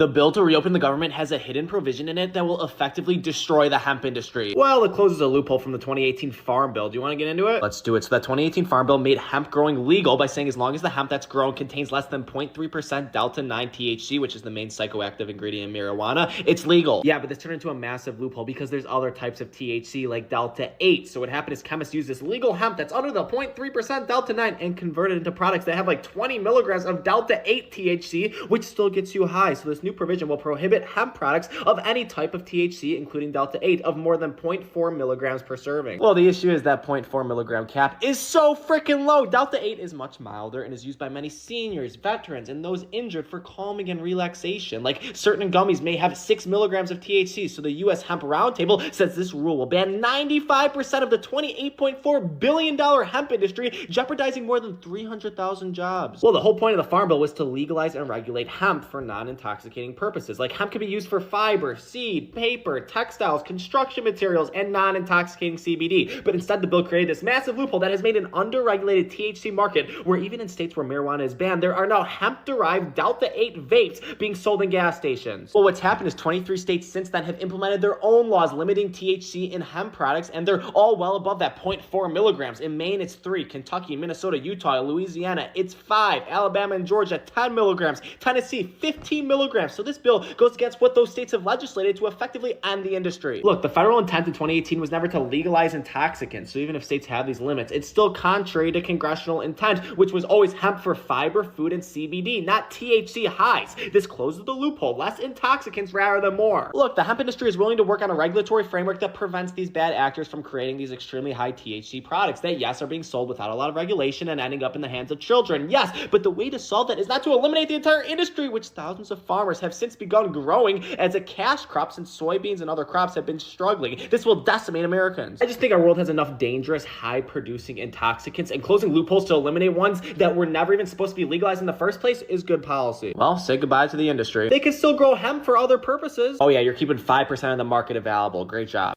The bill to reopen the government has a hidden provision in it that will effectively destroy the hemp industry. Well, it closes a loophole from the 2018 Farm Bill. Do you want to get into it? Let's do it. So that 2018 Farm Bill made hemp growing legal by saying as long as the hemp that's grown contains less than 0.3% delta-9 THC, which is the main psychoactive ingredient in marijuana, it's legal. Yeah, but this turned into a massive loophole because there's other types of THC like delta-8. So what happened is chemists used this legal hemp that's under the 0.3% delta-9 and converted it into products that have like 20 milligrams of delta-8 THC, which still gets you high. So this new provision will prohibit hemp products of any type of THC, including delta-8, of more than 0.4 milligrams per serving. Well, the issue is that 0.4 milligram cap is so freaking low. Delta-8 is much milder and is used by many seniors, veterans, and those injured for calming and relaxation. Like certain gummies may have 6 milligrams of THC, so the U.S. Hemp Roundtable says this rule will ban 95% of the $28.4 billion hemp industry, jeopardizing more than 300,000 jobs. Well, the whole point of the Farm Bill was to legalize and regulate hemp for non-intoxicating purposes. Like hemp can be used for fiber, seed, paper, textiles, construction materials, and non-intoxicating CBD. But instead, the bill created this massive loophole that has made an under-regulated THC market where even in states where marijuana is banned, there are now hemp-derived delta-8 vapes being sold in gas stations. Well, what's happened is 23 states since then have implemented their own laws limiting THC in hemp products, and they're all well above that 0.4 milligrams. In Maine, it's 3. Kentucky, Minnesota, Utah, Louisiana, it's 5. Alabama and Georgia, 10 milligrams. Tennessee, 15 milligrams. So this bill goes against what those states have legislated to effectively end the industry. Look, the federal intent in 2018 was never to legalize intoxicants, so even if states have these limits, it's still contrary to congressional intent, which was always hemp for fiber, food, and CBD, not THC highs. This closes the loophole, less intoxicants rather than more. Look, the hemp industry is willing to work on a regulatory framework that prevents these bad actors from creating these extremely high THC products that, yes, are being sold without a lot of regulation and ending up in the hands of children. Yes, but the way to solve that is not to eliminate the entire industry, which thousands of farmers have since begun growing as a cash crop since soybeans and other crops have been struggling. This will decimate Americans. I just think our world has enough dangerous, high-producing intoxicants, and closing loopholes to eliminate ones that were never even supposed to be legalized in the first place is good policy. Well, say goodbye to the industry. They can still grow hemp for other purposes. Oh yeah, you're keeping 5% of the market available. Great job.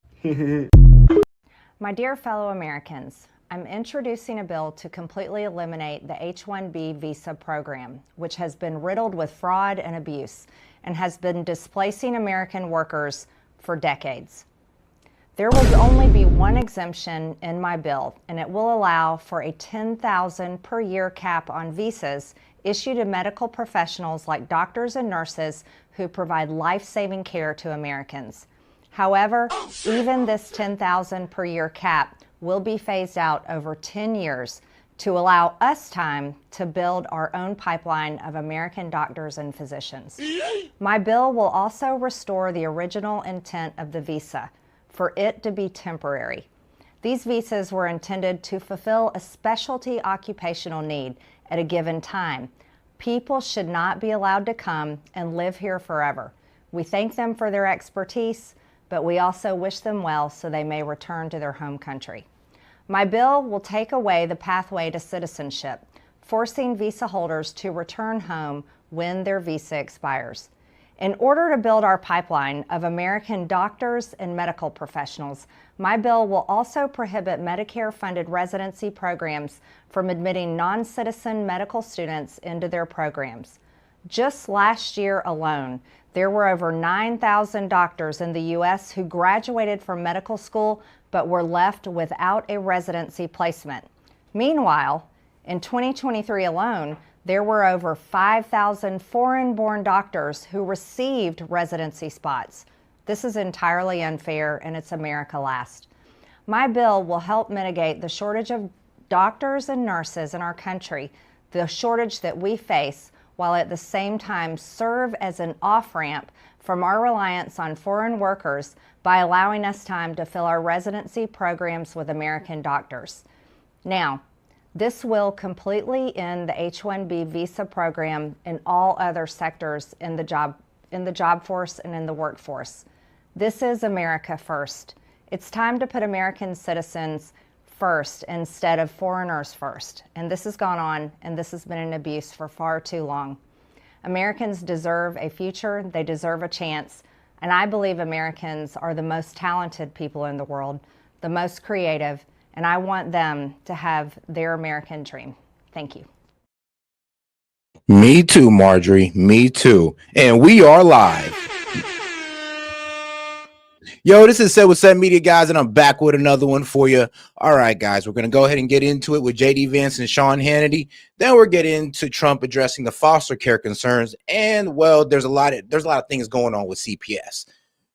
My dear fellow Americans, I'm introducing a bill to completely eliminate the H-1B visa program, which has been riddled with fraud and abuse and has been displacing American workers for decades. There will only be one exemption in my bill, and it will allow for a $10,000 per year cap on visas issued to medical professionals like doctors and nurses who provide life-saving care to Americans. However, even this $10,000 per year cap will be phased out over 10 years to allow us time to build our own pipeline of American doctors and physicians. My bill will also restore the original intent of the visa, for it to be temporary. These visas were intended to fulfill a specialty occupational need at a given time. People should not be allowed to come and live here forever. We thank them for their expertise, but we also wish them well so they may return to their home country. My bill will take away the pathway to citizenship, forcing visa holders to return home when their visa expires. In order to build our pipeline of American doctors and medical professionals, my bill will also prohibit Medicare-funded residency programs from admitting non-citizen medical students into their programs. Just last year alone, there were over 9,000 doctors in the U.S. who graduated from medical school but were left without a residency placement. Meanwhile, in 2023 alone, there were over 5,000 foreign-born doctors who received residency spots. This is entirely unfair, and it's America last. My bill will help mitigate the shortage of doctors and nurses in our country, the shortage that we face, while at the same time serve as an off-ramp from our reliance on foreign workers by allowing us time to fill our residency programs with American doctors. Now, this will completely end the H-1B visa program in all other sectors in the job force and in the workforce. This is America first. It's time to put American citizens first instead of foreigners first. And this has gone on, and this has been an abuse for far too long. Americans deserve a future, they deserve a chance, and I believe Americans are the most talented people in the world, the most creative, and I want them to have their American dream. Thank you. Me too, Marjorie. Me too. And we are live. Yo, this is Said with Said Media, guys, and I'm back with another one for you. All right, guys, we're going to go ahead and get into it with JD Vance and Sean Hannity. Then we're getting into Trump addressing the foster care concerns. And, well, there's a lot of things going on with CPS,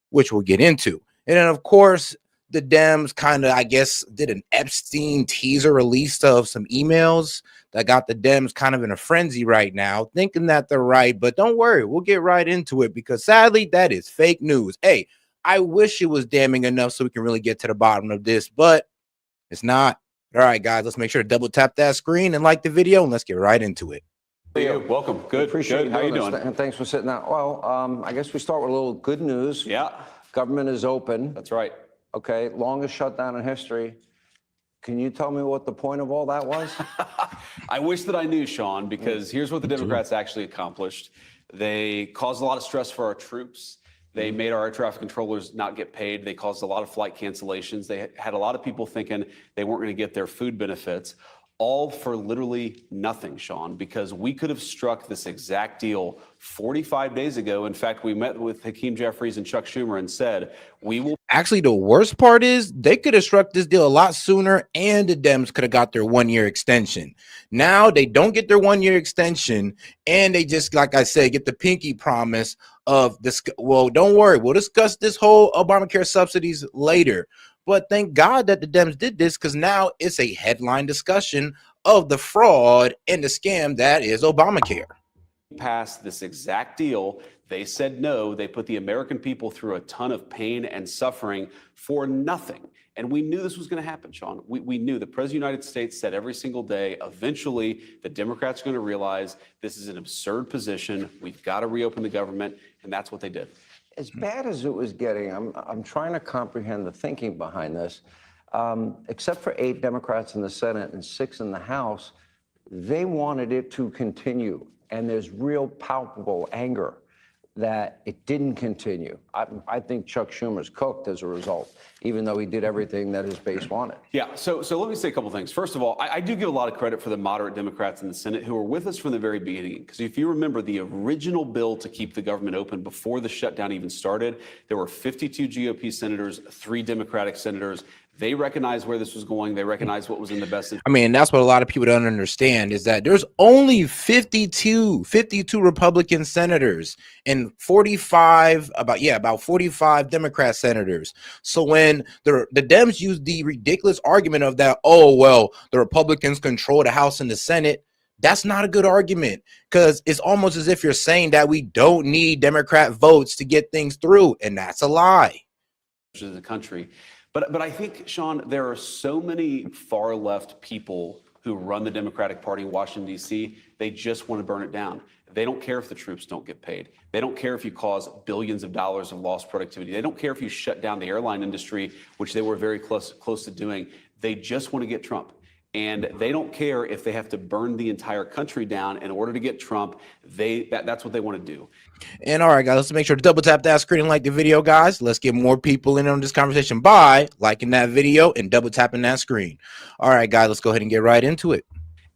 which we'll get into. And then, of course, the Dems kind of, I guess, did an Epstein teaser release of some emails that got the Dems kind of in a frenzy right now, thinking that they're right. But don't worry, we'll get right into it because sadly, that is fake news. Hey, I wish it was damning enough so we can really get to the bottom of this, but it's not. All right, guys, let's make sure to double tap that screen and like the video, and let's get right into it. Welcome. Good. Appreciate Good. How you doing? And thanks for sitting down. Well, I guess we start with a little good news. Yeah. Government is open. That's right. Okay, longest shutdown in history. Can you tell me what the point of all that was? I wish that I knew, Sean, because here's what the Democrats actually accomplished. They caused a lot of stress for our troops. They made our air traffic controllers not get paid. They caused a lot of flight cancellations. They had a lot of people thinking they weren't going to get their food benefits, all for literally nothing, Sean, because we could have struck this exact deal 45 days ago. In fact, we met with Hakeem Jeffries and Chuck Schumer and said, we will. Actually, the worst part is they could have struck this deal a lot sooner and the Dems could have got their 1 year extension. Now they don't get their 1 year extension and they just, like I said, get the pinky promise of this. Well, don't worry, we'll discuss this whole Obamacare subsidies later. But thank God that the Dems did this because now it's a headline discussion of the fraud and the scam that is Obamacare. Passed this exact deal. They said no. They put the American people through a ton of pain and suffering for nothing. And we knew this was going to happen, Sean. We knew the President of the United States said every single day, eventually the Democrats are going to realize this is an absurd position. We've got to reopen the government. And that's what they did. As bad as it was getting, I'm trying to comprehend the thinking behind this. Except for 8 Democrats in the Senate and 6 in the House, they wanted it to continue. And there's real palpable anger that it didn't continue. I think Chuck Schumer's cooked as a result, even though he did everything that his base wanted. Yeah, so let me say a couple things. First of all, I do give a lot of credit for the moderate Democrats in the Senate who were with us from the very beginning. Because if you remember the original bill to keep the government open before the shutdown even started, there were 52 GOP senators, 3 Democratic senators. They recognized where this was going. They recognized what was in the best interest. I mean, that's what a lot of people don't understand is that there's only 52 Republican senators and about 45 Democrat senators. So when the Dems use the ridiculous argument of that, oh, well, the Republicans control the House and the Senate, that's not a good argument because it's almost as if you're saying that we don't need Democrat votes to get things through. And that's a lie. Of the country. But I think, Sean, there are so many far left people who run the Democratic Party in Washington, D.C., they just want to burn it down. They don't care if the troops don't get paid. They don't care if you cause billions of dollars of lost productivity. They don't care if you shut down the airline industry, which they were very close to doing. They just want to get Trump. And they don't care if they have to burn the entire country down in order to get Trump. That's what they want to do. And all right, guys, let's make sure to double tap that screen and like the video, guys. Let's get more people in on this conversation by liking that video and double tapping that screen. All right, guys, let's go ahead and get right into it.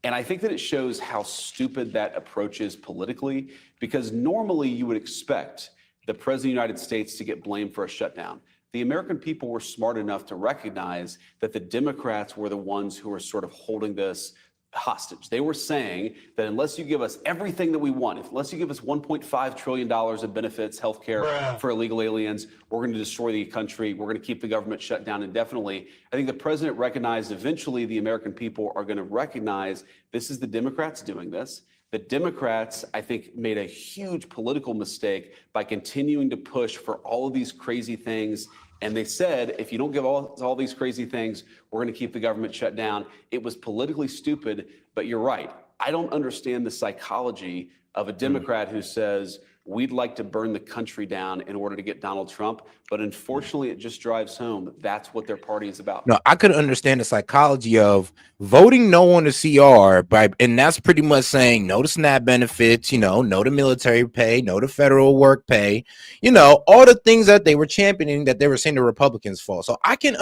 And I think that it shows how stupid that approach is politically, because normally you would expect the President of the United States to get blamed for a shutdown. The American people were smart enough to recognize that the Democrats were the ones who were sort of holding this hostage. They were saying that unless you give us everything that we want, unless you give us $1.5 trillion of benefits, health care for illegal aliens, we're going to destroy the country. We're going to keep the government shut down indefinitely. I think the president recognized eventually the American people are going to recognize this is the Democrats doing this. The Democrats, I think, made a huge political mistake by continuing to push for all of these crazy things. And they said, if you don't give all these crazy things, we're going to keep the government shut down. It was politically stupid, but you're right. I don't understand the psychology of a Democrat who says, we'd like to burn the country down in order to get Donald Trump. But unfortunately, it just drives home. That's what their party is about. No, I could understand the psychology of voting no on the CR, and that's pretty much saying no to SNAP benefits, no to military pay, no to federal work pay, all the things that they were championing that they were saying the Republicans for. So I could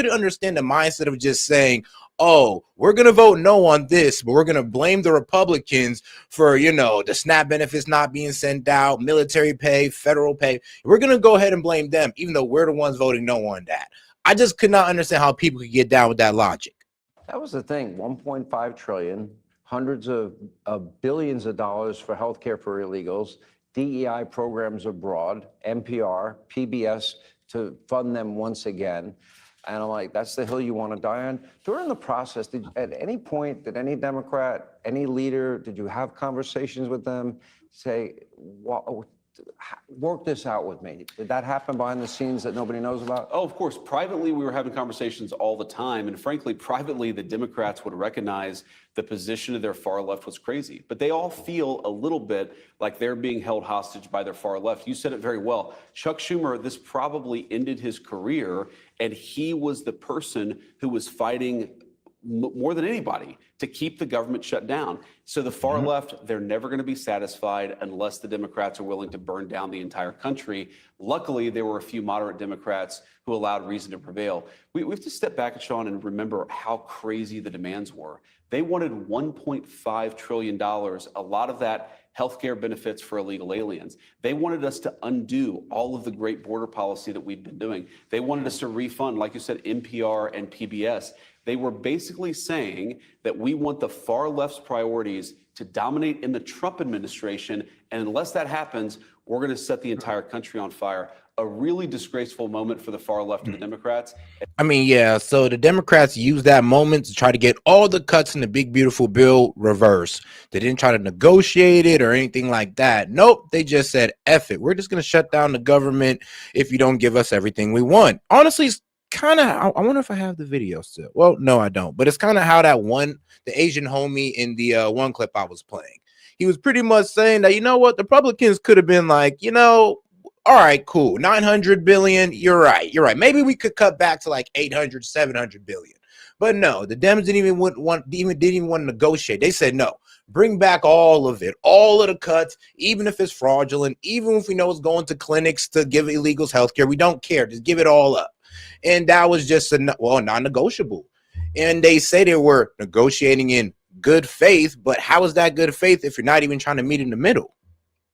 understand the mindset of just saying, oh, we're going to vote no on this, but we're going to blame the Republicans for, the SNAP benefits not being sent out, military pay, federal pay. We're going to go ahead and blame them, even though we're the ones voting no on that. I just could not understand how people could get down with that logic. That was the thing, 1.5 trillion, hundreds of billions of dollars for healthcare for illegals, DEI programs abroad, NPR, PBS to fund them once again. And I'm like, that's the hill you want to die on? During the process, at any point, did any Democrat, any leader, did you have conversations with them, say, work this out with me? Did that happen behind the scenes that nobody knows about? Oh, of course. Privately, we were having conversations all the time. And frankly, privately, the Democrats would recognize the position of their far left was crazy. But they all feel a little bit like they're being held hostage by their far left. You said it very well. Chuck Schumer, this probably ended his career, and he was the person who was fighting more than anybody to keep the government shut down. So the far left, they're never going to be satisfied unless the Democrats are willing to burn down the entire country. Luckily, there were a few moderate Democrats who allowed reason to prevail. We have to step back, Sean, and remember how crazy the demands were. They wanted $1.5 trillion, a lot of that healthcare benefits for illegal aliens. They wanted us to undo all of the great border policy that we've been doing. They wanted us to refund, like you said, NPR and PBS. They were basically saying that we want the far left's priorities to dominate in the Trump administration. And unless that happens, we're going to set the entire country on fire. A really disgraceful moment for the far left of the Democrats. I mean, yeah, so the Democrats used that moment to try to get all the cuts in the big, beautiful bill reversed. They didn't try to negotiate it or anything like that. Nope, they just said, F it. We're just going to shut down the government if you don't give us everything we want. Honestly, it's kind of, I wonder if I have the video still. Well, no, I don't. But it's kind of how the Asian homie in the one clip I was playing, he was pretty much saying that, what, the Republicans could have been like, all right, cool. 900 billion. You're right. Maybe we could cut back to like 800, 700 billion. But no, the Dems didn't even want to negotiate. They said, no, bring back all of it, all of the cuts, even if it's fraudulent, even if we know it's going to clinics to give illegals healthcare. We don't care. Just give it all up. And that was just non-negotiable. And they say they were negotiating in good faith. But how is that good faith if you're not even trying to meet in the middle?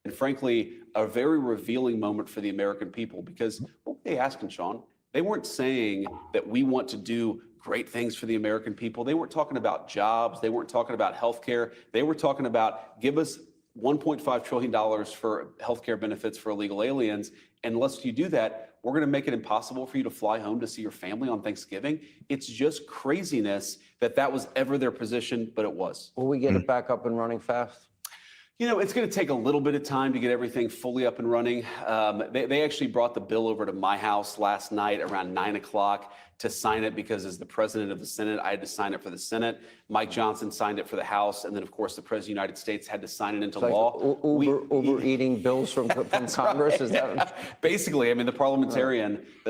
And frankly, a very revealing moment for the American people, because what were they asking, Sean? They weren't saying that we want to do great things for the American people. They weren't talking about jobs. They weren't talking about health care. They were talking about give us $1.5 trillion for healthcare benefits for illegal aliens. And unless you do that, we're going to make it impossible for you to fly home to see your family on Thanksgiving. It's just craziness that was ever their position, but it was. Will we get it back up and running fast? It's going to take a little bit of time to get everything fully up and running. They actually brought the bill over to my house last night around 9 o'clock to sign it because as the president of the Senate, I had to sign it for the Senate. Mike Johnson signed it for the House. And then, of course, the president of the United States had to sign it into law. Uber eating bills from Congress? Right. Is that? Basically, I mean, the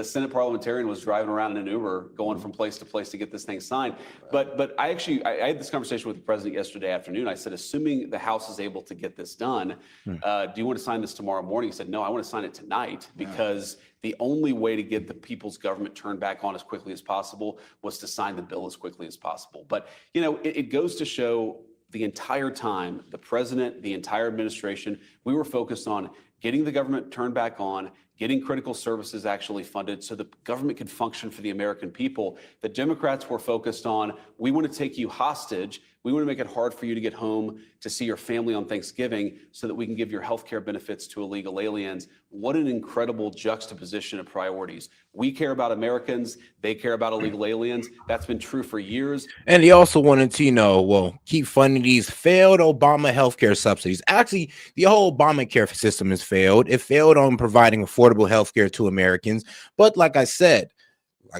Senate parliamentarian was driving around in an Uber going from place to place to get this thing signed. But I had this conversation with the president yesterday afternoon. I said, assuming the House is able to get this done, do you want to sign this tomorrow morning? He said, no, I want to sign it tonight because the only way to get the people's government turned back on as quickly as possible was to sign the bill as quickly as possible. But, it goes to show the entire time, the president, the entire administration, we were focused on getting the government turned back on, getting critical services actually funded so the government could function for the American people. The Democrats were focused on, we want to take you hostage. We want to make it hard for you to get home to see your family on Thanksgiving so that we can give your health care benefits to illegal aliens. What an incredible juxtaposition of priorities. We care about Americans. They care about illegal aliens. That's been true for years. And he also wanted to, keep funding these failed Obama healthcare subsidies. Actually, the whole Obamacare system has failed. It failed on providing affordable healthcare to Americans. But like I said,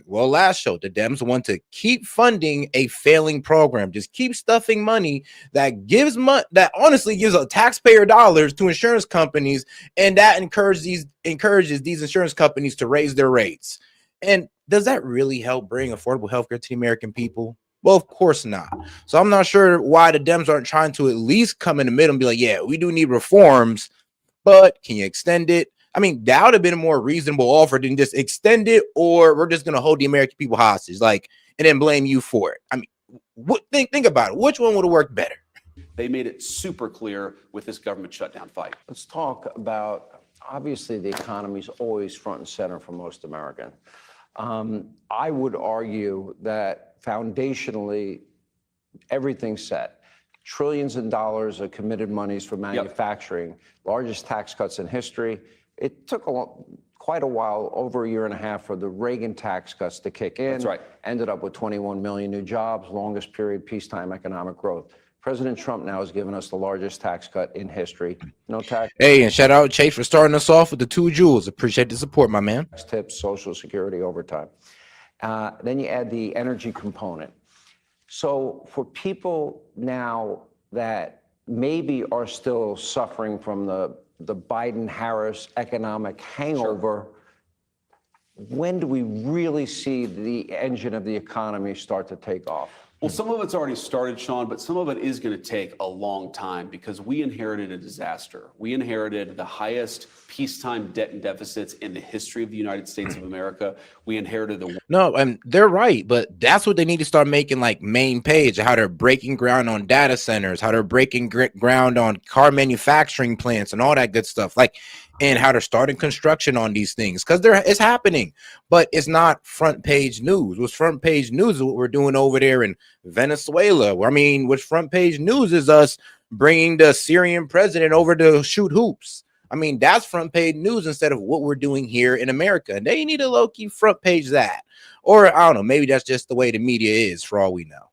last show, the Dems want to keep funding a failing program, just keep stuffing money that that honestly gives a taxpayer dollars to insurance companies, and that encourages these insurance companies to raise their rates. And does that really help bring affordable healthcare to the American people? Well, of course not. So I'm not sure why the Dems aren't trying to at least come in the middle and be like, yeah, we do need reforms, but can you extend it? I mean, that would have been a more reasonable offer than just extend it, or we're just going to hold the American people hostage, and then blame you for it. I mean, Think about it. Which one would have worked better? They made it super clear with this government shutdown fight. Let's talk about, obviously, the economy is always front and center for most Americans. I would argue that foundationally, everything's set. Trillions of dollars of committed monies for manufacturing, largest tax cuts in history. It took quite a while, over a year and a half, for the Reagan tax cuts to kick in. That's right. Ended up with 21 million new jobs, longest period peacetime economic growth. President Trump now has given us the largest tax cut in history. No tax. Hey, and shout out Chase for starting us off with the 2 jewels. Appreciate the support, my man. Tips, Social Security, overtime. Then you add the energy component. So for people now that maybe are still suffering from the Biden-Harris economic hangover, when do we really see the engine of the economy start to take off? Well, some of it's already started, Sean, but some of it is going to take a long time because we inherited a disaster. We inherited the highest peacetime debt and deficits in the history of the United States of America. We inherited the... No, and they're right, but that's what they need to start making like main page, how they're breaking ground on data centers, how they're breaking ground on car manufacturing plants and all that good stuff, like, and how they're starting construction on these things, because it's happening, but it's not front page news. What's front page news is what we're doing over there in Venezuela. I mean, what's front page news is us bringing the Syrian president over to shoot hoops. I mean, that's front page news instead of what we're doing here in America. And they need to low-key front page that. Or I don't know, maybe that's just the way the media is for all we know.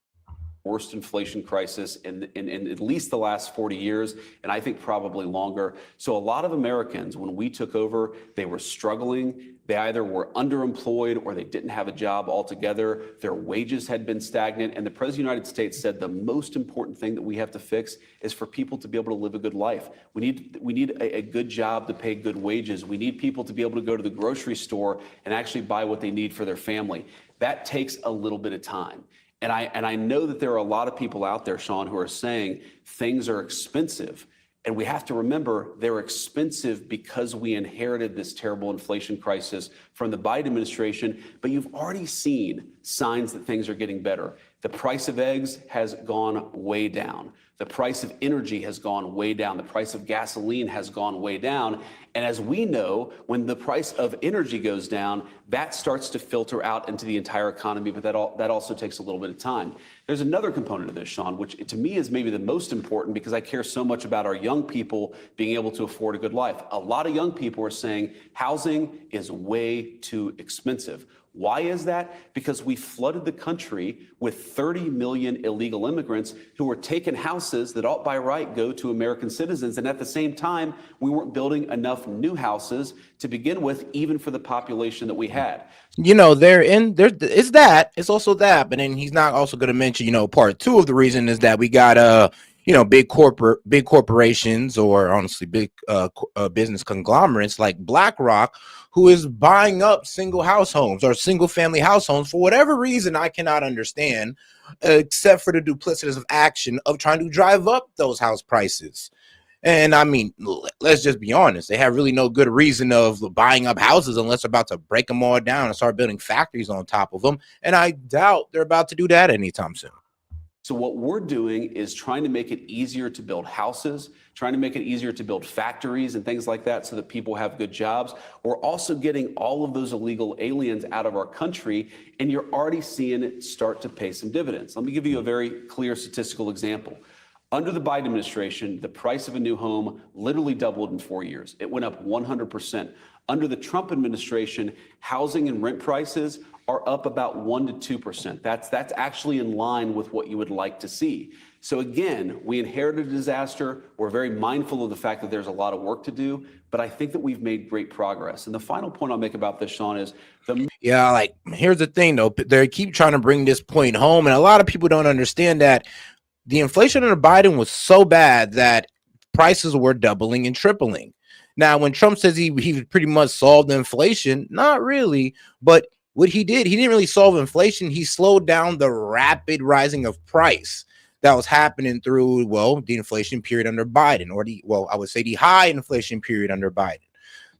Worst inflation crisis in at least the last 40 years, and I think probably longer. So a lot of Americans, when we took over, they were struggling. They either were underemployed or they didn't have a job altogether. Their wages had been stagnant. And the President of the United States said the most important thing that we have to fix is for people to be able to live a good life. We need a good job to pay good wages. We need people to be able to go to the grocery store and actually buy what they need for their family. That takes a little bit of time. And I know that there are a lot of people out there, Sean, who are saying things are expensive. And we have to remember they're expensive because we inherited this terrible inflation crisis from the Biden administration. But you've already seen signs that things are getting better. The price of eggs has gone way down. The price of energy has gone way down. The price of gasoline has gone way down. And as we know, when the price of energy goes down, that starts to filter out into the entire economy, but that also takes a little bit of time. There's another component of this, Sean, which to me is maybe the most important because I care so much about our young people being able to afford a good life. A lot of young people are saying housing is way too expensive. Why is that? Because we flooded the country with 30 million illegal immigrants who were taking houses that ought by right go to American citizens. And at the same time, we weren't building enough new houses to begin with, even for the population that we had. You know, it's also that, but then he's not also going to mention, you know, part two of the reason is that we got, you know, big corporations or honestly big business conglomerates like BlackRock, who is buying up single house homes or single family house homes for whatever reason I cannot understand, except for the duplicitous of action of trying to drive up those house prices. And I mean, let's just be honest. They have really no good reason of buying up houses unless they're about to break them all down and start building factories on top of them. And I doubt they're about to do that anytime soon. So what we're doing is trying to make it easier to build houses, trying to make it easier to build factories and things like that so that people have good jobs. We're also getting all of those illegal aliens out of our country, and you're already seeing it start to pay some dividends. Let me give you a very clear statistical example. Under the Biden administration, the price of a new home literally doubled in 4 years. It went up 100%. Under the Trump administration, housing and rent prices are up about 1% to 2%. That's actually in line with what you would like to see. So again, we inherited a disaster. We're very mindful of the fact that there's a lot of work to do, but I think that we've made great progress. And the final point I'll make about this, Sean, is like, here's the thing though, they keep trying to bring this point home, and a lot of people don't understand that the inflation under Biden was so bad that prices were doubling and tripling. Now, when Trump says he pretty much solved inflation, not really, but what he didn't really solve inflation. He slowed down the rapid rising of price that was happening through, well, the inflation period under Biden, or I would say the high inflation period under Biden.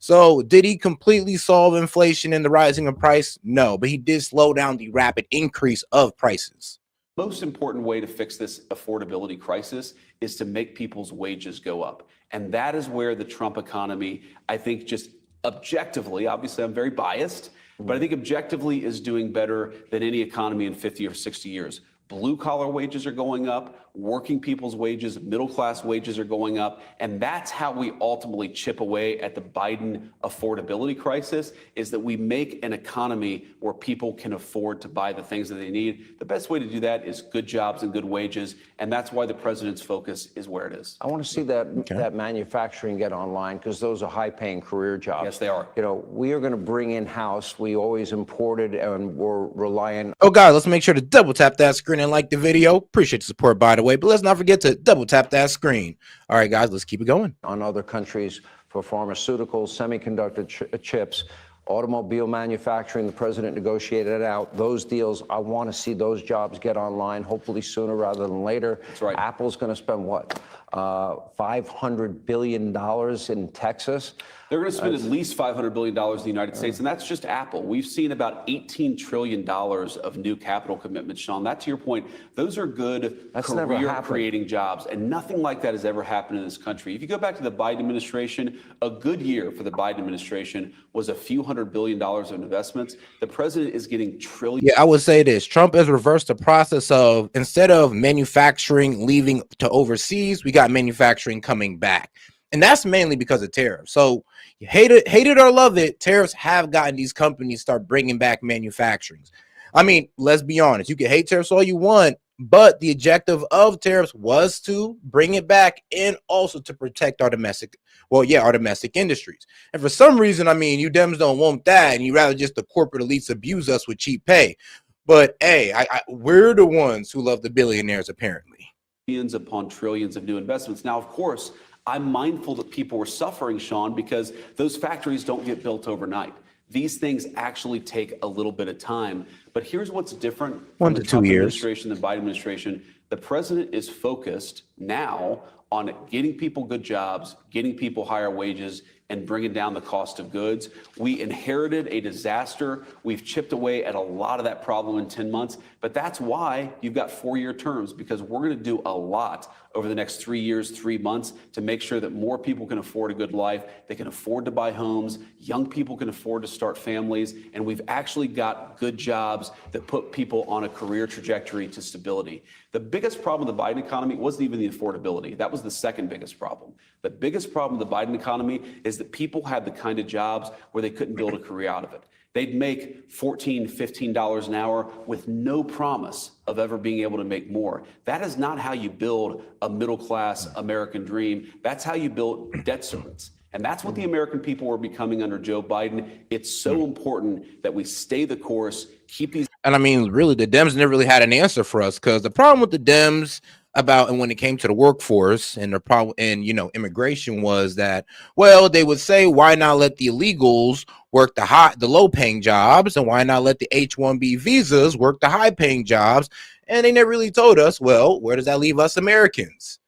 So did he completely solve inflation and the rising of price? No, but he did slow down the rapid increase of prices. Most important way to fix this affordability crisis is to make people's wages go up. And that is where the Trump economy, I think, just objectively, obviously I'm very biased, but I think objectively is doing better than any economy in 50 or 60 years. Blue collar wages are going up, working people's wages, middle class wages are going up. And that's how we ultimately chip away at the Biden affordability crisis, is that we make an economy where people can afford to buy the things that they need. The best way to do that is good jobs and good wages. And that's why the president's focus is where it is. I want to see that manufacturing get online, because those are high-paying career jobs. Yes, they are. You know, we are going to bring in-house. We always imported, and we're relying. Oh, guys, let's make sure to double tap that screen and like the video. Appreciate the support, by the way, but let's not forget to double tap that screen. All right, guys, let's keep it going. On other countries for pharmaceuticals, semiconductor chips, automobile manufacturing. The president negotiated it out. Those deals, I want to see those jobs get online, hopefully sooner rather than later. That's right. Apple's going to spend what? $500 billion in Texas. They're going to spend at least $500 billion in the United States, and that's just Apple. We've seen about $18 trillion of new capital commitments, Sean. That, to your point, those are good career-creating jobs, and nothing like that has ever happened in this country. If you go back to the Biden administration, a good year for the Biden administration was a few $100 billion of investments. The president is getting trillions. Yeah, I would say this. Trump has reversed the process of, instead of manufacturing leaving to overseas, we got manufacturing coming back. And that's mainly because of tariffs. So you hate it or love it, tariffs have gotten these companies start bringing back manufacturing. I mean, let's be honest. You can hate tariffs all you want, but the objective of tariffs was to bring it back and also to protect our domestic, our domestic industries. And for some reason, I mean, you Dems don't want that, and you rather just the corporate elites abuse us with cheap pay. But hey, we're the ones who love the billionaires, apparently. Trillions upon trillions of new investments. Now, of course, I'm mindful that people were suffering, Sean, because those factories don't get built overnight. These things actually take a little bit of time. But here's what's different from the Trump administration than the Biden administration. The president is focused now on getting people good jobs, getting people higher wages, and bringing down the cost of goods. We inherited a disaster. We've chipped away at a lot of that problem in 10 months, but that's why you've got 4-year terms, because we're going to do a lot over the next 3 years, 3 months to make sure that more people can afford a good life. They can afford to buy homes. Young people can afford to start families. And we've actually got good jobs that put people on a career trajectory to stability. The biggest problem with the Biden economy wasn't even the affordability. That was the second biggest problem. The biggest problem with the Biden economy is that people had the kind of jobs where they couldn't build a career out of it. They'd make $14, $15 an hour with no promise of ever being able to make more. That is not how you build a middle-class American dream. That's how you build debt servants. And that's what the American people were becoming under Joe Biden. It's so important that we stay the course, keep these. And I mean, really, the Dems never really had an answer for us, because the problem with the Dems and when it came to the workforce and the problem and immigration was that, well, they would say, why not let the illegals work the low paying jobs, and why not let the H-1B visas work the high paying jobs? And they never really told us, well, where does that leave us Americans?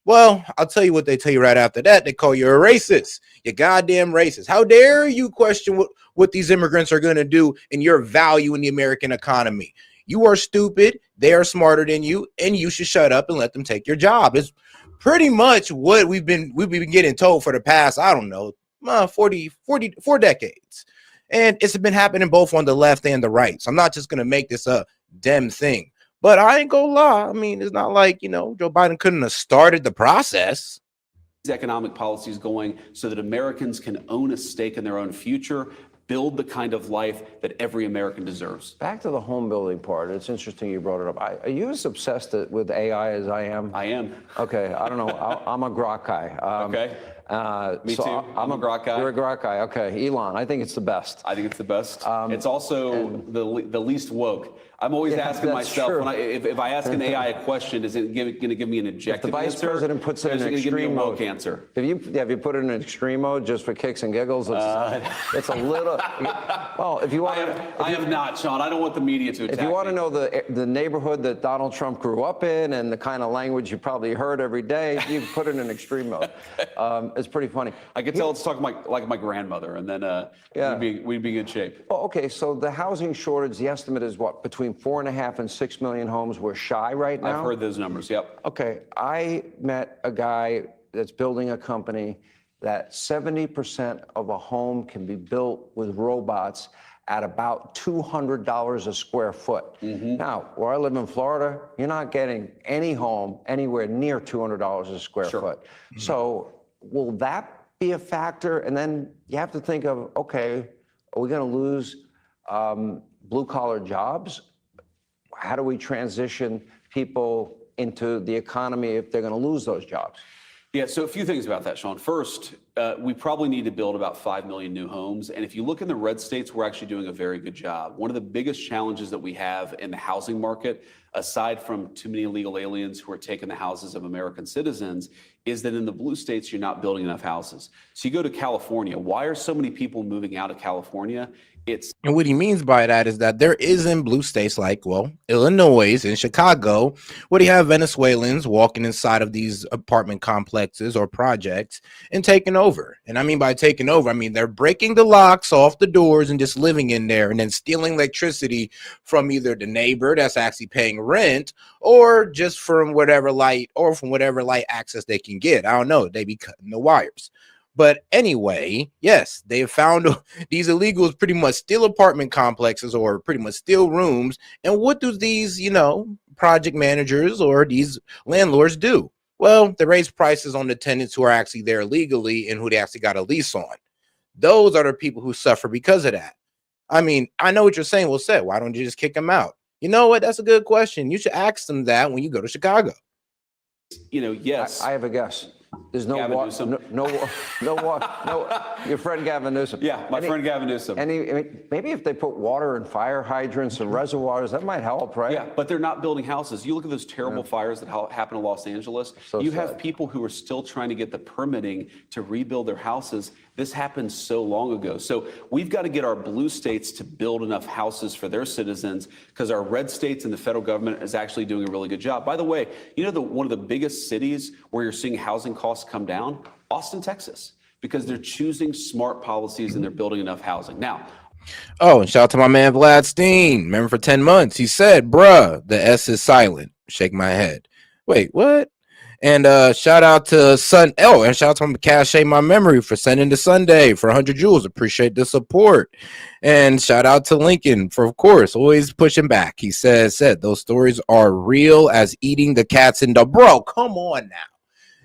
Well, I'll tell you what they tell you right after that. They call you a racist. You're goddamn racist. How dare you question what these immigrants are going to do and your value in the American economy? You are stupid. They are smarter than you, and you should shut up and let them take your job. It's pretty much what we've been getting told for the past, I don't know, 4 decades. And it's been happening both on the left and the right. So I'm not just going to make this a Dem thing. But I ain't gonna lie. I mean, it's not like, Joe Biden couldn't have started the process. Economic policies going so that Americans can own a stake in their own future, build the kind of life that every American deserves. Back to the home building part. It's interesting you brought it up. Are you as obsessed with AI as I am? I am. Okay, I don't know. I'm a grok guy. Okay. Me too. I'm a grok guy. You're a grok guy. Okay, Elon. I think it's the best. I think it's the best. It's also the least woke. I'm always asking myself, if I ask an AI a question, is it going to give me an objective answer? If the vice president puts it in extreme mode, answer. Have you put it in extreme mode just for kicks and giggles? It's a little. Well, if you want, I have not, Sean. I don't want the media to attack. If you want to know the neighborhood that Donald Trump grew up in and the kind of language you probably heard every day, you can put it in extreme mode. It's pretty funny. I could tell it's talking like my grandmother, and then we'd be in good shape. Oh, okay, so the housing shortage, the estimate is what, between 4.5 and 6 million homes. We're shy right now. I've heard those numbers. Yep. Okay, I met a guy that's building a company that 70% of a home can be built with robots at about $200 a square foot. Now, where I live in Florida, you're not getting any home anywhere near $200 a square foot. So will that be a factor? And then you have to think of, okay, are we going to lose blue-collar jobs? How do we transition people into the economy if they're going to lose those jobs? Yeah, so a few things about that, Sean. First, we probably need to build about 5 million new homes. And if you look in the red states, we're actually doing a very good job. One of the biggest challenges that we have in the housing market, aside from too many illegal aliens who are taking the houses of American citizens, is that in the blue states, you're not building enough houses. So you go to California. Why are so many people moving out of California? And what he means by that is that there is in blue states like, well, Illinois and Chicago, where you have Venezuelans walking inside of these apartment complexes or projects and taking over. And I mean by taking over, I mean they're breaking the locks off the doors and just living in there and then stealing electricity from either the neighbor that's actually paying rent or just from whatever light access they can get. I don't know. They be cutting the wires. But anyway, yes, they have found these illegals pretty much steal apartment complexes or pretty much steal rooms. And what do these, project managers or these landlords do? Well, they raise prices on the tenants who are actually there legally and who they actually got a lease on. Those are the people who suffer because of that. I mean, I know what you're saying. Well, said, why don't you just kick them out? You know what? That's a good question. You should ask them that when you go to Chicago. Yes. I have a guess. There's no Gavin water, Newsom. no, your friend Gavin Newsom. Yeah, my friend Gavin Newsom. Maybe if they put water and fire hydrants and reservoirs, that might help, right? Yeah, but they're not building houses. You look at those terrible fires that happen in Los Angeles. You have people who are still trying to get the permitting to rebuild their houses. This happened so long ago. So we've got to get our blue states to build enough houses for their citizens because our red states and the federal government is actually doing a really good job. By the way, one of the biggest cities where you're seeing housing costs come down? Austin, Texas, because they're choosing smart policies and they're building enough housing. Now, oh, and shout out to my man Vlad Steen. Remember for 10 months, he said, bruh, the S is silent. Shake my head. Wait, what? And shout out to and shout out to Cache My Memory for sending to Sunday for 100 jewels. Appreciate the support. And shout out to Lincoln for, of course, always pushing back. He said those stories are real as eating the cats in the bro. Come on now.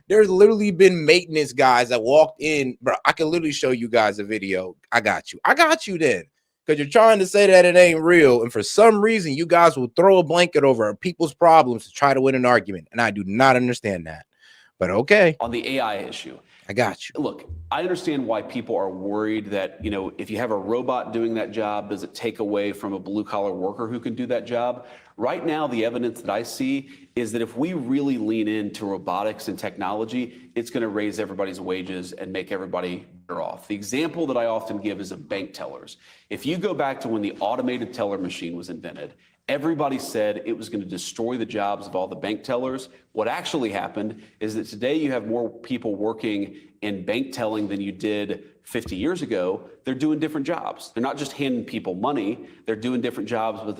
There's literally been maintenance guys that walked in. Bro, I can literally show you guys a video. I got you then. Because you're trying to say that it ain't real. And for some reason, you guys will throw a blanket over people's problems to try to win an argument. And I do not understand that. But okay. On the AI issue, I got you. Look, I understand why people are worried that, if you have a robot doing that job, does it take away from a blue collar worker who can do that job? Right now, the evidence that I see is that if we really lean into robotics and technology, it's going to raise everybody's wages and make everybody better off. The example that I often give is of bank tellers. If you go back to when the automated teller machine was invented, everybody said it was going to destroy the jobs of all the bank tellers. What actually happened is that today you have more people working in bank telling than you did 50 years ago. They're doing different jobs. They're not just handing people money. They're doing different jobs, but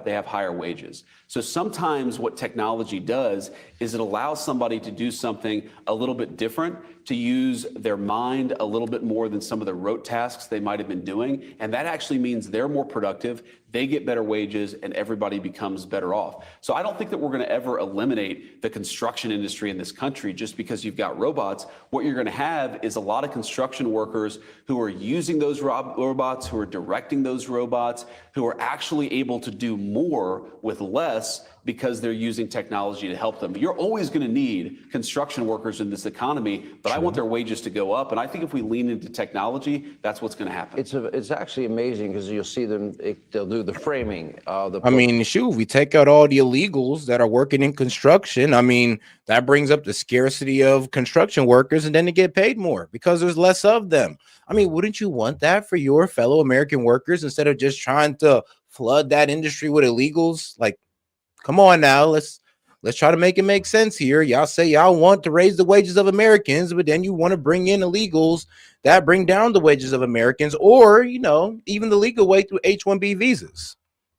they have higher wages. So sometimes what technology does is it allows somebody to do something a little bit different, to use their mind a little bit more than some of the rote tasks they might have been doing. And that actually means they're more productive, they get better wages, and everybody becomes better off. So I don't think that we're going to ever eliminate the construction industry in this country just because you've got robots. What you're going to have is a lot of construction workers who are using those robots, who are directing those robots, who are actually able to do more with less because they're using technology to help them. You're always going to need construction workers in this economy, but I want their wages to go up. And I think if we lean into technology, that's what's going to happen. It's actually amazing because you'll see them, they'll do the framing. Shoot, we take out all the illegals that are working in construction. That brings up the scarcity of construction workers, and then they get paid more because there's less of them. Wouldn't you want that for your fellow American workers instead of just trying to flood that industry with illegals? Like, come on now, let's try to make it make sense here. Y'all say y'all want to raise the wages of Americans, but then you want to bring in illegals that bring down the wages of Americans, or even the legal way through H-1B visas.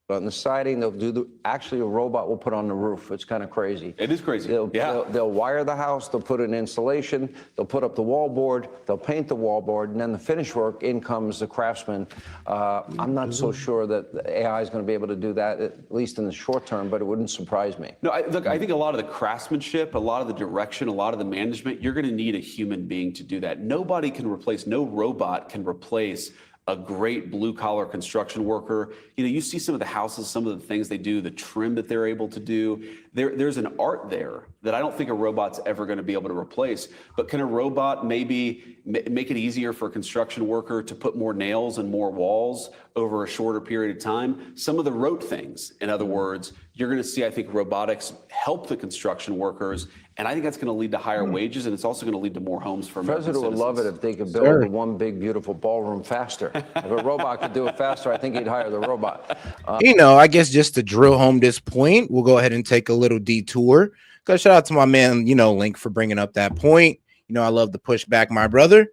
on the siding. They'll do actually a robot will put on the roof. It's kind of crazy. It is crazy. They'll wire the house. They'll put in insulation. They'll put up the wallboard. They'll paint the wallboard, and then the finish work. In comes the craftsman. I'm not so sure that the AI is going to be able to do that, at least in the short term. But it wouldn't surprise me. No, look, I think a lot of the craftsmanship, a lot of the direction, a lot of the management, you're going to need a human being to do that. Nobody can replace. No robot can replace a great blue-collar construction worker. You know, you see some of the houses, some of the things they do, the trim that they're able to do. There's an art there that I don't think a robot's ever going to be able to replace. But can a robot maybe make it easier for a construction worker to put more nails and more walls over a shorter period of time? Some of the rote things, in other words, you're going to see, I think, robotics help the construction workers. And I think that's going to lead to higher wages, and it's also going to lead to more homes for American President would citizens. love it if they could build the one big, beautiful ballroom faster. If a robot could do it faster, I think he'd hire the robot. You know, I guess just to drill home this point, we'll go ahead and take a little detour. Because shout out to my man, you know, Link, for bringing up that point. You know, I love to push back my brother.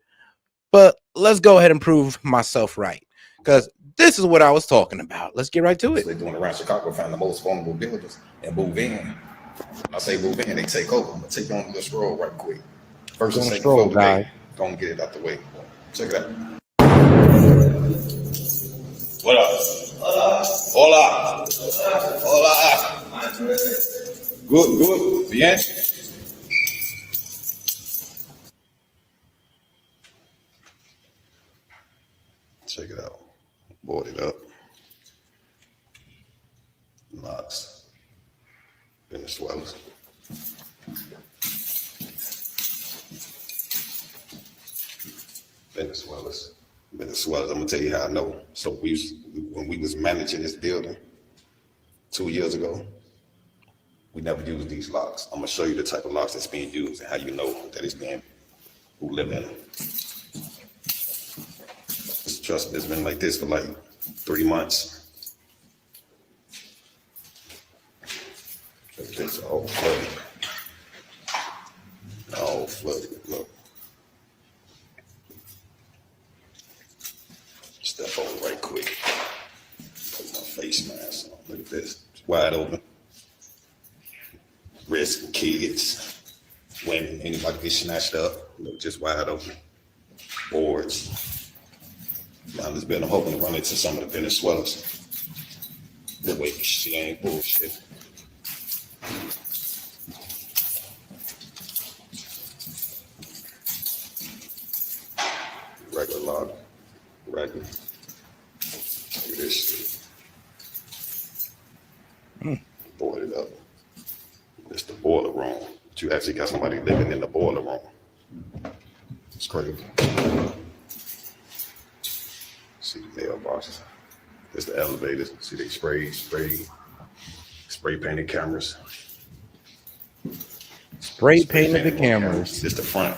But let's go ahead and prove myself right. Because this is what I was talking about. Let's get right to it. They're doing around Chicago, find the most vulnerable buildings and move in. I say move in, they take over. I'm gonna take on this road right quick. First and second floor today. Gonna get it out the way. Check it out. What up? Hola. Hola. Good. Bien. Check it out. Board it up. Locks. Venezuelans. I'm gonna tell you how I know. So when we was managing this building 2 years ago, we never used these locks. I'm gonna show you the type of locks that's being used and how you know that it's being who live in it. Trust me, it's been like this for like 3 months. It's all flooded. All flooded. Look. Step on right quick. Put my face mask on. Look at this. It's wide open. Risk kids, women, anybody get snatched up. Look, just wide open. Boards. Now this building, I'm hoping to run into some of the Venezuelans. That way she ain't bullshit. Regular log. Regular. Look at this shit. Boarded up. It's the boiler room. But you actually got somebody living in the boiler room. It's crazy. See the mailboxes. There's the elevators. See they spray painted cameras. Spray painted the cameras. It's the front.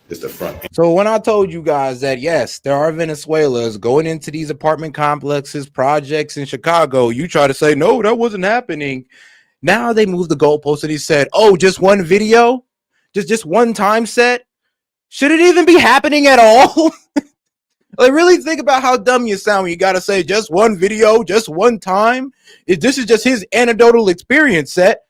It's the front. So when I told you guys that, yes, there are Venezuelans going into these apartment complexes, projects in Chicago, you try to say, no, that wasn't happening. Now they moved the goalpost and he said, oh, just one video? Just one time set? Should it even be happening at all? Like, really think about how dumb you sound when you got to say just one video, just one time. If this is just his anecdotal experience set,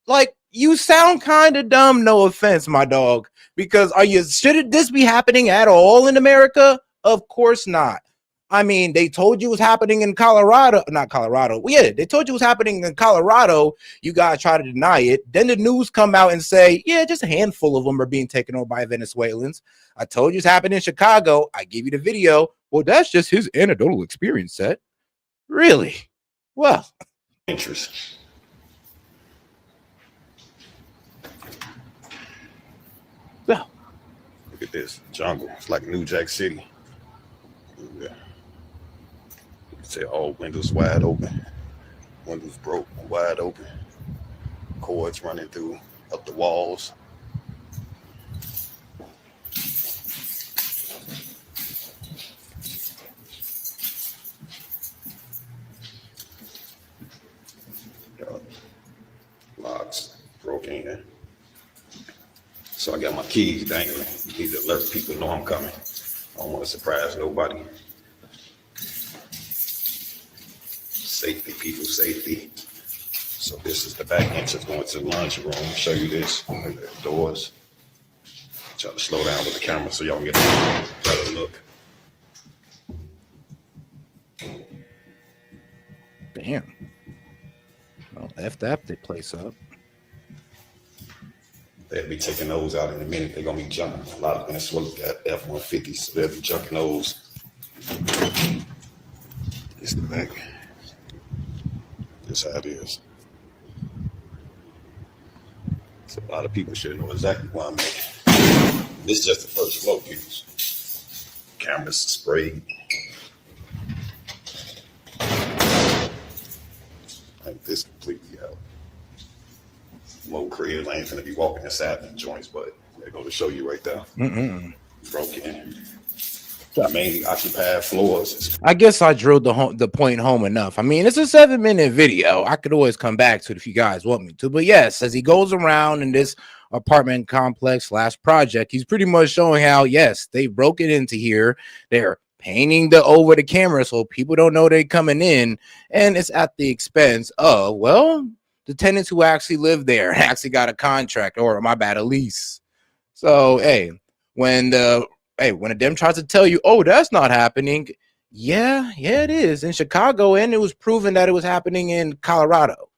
like, you sound kind of dumb, no offense, my dog. Because should this be happening at all in America? Of course not. I mean, they told you it was happening in Colorado, not Colorado. Yeah, they told you it was happening in Colorado. You guys try to deny it. Then the news come out and say, yeah, just a handful of them are being taken over by Venezuelans. I told you it's happening in Chicago. I gave you the video. Well, that's just his anecdotal experience set. Really? Well, Interest. well, Look at this jungle. It's like New Jack City. Yeah. Say all windows wide open. Windows broke, wide open. Cords running through up the walls. Locks broke in. So I got my keys dangling. Need to alert people know I'm coming. I don't want to surprise nobody. Safety, people safety. So this is the back entrance going to the lunchroom. Show you this. Doors. Try to slow down with the camera so y'all can get a better look. Damn. Well, F the place up. They'll be taking those out in a minute. They're gonna be jumping. A lot of Venezuela got F-150s, so they'll be jumping those. It's the back. This how it is. So a lot of people should know exactly why I'm making. This is just the first floor views. Cameras sprayed. Like this completely out. Low career lanes gonna be walking inside the joints, but they go to show you right there. Broken. Got mainly occupied floors. I guess I drilled the point home enough. I mean, it's a 7-minute video. I could always come back to it if you guys want me to. But yes, as he goes around in this apartment complex / project, he's pretty much showing how, yes, they broke it into here. They're painting over the camera so people don't know they're coming in. And it's at the expense of, well, the tenants who actually live there actually got a contract, or my bad, a lease. So, hey, when a Dem tries to tell you, oh, that's not happening. Yeah, it is in Chicago, and it was proven that it was happening in Colorado.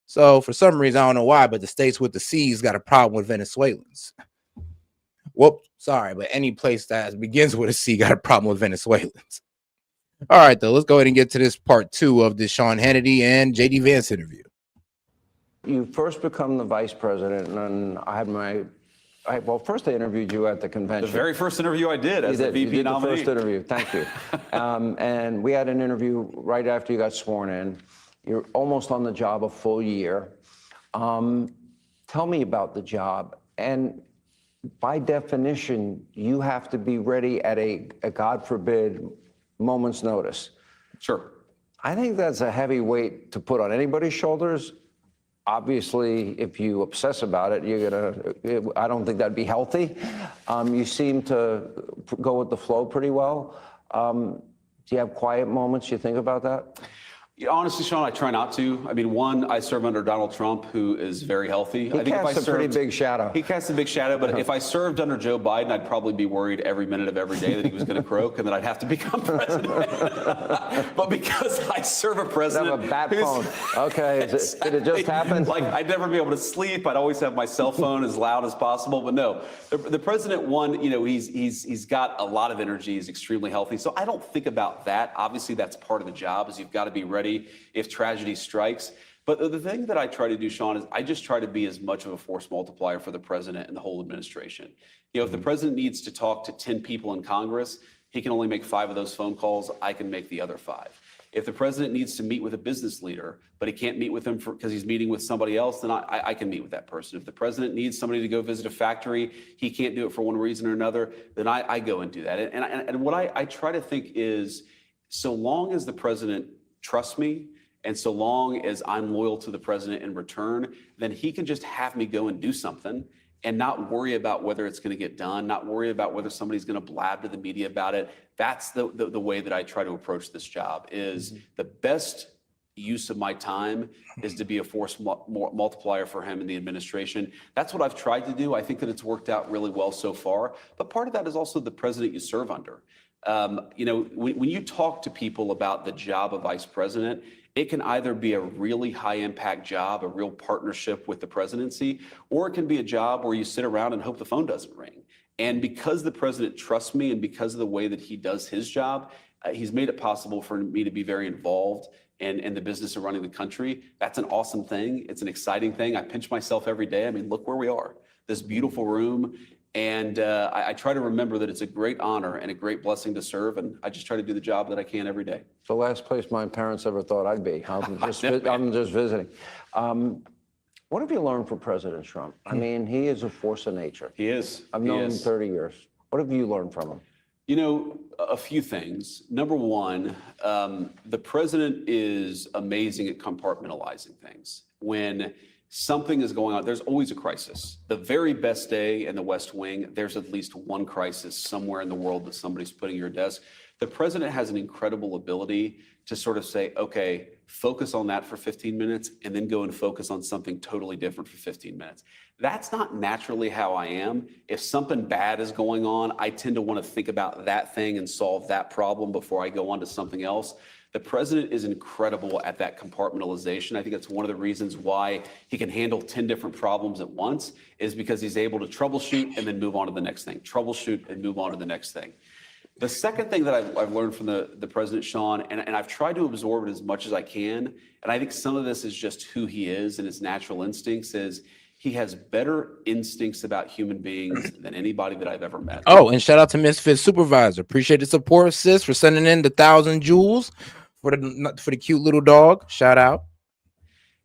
So for some reason, I don't know why, but the states with the C's got a problem with Venezuelans. Whoops, sorry, but any place that begins with a C got a problem with Venezuelans. All right, though, let's go ahead and get to this part 2 of the Sean Hannity and JD Vance interview. You first become the vice president, and I had well, first I interviewed you at the convention. The very first interview I did as the VP nominee. The first interview, thank you. And we had an interview right after you got sworn in. You're almost on the job a full year. Tell me about the job. And by definition, you have to be ready at a God forbid, moment's notice. Sure. I think that's a heavy weight to put on anybody's shoulders. Obviously, if you obsess about it, I don't think that'd be healthy. You seem to go with the flow pretty well. Do you have quiet moments you think about that? Yeah, honestly, Sean, I try not to. I mean, one, I serve under Donald Trump, who is very healthy. He casts a pretty big shadow. He casts a big shadow, but if I served under Joe Biden, I'd probably be worried every minute of every day that he was going to croak and that I'd have to become president. But because I serve a president... You have a bat phone. Okay, did it just happen? Like, I'd never be able to sleep. I'd always have my cell phone as loud as possible. But no, the president, one, you know, he's got a lot of energy. He's extremely healthy. So I don't think about that. Obviously, that's part of the job, is you've got to be ready if tragedy strikes. But the thing that I try to do, Sean, is I just try to be as much of a force multiplier for the president and the whole administration. You know, if the president needs to talk to 10 people in Congress, he can only make 5 of those phone calls. I can make the other 5. If the president needs to meet with a business leader, but he can't meet with him because he's meeting with somebody else, then I can meet with that person. If the president needs somebody to go visit a factory, he can't do it for one reason or another, then I go and do that. And what I try to think is, so long as the president trusts me, and so long as I'm loyal to the president in return, then he can just have me go and do something and not worry about whether it's going to get done, not worry about whether somebody's going to blab to the media about it. That's the way that I try to approach this job. Is the best use of my time is to be a force multiplier for him in the administration. That's what I've tried to do. I think that it's worked out really well so far. But part of that is also the president you serve under. You know, when you talk to people about the job of vice president, it can either be a really high impact job, a real partnership with the presidency, or it can be a job where you sit around and hope the phone doesn't ring. And because the president trusts me and because of the way that he does his job, he's made it possible for me to be very involved in the business of running the country. That's an awesome thing. It's an exciting thing. I pinch myself every day. I mean, look where we are, this beautiful room. And I try to remember that it's a great honor and a great blessing to serve, and I just try to do the job that I can every day. It's the last place my parents ever thought I'd be. I'm just visiting. What have you learned from President Trump? I mean, he is a force of nature. He is. I've known him 30 years. What have you learned from him? You know, a few things. Number one, the president is amazing at compartmentalizing things. When something is going on, there's always a crisis. The very best day in the West Wing, there's at least one crisis somewhere in the world that somebody's putting your desk. The president has an incredible ability to sort of say, okay, focus on that for 15 minutes and then go and focus on something totally different for 15 minutes. That's not naturally how I am. If something bad is going on, I tend to want to think about that thing and solve that problem before I go on to something else. The president is incredible at that compartmentalization. I think that's one of the reasons why he can handle 10 different problems at once, is because he's able to troubleshoot and then move on to the next thing, troubleshoot and move on to the next thing. The second thing that I've learned from the president, Sean, and I've tried to absorb it as much as I can, and I think some of this is just who he is and his natural instincts, is he has better instincts about human beings than anybody that I've ever met. Oh, and shout out to Misfit Supervisor. Appreciate the support, sis, for sending in the 1,000 jewels for the cute little dog. Shout out.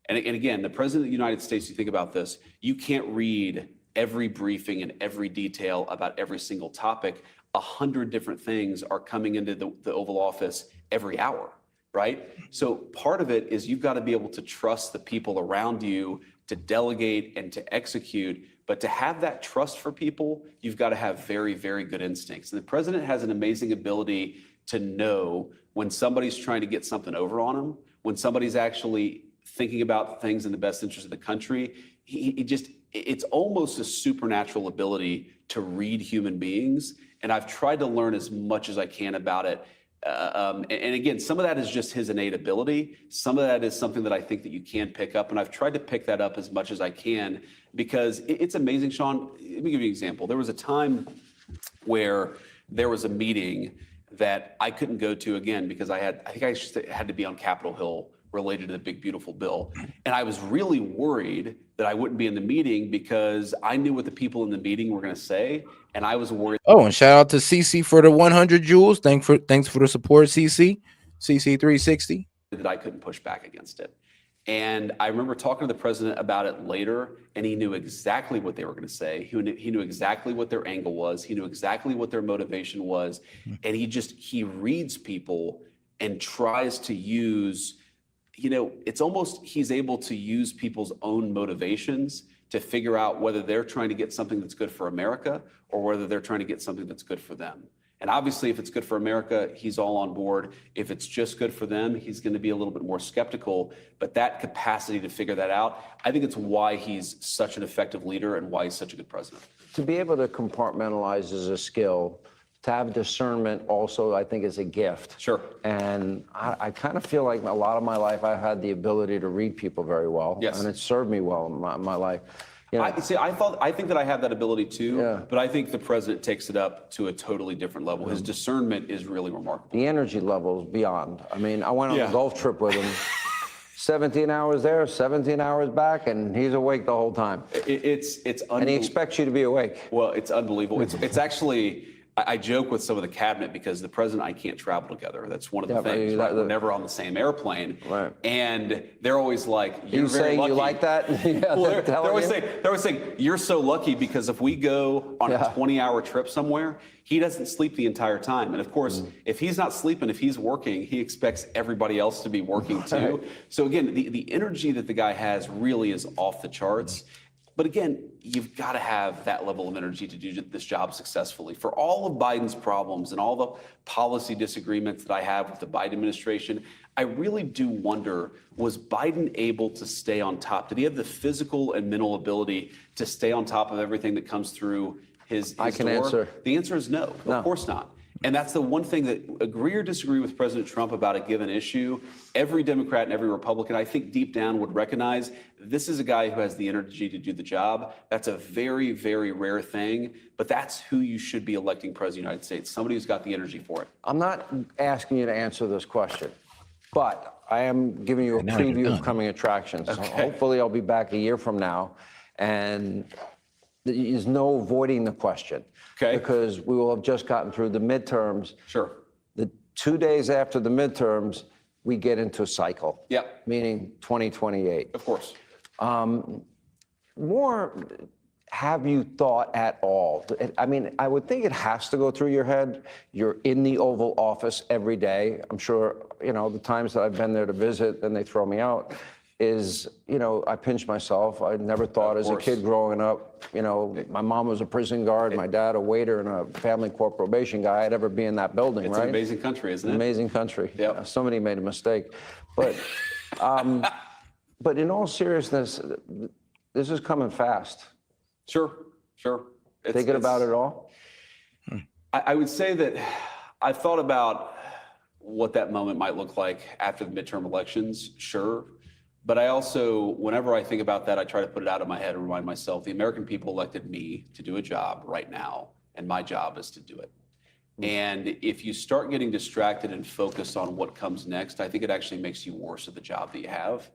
And again, the president of the United States, you think about this, you can't read every briefing and every detail about every single topic. 100 different things are coming into the Oval Office every hour, right? So part of it is you've got to be able to trust the people around you to delegate and to execute. But to have that trust for people, you've got to have very, very good instincts. And the president has an amazing ability to know when somebody's trying to get something over on him, when somebody's actually thinking about things in the best interest of the country. It's almost a supernatural ability to read human beings. And I've tried to learn as much as I can about it. And again, some of that is just his innate ability. Some of that is something that I think that you can pick up. And I've tried to pick that up as much as I can, because it's amazing, Sean. Let me give you an example. There was a time where there was a meeting that I couldn't go to again because I think I just had to be on Capitol Hill related to the big, beautiful bill. And I was really worried that I wouldn't be in the meeting because I knew what the people in the meeting were going to say. And I was worried. Oh, and shout out to CC for the 100 jewels. Thanks for the support, CC. CC 360. That I couldn't push back against it. And I remember talking to the president about it later, and he knew exactly what they were going to say. He knew exactly what their angle was. He knew exactly what their motivation was. And he reads people and tries to use, it's almost he's able to use people's own motivations to figure out whether they're trying to get something that's good for America or whether they're trying to get something that's good for them. And obviously, if it's good for America, he's all on board. If it's just good for them, he's going to be a little bit more skeptical. But that capacity to figure that out, I think it's why he's such an effective leader and why he's such a good president. To be able to compartmentalize is a skill. To have discernment also, I think, is a gift. Sure. And I kind of feel like a lot of my life, I've had the ability to read people very well. Yes. And it served me well in my life. I think that I have that ability too, Yeah. but I think the president takes it up to a totally different level. His discernment is really remarkable. The energy level is beyond. I mean, I went on Yeah. a golf trip with him. 17 hours there, 17 hours back, and he's awake the whole time. It's unbelievable. And he expects you to be awake. Well, it's unbelievable. It's actually, I joke with some of the cabinet because the president and I can't travel together. That's one of the Yeah, but things. you- Right? We're never on the same airplane. Right. And they're always like, "You're You very saying lucky." you like that? Yeah, Well, they're telling always you? saying, "You're so lucky because if we go on Yeah. a 20-hour trip somewhere, he doesn't sleep the entire time. And of course, if he's not sleeping, if he's working, he expects everybody else to be working too." Right. So again, the energy that the guy has really is off the charts. But again, you've got to have that level of energy to do this job successfully. For all of Biden's problems and all the policy disagreements that I have with the Biden administration, I really do wonder, was Biden able to stay on top? Did he have the physical and mental ability to stay on top of everything that comes through his I can door? answer. The answer is no, No. of course not. And that's the one thing that, agree or disagree with President Trump about a given issue, every Democrat and every Republican, I think deep down would recognize this is a guy who has the energy to do the job. That's a very, very rare thing, but that's who you should be electing president of the United States, somebody who's got the energy for it. I'm not asking you to answer this question, but I am giving you a Now you're preview of done. coming attractions. So Okay. hopefully I'll be back a year from now, and there's no avoiding the question. Okay. Because we will have just gotten through the midterms. Sure. The 2 days after the midterms, we get into a cycle. Yep. Meaning 2028. Of course. Have you thought at all? I mean, I would think it has to go through your head. You're in the Oval Office every day. I'm sure, the times that I've been there to visit and they throw me out. is, I pinch myself. I never thought as a kid growing up, my mom was a prison guard, my dad a waiter and a family court probation guy. I'd ever be in that building, It's right? an amazing country, isn't it? Amazing country. Yep. Somebody made a mistake. But, but in all seriousness, this is coming fast. Sure. Thinking about it all? I would say that I've thought about what that moment might look like after the midterm elections, sure. But I also, whenever I think about that, I try to put it out of my head and remind myself, the American people elected me to do a job right now, and my job is to do it. And if you start getting distracted and focused on what comes next, I think it actually makes you worse at the job that you have.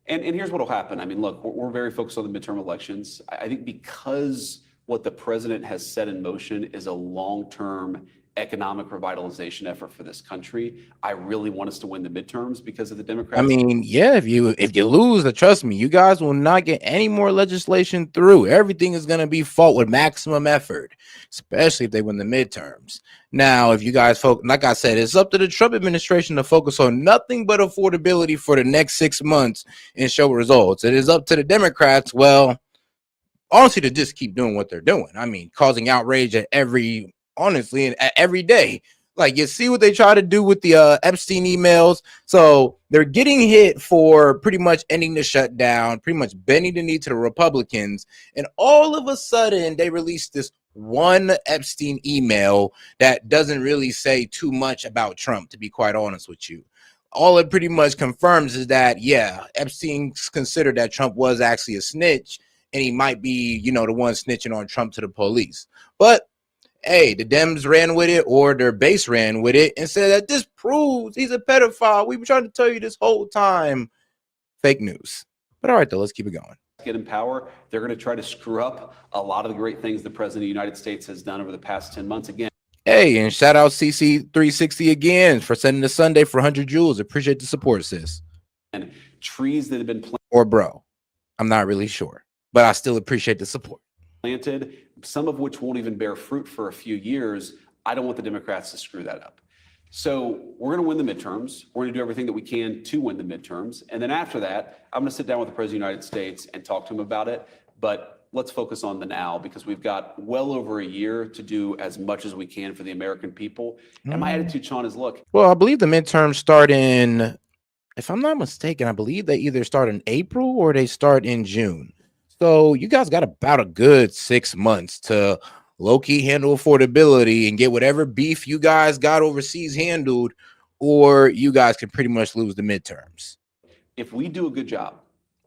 And here's what will happen. I mean, look, we're very focused on the midterm elections. I think because what the president has set in motion is a long-term economic revitalization effort for this country, I really want us to win the midterms because of the Democrats. I mean, yeah, if you lose, trust me, you guys will not get any more legislation through. Everything is going to be fought with maximum effort, especially if they win the midterms. Now, if you guys like I said, it's up to the Trump administration to focus on nothing but affordability for the next 6 months and show results. It is up to the Democrats, well, honestly, to just keep doing what they're doing. I mean, causing outrage at every day. Like, you see what they try to do with the Epstein emails. So they're getting hit for pretty much ending the shutdown, pretty much bending the knee to the Republicans. And all of a sudden, they released this one Epstein email that doesn't really say too much about Trump, to be quite honest with you. All it pretty much confirms is that, yeah, Epstein considered that Trump was actually a snitch, and he might be, the one snitching on Trump to the police. But hey, the Dems ran with it, or their base ran with it, and said that this proves he's a pedophile. We were trying to tell you this whole time. Fake news. But all right, though, let's keep it going. Get in power, they're going to try to screw up a lot of the great things the president of the United States has done over the past 10 months. Again. Hey, and shout out CC360 again for sending the Sunday for 100 jewels. Appreciate the support, sis. And trees that have been planted. Or bro. I'm not really sure, but I still appreciate the support. Planted, some of which won't even bear fruit for a few years. I don't want the Democrats to screw that up. So we're going to win the midterms. We're going to do everything that we can to win the midterms. And then after that, I'm going to sit down with the President of the United States and talk to him about it. But let's focus on the now, because we've got well over a year to do as much as we can for the American people. And my attitude, Sean, is look. Well, I believe the midterms start in, if I'm not mistaken, I believe they either start in April or they start in June. So you guys got about a good 6 months to low-key handle affordability and get whatever beef you guys got overseas handled, or you guys can pretty much lose the midterms. If we do a good job,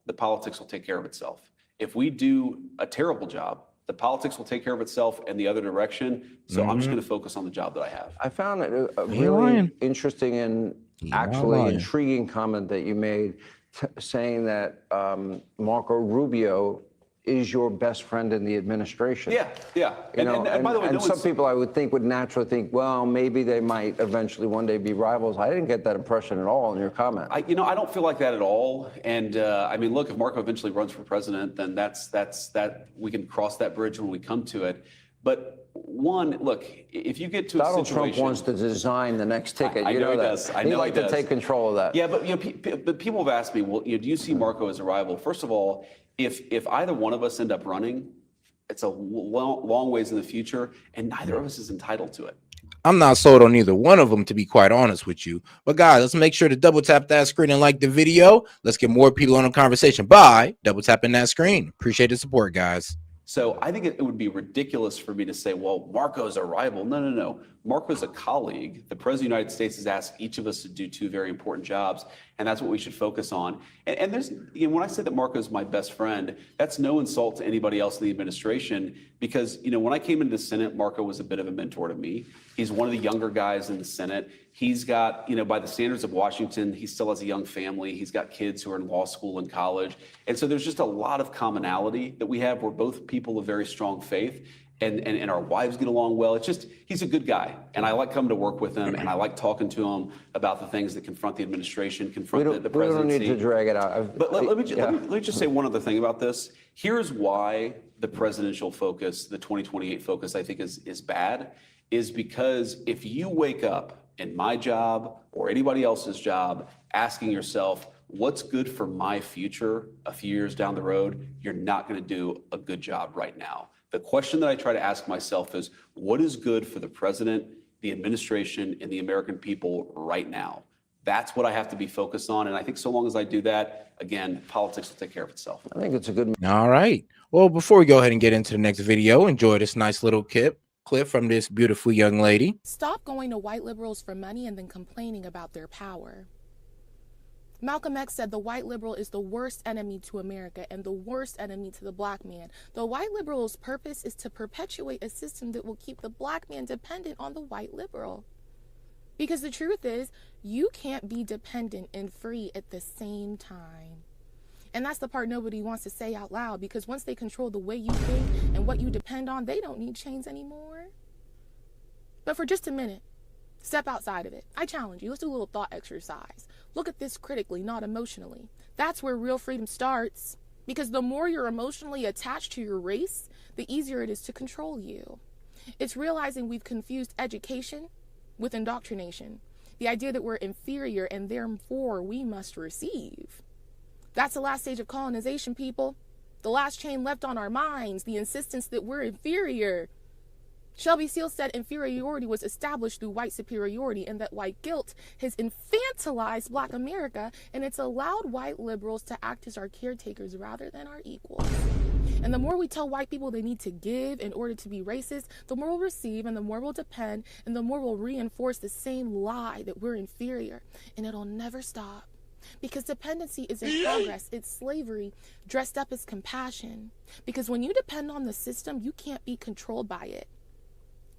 the politics will take care of itself. If we do a terrible job, the politics will take care of itself in the other direction. So I'm just going to focus on the job that I have. I found it a really interesting and actually intriguing comment that you made, saying that Marco Rubio is your best friend in the administration. Yeah. And by the way, some people I would think would naturally think, well, maybe they might eventually one day be rivals. I didn't get that impression at all in your comment. I don't feel like that at all. And I mean, look, if Marco eventually runs for president, then that's we can cross that bridge when we come to it. But one, look, if you get to Donald a situation, Trump wants to design the next ticket. I know he that. does. I know He'd like he to does. take control of that. Yeah, but but people have asked me, well, do you see Marco as a rival? First of all, if either one of us end up running, it's a long ways in the future, and neither of us is entitled to it. I'm not sold on either one of them, to be quite honest with you. But guys, let's make sure to double tap that screen and like the video. Let's get more people on the conversation by double tapping that screen. Appreciate the support, guys. So I think it would be ridiculous for me to say, well, Marco's a rival. No. Marco's a colleague. The President of the United States has asked each of us to do two very important jobs, and that's what we should focus on. And there's, when I say that Marco's my best friend, that's no insult to anybody else in the administration, because, when I came into the Senate, Marco was a bit of a mentor to me. He's one of the younger guys in the Senate. He's got, by the standards of Washington, he still has a young family. He's got kids who are in law school and college. And so there's just a lot of commonality that we have. We're both people of very strong faith. And our wives get along well. It's just, he's a good guy. And I like coming to work with him, and I like talking to him about the things that confront the administration, confront the presidency. We don't need to drag it out. But let me just say one other thing about this. Here's why the presidential focus, the 2028 focus, I think is bad, is because if you wake up in my job or anybody else's job asking yourself, what's good for my future a few years down the road, you're not going to do a good job right now. The question that I try to ask myself is, what is good for the president, the administration, and the American people right now? That's what I have to be focused on. And I think so long as I do that, again, politics will take care of itself. I think it's a good. All right. Well, before we go ahead and get into the next video, enjoy this nice little clip from this beautiful young lady. Stop going to white liberals for money and then complaining about their power. Malcolm X said the white liberal is the worst enemy to America and the worst enemy to the black man. The white liberal's purpose is to perpetuate a system that will keep the black man dependent on the white liberal. Because the truth is, you can't be dependent and free at the same time. And that's the part nobody wants to say out loud, because once they control the way you think and what you depend on, they don't need chains anymore. But for just a minute, step outside of it. I challenge you. Let's do a little thought exercise. Look at this critically, not emotionally. That's where real freedom starts. Because the more you're emotionally attached to your race, the easier it is to control you. It's realizing we've confused education with indoctrination. The idea that we're inferior and therefore we must receive. That's the last stage of colonization, people. The last chain left on our minds, the insistence that we're inferior. Shelby Steele said inferiority was established through white superiority, and that white guilt has infantilized Black America, and it's allowed white liberals to act as our caretakers rather than our equals. And the more we tell white people they need to give in order to be racist, the more we'll receive and the more we'll depend, and the more we'll reinforce the same lie that we're inferior. And it'll never stop. Because dependency is in progress. It's slavery dressed up as compassion. Because when you depend on the system, you can't be controlled by it.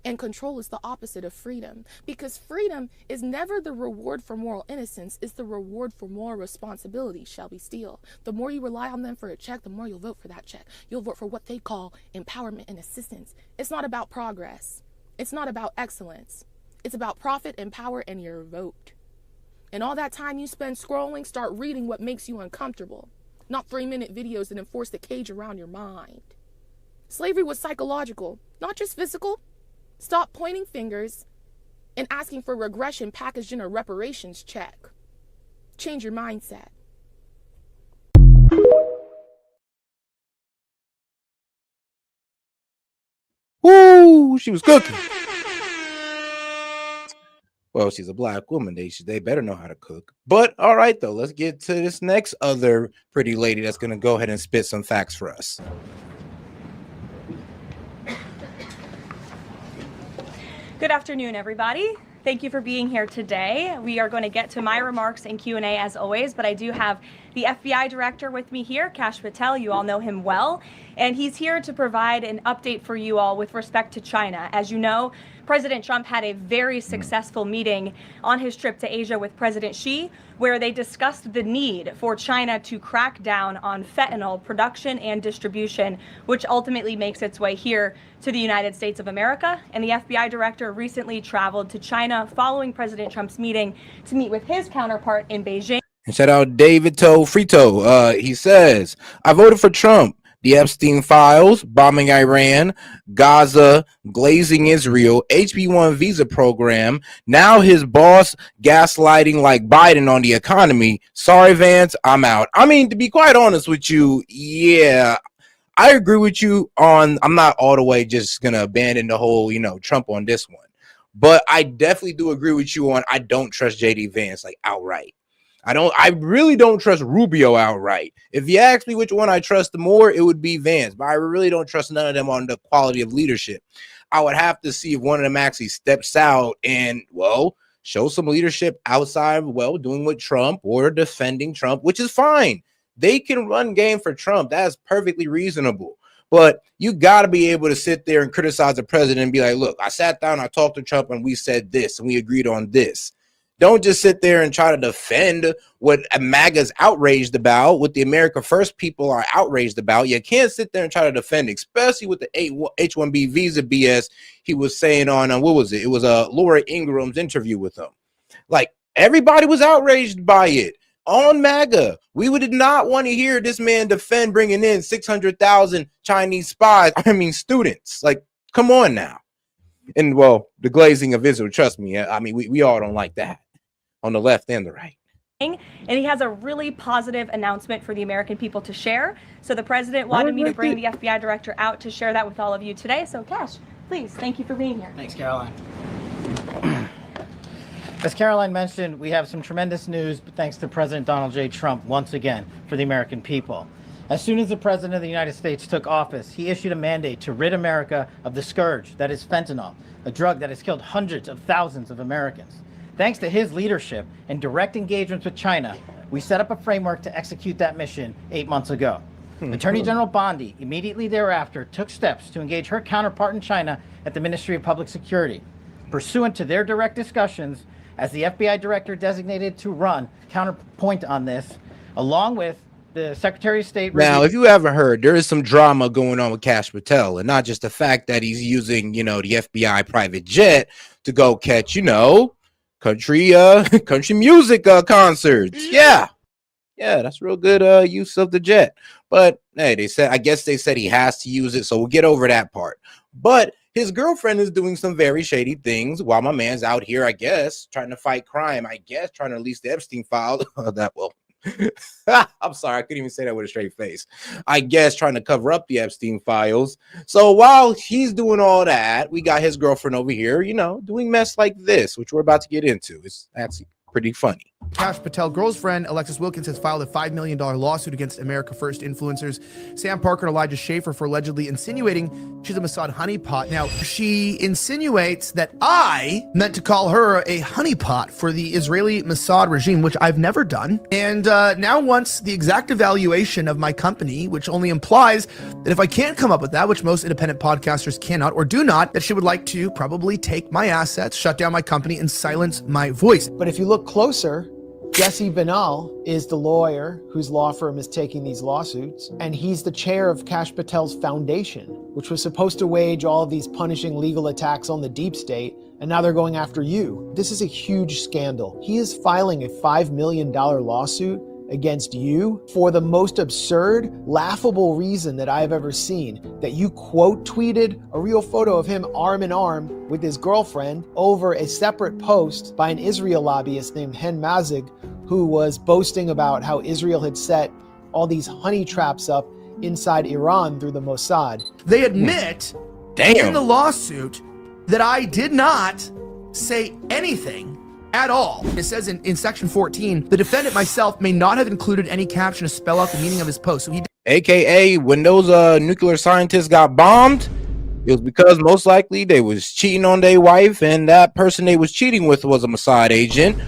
And control is the opposite of freedom. Because freedom is never the reward for moral innocence. It's the reward for moral responsibility, Shelby Steele. The more you rely on them for a check, the more you'll vote for that check. You'll vote for what they call empowerment and assistance. It's not about progress. It's not about excellence. It's about profit and power and your vote. And all that time you spend scrolling, start reading what makes you uncomfortable. Not 3-minute videos that enforce the cage around your mind. Slavery was psychological, not just physical. Stop pointing fingers and asking for regression packaged in a reparations check. Change your mindset. Woo, she was cooking. Well, she's a Black woman. They better know how to cook. But all right, though, let's get to this next other pretty lady that's going to go ahead and spit some facts for us. Good afternoon, everybody. Thank you for being here today. We are going to get to my remarks in Q&A as always, but I do have the FBI director with me here, Kash Patel. You all know him well, and he's here to provide an update for you all with respect to China. As you know, President Trump had a very successful meeting on his trip to Asia with President Xi, where they discussed the need for China to crack down on fentanyl production and distribution, which ultimately makes its way here to the United States of America. And the FBI director recently traveled to China following President Trump's meeting to meet with his counterpart in Beijing. And shout out David Frito. He says, I voted for Trump. The Epstein files, bombing Iran, Gaza, glazing Israel, HB1 visa program. Now his boss gaslighting like Biden on the economy. Sorry, Vance, I'm out. I mean, to be quite honest with you, yeah, I agree with you on, I'm not all the way just going to abandon the whole, Trump on this one. But I definitely do agree with you on, I don't trust JD Vance like outright. I really don't trust Rubio outright. If you ask me which one I trust the more, it would be Vance, but I really don't trust none of them on the quality of leadership. I would have to see if one of them actually steps out and, well, show some leadership outside, well, doing with Trump or defending Trump, which is fine. They can run game for Trump. That's perfectly reasonable. But you got to be able to sit there and criticize the president and be like, look, I sat down, I talked to Trump, and we said this, and we agreed on this. Don't just sit there and try to defend what MAGA's outraged about, what the America First people are outraged about. You can't sit there and try to defend, especially with the H-1B visa BS he was saying on, what was it? It was Laura Ingram's interview with him. Like, everybody was outraged by it. On MAGA, we did not want to hear this man defend bringing in 600,000 Chinese spies, students. Like, come on now. And, well, the glazing of Israel, trust me, I mean, we all don't like that. On the left and the right. And he has a really positive announcement for the American people to share. So the president wanted me to bring the FBI director out to share that with all of you today. So Cash, please, thank you for being here. Thanks, Caroline. As Caroline mentioned, we have some tremendous news, thanks to President Donald J. Trump once again for the American people. As soon as the President of the United States took office, he issued a mandate to rid America of the scourge that is fentanyl, a drug that has killed hundreds of thousands of Americans. Thanks to his leadership and direct engagements with China, we set up a framework to execute that mission 8 months ago. Attorney General Bondi immediately thereafter took steps to engage her counterpart in China at the Ministry of Public Security. Pursuant to their direct discussions, as the FBI director designated to run counterpoint on this, along with the Secretary of State. Now, if you haven't heard, there is some drama going on with Kash Patel, and not just the fact that he's using, the FBI private jet to go catch, country music concerts. Yeah, that's real good use of the jet. But hey, I guess they said he has to use it, so we'll get over that part. But his girlfriend is doing some very shady things while my man's out here, I guess, trying to fight crime. I guess trying to release the Epstein file. I'm sorry, I couldn't even say that with a straight face. I guess trying to cover up the Epstein files. So while he's doing all that, we got his girlfriend over here, doing mess like this, which we're about to get into. It's actually pretty funny. Kash Patel girlfriend Alexis Wilkins has filed a $5 million lawsuit against America First influencers Sam Parker and Elijah Schaffer for allegedly insinuating she's a Mossad honeypot. Now, she insinuates that I meant to call her a honeypot for the Israeli Mossad regime, which I've never done, and now wants the exact evaluation of my company, which only implies that if I can't come up with that, which most independent podcasters cannot or do not, that she would like to probably take my assets, shut down my company, and silence my voice. But if you look closer, Jesse Banal is the lawyer whose law firm is taking these lawsuits, and he's the chair of Kash Patel's foundation, which was supposed to wage all of these punishing legal attacks on the deep state, and now they're going after you. This is a huge scandal. He is filing a $5 million lawsuit against you for the most absurd, laughable reason that I have ever seen, that you quote tweeted a real photo of him arm in arm with his girlfriend over a separate post by an Israel lobbyist named Hen Mazig, who was boasting about how Israel had set all these honey traps up inside Iran through the Mossad. They admit in the lawsuit that I did not say anything at all. It says in section 14, the defendant myself may not have included any caption to spell out the meaning of his post. So he, AKA when those nuclear scientists got bombed, it was because most likely they was cheating on their wife, and that person they was cheating with was a Mossad agent,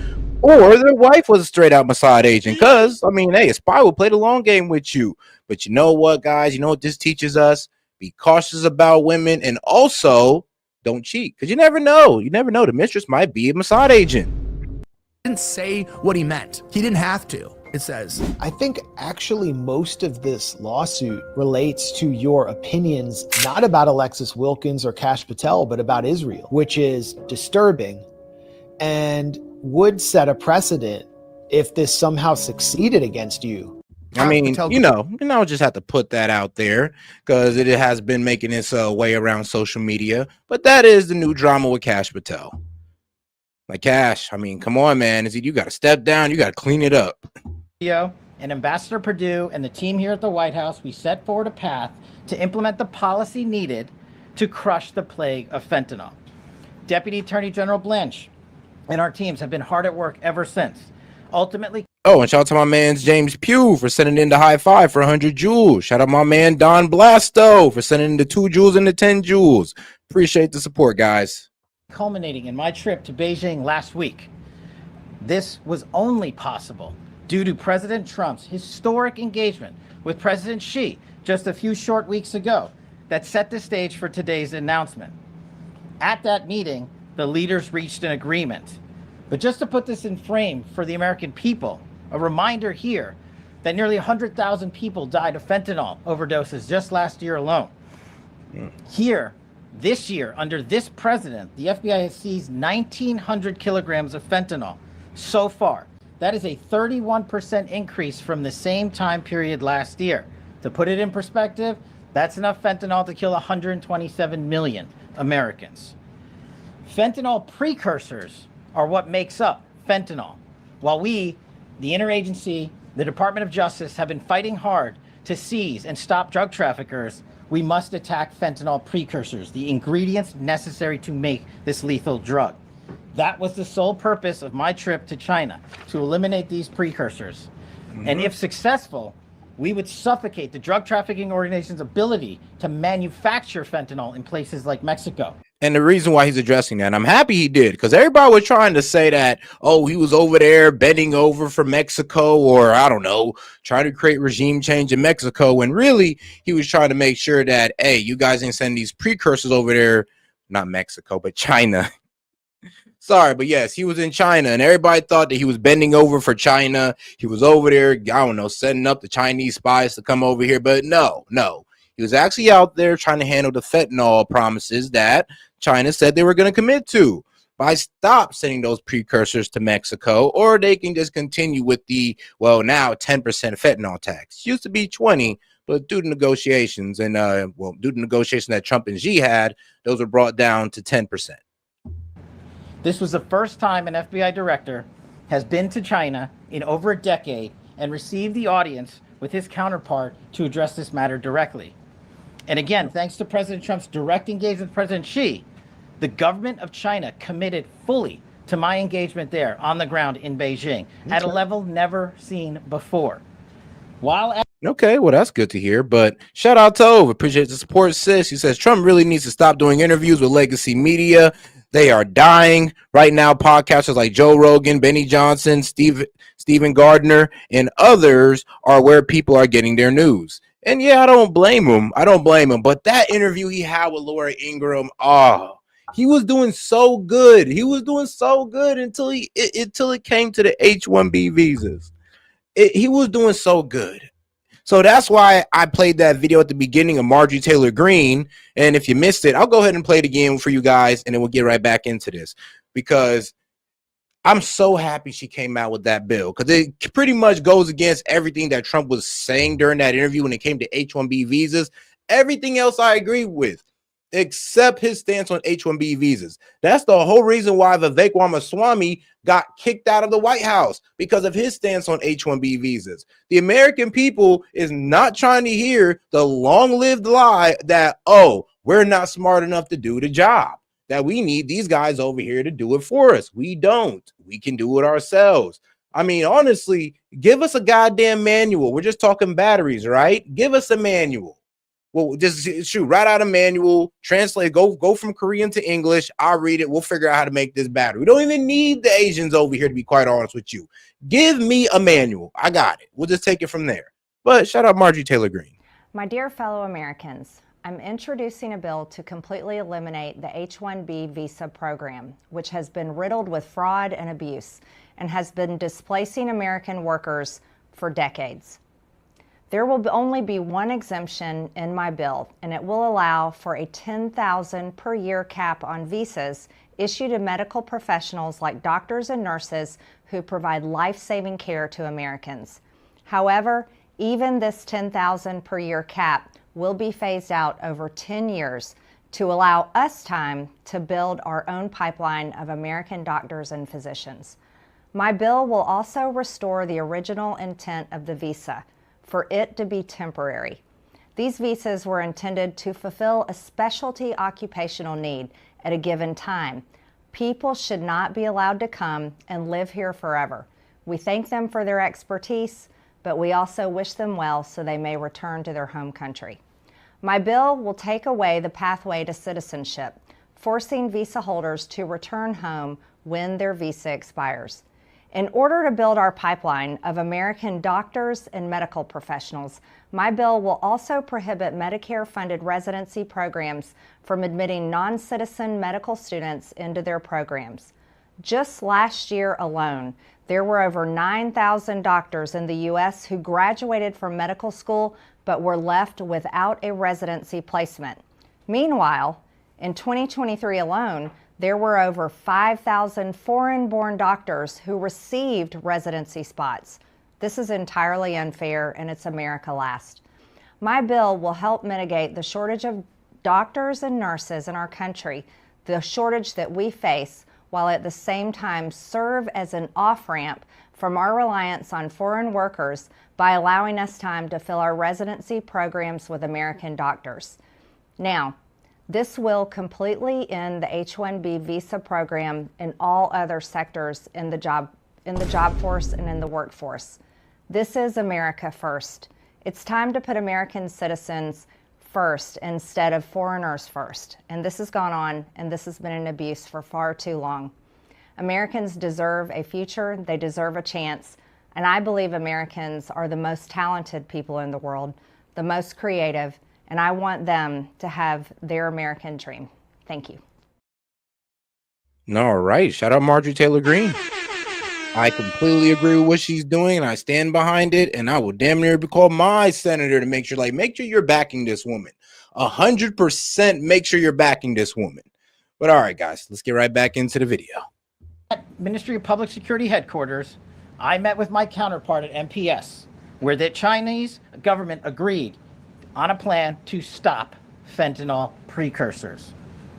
or their wife was a straight out Mossad agent. Because hey, a spy will play the long game with you. But you know what, guys? You know what this teaches us? Be cautious about women, and also don't cheat, because you never know. You never know. The mistress might be a Mossad agent. didn't say what he meant. He didn't have to, it says. I think actually most of this lawsuit relates to your opinions, not about Alexis Wilkins or Kash Patel, but about Israel, which is disturbing and would set a precedent if this somehow succeeded against you. I mean, just have to put that out there because it has been making its way around social media. But that is the new drama with Kash Patel. Like, Cash, come on, man. You got to step down. You got to clean it up. And Ambassador Perdue and the team here at the White House, we set forward a path to implement the policy needed to crush the plague of fentanyl. Deputy Attorney General Blanche and our teams have been hard at work ever since. Ultimately. Oh, and shout out to my man James Pugh for sending in the high five for 100 joules. Shout out my man Don Blasto for sending in the 2 joules and the 10 joules. Appreciate the support, guys. Culminating in my trip to Beijing last week. This was only possible due to President Trump's historic engagement with President Xi just a few short weeks ago that set the stage for today's announcement. At that meeting, the leaders reached an agreement. But just to put this in frame for the American people, a reminder here that nearly 100,000 people died of fentanyl overdoses just last year alone. Here, this year, under this president, the FBI has seized 1,900 kilograms of fentanyl so far. That is a 31% increase from the same time period last year. To put it in perspective, that's enough fentanyl to kill 127 million Americans. Fentanyl precursors are what makes up fentanyl, while we the interagency, the Department of Justice have been fighting hard to seize and stop drug traffickers, we must attack fentanyl precursors, the ingredients necessary to make this lethal drug. That was the sole purpose of my trip to China, to eliminate these precursors. And if successful, we would suffocate the drug trafficking organization's ability to manufacture fentanyl in places like Mexico. And the reason why he's addressing that, and I'm happy he did, because everybody was trying to say that, oh, he was over there bending over for Mexico, or I don't know, trying to create regime change in Mexico, when really he was trying to make sure that, hey, you guys ain't sending these precursors over there, not Mexico, but China. Sorry, but yes, he was in China, and everybody thought that he was bending over for China. He was over there, I don't know, setting up the Chinese spies to come over here, but no. He was actually out there trying to handle the fentanyl promises that China said they were going to commit to by stop sending those precursors to Mexico, or they can just continue with the, well, now 10% fentanyl tax. Used to be 20, but due to negotiations and, due to negotiations that Trump and Xi had, those were brought down to 10%. This was the first time an FBI director has been to China in over a decade and received the audience with his counterpart to address this matter directly. And again, thanks to President Trump's direct engagement with President Xi, the government of China committed fully to my engagement there on the ground in Beijing at a level never seen before. Okay, well, that's good to hear. But shout out to Ove. Appreciate the support, sis. He says Trump really needs to stop doing interviews with legacy media. They are dying right now. Podcasters like Joe Rogan, Benny Johnson, Stephen Gardner, and others are where people are getting their news. And yeah, I don't blame him. But that interview he had with Laura Ingraham, he was doing so good. He was doing so good until it came to the H-1B visas. He was doing so good. So that's why I played that video at the beginning of Marjorie Taylor Greene. And if you missed it, I'll go ahead and play it again for you guys, and then we'll get right back into this, because I'm so happy she came out with that bill, because it pretty much goes against everything that Trump was saying during that interview when it came to H-1B visas. Everything else I agree with, except his stance on H-1B visas. That's the whole reason why Vivek Ramaswamy got kicked out of the White House, because of his stance on H-1B visas. The American people is not trying to hear the long-lived lie that, oh, we're not smart enough to do the job, that we need these guys over here to do it for us. We don't. We can do it ourselves. I mean, honestly, give us a goddamn manual. We're just talking batteries, right? Give us a manual. Well, just shoot right out of manual, translate, go from Korean to English. I'll read it. We'll figure out how to make this battery. We don't even need the Asians over here, to be quite honest with you. Give me a manual. I got it. We'll just take it from there. But shout out Marjorie Taylor Greene. My dear fellow Americans, I'm introducing a bill to completely eliminate the H-1B visa program, which has been riddled with fraud and abuse and has been displacing American workers for decades. There will only be one exemption in my bill, and it will allow for a $10,000 per year cap on visas issued to medical professionals like doctors and nurses who provide life-saving care to Americans. However, even this $10,000 per year cap will be phased out over 10 years to allow us time to build our own pipeline of American doctors and physicians. My bill will also restore the original intent of the visa, for it to be temporary. These visas were intended to fulfill a specialty occupational need at a given time. People should not be allowed to come and live here forever. We thank them for their expertise, but we also wish them well so they may return to their home country. My bill will take away the pathway to citizenship, forcing visa holders to return home when their visa expires. In order to build our pipeline of American doctors and medical professionals, my bill will also prohibit Medicare-funded residency programs from admitting non-citizen medical students into their programs. Just last year alone, there were over 9,000 doctors in the U.S. who graduated from medical school but were left without a residency placement. Meanwhile, in 2023 alone, there were over 5,000 foreign-born doctors who received residency spots. This is entirely unfair, and it's America last. My bill will help mitigate the shortage of doctors and nurses in our country, the shortage that we face, while at the same time serve as an off-ramp from our reliance on foreign workers by allowing us time to fill our residency programs with American doctors. Now, this will completely end the H-1B visa program in all other sectors in the job force and in the workforce. This is America first. It's time to put American citizens first instead of foreigners first. And this has gone on, and this has been an abuse for far too long. Americans deserve a future, they deserve a chance, and I believe Americans are the most talented people in the world, the most creative, and I want them to have their American dream. Thank you. All right. Shout out Marjorie Taylor Greene. I completely agree with what she's doing, and I stand behind it. And I will damn near call my senator to make sure you're backing this woman. 100% make sure you're backing this woman. But all right, guys, let's get right back into the video. At Ministry of Public Security headquarters, I met with my counterpart at MPS, where the Chinese government agreed on a plan to stop fentanyl precursors.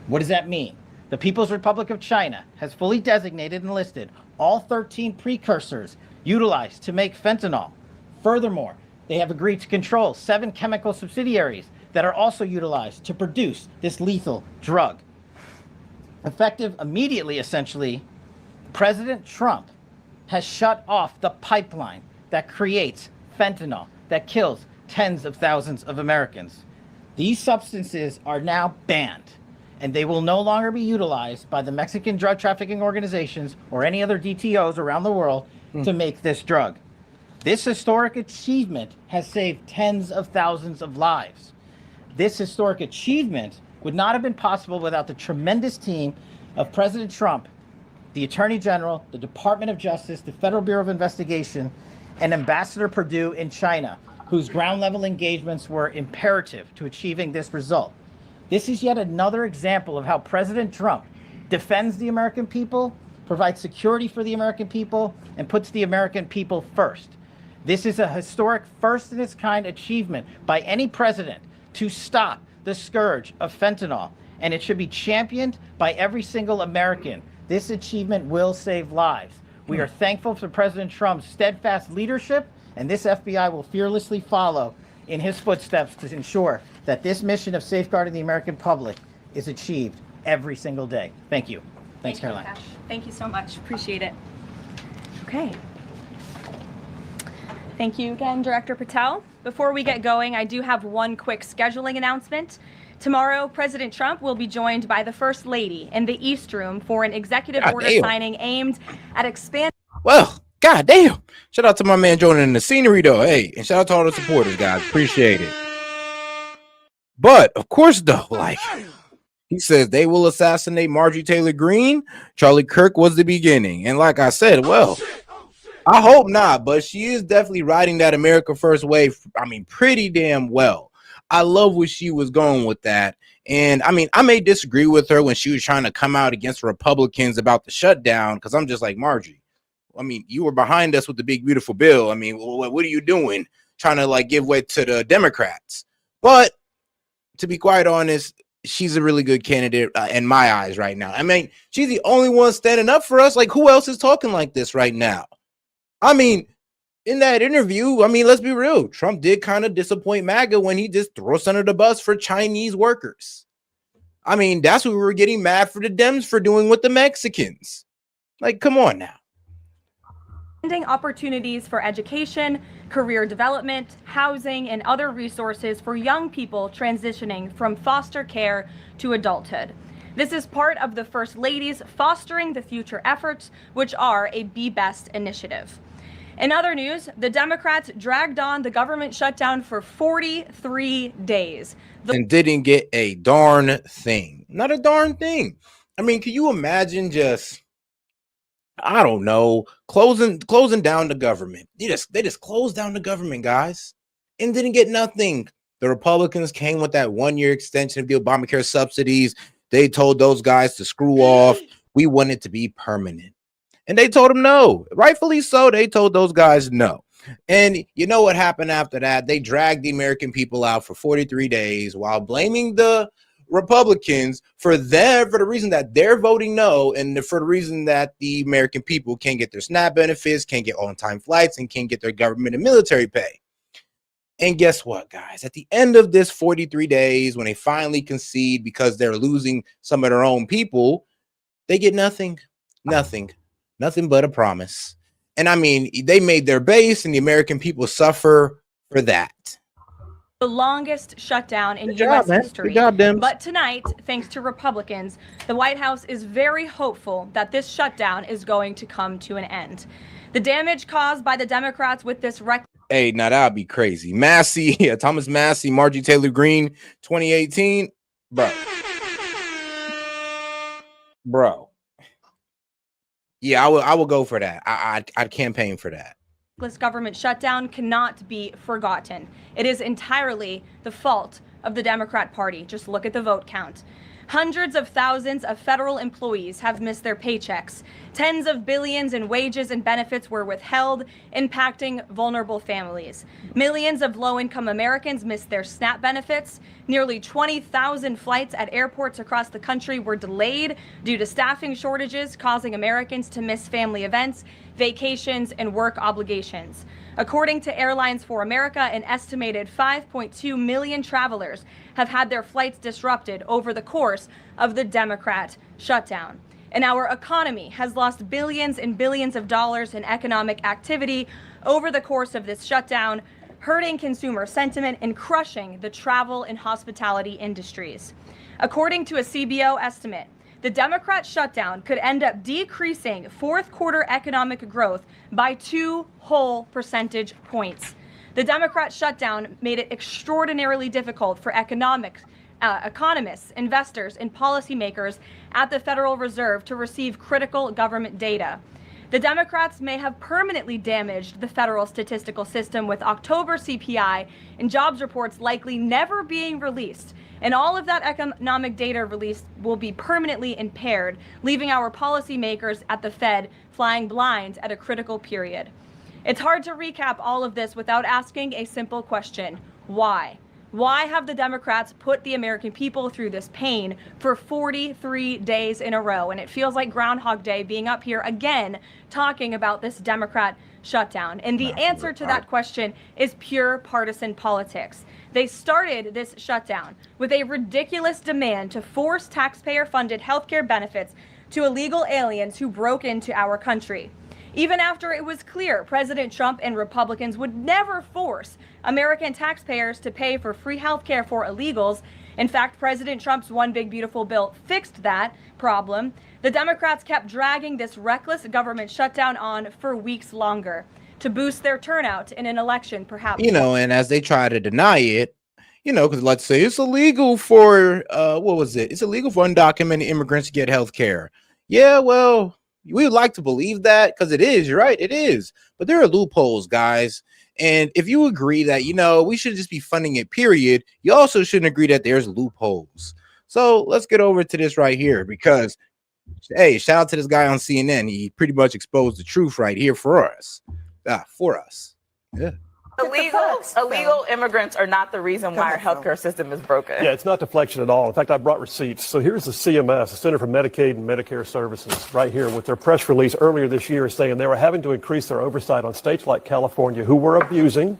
What does that mean? The People's Republic of China has fully designated and listed all 13 precursors utilized to make fentanyl. Furthermore, they have agreed to control 7 chemical subsidiaries that are also utilized to produce this lethal drug. Effective immediately, essentially, President Trump has shut off the pipeline that creates fentanyl that kills tens of thousands of Americans. These substances are now banned, and they will no longer be utilized by the Mexican drug trafficking organizations or any other DTOs around the world to make this drug. This historic achievement has saved tens of thousands of lives. This historic achievement would not have been possible without the tremendous team of President Trump, the Attorney General, the Department of Justice, the Federal Bureau of Investigation, and Ambassador Perdue in China, whose ground-level engagements were imperative to achieving this result. This is yet another example of how President Trump defends the American people, provides security for the American people, and puts the American people first. This is a historic first-in-its-kind achievement by any president to stop the scourge of fentanyl, and it should be championed by every single American. This achievement will save lives. We are thankful for President Trump's steadfast leadership, and this FBI will fearlessly follow in his footsteps to ensure that this mission of safeguarding the American public is achieved every single day. Thank you. Thanks, Caroline. Cash. Thank you so much. Appreciate it. Okay. Thank you again, Director Patel. Before we get going, I do have one quick scheduling announcement. Tomorrow, President Trump will be joined by the First Lady in the East Room for an executive order signing aimed at expanding. Well, god damn. Shout out to my man joining the scenery, though. Hey, and shout out to all the supporters, guys. Appreciate it. But, of course, though, like, he says they will assassinate Marjorie Taylor Greene. Charlie Kirk was the beginning. And like I said, well, I hope not, but she is definitely riding that America First wave, pretty damn well. I love where she was going with that. And I may disagree with her when she was trying to come out against Republicans about the shutdown, because I'm just like, Margie, you were behind us with the big, beautiful bill. What are you doing? Trying to like give way to the Democrats. But to be quite honest, she's a really good candidate in my eyes right now. She's the only one standing up for us. Like, who else is talking like this right now? In that interview, let's be real. Trump did kind of disappoint MAGA when he just throws under the bus for Chinese workers. That's what we were getting mad for the Dems for doing with the Mexicans. Like, come on now. Opportunities for education, career development, housing, and other resources for young people transitioning from foster care to adulthood. This is part of the First Lady's Fostering the Future efforts, which are a Be Best initiative. In other news, the Democrats dragged on the government shutdown for 43 days. And didn't get a darn thing. Not a darn thing. Can you imagine just, I don't know, closing down the government? They just closed down the government, guys, and didn't get nothing. The Republicans came with that 1-year extension of the Obamacare subsidies. They told those guys to screw off. We want it to be permanent. And they told them no. Rightfully so. They told those guys no. And you know what happened after that? They dragged the American people out for 43 days while blaming the Republicans for the reason that they're voting no, and for the reason that the American people can't get their SNAP benefits, can't get on-time flights, and can't get their government and military pay. And guess what, guys? At the end of this 43 days, when they finally concede because they're losing some of their own people, they get nothing but a promise. And I mean, they made their base, and the American people suffer for that. The longest shutdown in Good U.S. job, man. history. Good job, Dems. But tonight, thanks to Republicans, the White House is very hopeful that this shutdown is going to come to an end. The damage caused by the Democrats with this Hey, now that'd be crazy. Massey, Thomas Massey, Marjorie Taylor Greene, 2018, bro. Yeah, I will go for that. I'd campaign for that. government shutdown cannot be forgotten. It is entirely the fault of the Democrat Party. Just look at the vote count. Hundreds of thousands of federal employees have missed their paychecks. Tens of billions in wages and benefits were withheld, impacting vulnerable families. Millions of low-income Americans missed their SNAP benefits. Nearly 20,000 flights at airports across the country were delayed due to staffing shortages, causing Americans to miss family events, vacations, and work obligations. According to Airlines for America, an estimated 5.2 million travelers have had their flights disrupted over the course of the Democrat shutdown. And our economy has lost billions and billions of dollars in economic activity over the course of this shutdown, hurting consumer sentiment and crushing the travel and hospitality industries. According to a CBO estimate, the Democrat shutdown could end up decreasing fourth quarter economic growth by 2 whole percentage points. The Democrat shutdown made it extraordinarily difficult for economists, investors, and policymakers at the Federal Reserve to receive critical government data. The Democrats may have permanently damaged the federal statistical system, with October CPI and jobs reports likely never being released. And all of that economic data released will be permanently impaired, leaving our policymakers at the Fed flying blind at a critical period. It's hard to recap all of this without asking a simple question: why? Why have the Democrats put the American people through this pain for 43 days in a row? And it feels like Groundhog Day being up here again talking about this Democrat shutdown. And the answer to that question is pure partisan politics. They started this shutdown with a ridiculous demand to force taxpayer-funded healthcare benefits to illegal aliens who broke into our country. Even after it was clear President Trump and Republicans would never force American taxpayers to pay for free health care for illegals. In fact, President Trump's One Big Beautiful Bill fixed that problem. The Democrats kept dragging this reckless government shutdown on for weeks longer to boost their turnout in an election, perhaps. And as they try to deny it, because let's say it's illegal for, It's illegal for undocumented immigrants to get health care. Yeah, well, we would like to believe that because it is, you're right, it is. But there are loopholes, guys. And if you agree that, we should just be funding it, period, you also shouldn't agree that there's loopholes. So let's get over to this right here because, hey, shout out to this guy on CNN. He pretty much exposed the truth right here for us. Yeah. Illegal immigrants are not the reason why our healthcare system is broken. Yeah, it's not deflection at all. In fact, I brought receipts. So here's the CMS, the Center for Medicaid and Medicare Services, right here with their press release earlier this year saying they were having to increase their oversight on states like California who were abusing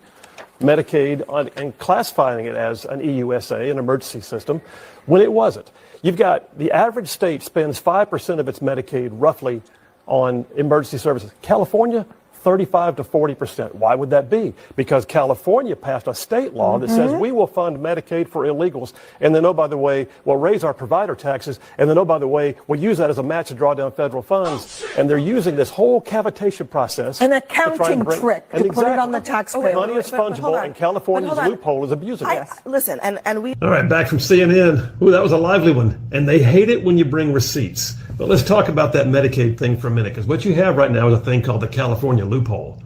Medicaid and classifying it as an EUSA, an emergency system, when it wasn't. You've got the average state spends 5% of its Medicaid roughly on emergency services. California, 35 to 40%. Why would that be? Because California passed a state law that says we will fund Medicaid for illegals, and then, oh, by the way, we'll raise our provider taxes, and then, oh, by the way, we'll use that as a match to draw down federal funds. And they're using this whole cavitation process. An accounting trick to put it on the taxpayer. Money is fungible, and California's loophole is abusing it. Listen, and we... All right, back from CNN. Ooh, that was a lively one. And they hate it when you bring receipts. But let's talk about that Medicaid thing for a minute, because what you have right now is a thing called the California loophole.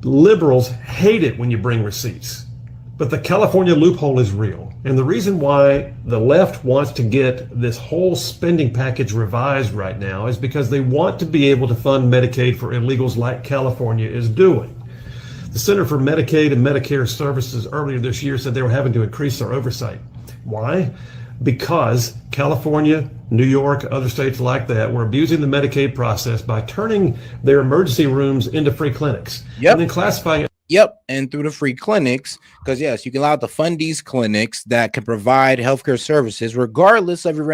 Liberals hate it when you bring receipts, but the California loophole is real. And the reason why the left wants to get this whole spending package revised right now is because they want to be able to fund Medicaid for illegals like California is doing. The Center for Medicaid and Medicare Services earlier this year said they were having to increase their oversight. Why? Because California, New York, other states like that were abusing the Medicaid process by turning their emergency rooms into free clinics. Yep. And then classifying it. Yep. And through the free clinics, because yes, you can allow to fund these clinics that can provide healthcare services regardless of your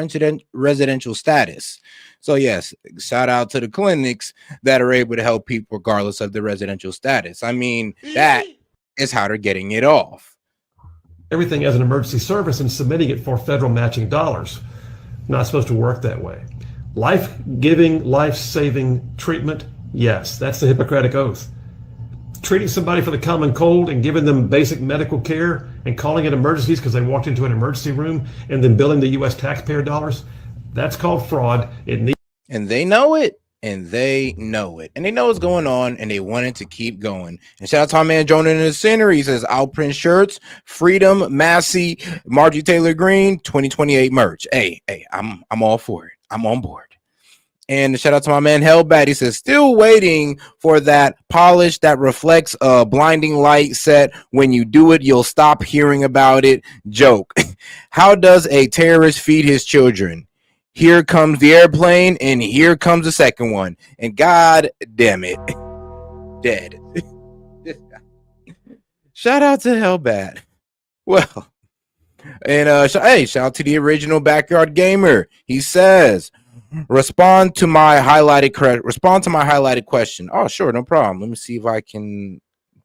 residential status. So yes, shout out to the clinics that are able to help people regardless of their residential status. I mean, that is how they're getting it off. Everything as an emergency service and submitting it for federal matching dollars. Not supposed to work that way. Life-giving, life-saving treatment, yes, that's the Hippocratic Oath. Treating somebody for the common cold and giving them basic medical care and calling it emergencies because they walked into an emergency room and then billing the U.S. taxpayer dollars, that's called fraud. And they know it. And they know it. And they know what's going on. And they want it to keep going. And shout out to my man Jonah in the center. He says, I'll print shirts, Freedom, Massey, Margie Taylor Greene, 2028 merch. Hey, I'm all for it. I'm on board. And shout out to my man Hellbat. He says, still waiting for that polish that reflects a blinding light set. When you do it, you'll stop hearing about it. Joke. How does a terrorist feed his children? Here comes the airplane, and here comes the second one. And God damn it. Dead. Shout out to Hellbat. Well, and hey, shout out to the original Backyard Gamer. He says, respond to my highlighted question. Oh, sure, no problem. Let me see if I can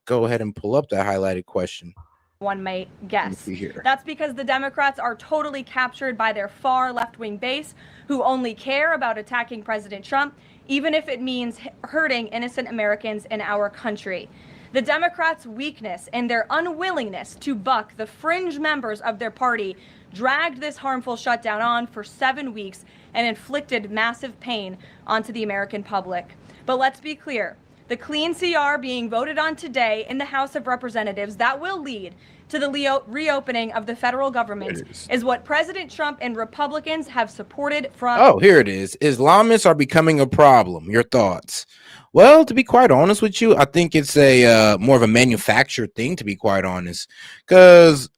go ahead and pull up that highlighted question. One might guess. That's because the Democrats are totally captured by their far left-wing base who only care about attacking President Trump, even if it means hurting innocent Americans in our country. The Democrats' weakness and their unwillingness to buck the fringe members of their party dragged this harmful shutdown on for 7 weeks and inflicted massive pain onto the American public. But let's be clear. The clean CR being voted on today in the House of Representatives that will lead to the reopening of the federal government is what President Trump and Republicans have supported from. Oh, here it is. Islamists are becoming a problem. Your thoughts? Well, to be quite honest with you, I think it's a more of a manufactured thing, to be quite honest, because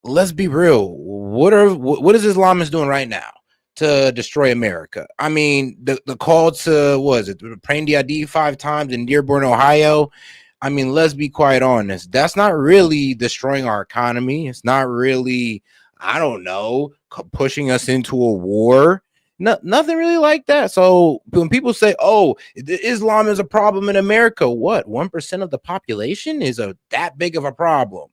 let's be real. What is Islamists doing right now to destroy America? I mean, the call to, was it praying the ID 5 times in Dearborn, Ohio? I mean, let's be quite honest. That's not really destroying our economy. It's not really, I don't know, pushing us into a war. No, nothing really like that. So when people say, oh, Islam is a problem in America, what? 1% of the population is that big of a problem?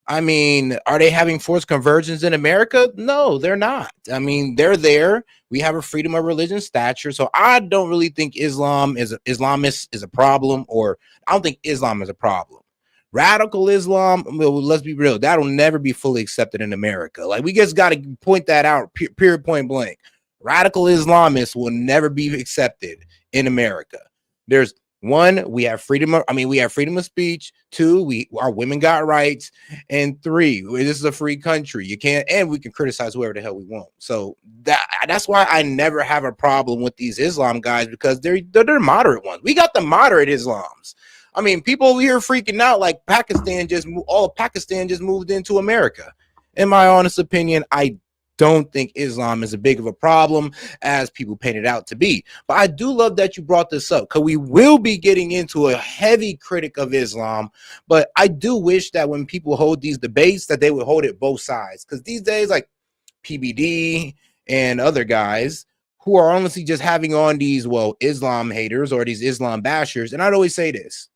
I mean, are they having forced conversions in America? No, they're not. I mean, they're there. We have a freedom of religion stature. So I don't really think Islamist is a problem, or I don't think Islam is a problem. Radical Islam, well, let's be real, that'll never be fully accepted in America. Like, we just got to point that out, period, point blank. Radical Islamists will never be accepted in America. There's one, we have freedom of speech. 2, our women got rights. And 3, this is a free country. You can't, and we can criticize whoever the hell we want. So that's why I never have a problem with these Islam guys, because they're moderate ones. We got the moderate Islams. I mean, people over here freaking out like all of Pakistan just moved into America. In my honest opinion, I don't think Islam is as big of a problem as people paint it out to be. But I do love that you brought this up, because we will be getting into a heavy critic of Islam. But I do wish that when people hold these debates, that they would hold it both sides, because these days, like PBD and other guys who are honestly just having on these, well, Islam haters or these Islam bashers. And I'd always say this: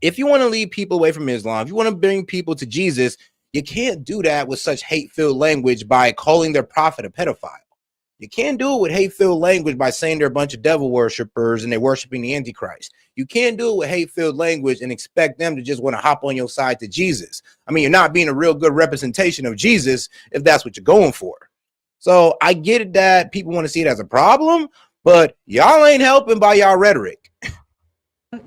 if you want to lead people away from Islam, if you want to bring people to Jesus, you can't do that with such hate-filled language by calling their prophet a pedophile. You can't do it with hate-filled language by saying they're a bunch of devil worshipers and they're worshiping the Antichrist. You can't do it with hate-filled language and expect them to just want to hop on your side to Jesus. I mean, you're not being a real good representation of Jesus if that's what you're going for. So I get it that people want to see it as a problem, but y'all ain't helping by y'all rhetoric.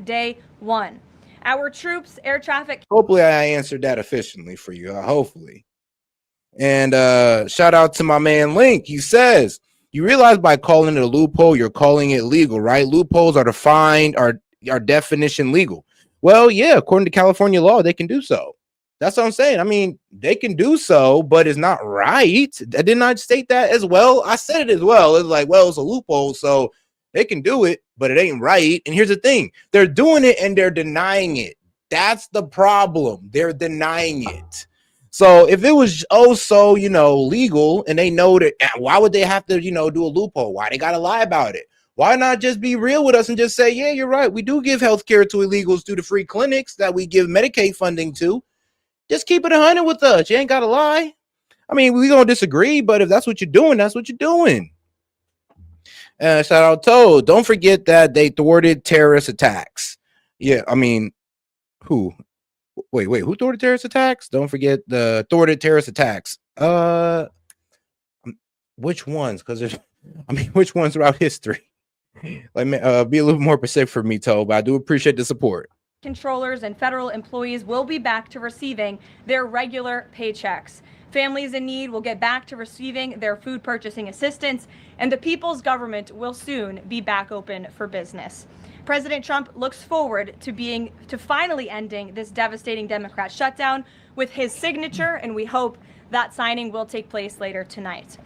Day 1. Our troops, air traffic. Hopefully I answered that efficiently for you. Hopefully. And shout out to my man Link. He says, you realize by calling it a loophole, you're calling it legal, right? Loopholes are defined, are definition legal. Well, yeah, according to California law, they can do so. That's what I'm saying. I mean, they can do so, but it's not right. I did not state that as well. I said it as well. It's like, well, it's a loophole, so they can do it, but it ain't right. And here's the thing: they're doing it and they're denying it. That's the problem. They're denying it. So if it was so legal, and they know that, why would they have to do a loophole? Why they gotta lie about it? Why not just be real with us and just say, yeah, you're right. We do give health care to illegals through the free clinics that we give Medicaid funding to. Just keep it 100 with us. You ain't got to lie. I mean, we going to disagree, but if that's what you're doing, that's what you're doing. Shout out Toad. Don't forget that they thwarted terrorist attacks. Yeah, I mean, who? Wait, who thwarted terrorist attacks? Don't forget the thwarted terrorist attacks. Which ones? Because which ones throughout history? Let me be a little more specific for me, Toad, but I do appreciate the support. Controllers and federal employees will be back to receiving their regular paychecks. Families in need will get back to receiving their food purchasing assistance, and the people's government will soon be back open for business. President Trump looks forward to finally ending this devastating Democrat shutdown with his signature, and we hope that signing will take place later tonight.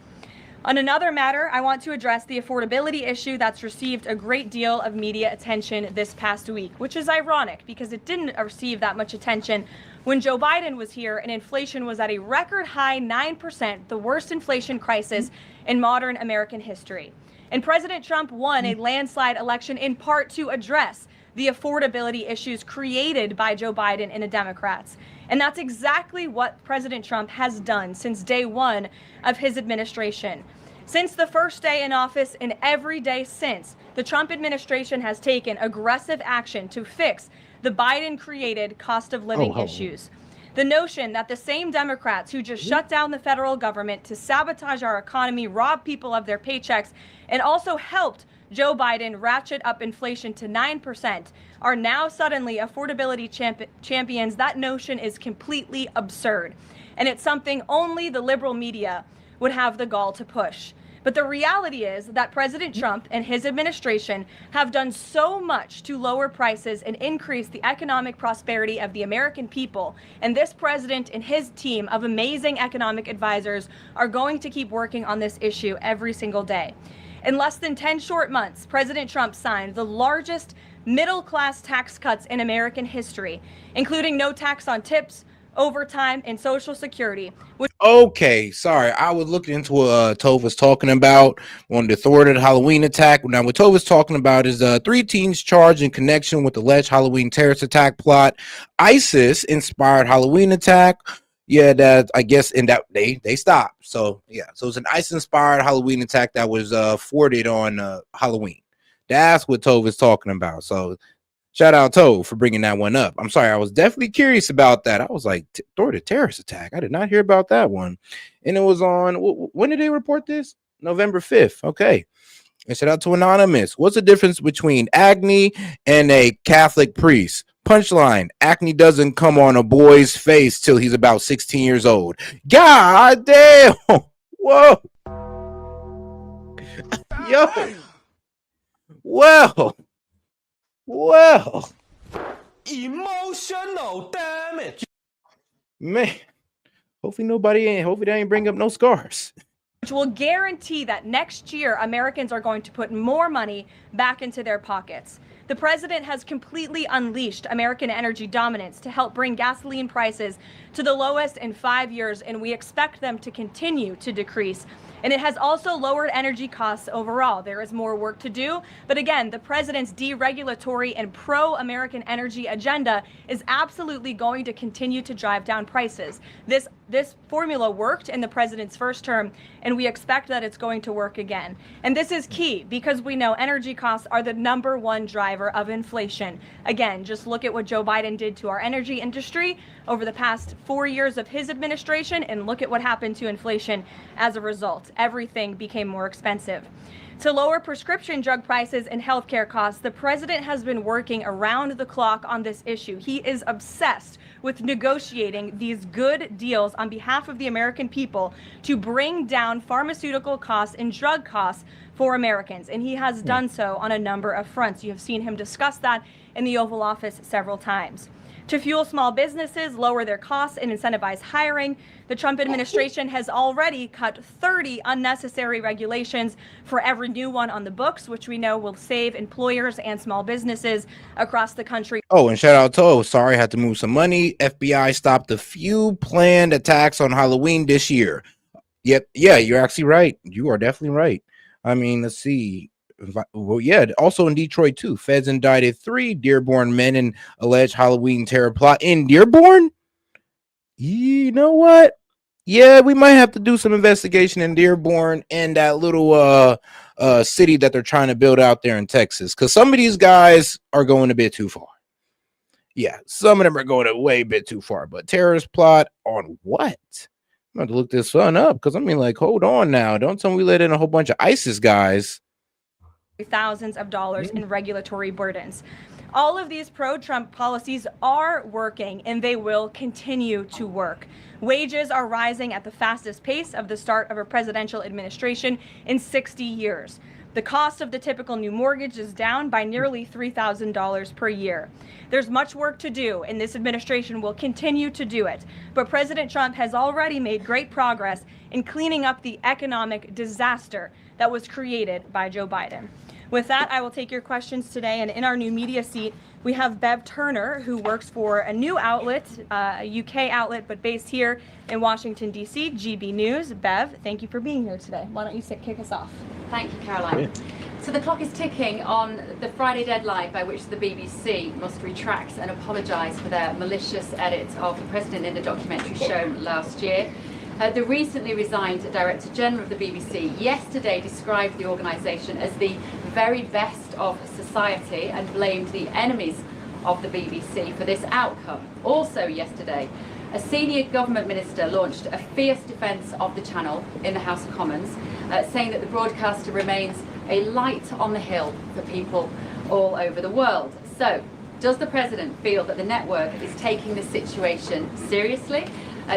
On another matter, I want to address the affordability issue that's received a great deal of media attention this past week, which is ironic because it didn't receive that much attention when Joe Biden was here and inflation was at a record high 9%, the worst inflation crisis in modern American history. And President Trump won a landslide election in part to address the affordability issues created by Joe Biden and the Democrats. And that's exactly what President Trump has done since day one of his administration. Since the first day in office and every day since, the Trump administration has taken aggressive action to fix the Biden-created cost of living issues. The notion that the same Democrats who just shut down the federal government to sabotage our economy, rob people of their paychecks, and also helped Joe Biden ratchet up inflation to 9% are now suddenly affordability champions. That notion is completely absurd. And it's something only the liberal media would have the gall to push. But the reality is that President Trump and his administration have done so much to lower prices and increase the economic prosperity of the American people. And this president and his team of amazing economic advisors are going to keep working on this issue every single day. In less than 10 short months, President Trump signed the largest middle-class tax cuts in American history, including no tax on tips, overtime, and Social Security. Okay, sorry. I was looking into what Tove was talking about on the thwarted Halloween attack. Now, what Tove was talking about is 3 teens charged in connection with the alleged Halloween terrorist attack plot. ISIS-inspired Halloween attack. Yeah, that I guess in that they stopped. So yeah, so it's an ISIS-inspired Halloween attack that was thwarted on Halloween. That's what Tove is talking about. So shout out Tove for bringing that one up. I'm sorry, I was definitely curious about that. I was like, thwarted terrorist attack. I did not hear about that one. And it was on, when did they report this? November 5th. Okay. And shout out to Anonymous. What's the difference between acne and a Catholic priest? Punchline: acne doesn't come on a boy's face till he's about 16 years old. God damn. Whoa. Yo. Well. Emotional damage. Man. Hopefully they ain't bring up no scars. Which will guarantee that next year Americans are going to put more money back into their pockets. The president has completely unleashed American energy dominance to help bring gasoline prices to the lowest in 5 years, and we expect them to continue to decrease. And it has also lowered energy costs overall. There is more work to do, but again, the president's deregulatory and pro-American energy agenda is absolutely going to continue to drive down prices. This formula worked in the president's first term, and we expect that it's going to work again. And this is key because we know energy costs are the #1 driver of inflation. Again, just look at what Joe Biden did to our energy industry over the past 4 years of his administration, and look at what happened to inflation as a result. Everything became more expensive. To lower prescription drug prices and healthcare costs, the president has been working around the clock on this issue. He is obsessed with negotiating these good deals on behalf of the American people to bring down pharmaceutical costs and drug costs for Americans. And he has done so on a number of fronts. You have seen him discuss that in the Oval Office several times. To fuel small businesses, lower their costs, and incentivize hiring, the Trump administration has already cut 30 unnecessary regulations for every new one on the books, which we know will save employers and small businesses across the country. Oh, and shout out to sorry, I had to move some money. FBI stopped a few planned attacks on Halloween this year. Yep, yeah, you're actually right. You are definitely right. I mean, let's see. Well, yeah, also in Detroit too. Feds indicted 3 Dearborn men in alleged Halloween terror plot in Dearborn. You know what? Yeah, we might have to do some investigation in Dearborn and that little city that they're trying to build out there in Texas, because some of these guys are going a bit too far. Yeah, some of them are going a way bit too far. But terrorist plot on what? I'm going to look this one up, because I mean, like, hold on now. Don't tell me we let in a whole bunch of ISIS guys. Thousands of dollars in regulatory burdens. All of these pro-Trump policies are working, and they will continue to work. Wages are rising at the fastest pace of the start of a presidential administration in 60 years. The cost of the typical new mortgage is down by nearly $3,000 per year. There's much work to do, and this administration will continue to do it. But President Trump has already made great progress in cleaning up the economic disaster that was created by Joe Biden. With that, I will take your questions today, and in our new media seat, we have Bev Turner, who works for a new outlet, a UK outlet, but based here in Washington, D.C., GB News. Bev, thank you for being here today. Why don't you kick us off? Thank you, Caroline. So the clock is ticking on the Friday deadline by which the BBC must retract and apologise for their malicious edit of the president in the documentary shown last year. The recently resigned Director General of the BBC yesterday described the organisation as the very best of society and blamed the enemies of the BBC for this outcome. Also yesterday, a senior government minister launched a fierce defence of the channel in the House of Commons, saying that the broadcaster remains a light on the hill for people all over the world. So, does the President feel that the network is taking the situation seriously?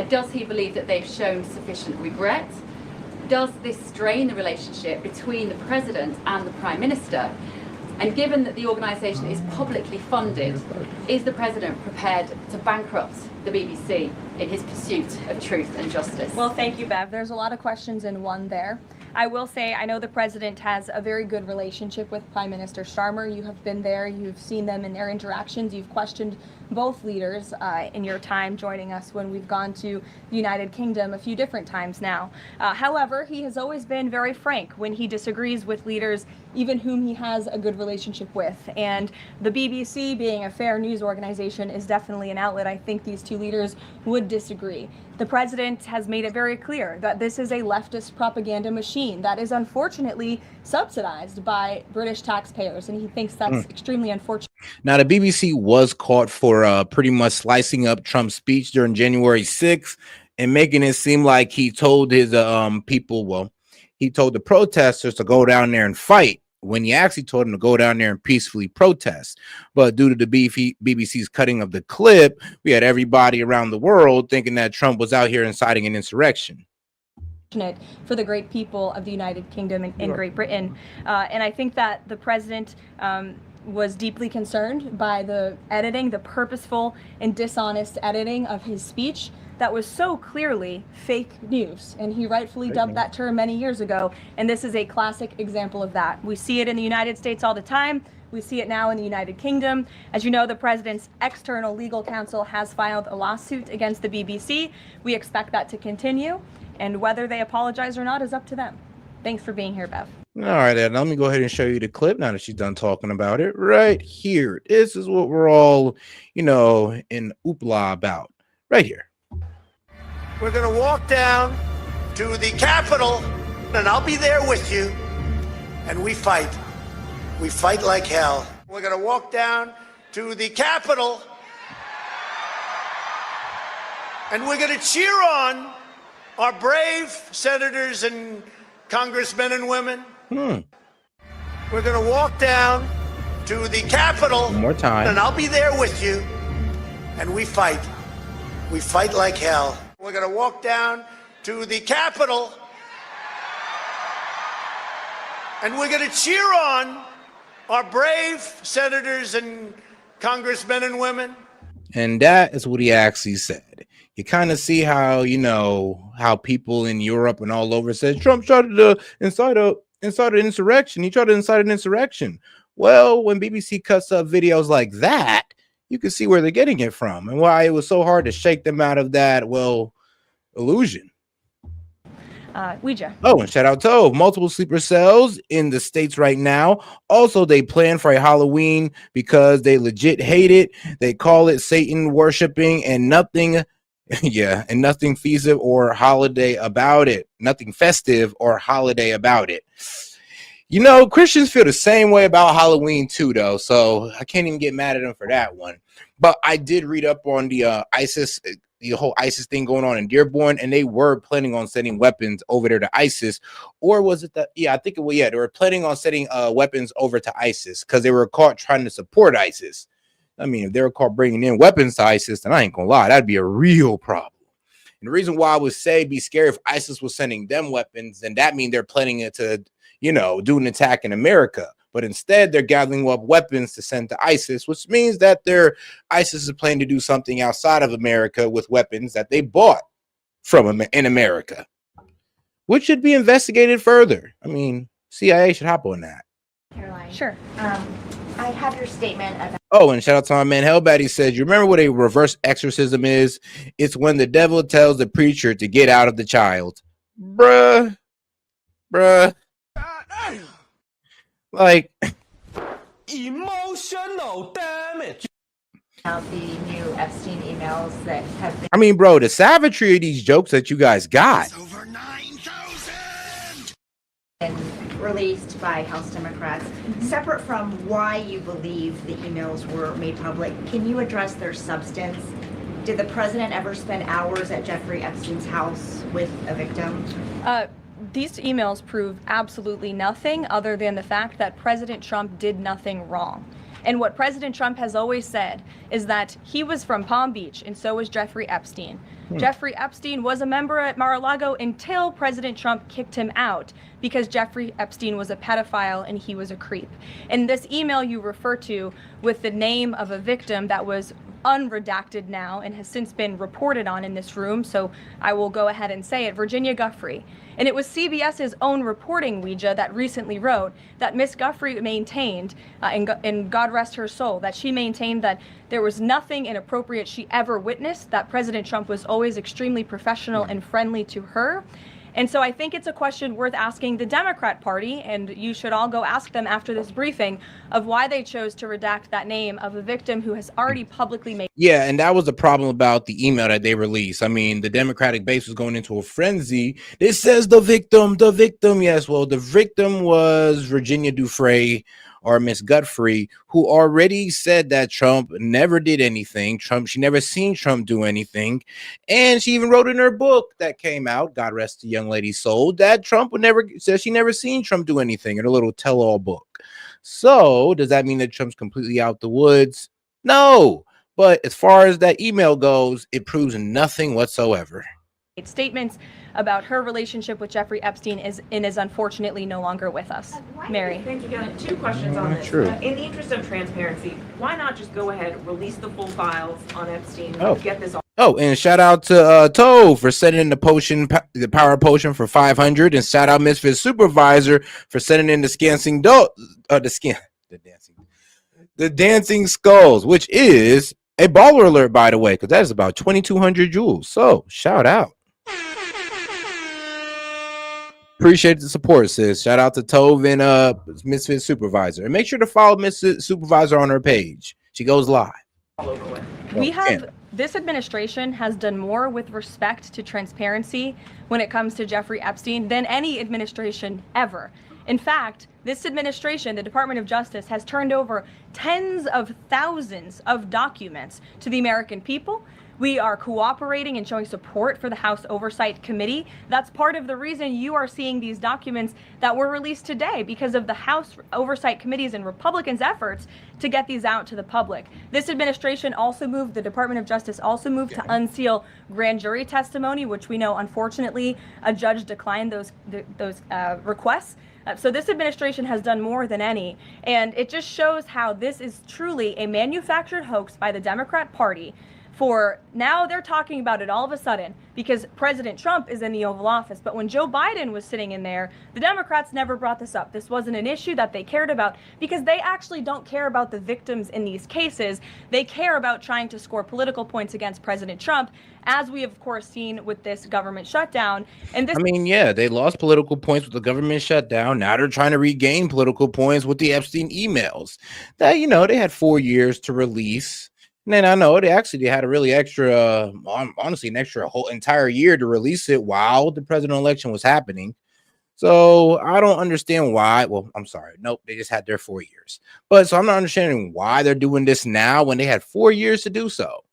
Does he believe that they've shown sufficient regret? Does this strain the relationship between the President and the Prime Minister? And given that the organisation is publicly funded, is the President prepared to bankrupt the BBC in his pursuit of truth and justice? Well, thank you, Bev. There's a lot of questions in one there. I will say I know the President has a very good relationship with Prime Minister Starmer. You have been there. You've seen them in their interactions. You've questioned both leaders in your time joining us when we've gone to the United Kingdom a few different times now. However, he has always been very frank when he disagrees with leaders, even whom he has a good relationship with. And the BBC, being a fair news organization, is definitely an outlet I think these two leaders would disagree. The President has made it very clear that this is a leftist propaganda machine that is unfortunately subsidized by British taxpayers, and he thinks that's extremely unfortunate. Now, the BBC was caught for pretty much slicing up Trump's speech during January 6th and making it seem like he told his people, well, he told the protesters to go down there and fight, when he actually told them to go down there and peacefully protest. But due to the BBC's cutting of the clip, we had everybody around the world thinking that Trump was out here inciting an insurrection. For the great people of the United Kingdom and Great Britain. And I think that the President was deeply concerned by the editing, the purposeful and dishonest editing of his speech that was so clearly fake news. And he rightfully dubbed that term many years ago. And this is a classic example of that. We see it in the United States all the time. We see it now in the United Kingdom. As you know, the President's external legal counsel has filed a lawsuit against the BBC. We expect that to continue. And whether they apologize or not is up to them. Thanks for being here, Bev. All right, Ed, let me go ahead and show you the clip now that she's done talking about it. Right here. This is what we're all, in oopla about. Right here. We're going to walk down to the Capitol, and I'll be there with you, and we fight. We fight like hell. We're going to walk down to the Capitol, and we're going to cheer on our brave senators and congressmen and women. We're going to walk down to the Capitol. One more time. And I'll be there with you, and we fight. We fight like hell. We're going to walk down to the Capitol, and we're going to cheer on our brave senators and congressmen and women. And that is what he actually said. You kind of see how, how people in Europe and all over said Trump started to incite an insurrection. He tried to incite an insurrection. Well, when BBC cuts up videos like that, you can see where they're getting it from and why it was so hard to shake them out of that, illusion. Ouija. Oh, and shout out to multiple sleeper cells in the States right now. Also, they plan for a Halloween because they legit hate it. They call it Satan worshiping and nothing, and nothing festive or holiday about it. Nothing festive or holiday about it. Christians feel the same way about Halloween too, though, so I can't even get mad at them for that one. But I did read up on the whole ISIS thing going on in Dearborn, and they were planning on sending weapons over there to ISIS. Or was it that? Yeah, I think it was. Yeah, they were planning on sending weapons over to ISIS because they were caught trying to support ISIS. I mean, if they were caught bringing in weapons to ISIS, then I ain't gonna lie, that'd be a real problem. And the reason why I would say be scared if ISIS was sending them weapons, then that means they're planning it to, do an attack in America. But instead, they're gathering up weapons to send to ISIS, which means that ISIS is planning to do something outside of America with weapons that they bought from in America, which should be investigated further. I mean, CIA should hop on that. Caroline. Sure. I have your statement about. Oh, and shout out to my man Hellbat. He says, you remember what a reverse exorcism is? It's when the devil tells the preacher to get out of the child. Bruh. Like emotional damage. About the new Epstein emails that have been. I mean, bro, the savagery of these jokes that you guys got. It's over 9,000. And released by House Democrats. Separate from why you believe the emails were made public, can you address their substance? Did the president ever spend hours at Jeffrey Epstein's house with a victim? These emails prove absolutely nothing other than the fact that President Trump did nothing wrong. And what President Trump has always said is that he was from Palm Beach, and so was Jeffrey Epstein. Jeffrey Epstein was a member at Mar-a-Lago until President Trump kicked him out because Jeffrey Epstein was a pedophile and he was a creep. And this email you refer to with the name of a victim that was unredacted now and has since been reported on in this room, so I will go ahead and say it, Virginia Giuffre. And it was CBS's own reporting, Ouija, that recently wrote that Miss Giuffre maintained, and God rest her soul, that she maintained that there was nothing inappropriate she ever witnessed, that President Trump was always extremely professional and friendly to her. And so I think it's a question worth asking the Democrat Party, and you should all go ask them after this briefing, of why they chose to redact that name of a victim who has already publicly made. Yeah, and that was the problem about the email that they released. I mean, the Democratic base was going into a frenzy. It says the victim. Yes, well, the victim was Virginia Giuffre, or Miss Giuffre, who already said that Trump never did anything. She never seen Trump do anything. And she even wrote in her book that came out, God rest the young lady's soul, that Trump said she never seen Trump do anything in a little tell-all book. So does that mean that Trump's completely out the woods? No. But as far as that email goes, it proves nothing whatsoever. Statements about her relationship with Jeffrey Epstein is unfortunately no longer with us. Mary. Thank you. Two questions on this. True. In the interest of transparency, why not just go ahead, release the full files on Epstein, get this all. Oh, and shout out to Toe for sending in the power potion for 500, and shout out Misfit Supervisor for sending in the dancing skulls, which is a baller alert, by the way, because that is about 2,200 joules. So shout out. Appreciate the support, sis. Shout out to Tove and Misfit Supervisor. And make sure to follow Misfit Supervisor on her page. She goes live. This administration has done more with respect to transparency when it comes to Jeffrey Epstein than any administration ever. In fact, this administration, the Department of Justice, has turned over tens of thousands of documents to the American people. We are cooperating and showing support for the House Oversight Committee. That's part of the reason you are seeing these documents that were released today, because of the House Oversight Committee's and Republicans' efforts to get these out to the public. This administration also moved, the Department of Justice also moved to unseal grand jury testimony, which we know, unfortunately, a judge declined those requests. So this administration has done more than any, and it just shows how this this is truly a manufactured hoax by the Democrat Party. For now, they're talking about it all of a sudden because President Trump is in the Oval Office. But when Joe Biden was sitting in there, the Democrats never brought this up. This wasn't an issue that they cared about because they actually don't care about the victims in these cases. They care about trying to score political points against President Trump, as we have, of course, seen with this government shutdown. And this, I mean, yeah, they lost political points with the government shutdown. Now they're trying to regain political points with the Epstein emails that, you know, they had 4 years to release. And then I know they had a really extra, honestly, an extra whole entire year to release it while the presidential election was happening. So I don't understand why. Well, I'm sorry. Nope, they just had their 4 years. But so I'm not understanding why they're doing this now when they had 4 years to do so.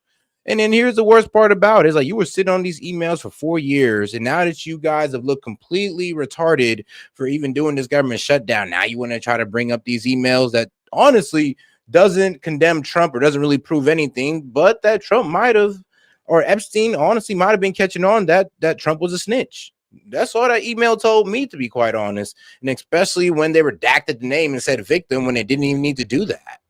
And then here's the worst part about it. It's like you were sitting on these emails for 4 years, and now that you guys have looked completely retarded for even doing this government shutdown, now you want to try to bring up these emails that honestly doesn't condemn Trump or doesn't really prove anything, but that Trump might have, or Epstein honestly might have been catching on that Trump was a snitch. That's all that email told me, to be quite honest. And especially when they redacted the name and said victim when they didn't even need to do that.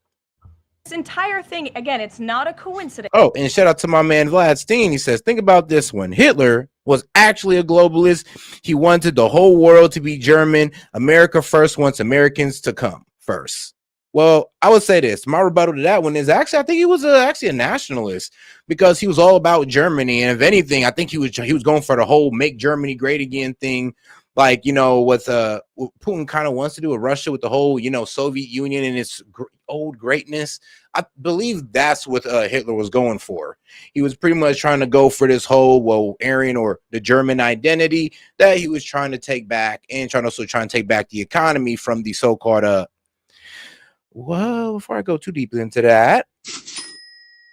this entire thing, again, it's not a coincidence. Oh, and shout out to my man Vlad Steen. He says, think about this one. Hitler was actually a globalist. He wanted the whole world to be German. America first wants Americans to come first. Well, I would say this. My rebuttal to that one is actually, I think he was actually a nationalist because he was all about Germany. And if anything, I think he was going for the whole make Germany great again thing. Like, you know, what Putin kind of wants to do with Russia with the whole, you know, Soviet Union and its old greatness. I believe that's what Hitler was going for. He was pretty much trying to go for this whole, Aryan or the German identity that he was trying to take back and also trying to take back the economy from the so-called well, before I go too deeply into that,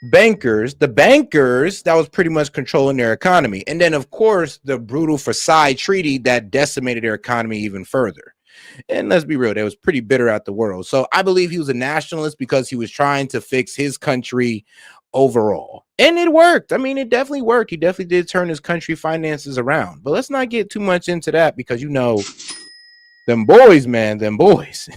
the bankers that was pretty much controlling their economy. And then, of course, the brutal Versailles Treaty that decimated their economy even further. And let's be real, they was pretty bitter at the world. So I believe he was a nationalist because he was trying to fix his country overall. And it worked. I mean, it definitely worked. He definitely did turn his country finances around. But let's not get too much into that because, you know, them boys, man, them boys.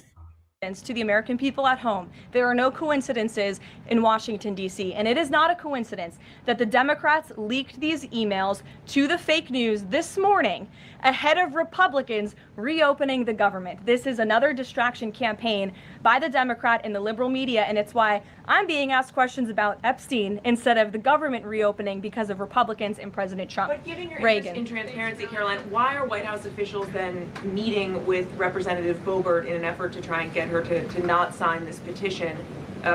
To the American people at home. There are no coincidences in Washington, D.C., and it is not a coincidence that the Democrats leaked these emails to the fake news this morning ahead of Republicans reopening the government. This is another distraction campaign by the Democrat and the liberal media, and it's why I'm being asked questions about Epstein instead of the government reopening because of Republicans and President Trump. But given your interest in transparency, Caroline, why are White House officials then meeting with Representative Boebert in an effort to try and get her to not sign this petition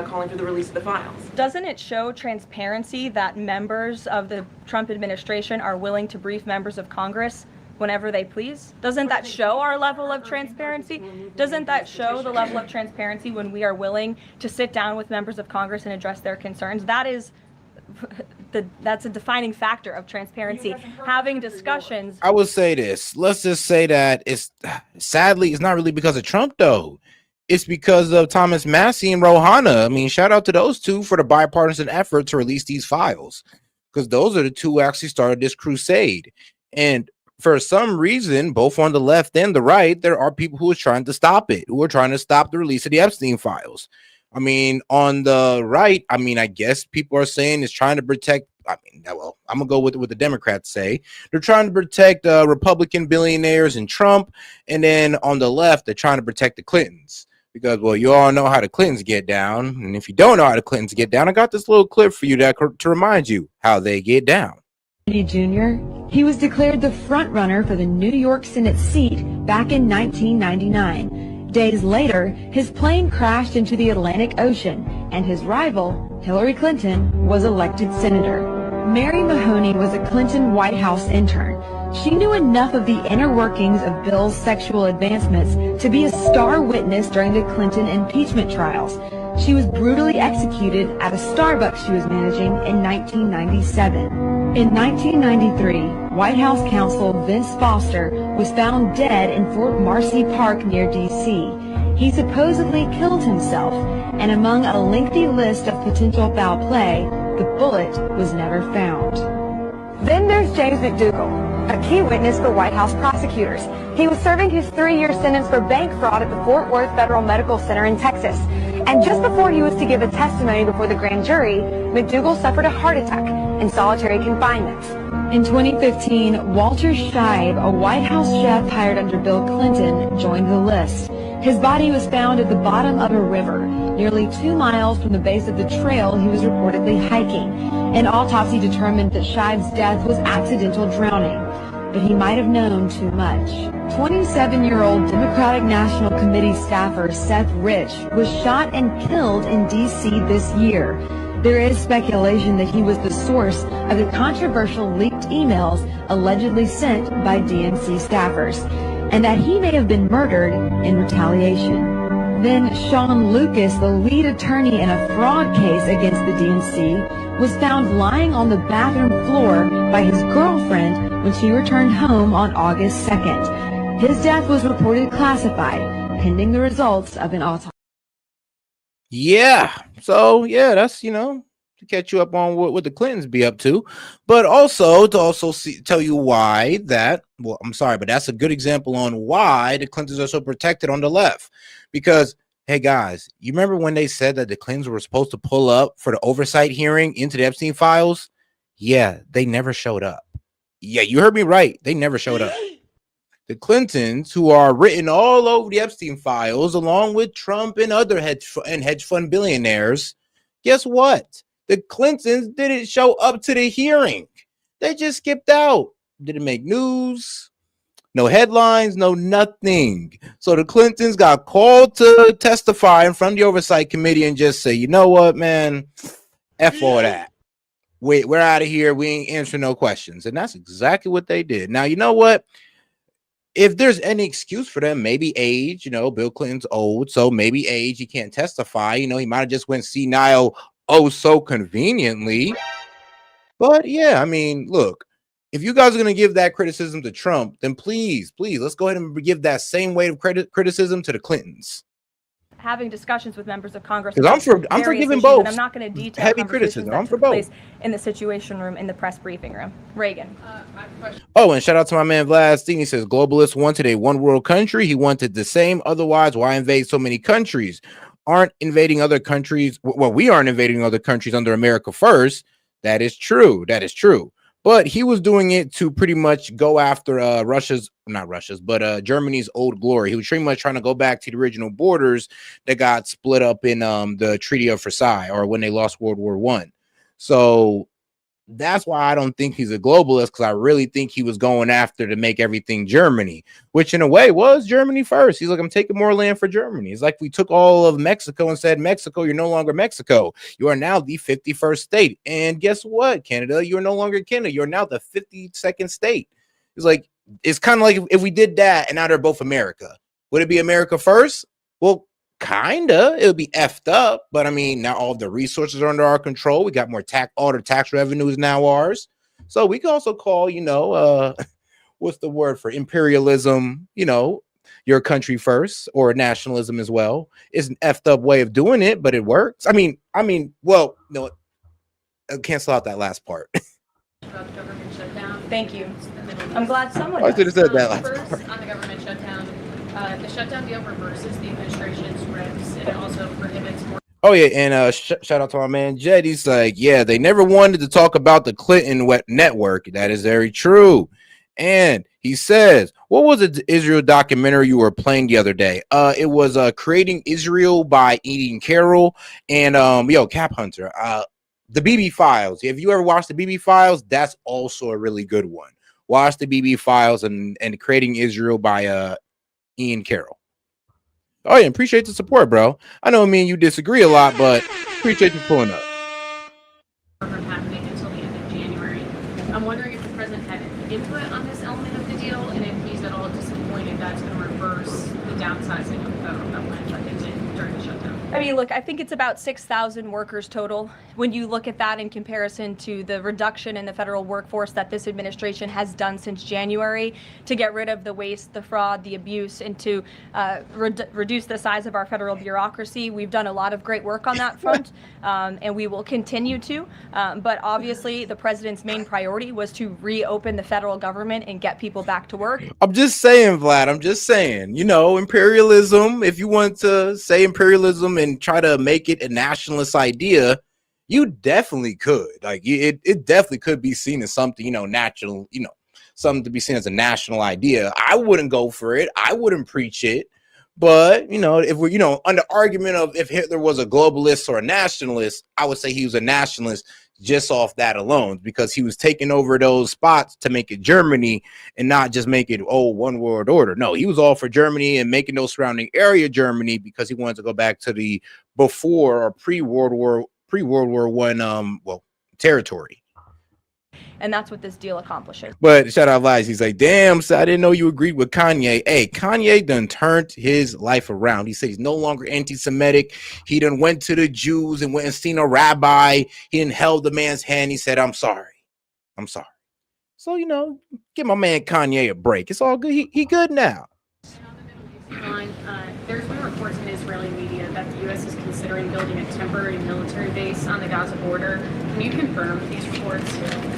calling for the release of the files? Doesn't it show transparency that members of the Trump administration are willing to brief members of Congress whenever they please? Doesn't that show our level of transparency? Doesn't that show the level of transparency when we are willing to sit down with members of Congress and address their concerns? That's a defining factor of transparency, having discussions. I would say this. Let's just say that sadly, it's not really because of Trump, though. It's because of Thomas Massie and Rouhani. I mean, shout out to those two for the bipartisan effort to release these files, because those are the two who actually started this crusade. And for some reason, both on the left and the right, there are people who are trying to stop it, who are trying to stop the release of the Epstein files. I mean, on the right, I mean, I guess people are saying it's trying to protect. I mean, well, I'm going to go with what the Democrats say. They're trying to protect Republican billionaires and Trump. And then on the left, they're trying to protect the Clintons. Because, well, you all know how the Clintons get down. And if you don't know how the Clintons get down, I got this little clip for you to remind you how they get down. Jr. He was declared the front runner for the New York Senate seat back in 1999. Days later, his plane crashed into the Atlantic Ocean, and his rival, Hillary Clinton, was elected senator. Mary Mahoney was a Clinton White House intern. She knew enough of the inner workings of Bill's sexual advancements to be a star witness during the Clinton impeachment trials. She was brutally executed at a Starbucks she was managing in 1997. In 1993, White House counsel Vince Foster was found dead in Fort Marcy Park near D.C. He supposedly killed himself, and among a lengthy list of potential foul play, the bullet was never found. Then there's James McDougal, a key witness for White House prosecutors. He was serving his 3-year sentence for bank fraud at the Fort Worth Federal Medical Center in Texas. And just before he was to give a testimony before the grand jury, McDougal suffered a heart attack in solitary confinement. In 2015, Walter Scheib, a White House chef hired under Bill Clinton, joined the list. His body was found at the bottom of a river, nearly 2 miles from the base of the trail he was reportedly hiking. An autopsy determined that Scheib's death was accidental drowning, but he might have known too much. 27-year-old Democratic National Committee staffer Seth Rich was shot and killed in D.C. this year. There is speculation that he was the source of the controversial leaked emails allegedly sent by DNC staffers, and that he may have been murdered in retaliation. Then Sean Lucas, the lead attorney in a fraud case against the DNC, was found lying on the bathroom floor by his girlfriend when she returned home on August 2nd. His death was reported classified, pending the results of an autopsy. Yeah. So yeah, that's, to catch you up on what the Clintons be up to, but also to tell you why that, well, I'm sorry, but that's a good example on why the Clintons are so protected on the left. Because, hey guys, you remember when they said that the Clintons were supposed to pull up for the oversight hearing into the Epstein files? Yeah, they never showed up. Yeah, you heard me right. They never showed up. The Clintons, who are written all over the Epstein files, along with Trump and other hedge fund billionaires, guess what? The Clintons didn't show up to the hearing. They just skipped out. Didn't make news. No headlines, no nothing. So the Clintons got called to testify in front of the oversight committee and just say, you know what, man? F all that. Wait, we're out of here. We ain't answering no questions. And that's exactly what they did. Now, you know what? If there's any excuse for them, maybe age, Bill Clinton's old, so maybe age, he can't testify. He might have just went senile so conveniently. But yeah, I mean, look, if you guys are going to give that criticism to Trump, then please, let's go ahead and give that same weight of criticism to the Clintons. Having discussions with members of Congress. Because I'm forgiving both. I'm not going to detail heavy criticism. I'm for both. In the Situation Room, in the press briefing room. Reagan. Oh, and shout out to my man Vlad Steen. He says globalists wanted a one world country. He wanted the same. Otherwise, why invade so many countries? Aren't invading other countries. Well, we aren't invading other countries under America first. That is true. But he was doing it to pretty much go after Germany's old glory. He was pretty much trying to go back to the original borders that got split up in the Treaty of Versailles, or when they lost World War I. So that's why I don't think he's a globalist, because I really think he was going after to make everything Germany, which in a way was Germany first. He's like, I'm taking more land for Germany. It's like we took all of Mexico and said, Mexico, you're no longer Mexico. You are now the 51st state. And guess what, Canada? You're no longer Canada. You're now the 52nd state. It's like, it's kind of like if we did that and now they're both America. Would it be America first? Well, kinda. It would be effed up, but I mean, now all the resources are under our control. We got more all the tax revenues now ours. So we can also call, what's the word for imperialism? Your country first, or nationalism as well. It's an effed up way of doing it, but it works. I mean, well, no, cancel out that last part. Government shutdown. Thank you. I'm glad someone. I should have said that last First, part. on the government shutdown, the shutdown deal reverses the administration's regs, and it also prohibits more. Oh yeah, and shout out to my man Jed. He's like, yeah, they never wanted to talk about the Clinton network. That is very true. And he says, what was the Israel documentary you were playing the other day? It was Creating Israel by Ian Carroll and Cap Hunter. The BB Files. If you ever watched the BB Files, that's also a really good one. Watch the BB Files and Creating Israel by Ian Carroll. Oh yeah, appreciate the support, bro. I know me and you disagree a lot, but appreciate you pulling up. From happening until the end of January. I'm wondering if the president had input on this element of the deal, and if he's at all disappointed that's going to reverse the downsizing of land shut-ins during the shutdown. I mean, look, I think it's about 6,000 workers total. When you look at that in comparison to the reduction in the federal workforce that this administration has done since January to get rid of the waste, the fraud, the abuse, and to reduce the size of our federal bureaucracy, we've done a lot of great work on that front, and we will continue to. But obviously, the president's main priority was to reopen the federal government and get people back to work. I'm just saying, Vlad, imperialism, if you want to say imperialism them and try to make it a nationalist idea, you definitely could. Like it definitely could be seen as something, national, something to be seen as a national idea. I wouldn't go for it. I wouldn't preach it. But, if we're, under argument of if Hitler was a globalist or a nationalist, I would say he was a nationalist just off that alone, because he was taking over those spots to make it Germany and not just make it, one world order. No, he was all for Germany and making those surrounding area Germany because he wanted to go back to the before or pre-World War I, territory. And that's what this deal accomplishes. But shout out Lies. He's like, damn, so I didn't know you agreed with Kanye. Hey, Kanye done turned his life around. He said he's no longer anti-Semitic. He done went to the Jews and went and seen a rabbi. He done held the man's hand. He said, I'm sorry. So, give my man Kanye a break. It's all good. He good now. There's been reports in Israeli media that the U.S. is considering building a temporary military base on the Gaza border. Can you confirm these reports?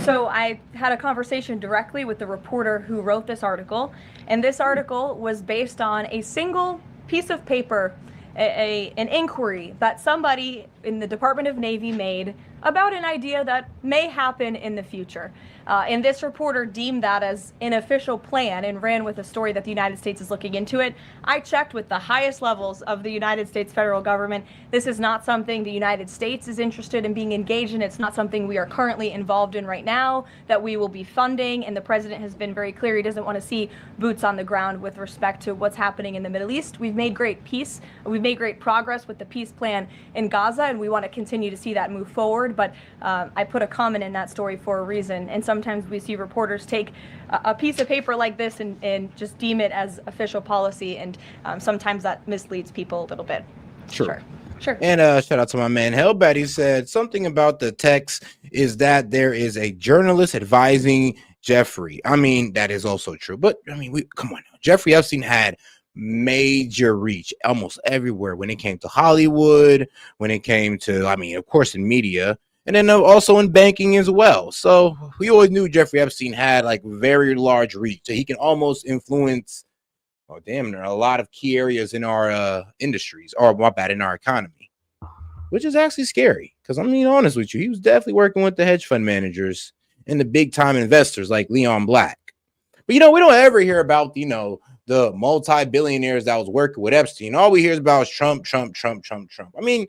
So I had a conversation directly with the reporter who wrote this article, and this article was based on a single piece of paper, an inquiry that somebody in the Department of Navy made about an idea that may happen in the future. And this reporter deemed that as an official plan and ran with a story that the United States is looking into it. I checked with the highest levels of the United States federal government. This is not something the United States is interested in being engaged in. It's not something we are currently involved in right now that we will be funding. And the president has been very clear he doesn't want to see boots on the ground with respect to what's happening in the Middle East. We've made great peace. We've made great progress with the peace plan in Gaza, and we want to continue to see that move forward. But I put a comment in that story for a reason. And sometimes we see reporters take a piece of paper like this and just deem it as official policy. And sometimes that misleads people a little bit. Sure. Sure. And shout out to my man Hellbat. He said something about the text is that there is a journalist advising Jeffrey. I mean, that is also true. But I mean, come on now. Jeffrey Epstein had major reach almost everywhere when it came to Hollywood, when it came to, of course, in media, and then also in banking as well. So we always knew Jeffrey Epstein had like very large reach. So he can almost influence, there are a lot of key areas in our industries, or in our economy, which is actually scary. Because I'm being honest with you, he was definitely working with the hedge fund managers and the big time investors like Leon Black. But we don't ever hear about the multi-billionaires that was working with Epstein. All we hear about is Trump. I mean,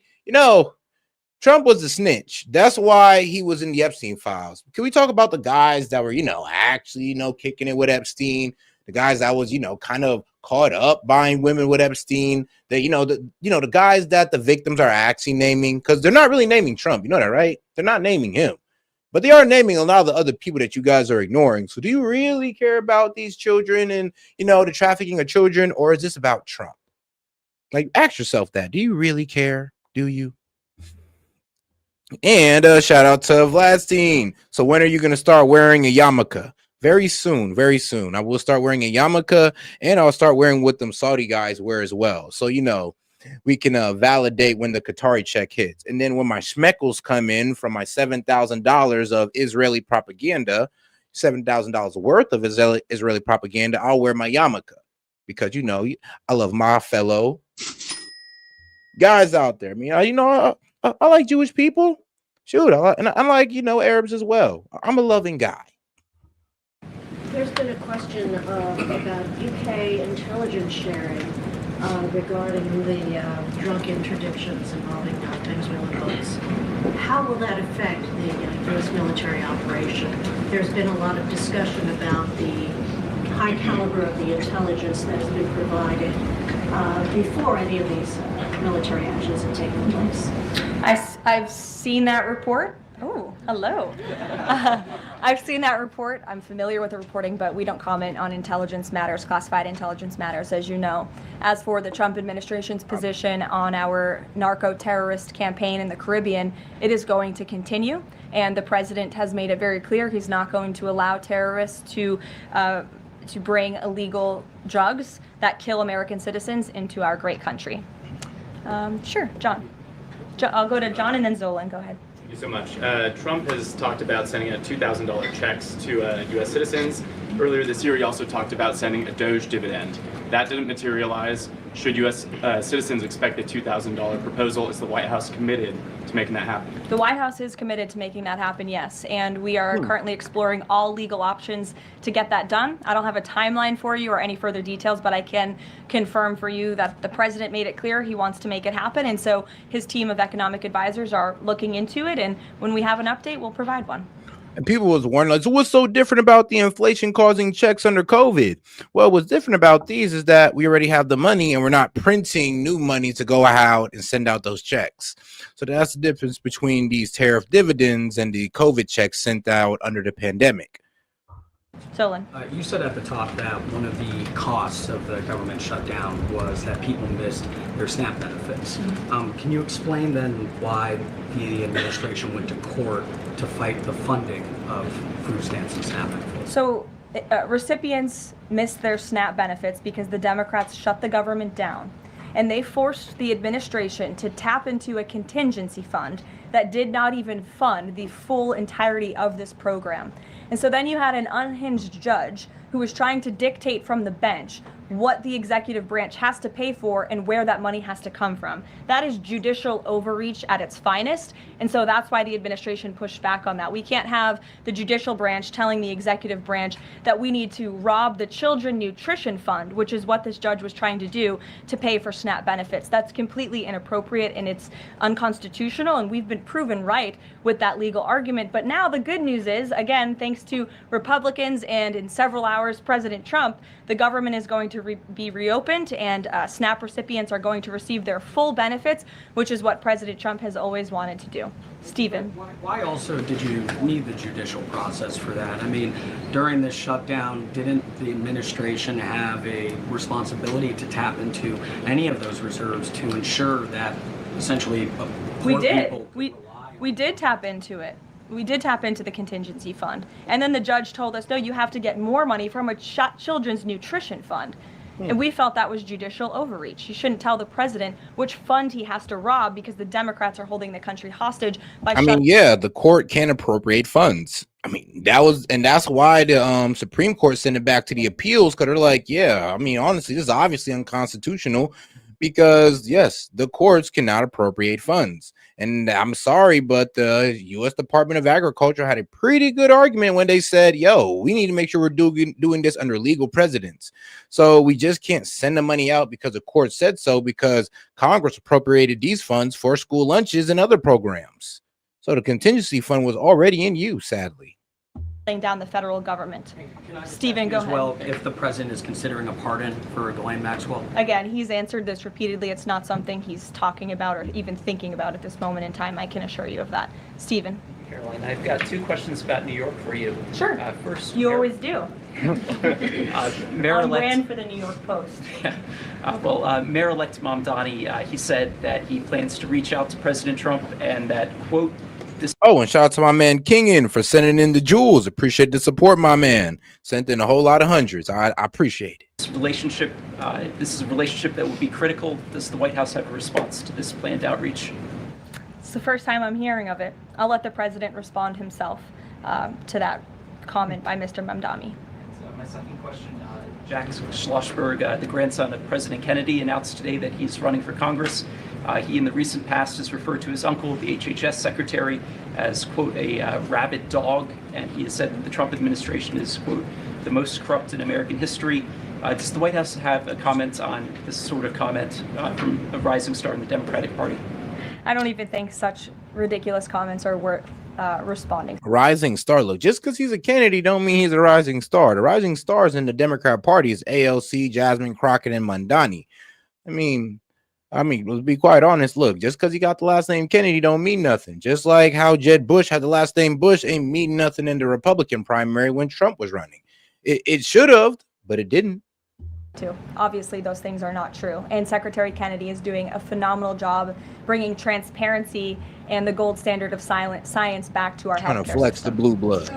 Trump was a snitch. That's why he was in the Epstein files. Can we talk about the guys that were, actually, kicking it with Epstein? The guys that was, kind of caught up buying women with Epstein. The guys that the victims are actually naming, because they're not really naming Trump. You know that, right? They're not naming him. But they are naming a lot of the other people that you guys are ignoring. So do you really care about these children and, the trafficking of children, or is this about Trump? Like, ask yourself that. Do you really care? Do you? And shout out to Vladstein. So when are you going to start wearing a yarmulke? Very soon. I will start wearing a yarmulke, and I'll start wearing what them Saudi guys wear as well. So, we can validate when the Qatari check hits. And then when my schmeckles come in from my $7,000 of Israeli propaganda, $7,000 worth of Israeli propaganda, I'll wear my yarmulke because, I love my fellow guys out there. I like Jewish people. Shoot, I like, Arabs as well. I'm a loving guy. There's been a question about UK intelligence sharing regarding the drug interdictions involving Venezuelan boats. How will that affect the U.S. military operation? There's been a lot of discussion about the high caliber of the intelligence that has been provided before any of these military actions have taken place. I've seen that report. Oh, hello. I've seen that report. I'm familiar with the reporting, but we don't comment on intelligence matters, classified intelligence matters, as you know. As for the Trump administration's position on our narco-terrorist campaign in the Caribbean, it is going to continue, and the president has made it very clear he's not going to allow terrorists to bring illegal drugs that kill American citizens into our great country. Sure, John. I'll go to John and then Zolan. Go ahead. Thank you so much. Trump has talked about sending out $2,000 checks to U.S. citizens. Earlier this year, he also talked about sending a Doge dividend. That didn't materialize. Should U.S. Citizens expect a $2,000 proposal? Is the White House committed to making that happen? The White House is committed to making that happen, yes. And we are currently exploring all legal options to get that done. I don't have a timeline for you or any further details, but I can confirm for you that the president made it clear he wants to make it happen. And so his team of economic advisors are looking into it. And when we have an update, we'll provide one. And people was wondering, like, so what's so different about the inflation causing checks under COVID? Well, what's different about these is that we already have the money and we're not printing new money to go out and send out those checks. So that's the difference between these tariff dividends and the COVID checks sent out under the pandemic. Solon. You said at the top that one of the costs of the government shutdown was that people missed their SNAP benefits. Can you explain then why the administration went to court to fight the funding of food stamps and SNAP benefits? So recipients missed their SNAP benefits because the Democrats shut the government down. And they forced the administration to tap into a contingency fund that did not even fund the full entirety of this program. And so then you had an unhinged judge who was trying to dictate from the bench what the executive branch has to pay for and where that money has to come from. That is judicial overreach at its finest. And so that's why the administration pushed back on that. We can't have the judicial branch telling the executive branch that we need to rob the Children Nutrition Fund, which is what this judge was trying to do, to pay for SNAP benefits. That's completely inappropriate and it's unconstitutional. And we've been proven right with that legal argument. But now the good news is, again, thanks to Republicans and in several hours, President Trump, the government is going to be reopened and SNAP recipients are going to receive their full benefits, which is what President Trump has always wanted to do. Stephen. Why also did you need the judicial process for that? I mean, during this shutdown, didn't the administration have a responsibility to tap into any of those reserves to ensure that essentially we did. We did tap into it. We did tap into the contingency fund. And then the judge told us, no, you have to get more money from a children's nutrition fund. And we felt that was judicial overreach. You shouldn't tell the president which fund he has to rob because the Democrats are holding the country hostage by yeah, the court can appropriate funds. I mean, that's why the Supreme Court sent it back to the appeals, because they're like, yeah, I mean, honestly, this is obviously unconstitutional because, yes, the courts cannot appropriate funds. And I'm sorry, but the U.S. Department of Agriculture had a pretty good argument when they said, yo, we need to make sure we're doing this under legal precedents. So we just can't send the money out because the court said so, because Congress appropriated these funds for school lunches and other programs. So the contingency fund was already in use, sadly. Down the federal government. Stephen, go ahead. Well, if the president is considering a pardon for Ghislaine Maxwell? Again, he's answered this repeatedly. It's not something he's talking about or even thinking about at this moment in time. I can assure you of that. Stephen. Caroline, I've got two questions about New York for you. Sure. First, you always do. Mayor-elect, on brand for the New York Post. Mayor-elect Mamdani, he said that he plans to reach out to President Trump and that, quote, and shout out to my man Kingin for sending in the jewels. Appreciate the support, my man. Sent in a whole lot of hundreds. I appreciate it. This is a relationship that will be critical. Does the White House have a response to this planned outreach? It's the first time I'm hearing of it. I'll let the president respond himself to that comment by Mr. Mamdani. My second question, Jack Schlossberg, the grandson of President Kennedy, announced today that he's running for Congress. He, in the recent past, has referred to his uncle, the HHS secretary, as, quote, a rabid dog, and he has said that the Trump administration is, quote, the most corrupt in American history. Does the White House have a comment on this sort of comment from a rising star in the Democratic Party? I don't even think such ridiculous comments are worth responding. Rising star. Look, just because he's a Kennedy don't mean he's a rising star. The rising stars in the Democrat Party is AOC, Jasmine Crockett, and Mamdani. I mean, let's be quite honest. Look, just because he got the last name Kennedy don't mean nothing. Just like how Jeb Bush had the last name Bush ain't mean nothing in the Republican primary when Trump was running. It should have, but it didn't. Obviously, those things are not true. And Secretary Kennedy is doing a phenomenal job bringing transparency and the gold standard of science back to our healthcare system. Trying to flex the blue blood.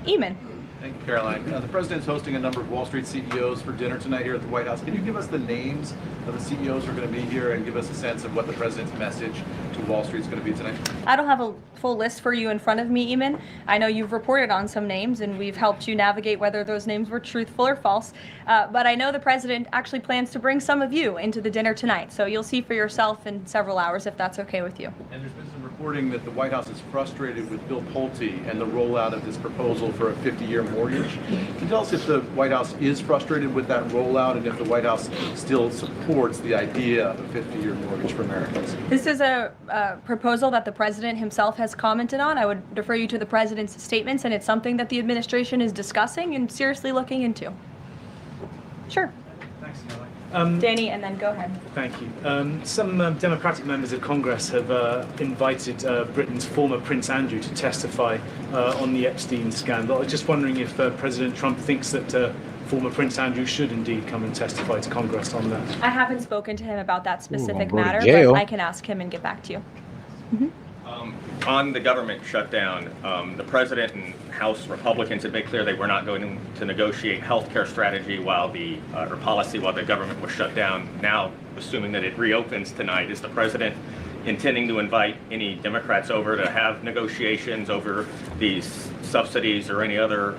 Eamon. Thank you, Caroline. The president's hosting a number of Wall Street CEOs for dinner tonight here at the White House. Can you give us the names of the CEOs who are going to be here and give us a sense of what the president's message to Wall Street is going to be tonight? I don't have a full list for you in front of me, Eamon. I know you've reported on some names and we've helped you navigate whether those names were truthful or false. But I know the president actually plans to bring some of you into the dinner tonight. So you'll see for yourself in several hours if that's okay with you. And there's been some reporting that the White House is frustrated with Bill Pulte and the rollout of this proposal for a 50-year mortgage. Can you tell us if the White House is frustrated with that rollout and if the White House still supports the idea of a 50-year mortgage for Americans? This is a proposal that the president himself has commented on. I would refer you to the president's statements, and it's something that the administration is discussing and seriously looking into. Sure. Thanks, Caroline. Danny, and then go ahead. Thank you. Some Democratic members of Congress have invited Britain's former Prince Andrew to testify on the Epstein scandal. I was just wondering if President Trump thinks that former Prince Andrew should indeed come and testify to Congress on that. I haven't spoken to him about that specific go to matter, jail. but I can ask him and get back to you. On the government shutdown, the president and House Republicans had made clear they were not going to negotiate health care strategy or policy while the government was shut down. Now, assuming that it reopens tonight, is the president intending to invite any Democrats over to have negotiations over these subsidies or any other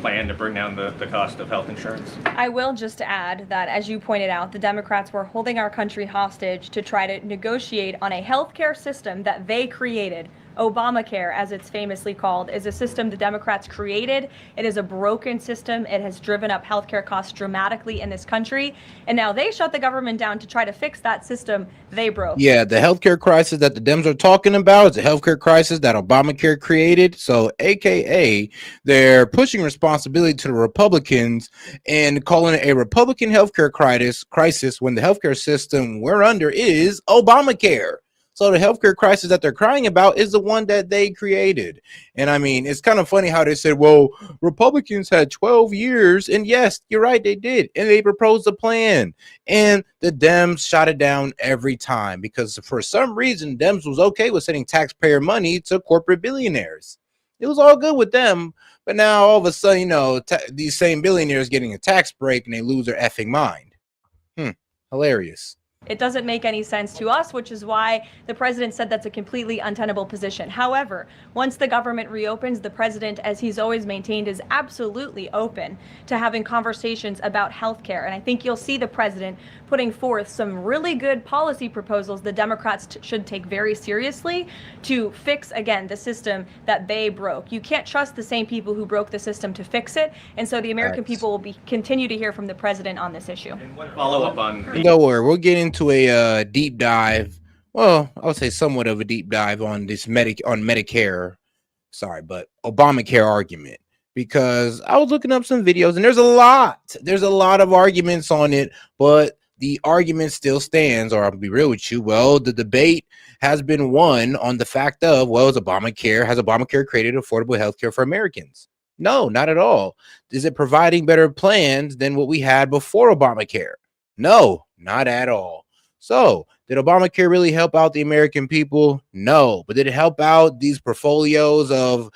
plan to bring down the cost of health insurance? I will just add that, as you pointed out, the Democrats were holding our country hostage to try to negotiate on a healthcare system that they created. Obamacare, as it's famously called, is a system the Democrats created. It is a broken system. It has driven up healthcare costs dramatically in this country. And now they shut the government down to try to fix that system they broke. Yeah, the healthcare crisis that the Dems are talking about is a healthcare crisis that Obamacare created. So, AKA, they're pushing responsibility to the Republicans and calling it a Republican healthcare crisis when the healthcare system we're under is Obamacare. So the healthcare crisis that they're crying about is the one that they created. And I mean, it's kind of funny how they said, well, Republicans had 12 years. And yes, you're right, they did. And they proposed a plan. And the Dems shot it down every time because for some reason, Dems was okay with sending taxpayer money to corporate billionaires. It was all good with them. But now all of a sudden, you know, these same billionaires getting a tax break and they lose their effing mind. Hilarious. It doesn't make any sense to us, which is why the president said that's a completely untenable position. However, once the government reopens, the president, as he's always maintained, is absolutely open to having conversations about healthcare. And I think you'll see the president putting forth some really good policy proposals the Democrats should take very seriously to fix, again, the system that they broke. You can't trust the same people who broke the system to fix it. And so the American people will continue to hear from the president on this issue. Follow up on Don't worry, we'll get into a deep dive. Well, I would say somewhat of a deep dive on this Medicare. Sorry, but Obamacare argument, because I was looking up some videos and there's a lot of arguments on it, but the argument still stands, or I'll be real with you. Well, the debate has been won on the fact of, well, has Obamacare created affordable health care for Americans? No, not at all. Is it providing better plans than what we had before Obamacare? No, not at all. So, did Obamacare really help out the American people? No. But did it help out these portfolios of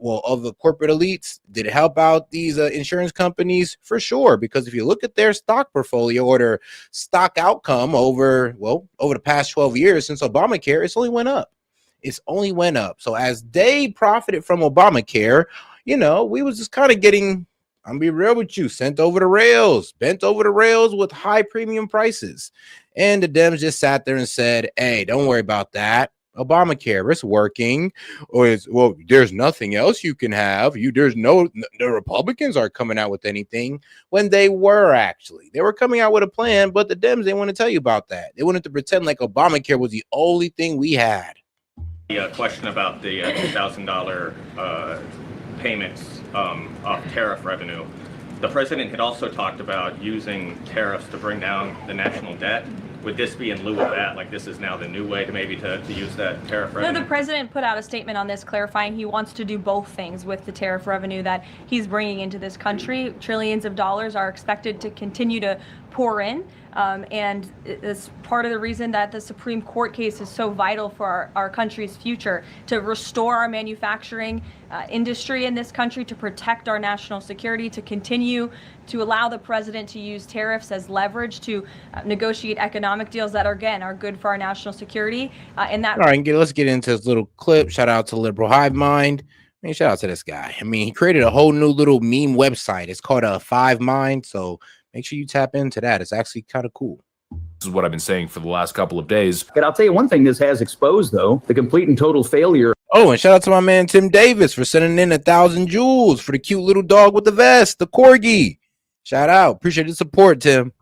of the corporate elites? Did it help out these insurance companies? For sure, because if you look at their stock portfolio or their stock outcome over the past 12 years since Obamacare, it's only went up. It's only went up. So as they profited from Obamacare, you know, we was just kind of getting, I'm be real with you, bent over the rails with high premium prices. And the Dems just sat there and said, hey, don't worry about that. Obamacare, it's working. Or there's nothing else you can have. The Republicans aren't coming out with anything, when they were coming out with a plan, but the Dems, they want to tell you about that. They wanted to pretend like Obamacare was the only thing we had. the question about the $2,000 payments off tariff revenue. The president had also talked about using tariffs to bring down the national debt. Would this be in lieu of that? Like, this is now the new way to maybe to use that tariff revenue? No, the president put out a statement on this clarifying he wants to do both things with the tariff revenue that he's bringing into this country. Trillions of dollars are expected to continue to pour in. And it's part of the reason that the Supreme Court case is so vital for our country's future, to restore our manufacturing industry in this country, to protect our national security, to continue to allow the president to use tariffs as leverage to negotiate economic deals that are good for our national security. And that. All right, let's get into this little clip. Shout out to Liberal Hive Mind. I mean, shout out to this guy. I mean, he created a whole new little meme website. It's called a Five Mind. So make sure you tap into that. It's actually kind of cool. This is what I've been saying for the last couple of days. And I'll tell you one thing this has exposed, though, the complete and total failure. Oh, and shout out to my man Tim Davis for sending in 1,000 jewels for the cute little dog with the vest, the corgi. Shout out. Appreciate the support, Tim.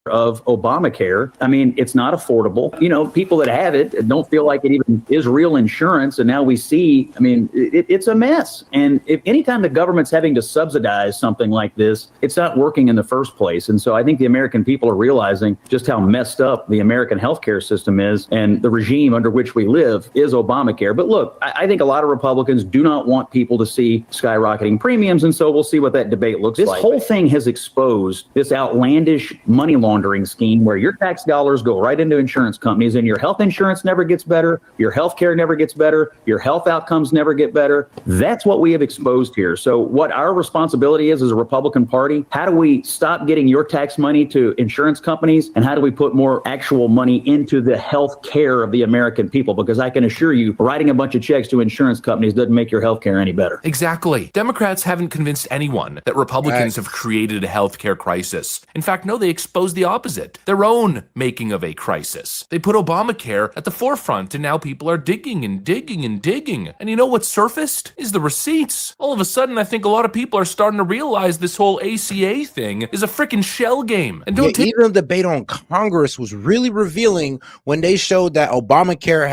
Of Obamacare. I mean, it's not affordable. You know, people that have it don't feel like it even is real insurance. And now we see, I mean, it's a mess. And if anytime the government's having to subsidize something like this, it's not working in the first place. And so I think the American people are realizing just how messed up the American healthcare system is, and the regime under which we live is Obamacare. But look, I think a lot of Republicans do not want people to see skyrocketing premiums. And so we'll see what that debate looks like. This whole thing has exposed this outlandish money laundering scheme where your tax dollars go right into insurance companies, and your health insurance never gets better, your health care never gets better, your health outcomes never get better. That's what we have exposed here. So what our responsibility is as a Republican Party, how do we stop getting your tax money to insurance companies, and how do we put more actual money into the health care of the American people? Because I can assure you, writing a bunch of checks to insurance companies doesn't make your health care any better. Exactly. Democrats haven't convinced anyone that Republicans have created a healthcare crisis. In fact, no, they exposed the opposite, their own making of a crisis. They put Obamacare at the forefront, and now people are digging and digging and digging. And you know what surfaced? Is the receipts. All of a sudden, I think a lot of people are starting to realize this whole ACA thing is a freaking shell game. And don't even the debate on Congress was really revealing when they showed that Obamacare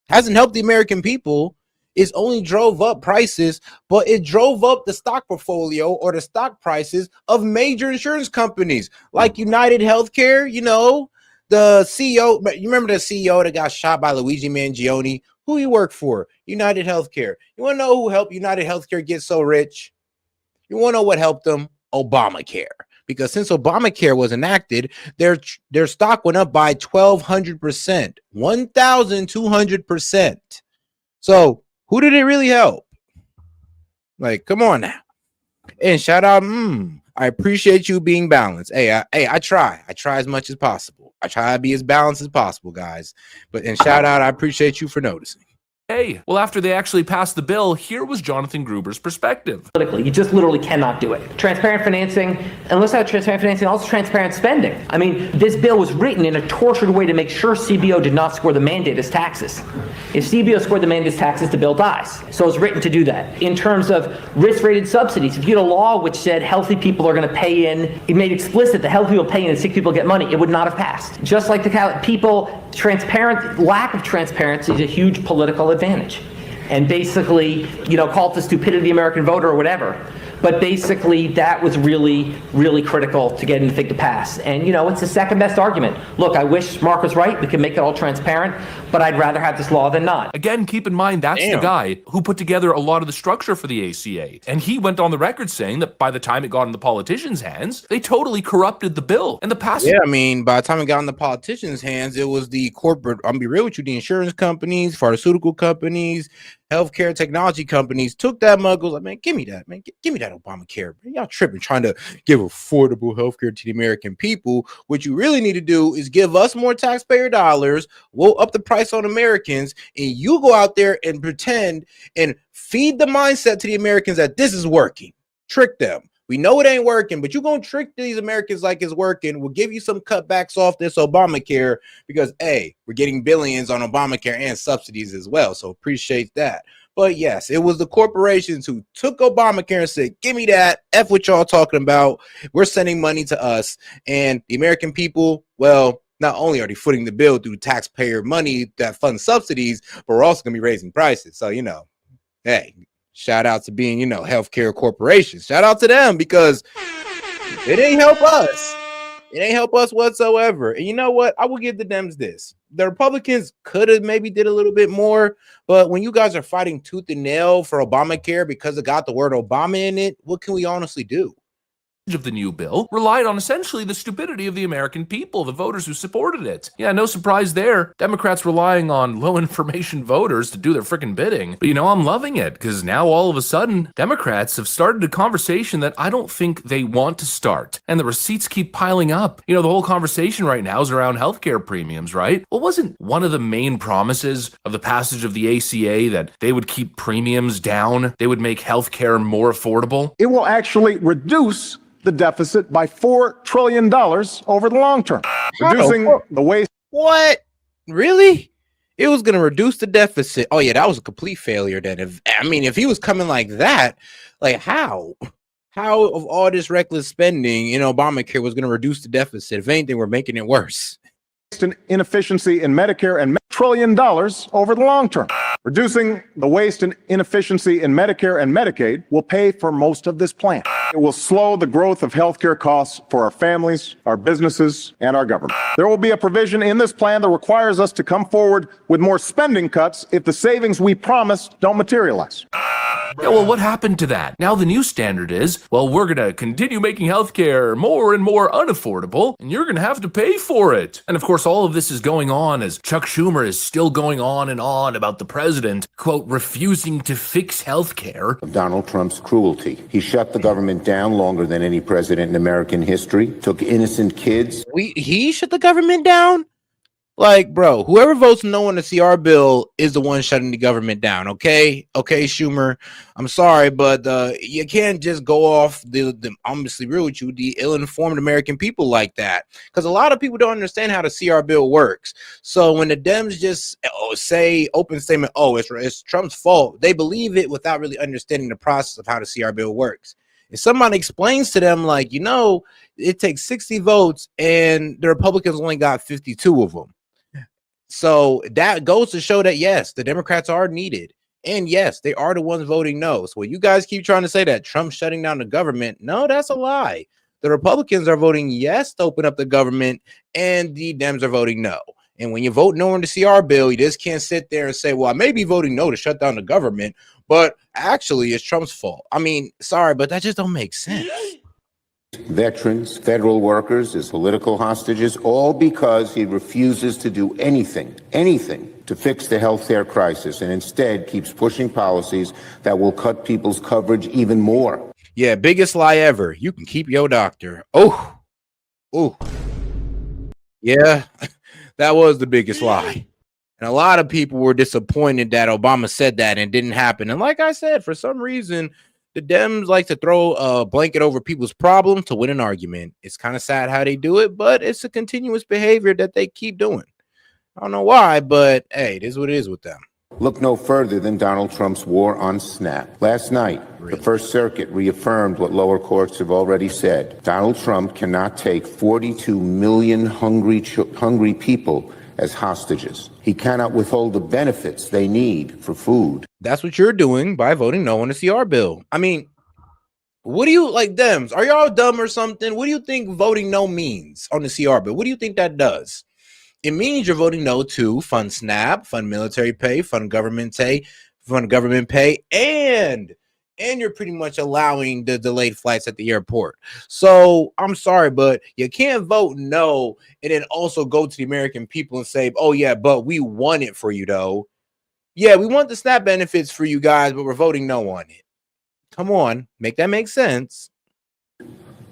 hasn't helped the American people. It's only drove up prices, but it drove up the stock portfolio or the stock prices of major insurance companies like United Healthcare. You know, the CEO, you remember the CEO that got shot by Luigi Mangione? Who he worked for? United Healthcare. You want to know who helped United Healthcare get so rich? You want to know what helped them? Obamacare. Because since Obamacare was enacted, their stock went up by 1,200%, 1,200%. So who did it really help? Like, come on now. And shout out, I appreciate you being balanced. Hey, I try as much as possible. I try to be as balanced as possible, guys. And shout out, I appreciate you for noticing. Hey, well, after they actually passed the bill, here was Jonathan Gruber's perspective. Politically, you just literally cannot do it. Transparent financing, and let's have transparent financing, also transparent spending. I mean, this bill was written in a tortured way to make sure CBO did not score the mandate as taxes. If CBO scored the mandate as taxes, the bill dies. So it's written to do that. In terms of risk-rated subsidies, if you had a law which said healthy people are going to pay in, it made explicit that healthy people pay in and sick people get money, it would not have passed. Just like the people, lack of transparency is a huge political advantage. And basically, call it the stupidity of the American voter or whatever. But basically, that was really, really critical to getting the thing to pass. And, it's the second best argument. Look, I wish Mark was right. We can make it all transparent, but I'd rather have this law than not. Again, keep in mind, that's the guy who put together a lot of the structure for the ACA. And he went on the record saying that by the time it got in the politicians' hands, they totally corrupted the bill and the passage. Yeah, I mean, by the time it got in the politicians' hands, it was the corporate, I'm be real with you, the insurance companies, pharmaceutical companies, healthcare technology companies took that mug, was like, man, give me that, man. Give me that Obamacare. Man, y'all tripping trying to give affordable healthcare to the American people. What you really need to do is give us more taxpayer dollars, we'll up the price on Americans, and you go out there and pretend and feed the mindset to the Americans that this is working. Trick them. We know it ain't working, but you're going to trick these Americans like it's working. We'll give you some cutbacks off this Obamacare because, A, we're getting billions on Obamacare and subsidies as well. So appreciate that. But yes, it was the corporations who took Obamacare and said, give me that. F what y'all talking about. We're sending money to us. And the American people, well, not only are they footing the bill through taxpayer money that funds subsidies, but we're also going to be raising prices. So, hey, shout out to being, healthcare corporations. Shout out to them because it ain't help us. It ain't help us whatsoever. And you know what? I will give the Dems this. The Republicans could have maybe did a little bit more, but when you guys are fighting tooth and nail for Obamacare because it got the word Obama in it, what can we honestly do? of the new bill relied on essentially the stupidity of the American people, the voters who supported it. Yeah, no surprise there. Democrats relying on low information voters to do their frickin' bidding. But I'm loving it because now all of a sudden, Democrats have started a conversation that I don't think they want to start. And the receipts keep piling up. The whole conversation right now is around healthcare premiums, right? Well, wasn't one of the main promises of the passage of the ACA that they would keep premiums down? They would make healthcare more affordable? It will actually reduce the deficit by $4 trillion over the long term, reducing the waste. What? Really? It was going to reduce the deficit. Oh yeah, that was a complete failure then. If he was coming like that, like how of all this reckless spending in Obamacare was going to reduce the deficit? If anything, we're making it worse. Inefficiency in Medicare and $1 trillion over the long term. Reducing the waste and inefficiency in Medicare and Medicaid will pay for most of this plan. It will slow the growth of healthcare costs for our families, our businesses, and our government. There will be a provision in this plan that requires us to come forward with more spending cuts if the savings we promised don't materialize. Yeah, well, what happened to that? Now the new standard is, well, we're going to continue making healthcare more and more unaffordable, and you're going to have to pay for it. And of course, all of this is going on as Chuck Schumer is still going on and on about the president, quote, refusing to fix healthcare. Of Donald Trump's cruelty. He shut the government down longer than any president in American history, took innocent kids. He shut the government down? Like, bro, whoever votes no on the CR bill is the one shutting the government down, okay? Okay, Schumer, I'm sorry, but you can't just go off the honestly real with you, the ill-informed American people like that. Because a lot of people don't understand how the CR bill works. So when the Dems just say open statement, it's Trump's fault, they believe it without really understanding the process of how the CR bill works. If somebody explains to them, like, it takes 60 votes and the Republicans only got 52 of them. So that goes to show that, yes, the Democrats are needed. And yes, they are the ones voting no. So when you guys keep trying to say that Trump's shutting down the government, no, that's a lie. The Republicans are voting yes to open up the government, and the Dems are voting no. And when you vote no on the CR bill, you just can't sit there and say, well, I may be voting no to shut down the government, but actually it's Trump's fault. Sorry, but that just don't make sense. Veterans, federal workers as political hostages, all because he refuses to do anything to fix the healthcare crisis and instead keeps pushing policies that will cut people's coverage even more. Yeah, biggest lie ever. You can keep your doctor. Oh. Yeah, that was the biggest lie. And a lot of people were disappointed that Obama said that and it didn't happen. And like I said, for some reason, the Dems like to throw a blanket over people's problems to win an argument. It's kind of sad how they do it, but it's a continuous behavior that they keep doing. I don't know why, but hey, it is what it is with them. Look no further than Donald Trump's war on SNAP. Last night, the First Circuit reaffirmed what lower courts have already said. Donald Trump cannot take 42 million hungry people as hostages. He cannot withhold the benefits they need for food. That's what you're doing by voting no on the CR bill. What do you like, Dems? Are y'all dumb or something? What do you think voting no means on the CR bill? What do you think that does? It means you're voting no to fund SNAP, fund military pay, fund government pay, and you're pretty much allowing the delayed flights at the airport. So I'm sorry, but you can't vote no and then also go to the American people and say, oh yeah, but we want it for you though. Yeah, we want the SNAP benefits for you guys, but we're voting no on it. Come on, make that make sense.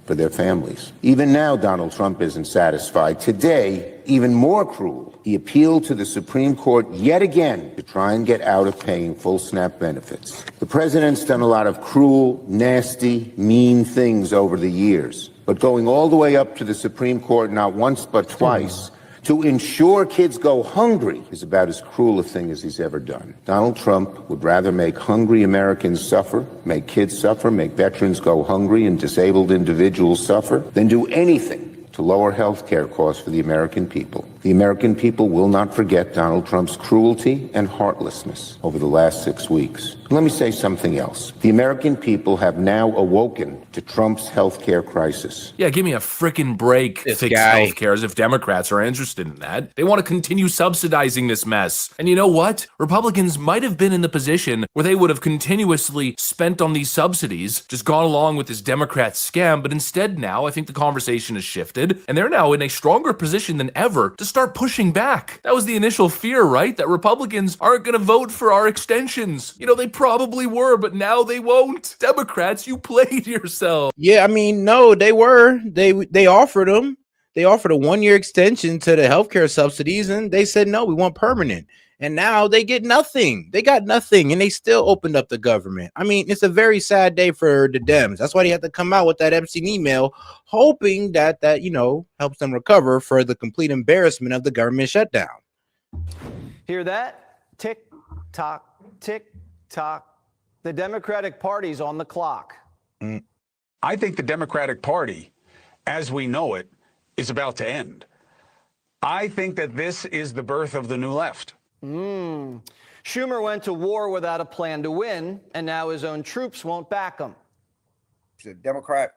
For their families. Even now, Donald Trump isn't satisfied. Today, even more cruel, he appealed to the Supreme Court yet again to try and get out of paying full SNAP benefits. The president's done a lot of cruel, nasty, mean things over the years, but going all the way up to the Supreme Court not once but twice to ensure kids go hungry is about as cruel a thing as he's ever done. Donald Trump would rather make hungry Americans suffer, make kids suffer, make veterans go hungry and disabled individuals suffer, than do anything to lower health care costs for the American people. The American people will not forget Donald Trump's cruelty and heartlessness over the last 6 weeks. Let me say something else. The American people have now awoken to Trump's health care crisis. Yeah, give me a frickin' break. This Fix guy. healthcare, as if Democrats are interested in that. They want to continue subsidizing this mess. And you know what? Republicans might have been in the position where they would have continuously spent on these subsidies, just gone along with this Democrat scam, but instead now I think the conversation has shifted, and they're now in a stronger position than ever to start pushing back. That was the initial fear, right? That Republicans aren't going to vote for our extensions. You know, they probably were, but now they won't. Democrats, you played yourself. Yeah, I mean, no, they were. They offered them. They offered a 1-year extension to the healthcare subsidies, and they said no, we want permanent. And now they get nothing. They got nothing, and they still opened up the government. I mean, it's a very sad day for the Dems. That's why they had to come out with that Epstein email, hoping that helps them recover for the complete embarrassment of the government shutdown. Hear that? Tick tock, tick tock. The Democratic Party's on the clock. I think the Democratic Party, as we know it, is about to end. I think that this is the birth of the new left. Schumer went to war without a plan to win, and now his own troops won't back him. The Democrat,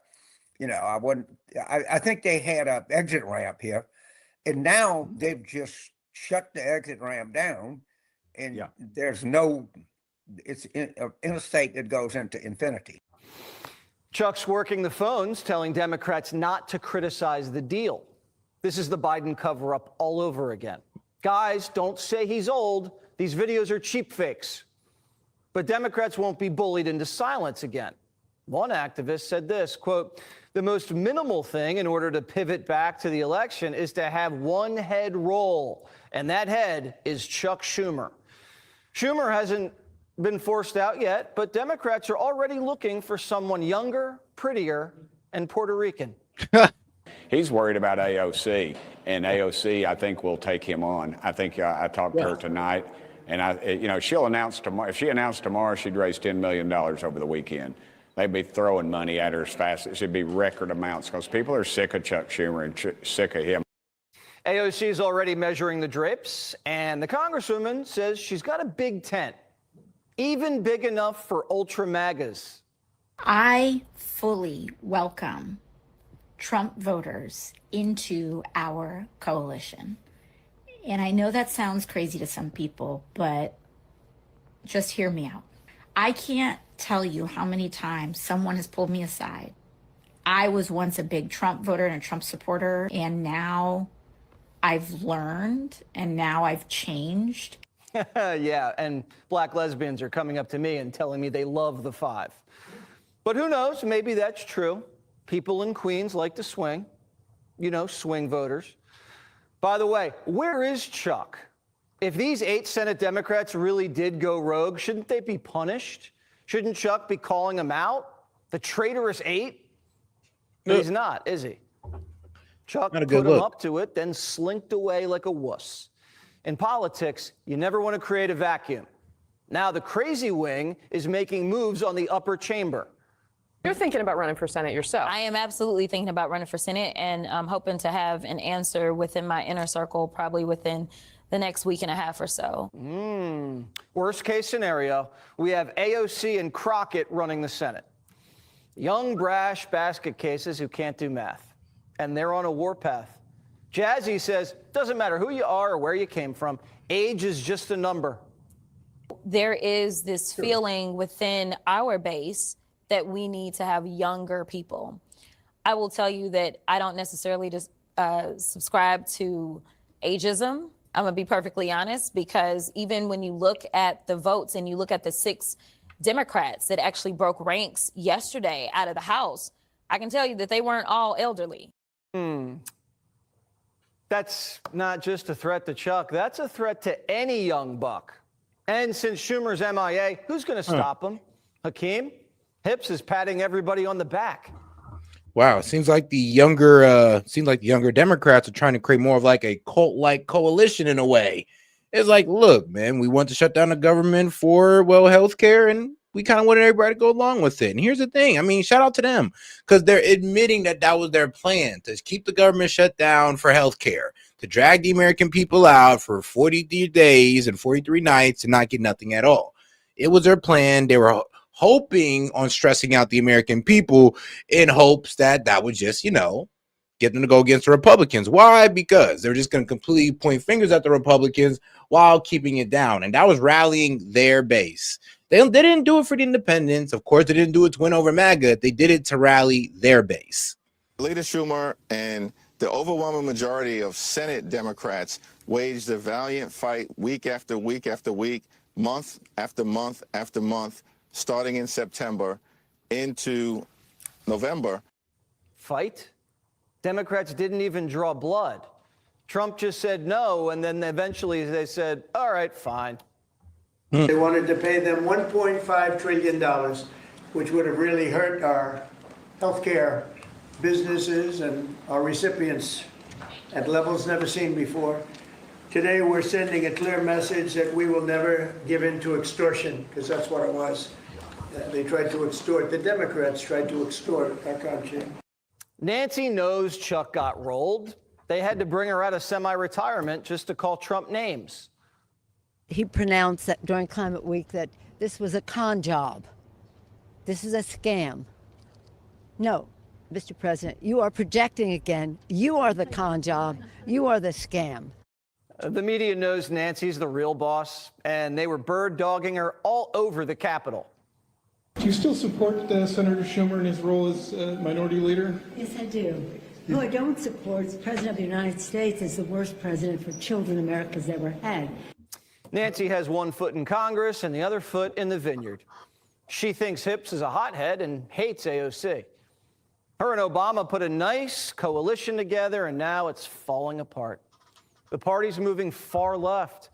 I think they had an exit ramp here, and now they've just shut the exit ramp down, and there's no, it's interstate that goes into infinity. Chuck's working the phones, telling Democrats not to criticize the deal. This is the Biden cover-up all over again. Guys, don't say he's old. These videos are cheap fakes. But Democrats won't be bullied into silence again. One activist said this, quote, "The most minimal thing in order to pivot back to the election is to have one head roll, and that head is Chuck Schumer." Schumer hasn't been forced out yet, but Democrats are already looking for someone younger, prettier, and Puerto Rican. He's worried about AOC, and AOC, I think, will take him on. I think I talked to her tonight, and she'll announce tomorrow. If she announced tomorrow, she'd raise $10 million over the weekend. They'd be throwing money at her as fast as it'd be record amounts because people are sick of Chuck Schumer and sick of him. AOC is already measuring the drapes, and the Congresswoman says she's got a big tent, even big enough for ultra MAGAs. I fully welcome Trump voters into our coalition. And I know that sounds crazy to some people, but just hear me out. I can't tell you how many times someone has pulled me aside. I was once a big Trump voter and a Trump supporter, and now I've learned, and now I've changed. Yeah, and black lesbians are coming up to me and telling me they love the five. But who knows? Maybe that's true. People in Queens like to swing, swing voters. By the way, where is Chuck? If these 8 Senate Democrats really did go rogue, shouldn't they be punished? Shouldn't Chuck be calling them out? The traitorous 8? But he's not, is he? Chuck put him up to it, then slinked away like a wuss. In politics, you never want to create a vacuum. Now the crazy wing is making moves on the upper chamber. You're thinking about running for Senate yourself. I am absolutely thinking about running for Senate, and I'm hoping to have an answer within my inner circle, probably within the next week and a half or so. Worst case scenario, we have AOC and Crockett running the Senate. Young, brash basket cases who can't do math. And they're on a warpath. Jazzy says, doesn't matter who you are or where you came from, age is just a number. There is this feeling within our base that we need to have younger people. I will tell you that I don't necessarily just subscribe to ageism. I'm gonna be perfectly honest, because even when you look at the votes and you look at the 6 Democrats that actually broke ranks yesterday out of the House, I can tell you that they weren't all elderly. That's not just a threat to Chuck, that's a threat to any young buck. And since Schumer's MIA, who's gonna stop him? Hakeem? Hips is patting everybody on the back. Wow, it seems like the younger Democrats are trying to create more of like a cult-like coalition in a way. It's like, look, man, we want to shut down the government for healthcare, and we kind of wanted everybody to go along with it. And here's the thing. I mean, shout out to them because they're admitting that that was their plan to keep the government shut down for healthcare, to drag the American people out for 43 days and 43 nights and not get nothing at all. It was their plan. They were hoping on stressing out the American people in hopes that that would just, get them to go against the Republicans. Why? Because they're just going to completely point fingers at the Republicans while keeping it down. And that was rallying their base. They didn't do it for the independents. Of course, they didn't do it to win over MAGA. They did it to rally their base. Leader Schumer and the overwhelming majority of Senate Democrats waged a valiant fight week after week after week, month after month after month, starting in September into November. Fight? Democrats didn't even draw blood. Trump just said no, and then eventually they said, all right, fine. They wanted to pay them $1.5 trillion, which would have really hurt our healthcare businesses and our recipients at levels never seen before. Today, we're sending a clear message that we will never give in to extortion, because that's what it was. They tried to extort, the Democrats tried to extort our country. Nancy knows Chuck got rolled. They had to bring her out of semi-retirement just to call Trump names. He pronounced that during Climate Week that this was a con job. This is a scam. No, Mr. President, you are projecting again. You are the con job. You are the scam. The media knows Nancy's the real boss, and they were bird dogging her all over the Capitol. Do you still support Senator Schumer in his role as minority leader? Yes, I do. Who I don't support is the President of the United States as the worst president for children America's ever had. Nancy has one foot in Congress and the other foot in the vineyard. She thinks Hips is a hothead and hates AOC. Her and Obama put a nice coalition together, and now it's falling apart. The party's moving far left.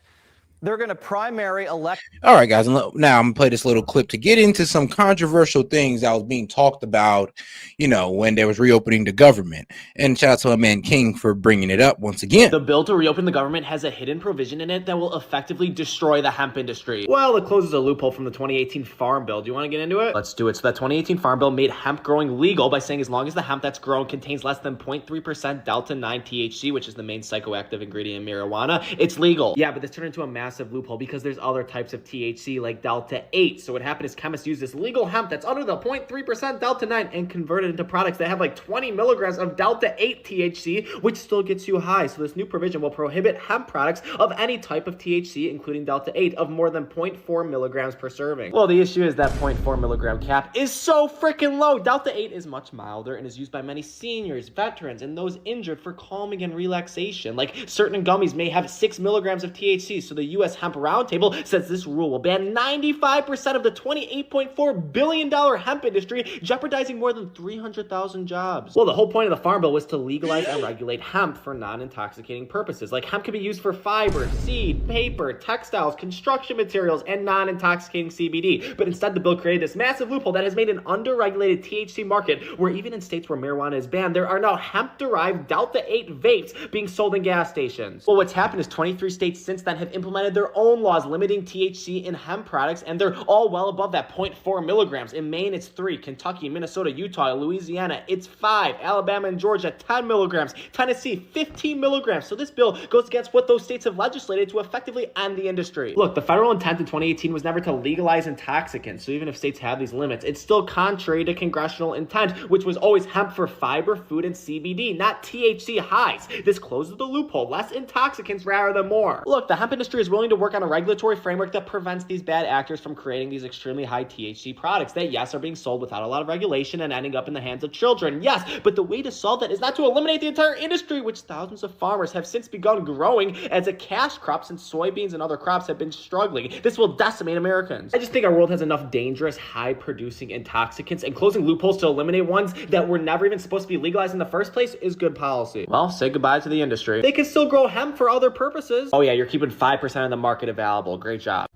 They're going to primary elect. All right, guys. Now I'm going to play this little clip to get into some controversial things that was being talked about, when there was reopening the government. And shout out to my man King for bringing it up once again. The bill to reopen the government has a hidden provision in it that will effectively destroy the hemp industry. Well, it closes a loophole from the 2018 Farm Bill. Do you want to get into it? Let's do it. So that 2018 Farm Bill made hemp growing legal by saying as long as the hemp that's grown contains less than 0.3% delta-9 THC, which is the main psychoactive ingredient in marijuana, it's legal. Yeah, but this turned into a massive loophole because there's other types of THC like delta-8. So what happened is chemists used this legal hemp that's under the 0.3% delta-9 and converted it into products that have like 20 milligrams of delta-8 THC, which still gets you high. So this new provision will prohibit hemp products of any type of THC, including delta-8, of more than 0.4 milligrams per serving. Well, the issue is that 0.4 milligram cap is so freaking low. Delta-8 is much milder and is used by many seniors, veterans, and those injured for calming and relaxation. Like certain gummies may have 6 milligrams of THC, so the U.S. Hemp Roundtable says this rule will ban 95% of the $28.4 billion hemp industry, jeopardizing more than 300,000 jobs. Well, the whole point of the Farm Bill was to legalize and regulate hemp for non-intoxicating purposes. Like hemp can be used for fiber, seed, paper, textiles, construction materials, and non-intoxicating CBD. But instead, the bill created this massive loophole that has made an under-regulated THC market where even in states where marijuana is banned, there are now hemp-derived delta-8 vapes being sold in gas stations. Well, what's happened is 23 states since then have implemented their own laws limiting THC in hemp products, and they're all well above that 0.4 milligrams. In Maine, it's 3. Kentucky, Minnesota, Utah, Louisiana, it's 5. Alabama and Georgia, 10 milligrams. Tennessee, 15 milligrams. So this bill goes against what those states have legislated to effectively end the industry. Look, the federal intent in 2018 was never to legalize intoxicants. So even if states have these limits, it's still contrary to congressional intent, which was always hemp for fiber, food, and CBD, not THC highs. This closes the loophole. Less intoxicants rather than more. Look, the hemp industry is willing to work on a regulatory framework that prevents these bad actors from creating these extremely high THC products that, yes, are being sold without a lot of regulation and ending up in the hands of children. Yes, but the way to solve that is not to eliminate the entire industry, which thousands of farmers have since begun growing as a cash crop since soybeans and other crops have been struggling. This will decimate Americans. I just think our world has enough dangerous, high-producing intoxicants, and closing loopholes to eliminate ones that were never even supposed to be legalized in the first place is good policy. Well, say goodbye to the industry. They can still grow hemp for other purposes. Oh yeah, you're keeping 5% of the market available. Great job.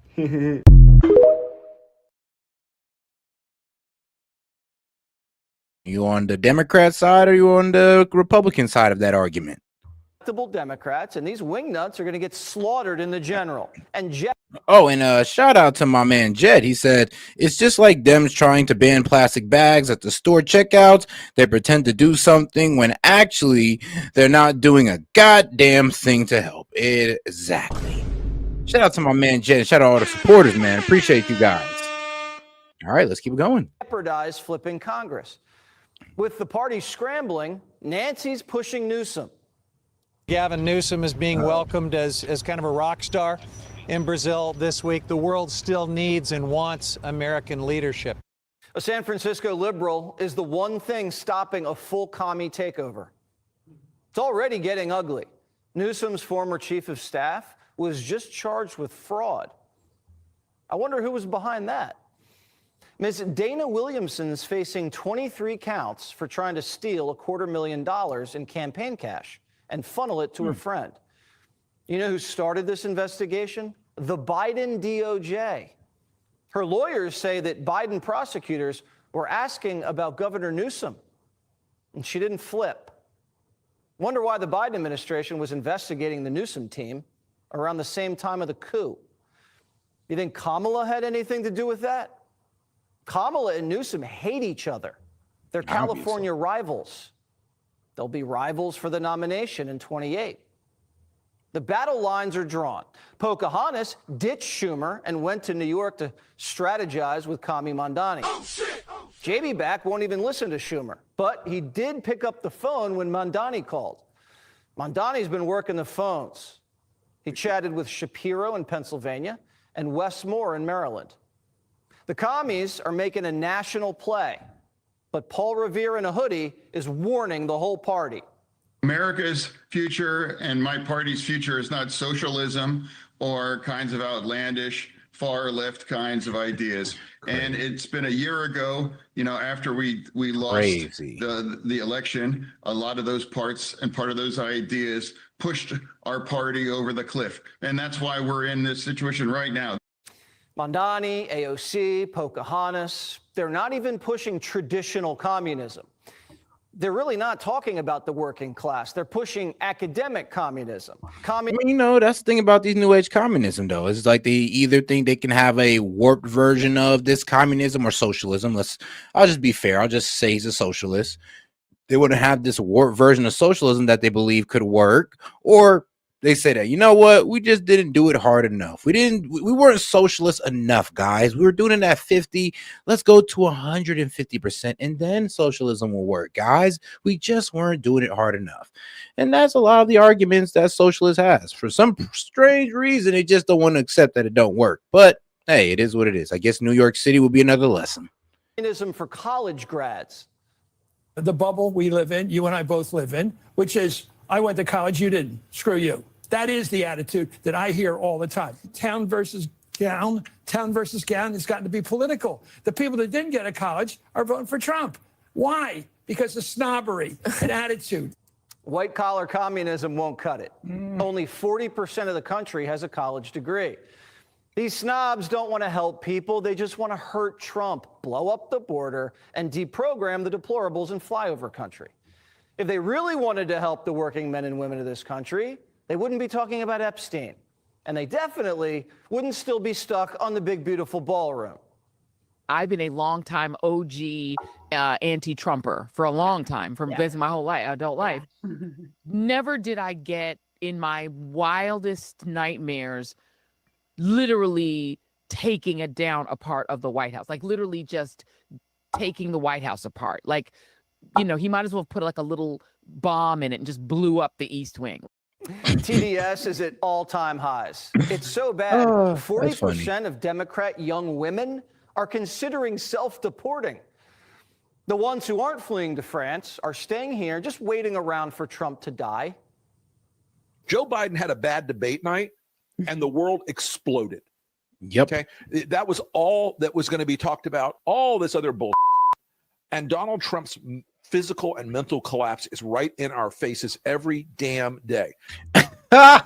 You on the Democrat side or you on the Republican side of that argument? Democrats, and these wingnuts are going to get slaughtered in the general. And Oh, and shout out to my man Jed. He said it's just like Dems trying to ban plastic bags at the store checkouts. They pretend to do something when actually they're not doing a goddamn thing to help. Exactly. Shout out to my man Jed. Shout out to all the supporters, man. Appreciate you guys. All right, let's keep going. jeopardize flipping Congress. With the party scrambling, Nancy's pushing Newsom. Gavin Newsom is being welcomed as kind of a rock star in Brazil this week. The world still needs and wants American leadership. A San Francisco liberal is the one thing stopping a full commie takeover. It's already getting ugly. Newsom's former chief of staff was just charged with fraud. I wonder who was behind that. Ms. Dana Williamson is facing 23 counts for trying to steal $250,000 in campaign cash and funnel it to her friend. You know who started this investigation? The Biden DOJ. Her lawyers say that Biden prosecutors were asking about Governor Newsom, and she didn't flip. Wonder why the Biden administration was investigating the Newsom team around the same time of the coup. You think Kamala had anything to do with that? Kamala and Newsom hate each other. They're California rivals. They'll be rivals for the nomination in 28. The battle lines are drawn. Pocahontas ditched Schumer and went to New York to strategize with Kami Mandani. JB Back won't even listen to Schumer, but he did pick up the phone when Mandani called. Mandani's been working the phones. He chatted with Shapiro in Pennsylvania and Wes Moore in Maryland. The commies are making a national play, but Paul Revere in a hoodie is warning the whole party. America's future and my party's future is not socialism or kinds of outlandish far left kinds of ideas. And it's been a year ago, you know, after we lost the election, a lot of those parts and part of those ideas pushed our party over the cliff. And that's why we're in this situation right now. Mandani, AOC, Pocahontas, they're not even pushing traditional communism. They're really not talking about the working class. They're pushing academic communism. I mean, you know, that's the thing about these new age communism, though. It's like they either think they can have a warped version of this communism or socialism. I'll just be fair. I'll just say he's a socialist. They want to have this warped version of socialism that they believe could work, or they say that, you know what, we just didn't do it hard enough. We weren't socialist enough, guys. We were doing it at 50. Let's go to 150%, and then socialism will work, guys. We just weren't doing it hard enough. And that's a lot of the arguments that socialists has. For some strange reason, they just don't want to accept that it don't work. But hey, it is what it is. I guess New York City will be another lesson. Communism for college grads. The bubble we live in, you and I both live in, which is, I went to college, you didn't. Screw you. That is the attitude that I hear all the time. Town versus gown has gotten to be political. The people that didn't get a college are voting for Trump. Why? Because of snobbery and attitude. White collar communism won't cut it. Only 40% of the country has a college degree. These snobs don't want to help people. They just want to hurt Trump, blow up the border, and deprogram the deplorables in flyover country. If they really wanted to help the working men and women of this country, they wouldn't be talking about Epstein. And they definitely wouldn't still be stuck on the big, beautiful ballroom. I've been a long-time OG anti-Trumper for a long time, for basically my whole life, adult life. Never did I get in my wildest nightmares literally taking it down a part of the White House, like literally just taking the White House apart. Like, you know, he might as well put like a little bomb in it and just blew up the East Wing. TDS is at all-time highs. It's so bad, 40% of Democrat young women are considering self-deporting. The ones who aren't fleeing to France are staying here, just waiting around for Trump to die. Joe Biden had a bad debate night, and the world exploded. Yep. Okay. That was all that was going to be talked about. All this other bullshit. And Donald Trump's physical and mental collapse is right in our faces every damn day. The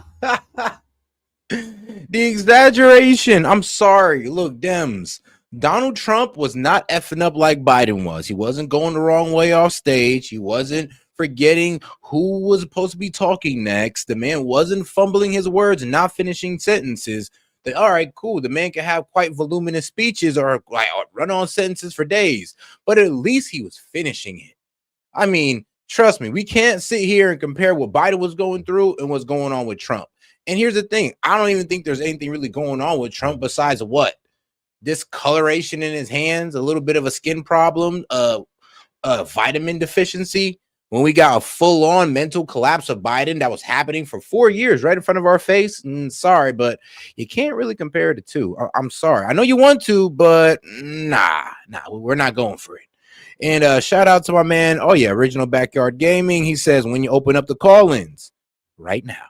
exaggeration. I'm sorry. Look, Dems. Donald Trump was not effing up like Biden was. He wasn't going the wrong way off stage. He wasn't forgetting who was supposed to be talking next. The man wasn't fumbling his words and not finishing sentences. All right, cool. The man can have quite voluminous speeches or like run-on sentences for days, but at least he was finishing it. I mean, trust me, we can't sit here and compare what Biden was going through and what's going on with Trump. And here's the thing. I don't even think there's anything really going on with Trump besides what? Discoloration in his hands, a little bit of a skin problem, vitamin deficiency. When we got a full-on mental collapse of Biden that was happening for 4 years right in front of our face. Sorry, but you can't really compare the two. I'm sorry. I know you want to, but nah, we're not going for it. And shout out to my man. Oh yeah, Original Backyard Gaming. He says when you open up the call-ins right now.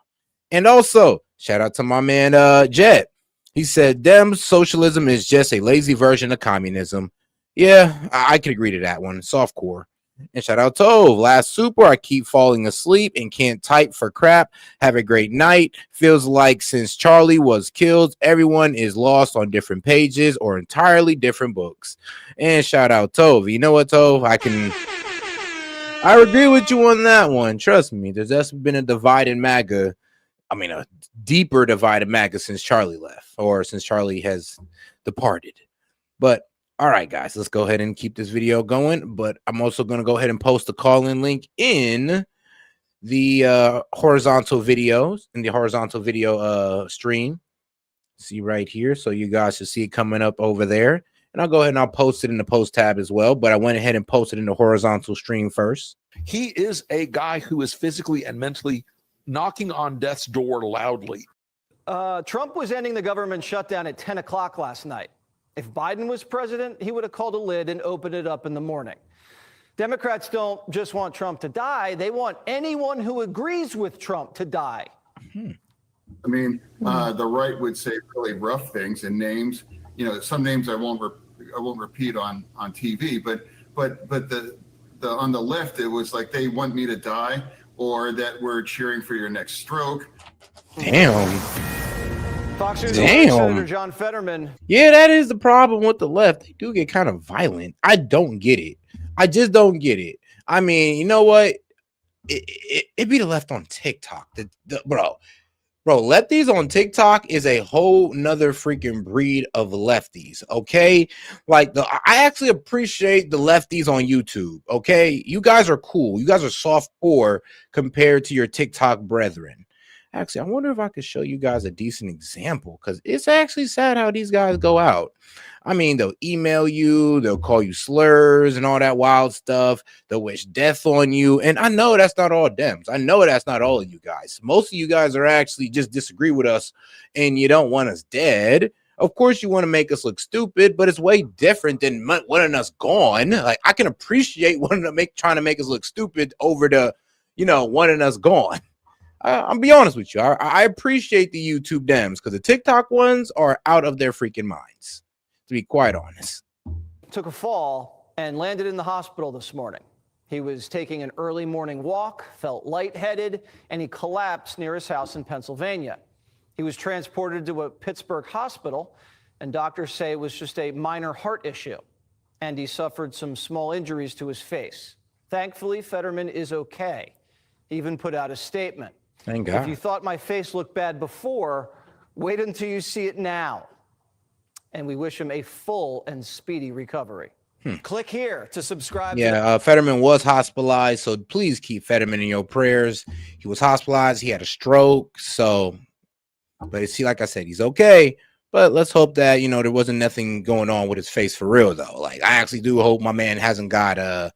And also shout out to my man Jet. He said Dems socialism is just a lazy version of communism. Yeah, I could agree to that one. Softcore. And shout out to Tove. Last super, I keep falling asleep and can't type for crap. Have a great night. Feels like since Charlie was killed, everyone is lost on different pages or entirely different books. And shout out Tove. You know what, Tove? I agree with you on that one. Trust me, there's just been a divide in MAGA. I mean, a deeper divide in MAGA since Charlie left or since Charlie has departed. But all right, guys, let's go ahead and keep this video going. But I'm also going to go ahead and post the call-in link in the horizontal videos, in the horizontal video stream. See right here. So you guys should see it coming up over there. And I'll go ahead and I'll post it in the post tab as well. But I went ahead and posted in the horizontal stream first. He is a guy who is physically and mentally knocking on death's door loudly. Trump was ending the government shutdown at 10 o'clock last night. If Biden was president, he would have called a lid and opened it up in the morning. Democrats don't just want Trump to die. They want anyone who agrees with Trump to die. I mean, the right would say really rough things and names. You know, some names I won't repeat on TV. But the on the left, it was like they want me to die, or that we're cheering for your next stroke. Damn. Fox News Damn. Senator John Fetterman. Yeah, that is the problem with the left. They do get kind of violent. I don't get it. I just don't get it. I mean, you know what? It be the left on TikTok. Bro, lefties on TikTok is a whole nother freaking breed of lefties. Okay, like I actually appreciate the lefties on YouTube. Okay, you guys are cool. You guys are soft core compared to your TikTok brethren. Actually, I wonder if I could show you guys a decent example, because it's actually sad how these guys go out. I mean, they'll email you, they'll call you slurs and all that wild stuff. They'll wish death on you. And I know that's not all Dems. I know that's not all of you guys. Most of you guys are actually just disagree with us and you don't want us dead. Of course, you want to make us look stupid, but it's way different than wanting us gone. Like, I can appreciate trying to make us look stupid over the, wanting us gone. I'll be honest with you. I appreciate the YouTube Dems, because the TikTok ones are out of their freaking minds, to be quite honest. Took a fall and landed in the hospital this morning. He was taking an early morning walk, felt lightheaded, and he collapsed near his house in Pennsylvania. He was transported to a Pittsburgh hospital, and doctors say it was just a minor heart issue, and he suffered some small injuries to his face. Thankfully, Fetterman is okay. He even put out a statement. Thank God. If you thought my face looked bad before, wait until you see it now. And we wish him a full and speedy recovery. Click here to subscribe. Yeah, Fetterman was hospitalized, so please keep Fetterman in your prayers. He was hospitalized. He had a stroke. But see, like I said, he's okay. But let's hope that, there wasn't nothing going on with his face for real, though. Like, I actually do hope my man hasn't got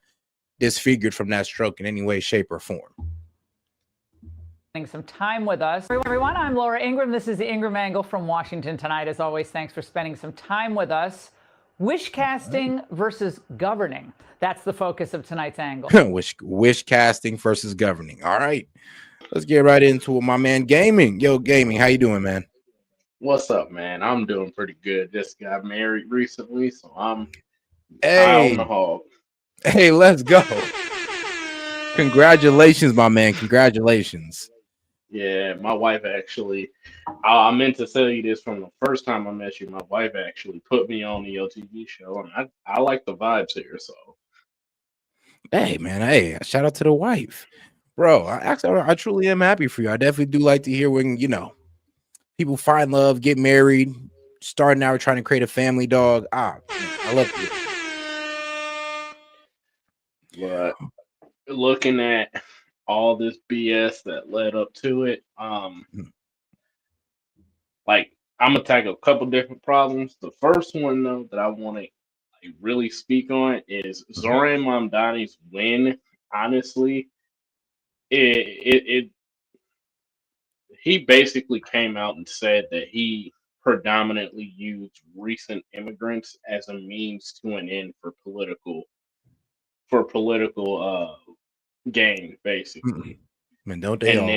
disfigured from that stroke in any way, shape, or form. Some time with us. Everyone, I'm Laura Ingraham. This is the Ingraham Angle from Washington tonight. As always, thanks for spending some time with us. Wish casting versus governing. That's the focus of tonight's angle. Wish casting versus governing. All right. Let's get right into it. My man Gaming. Yo, Gaming, how you doing, man? What's up, man? I'm doing pretty good. Just got married recently, so I'm high on the hog. Hey, let's go. Congratulations, my man. Congratulations. Yeah, my wife actually, I meant to tell you this from the first time I met you. My wife actually put me on the TV show, and I like the vibes here. So Hey, man. Hey, shout out to the wife, bro. I truly am happy for you. I definitely do like to hear when people find love, get married, starting out trying to create a family. Dog. Man, I love it. But looking at all this BS that led up to it, like I'm gonna tackle a couple different problems. The first one though that I want to really speak on is Zoran Mamdani's win. Honestly, it he basically came out and said that he predominantly used recent immigrants as a means to an end for political gain, basically. Man, don't they And all?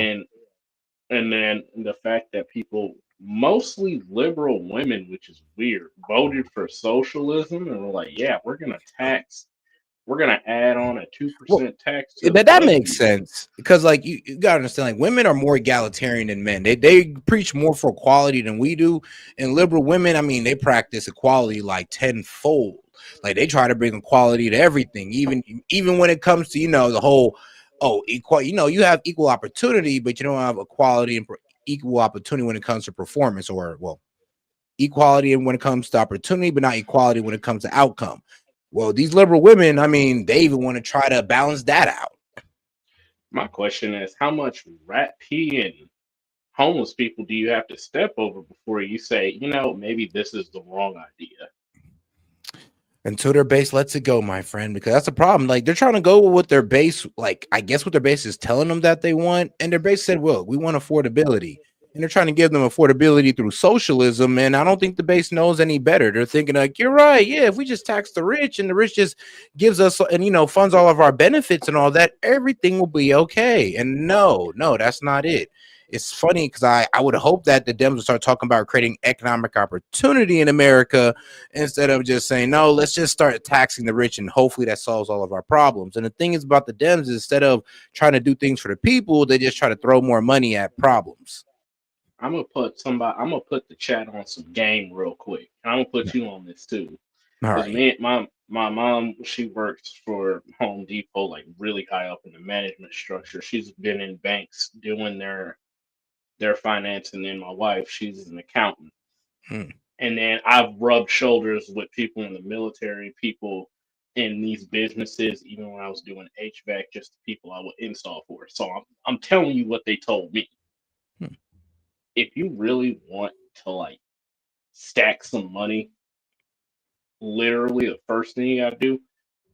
then the fact that people, mostly liberal women, which is weird, voted for socialism and were like, yeah, we're gonna add on a 2% tax to the That makes wealthy. sense because, like, you gotta understand, like, women are more egalitarian than men. They preach more for equality than we do, and liberal women, I mean, they practice equality like tenfold. Like, they try to bring equality to everything, even when it comes to the whole equal. You have equal opportunity, but you don't have equality and equal opportunity when it comes to performance, or equality when it comes to opportunity, but not equality when it comes to outcome. Well, these liberal women, I mean, they even want to try to balance that out. My question is, how much rat pee and homeless people do you have to step over before you say, maybe this is the wrong idea? Until their base lets it go, my friend, because that's a problem. Like, they're trying to go with what their base, like, I guess what their base is telling them that they want, and their base said, well, we want affordability, and they're trying to give them affordability through socialism, and I don't think the base knows any better. They're thinking like, you're right, yeah, if we just tax the rich and the rich just gives us and funds all of our benefits and all that, everything will be okay. And no, that's not it. It's funny because I would hope that the Dems would start talking about creating economic opportunity in America instead of just saying, no, let's just start taxing the rich and hopefully that solves all of our problems. And the thing is about the Dems is, instead of trying to do things for the people, they just try to throw more money at problems. I'm gonna put the chat on some game real quick. And I'm gonna put you on this too. All Because right. my mom, she works for Home Depot, like really high up in the management structure. She's been in banks doing their financing, and my wife, she's an accountant. And then I've rubbed shoulders with people in the military, people in these businesses, even when I was doing HVAC, just the people I would install for. So I'm telling you what they told me. If you really want to like stack some money, literally the first thing you gotta do,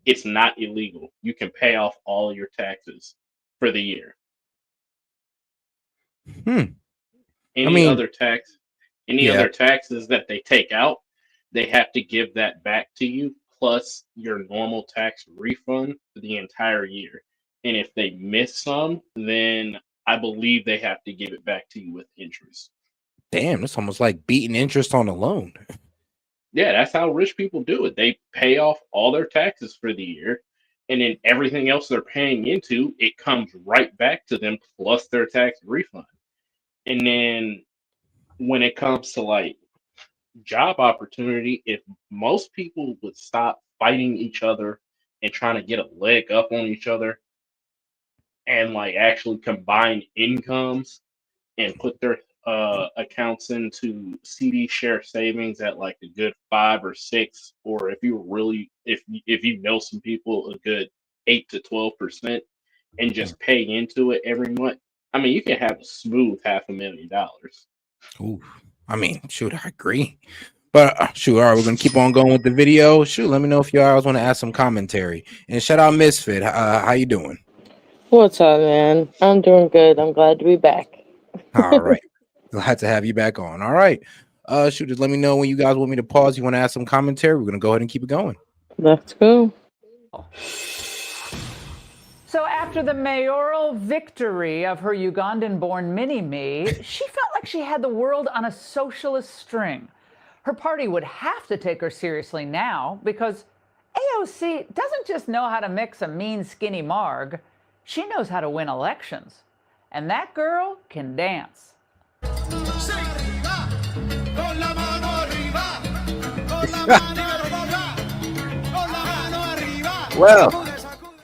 it's not illegal. You can pay off all your taxes for the year. Any other taxes that they take out, they have to give that back to you, plus your normal tax refund for the entire year. And if they miss some, then I believe they have to give it back to you with interest. Damn, it's almost like beating interest on a loan. Yeah, that's how rich people do it. They pay off all their taxes for the year, and then everything else they're paying into, it comes right back to them plus their tax refund. And then when it comes to like job opportunity, if most people would stop fighting each other and trying to get a leg up on each other and like actually combine incomes and put their accounts into CD share savings at like a good 5 or 6, or if you know some people, a good 8 to 12%, and just pay into it every month. I mean, you can have a smooth $500,000. Ooh, I mean, shoot, I agree. But shoot, all right, we're gonna keep on going with the video. Shoot, let me know if you always want to add some commentary. And shout out Misfit. How you doing? What's up, man? I'm doing good. I'm glad to be back. All right. Glad to have you back on. All right. Shoot, just let me know when you guys want me to pause. You want to add some commentary? We're gonna go ahead and keep it going. Let's go. So after the mayoral victory of her Ugandan-born mini-me, she felt like she had the world on a socialist string. Her party would have to take her seriously now because AOC doesn't just know how to mix a mean, skinny marg. She knows how to win elections. And that girl can dance. Well,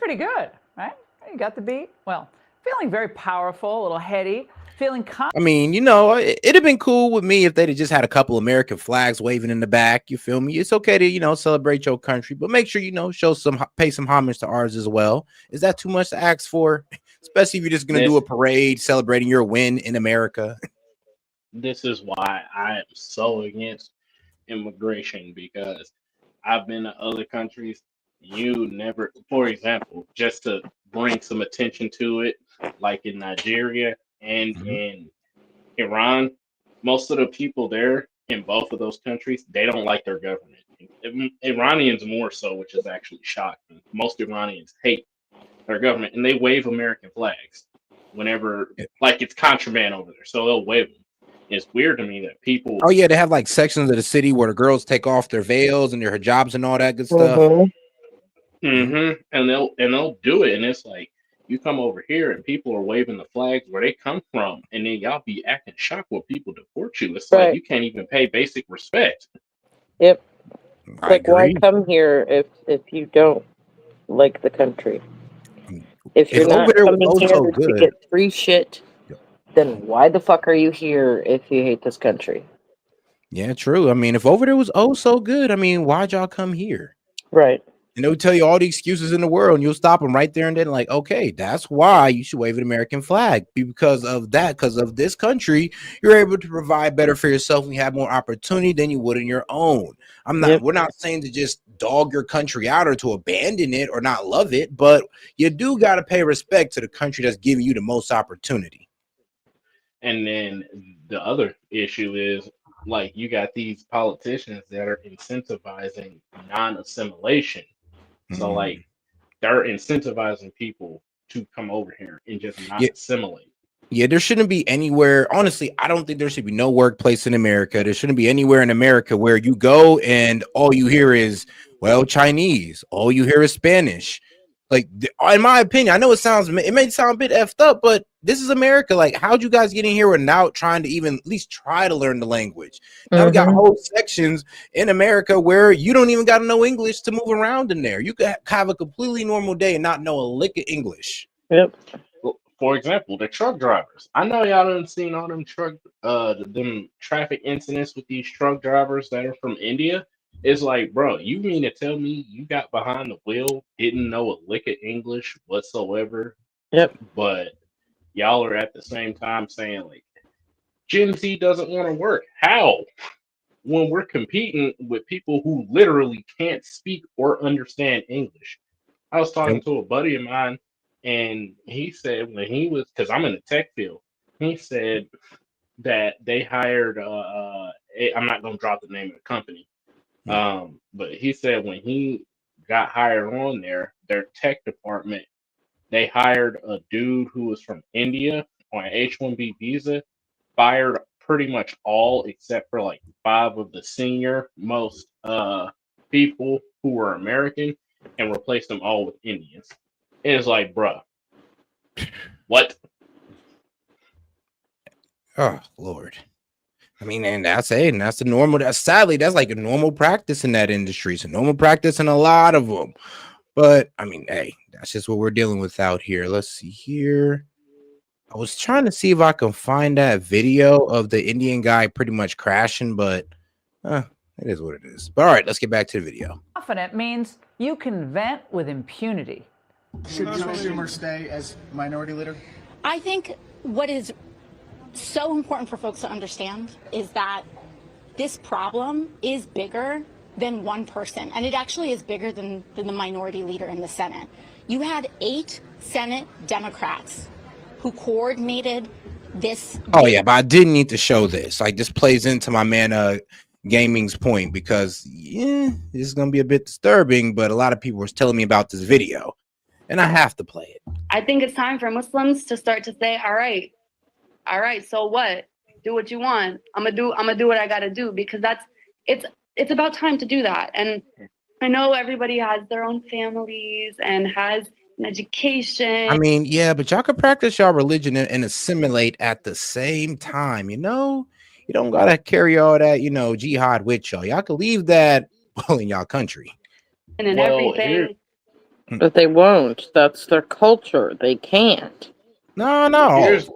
pretty good, right? You got the beat. Well, feeling very powerful, a little heady, feeling I mean, you know, it'd have been cool with me if they'd have just had a couple American flags waving in the back. You feel me? It's okay to, you know, celebrate your country, but make sure, you know, pay some homage to ours as well. Is that too much to ask for? Especially if you're just going to do a parade celebrating your win in America. This is why I am so against immigration, because I've been to other countries. You never, for example, just to bring some attention to it, like in Nigeria and in Iran, most of the people there in both of those countries, they don't like their government. Iranians more so, which is actually shocking. Most Iranians hate their government, and they wave American flags whenever, like, it's contraband over there, so they'll wave them. It's weird to me that people. Oh yeah, they have like sections of the city where the girls take off their veils and their hijabs and all that good stuff. And they'll do it, and it's like, you come over here and people are waving the flags where they come from, and then y'all be acting shocked when people deport you. It's like you can't even pay basic respect. Yep. I Like, why agree. come here if you don't like the country? If you're If not over there was coming here so to good. get free shit, then why the fuck are you here if you hate this country? Yeah, true. I mean, if over there was so good, I mean, why'd y'all come here? Right. And they'll tell you all the excuses in the world, and you'll stop them right there and then, like, okay, that's why you should wave an American flag. Because of that, because of this country, you're able to provide better for yourself and you have more opportunity than you would in your own. We're not saying to just dog your country out or to abandon it or not love it, but you do got to pay respect to the country that's giving you the most opportunity. And then the other issue is, like, you got these politicians that are incentivizing non-assimilation. So, like, they're incentivizing people to come over here and just not assimilate. Yeah, there shouldn't be anywhere. Honestly, I don't think there should be no workplace in America. There shouldn't be anywhere in America where you go and all you hear is, well, Chinese. All you hear is Spanish. Like, in my opinion, I know it may sound a bit effed up, but this is America. Like, how'd you guys get in here without trying to even at least try to learn the language? Now we got whole sections in America where you don't even got to know English to move around in there. You could have a completely normal day and not know a lick of English. Yep. For example, the truck drivers. I know y'all done seen all them traffic incidents with these truck drivers that are from India. It's like, bro, you mean to tell me you got behind the wheel, didn't know a lick of English whatsoever? Yep. But y'all are at the same time saying, like, Gen Z doesn't want to work. How? When we're competing with people who literally can't speak or understand English. I was talking to a buddy of mine, and he said when he was, because I'm in the tech field, he said that they hired, I'm not going to drop the name of the company, but he said when he got hired on their tech department, they hired a dude who was from India on an H-1B visa, fired pretty much all except for like 5 of the senior most people who were American, and replaced them all with Indians. It's like, bruh, what? Oh Lord. I mean, and that's it. And that's the normal. Sadly, that's like a normal practice in that industry. It's a normal practice in a lot of them. But I mean, hey, that's just what we're dealing with out here. Let's see here. I was trying to see if I can find that video of the Indian guy pretty much crashing, but it is what it is. But all right, let's get back to the video. confident means you can vent with impunity. Should Chuck Schumer stay as minority leader? I think what is so important for folks to understand is that this problem is bigger than one person, and it actually is bigger than the minority leader in the Senate. You had 8 Senate Democrats who coordinated this. Oh yeah, but I didn't need to show this. Like, this plays into my man Gaming's point, because this is gonna be a bit disturbing, but a lot of people were telling me about this video, and I have to play it. I think it's time for Muslims to start to say, all right, so what? Do what you want. I'm gonna do what I gotta do, because it's about time to do that. And I know everybody has their own families and has an education. I mean, yeah, but y'all can practice y'all religion and assimilate at the same time, you know? You don't gotta carry all that, jihad with y'all. Y'all can leave that in y'all country. And everything. But they won't. That's their culture. They can't. Here's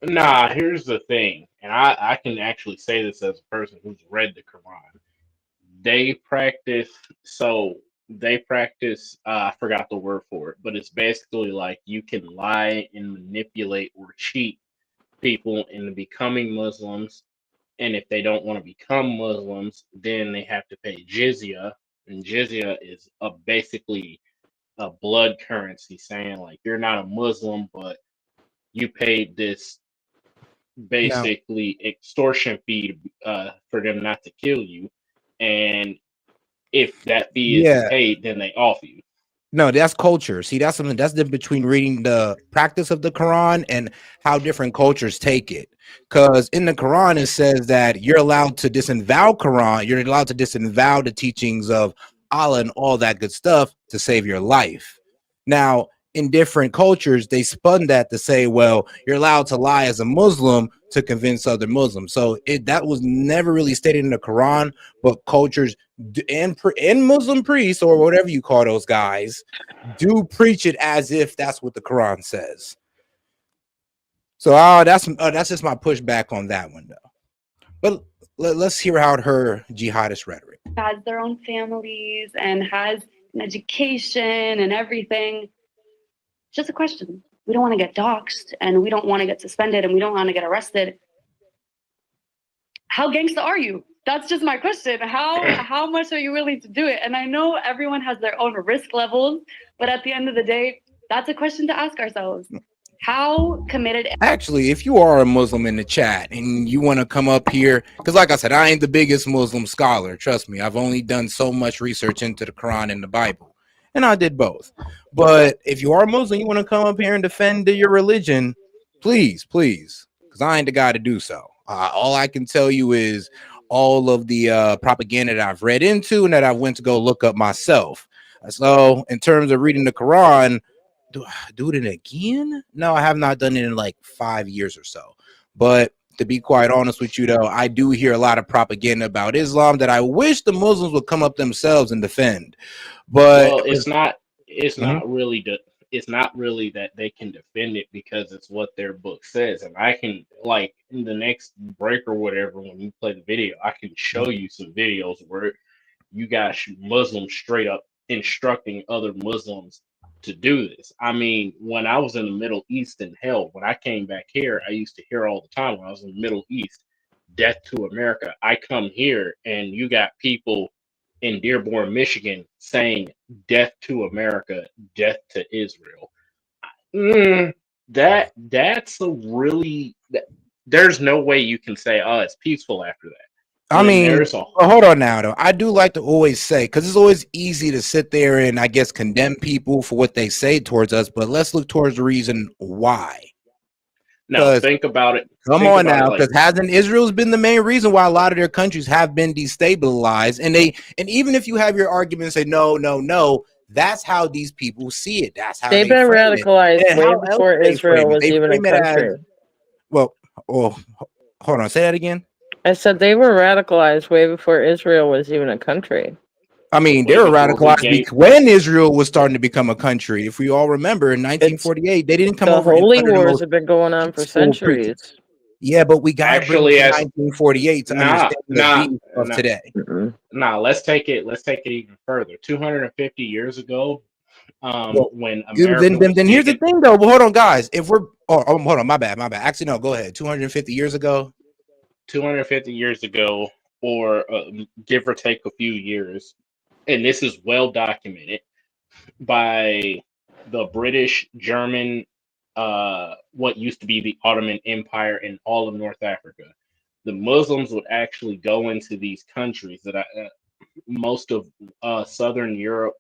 here's the thing, and I can actually say this as a person who's read the Quran. They practice they practice I forgot the word for it, but it's basically like you can lie and manipulate or cheat people into becoming Muslims, and if they don't want to become Muslims, then they have to pay jizya, and jizya is basically a blood currency, saying like you're not a Muslim, but you paid this Now, basically extortion fee for them not to kill you, and if that fee isn't yeah. paid, then they off you. No, that's culture. See, that's something that's the between reading the practice of the Quran and how different cultures take it. Because in the Quran, it says that you're allowed to disavow Quran, you're allowed to disavow the teachings of Allah and all that good stuff to save your life. Now, in different cultures, they spun that to say, well, you're allowed to lie as a Muslim to convince other Muslims. So that was never really stated in the Quran, but cultures and Muslim priests or whatever you call those guys do preach it as if that's what the Quran says. So that's just my pushback on that one, though. But let's hear out her jihadist rhetoric. Has their own families and has an education and everything. Just a question. We don't want to get doxxed and we don't want to get suspended and we don't want to get arrested. How gangsta are you? That's just my question. How much are you willing to do it? And I know everyone has their own risk levels, but at the end of the day, that's a question to ask ourselves. How committed? Actually, if you are a Muslim in the chat and you want to come up here, because like I said, I ain't the biggest Muslim scholar. Trust me, I've only done so much research into the Quran and the Bible, and I did both. But if you are a Muslim, you want to come up here and defend your religion, please, because I ain't the guy to do so. All I can tell you is all of the propaganda that I've read into and that I went to go look up myself. So in terms of reading the Quran, do I do it again? No, I have not done it in like 5 years or so. But to be quite honest with you, though, I do hear a lot of propaganda about Islam that I wish the Muslims would come up themselves and defend. But Well, it's not really it's not really that they can defend it because it's what their book says, and I can, like, in the next break or whatever when you play the video, I can show you some videos where you got Muslims straight up instructing other Muslims to do this. I mean, when I was in the Middle East and hell, when I came back here, I used to hear all the time when I was in the Middle East, death to America. I come here and you got people in Dearborn, Michigan saying death to America, death to Israel. That's a really there's no way you can say, oh, it's peaceful after that. I mean, hold on now, though. I do like to always say, because it's always easy to sit there and I guess condemn people for what they say towards us, but let's look towards the reason why. No, think about it. Come on now, because hasn't Israel's been the main reason why a lot of their countries have been destabilized, and even if you have your argument, say no, that's how these people see it. That's how They've they been frame radicalized it. And way how else before do they Israel frame it? was They even a frame it as, country. well, hold on, say that again. I said they were radicalized way before Israel was even a country. I mean, they were radicalized when Israel was starting to become a country. If we all remember, in 1948, they didn't come The over. holy wars have been going on for centuries. Yeah, but we got to bring it Actually, to as 1948 to understand the beef of today. Let's take it even further. 250 years ago, Well, when America was then here's the thing, though. But hold on, guys. If we're hold on, my bad. Actually, no, go ahead. 250 years ago. 250 years ago, or give or take a few years, and this is well documented by the British, German, what used to be the Ottoman Empire in all of North Africa. The Muslims would actually go into these countries that most of Southern Europe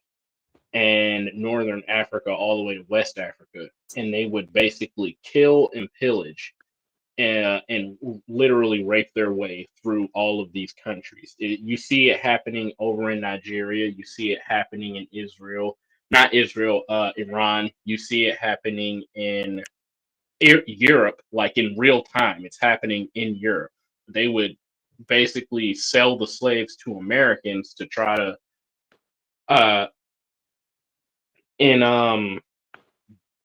and Northern Africa, all the way to West Africa, and they would basically kill and pillage and literally rape their way through all of these countries. You see it happening over in Nigeria. You see it happening in Israel, not Israel, Iran. You see it happening in Europe, like in real time. It's happening in Europe. They would basically sell the slaves to Americans to try to in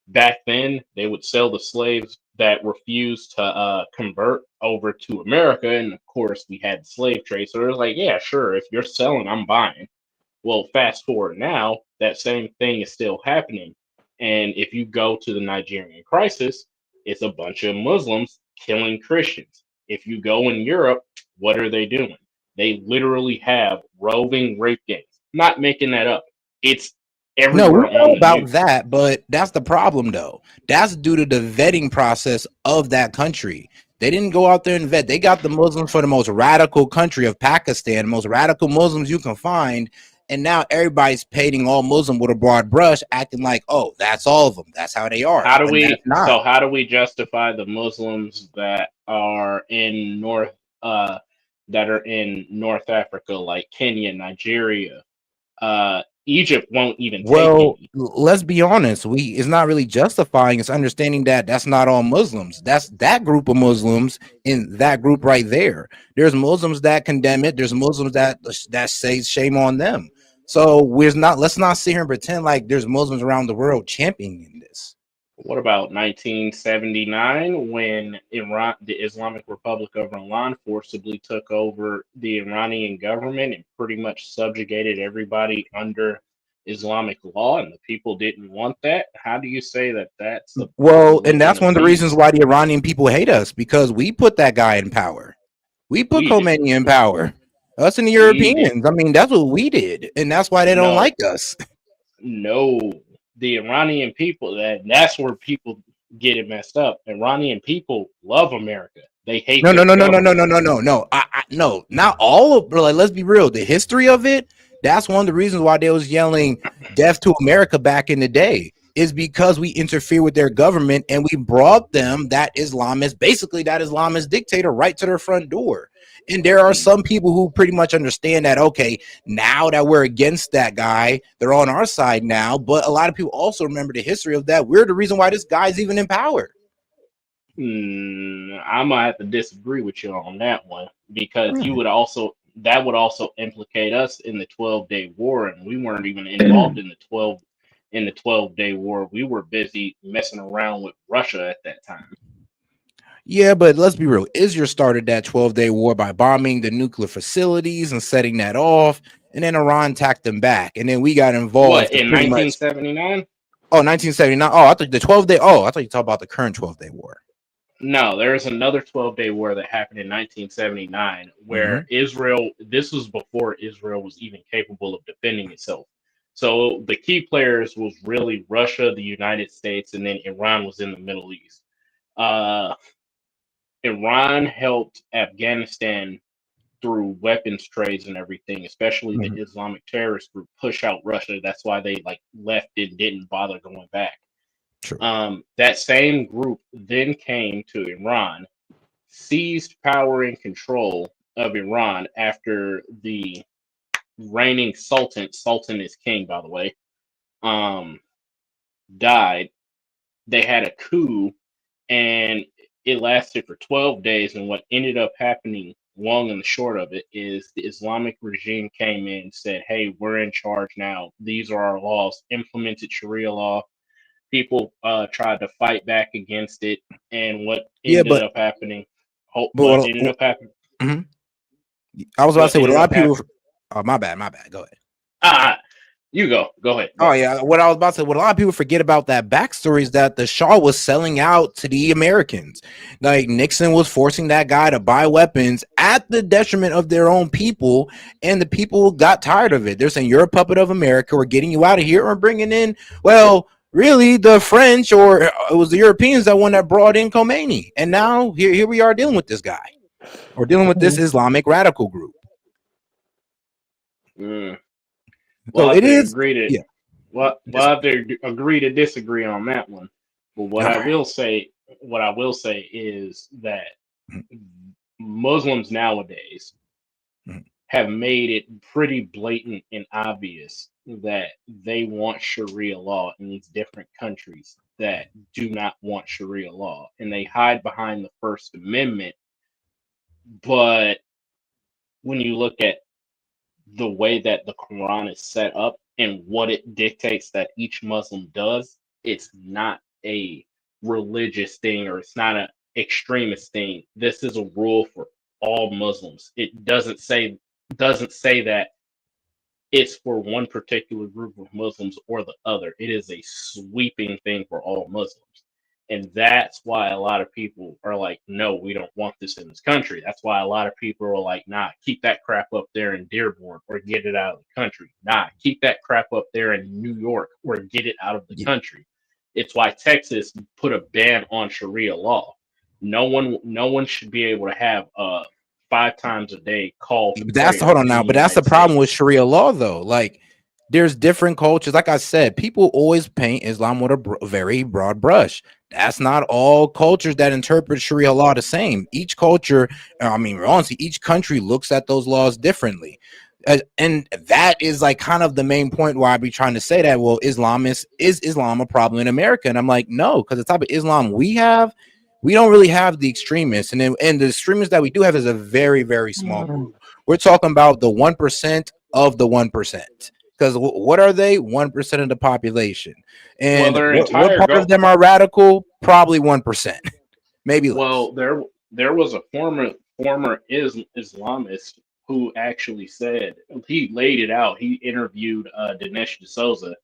back then they would sell the slaves that refused to convert over to America, and of course we had the slave trade. So it was like, yeah, sure, if you're selling, I'm buying. Well, fast forward now, that same thing is still happening. And if you go to the Nigerian crisis, it's a bunch of Muslims killing Christians. If you go in Europe, what are they doing? They literally have roving rape gangs. Not making that up. It's No, we everywhere know on the about news. that, but that's the problem, though. That's due to the vetting process of that country. They didn't go out there and vet. They got the Muslims for the most radical country of Pakistan, the most radical Muslims you can find. And now everybody's painting all Muslim with a broad brush, acting like, oh, that's all of them. That's how they are. When that's not. How do we justify the Muslims that are in North Africa, like Kenya, Nigeria? Egypt won't even take Well, any. let's be honest. It's not really justifying. It's understanding that that's not all Muslims. That's that group of Muslims in that group right there. There's Muslims that condemn it. There's Muslims that say shame on them. So let's not sit here and pretend like there's Muslims around the world championing this. What about 1979 when Iran, the Islamic Republic of Iran, forcibly took over the Iranian government and pretty much subjugated everybody under Islamic law, and the people didn't want that? How do you say that that's the Well, and religion that's of one of the reasons peace? why the Iranian people hate us, because we put that guy in power. We put We did. Khomeini in power. Us and the We did. Europeans. I mean, that's what we did, and that's why they don't No, like us. no. The Iranian people, that's where people get it messed up. Iranian people love America. They hate No, no, their no, no, no, no, government. no, no, no, no. No, not all of. Bro, like, let's be real. The history of it. That's one of the reasons why they was yelling "Death to America" back in the day. Is because we interfere with their government and we brought them that Islamist dictator right to their front door. And there are some people who pretty much understand that. Okay, now that we're against that guy, they're on our side now. But a lot of people also remember the history of that. We're the reason why this guy's even in power. I'm gonna have to disagree with you on that one because that would also implicate us in the 12-day war, and we weren't even involved in the 12-day war. We were busy messing around with Russia at that time. Yeah, but let's be real. Israel started that 12-day war by bombing the nuclear facilities and setting that off, and then Iran attacked them back, and then we got What, involved to in pretty much. 1979? Oh, 1979. Oh, I thought the 12-day. Oh, I thought you talked about the current 12-day war. No, there was another 12-day war that happened in 1979 where this was before Israel was even capable of defending itself. So the key players was really Russia, the United States, and then Iran was in the Middle East. Iran helped Afghanistan through weapons trades and everything, especially the Islamic terrorist group push out Russia. That's why they left and didn't bother going back. True. That same group then came to Iran, seized power and control of Iran after the reigning Sultan is king, by the way, died. They had a coup, and it lasted for 12 days. And what ended up happening, long and the short of it, is the Islamic regime came in and said, hey, we're in charge now. These are our laws, implemented Sharia law. People tried to fight back against it. And what ended up happening? What ended up happening? I was about to say, what a lot of people. Happening? Oh, my bad. Go ahead. You go ahead. Oh yeah, what I was about to say, what a lot of people forget about that backstory is that the Shah was selling out to the Americans. Like Nixon was forcing that guy to buy weapons at the detriment of their own people, and the people got tired of it. They're saying, you're a puppet of America, we're getting you out of here, or bringing in, well, really the French, or it was the Europeans that brought in Khomeini. And now here we are dealing with this guy. We're dealing with this Islamic radical group. Well, So it is. We'll have to agree to disagree on that one. But what I will say is that Muslims nowadays have made it pretty blatant and obvious that they want Sharia law in these different countries that do not want Sharia law, and they hide behind the First Amendment. But when you look at the way that the Quran is set up, and what it dictates that each Muslim does, it's not a religious thing or it's not an extremist thing. This is a rule for all Muslims. It doesn't say that it's for one particular group of Muslims or the other. It is a sweeping thing for all Muslims. And that's why a lot of people are like, no, we don't want this in this country. That's why a lot of people are like, nah, keep that crap up there in Dearborn or get it out of the country. Nah, keep that crap up there in New York or get it out of the country. It's why Texas put a ban on Sharia law. No one should be able to have 5 times a day call to But that's prayer hold on in now. the But that's the United problem with States. Sharia law, though. Like, there's different cultures. Like I said, people always paint Islam with a very broad brush. That's not all cultures that interpret Sharia law the same. Each culture, I mean, honestly, each country looks at those laws differently. And that is like kind of the main point why I be trying to say that, well, is Islam a problem in America? And I'm like, no, because the type of Islam we have, we don't really have the extremists. And the extremists that we do have is a very, very small group. We're talking about the 1% of the 1%. Because what are they? 1% of the population. Well, And their what entire part of them are radical? Probably 1%, maybe less. Well, there was a former Islamist who actually said, he laid it out. He interviewed Dinesh D'Souza,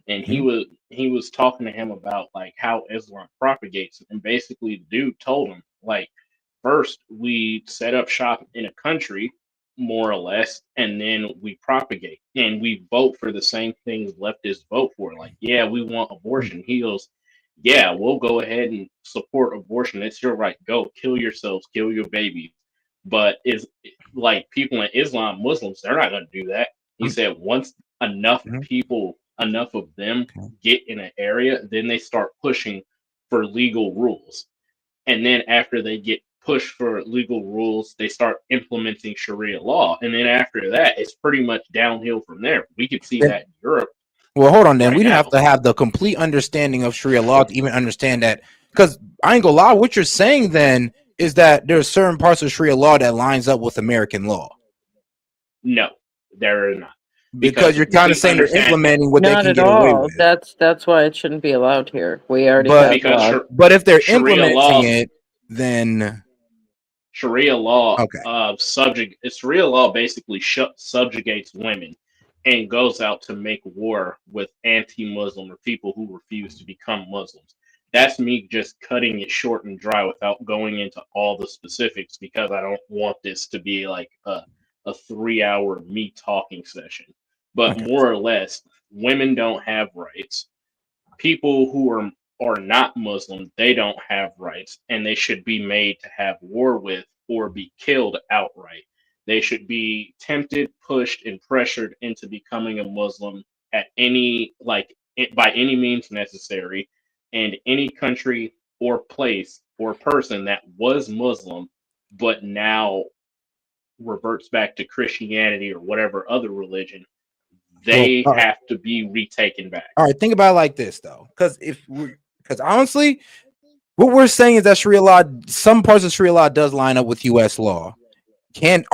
and he was talking to him about like how Islam propagates, and basically the dude told him like, first we set up shop in a country more or less, and then we propagate and we vote for the same things leftists vote for. Like, yeah, we want abortion. He goes, yeah, we'll go ahead and support abortion. It's your right. Go kill yourselves, kill your babies. But is like people in Islam, Muslims, they're not going to do that. He said once enough of them get in an area, then they start pushing for legal rules. And then after they get pushed for legal rules, they start implementing Sharia law. And then after that, it's pretty much downhill from there. We can see that in Europe. Well, hold on, then. Right We'd have now. to have the complete understanding of Sharia law to even understand that. Because I ain't gonna lie, what you're saying then is that there's certain parts of Sharia law that lines up with American law. No, there are not. Because you're kind of saying they're implementing what they Not can at get away all. with. That's why it shouldn't be allowed here. We already have laws. But if they're Sharia implementing law, it, then Sharia law, okay. Sharia law basically subjugates women and goes out to make war with anti-Muslim or people who refuse to become Muslims. That's me just cutting it short and dry without going into all the specifics, because I don't want this to be like a 3-hour me talking session. But more or less, women don't have rights. People who are not Muslim, they don't have rights, and they should be made to have war with or be killed outright. They should be tempted, pushed, and pressured into becoming a Muslim at by any means necessary. And any country or place or person that was Muslim but now reverts back to Christianity or whatever other religion, they have to be retaken back. All right, think about it like this though, because honestly, what we're saying is that Sharia law, some parts of Sharia law does line up with U.S. law.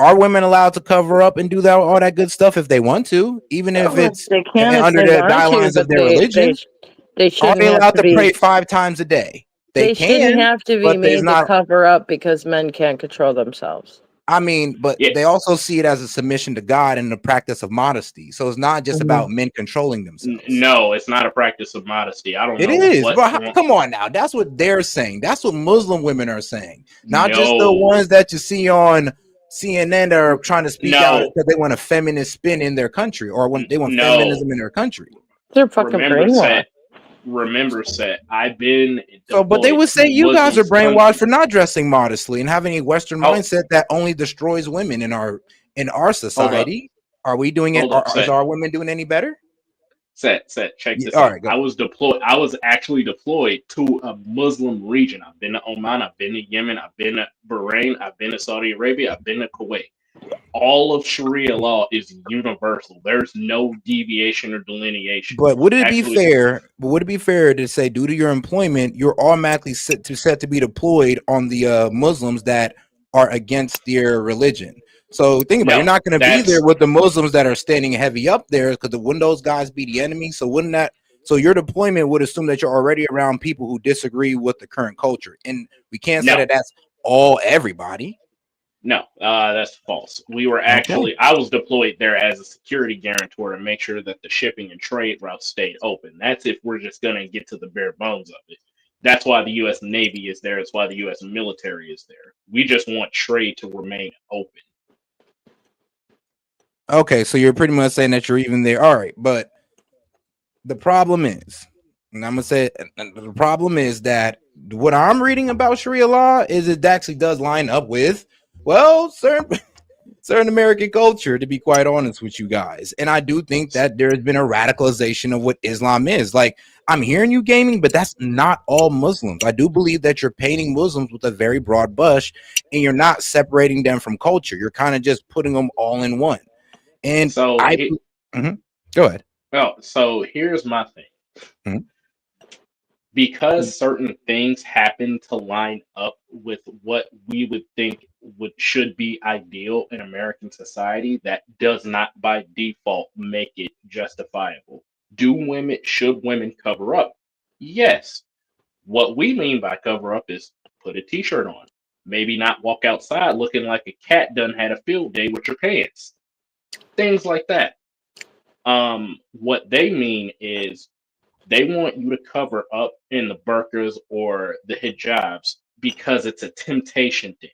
Are women allowed to cover up and do that all that good stuff if they want to, even if it's They can if under they the want to, guidelines but of their religion? they Are shouldn't they have allowed to to pray be. 5 times a day? They shouldn't have to be but there's made to not. cover up because men can't control themselves. I mean, but they also see it as a submission to God and the practice of modesty. So it's not just about men controlling themselves. No, it's not a practice of modesty. I don't It know is, what. but come on now. That's what they're saying. That's what Muslim women are saying. Not just the No. ones that you see on CNN that are trying to speak out No. because they want a feminist spin in their country, or when they want No. feminism in their country. They're fucking brainwashed. Remember, Set. I've been So, but they deployed would say to you guys are Muslim brainwashed for countries. not dressing modestly and having a Western Oh. mindset that only destroys women in our society. Are we doing it? Hold up, Is Set. our women doing any better? Set. Check this all out. right, go. I was deployed. I was actually deployed to a Muslim region. I've been to Oman. I've been to Yemen. I've been to Bahrain. I've been to Saudi Arabia. I've been to Kuwait. All of Sharia law is universal. There's no deviation or delineation. But would it be fair? Would it be fair to say, due to your employment, you're automatically set to be deployed on the Muslims that are against their religion? So think about it. You're No, not going to be there that's with the Muslims that are standing heavy up there because wouldn't those guys be the enemy? So wouldn't that? So your deployment would assume that you're already around people who disagree with the current culture, and we can't say no, that that's all everybody. no, that's false. We were Okay. actually, I was deployed there as a security guarantor to make sure that the shipping and trade routes stayed open. That's if we're just going to get to the bare bones of it. That's why the U.S. Navy is there. It's why the U.S. military is there. We just want trade to remain open. Okay, so you're pretty much saying that you're even there. All right, but the problem is, and I'm gonna say the problem is that what I'm reading about Sharia law is it actually does line up with, well, certain American culture, to be quite honest with you guys. And I do think that there's been a radicalization of what Islam is. Like, I'm hearing you gaming, but that's not all Muslims. I do believe that you're painting Muslims with a very broad brush and you're not separating them from culture. You're kind of just putting them all in one. And So, I go ahead. well, so here's my thing. Mhm. Because certain things happen to line up with what we would think should be ideal in American society, that does not by default make it justifiable. Should women cover up? Yes. What we mean by cover up is put a t-shirt on. Maybe not walk outside looking like a cat done had a field day with your pants. Things like that. What they mean is they want you to cover up in the burqas or the hijabs because it's a temptation thing.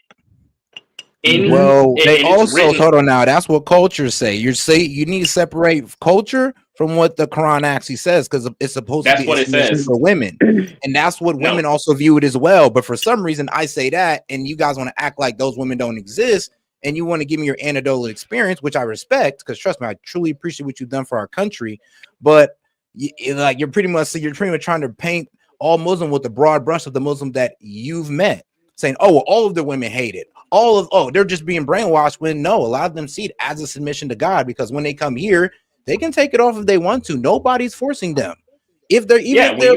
Well, they And it's also written. hold on now. That's what cultures say. You need to separate culture from what the Quran actually says because it's supposed to That's be what a it submission says. for women, and that's what No. women also view it as well. But for some reason, I say that, and you guys want to act like those women don't exist, and you want to give me your anecdotal experience, which I respect because trust me, I truly appreciate what you've done for our country. But you're pretty much trying to paint all Muslim with the broad brush of the Muslim that you've met, saying, "Oh, well, all of the women hate it." They're just being brainwashed, when no, a lot of them see it as a submission to God, because when they come here, they can take it off if they want to. Nobody's forcing them. If they're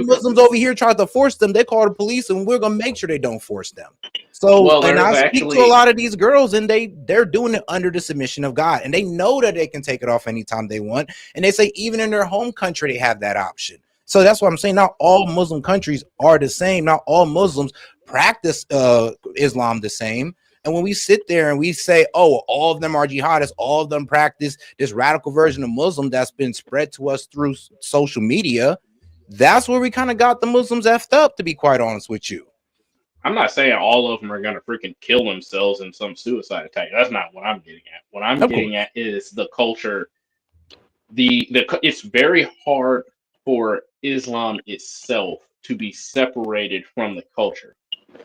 Muslims over here try to force them, they call the police, and we're gonna make sure they don't force them. So, Well, and there's I speak to a actually lot of these girls, and they're doing it under the submission of God, and they know that they can take it off anytime they want. And they say even in their home country they have that option. So that's what I'm saying. Not all Muslim countries are the same. Not all Muslims practice Islam the same. And when we sit there and we say, oh, all of them are jihadists, all of them practice this radical version of Muslim that's been spread to us through social media, that's where we kind of got the Muslims effed up, to be quite honest with you. I'm not saying all of them are going to freaking kill themselves in some suicide attack. That's not what I'm getting at. What I'm getting at is the culture. It's very hard for Islam itself to be separated from the culture.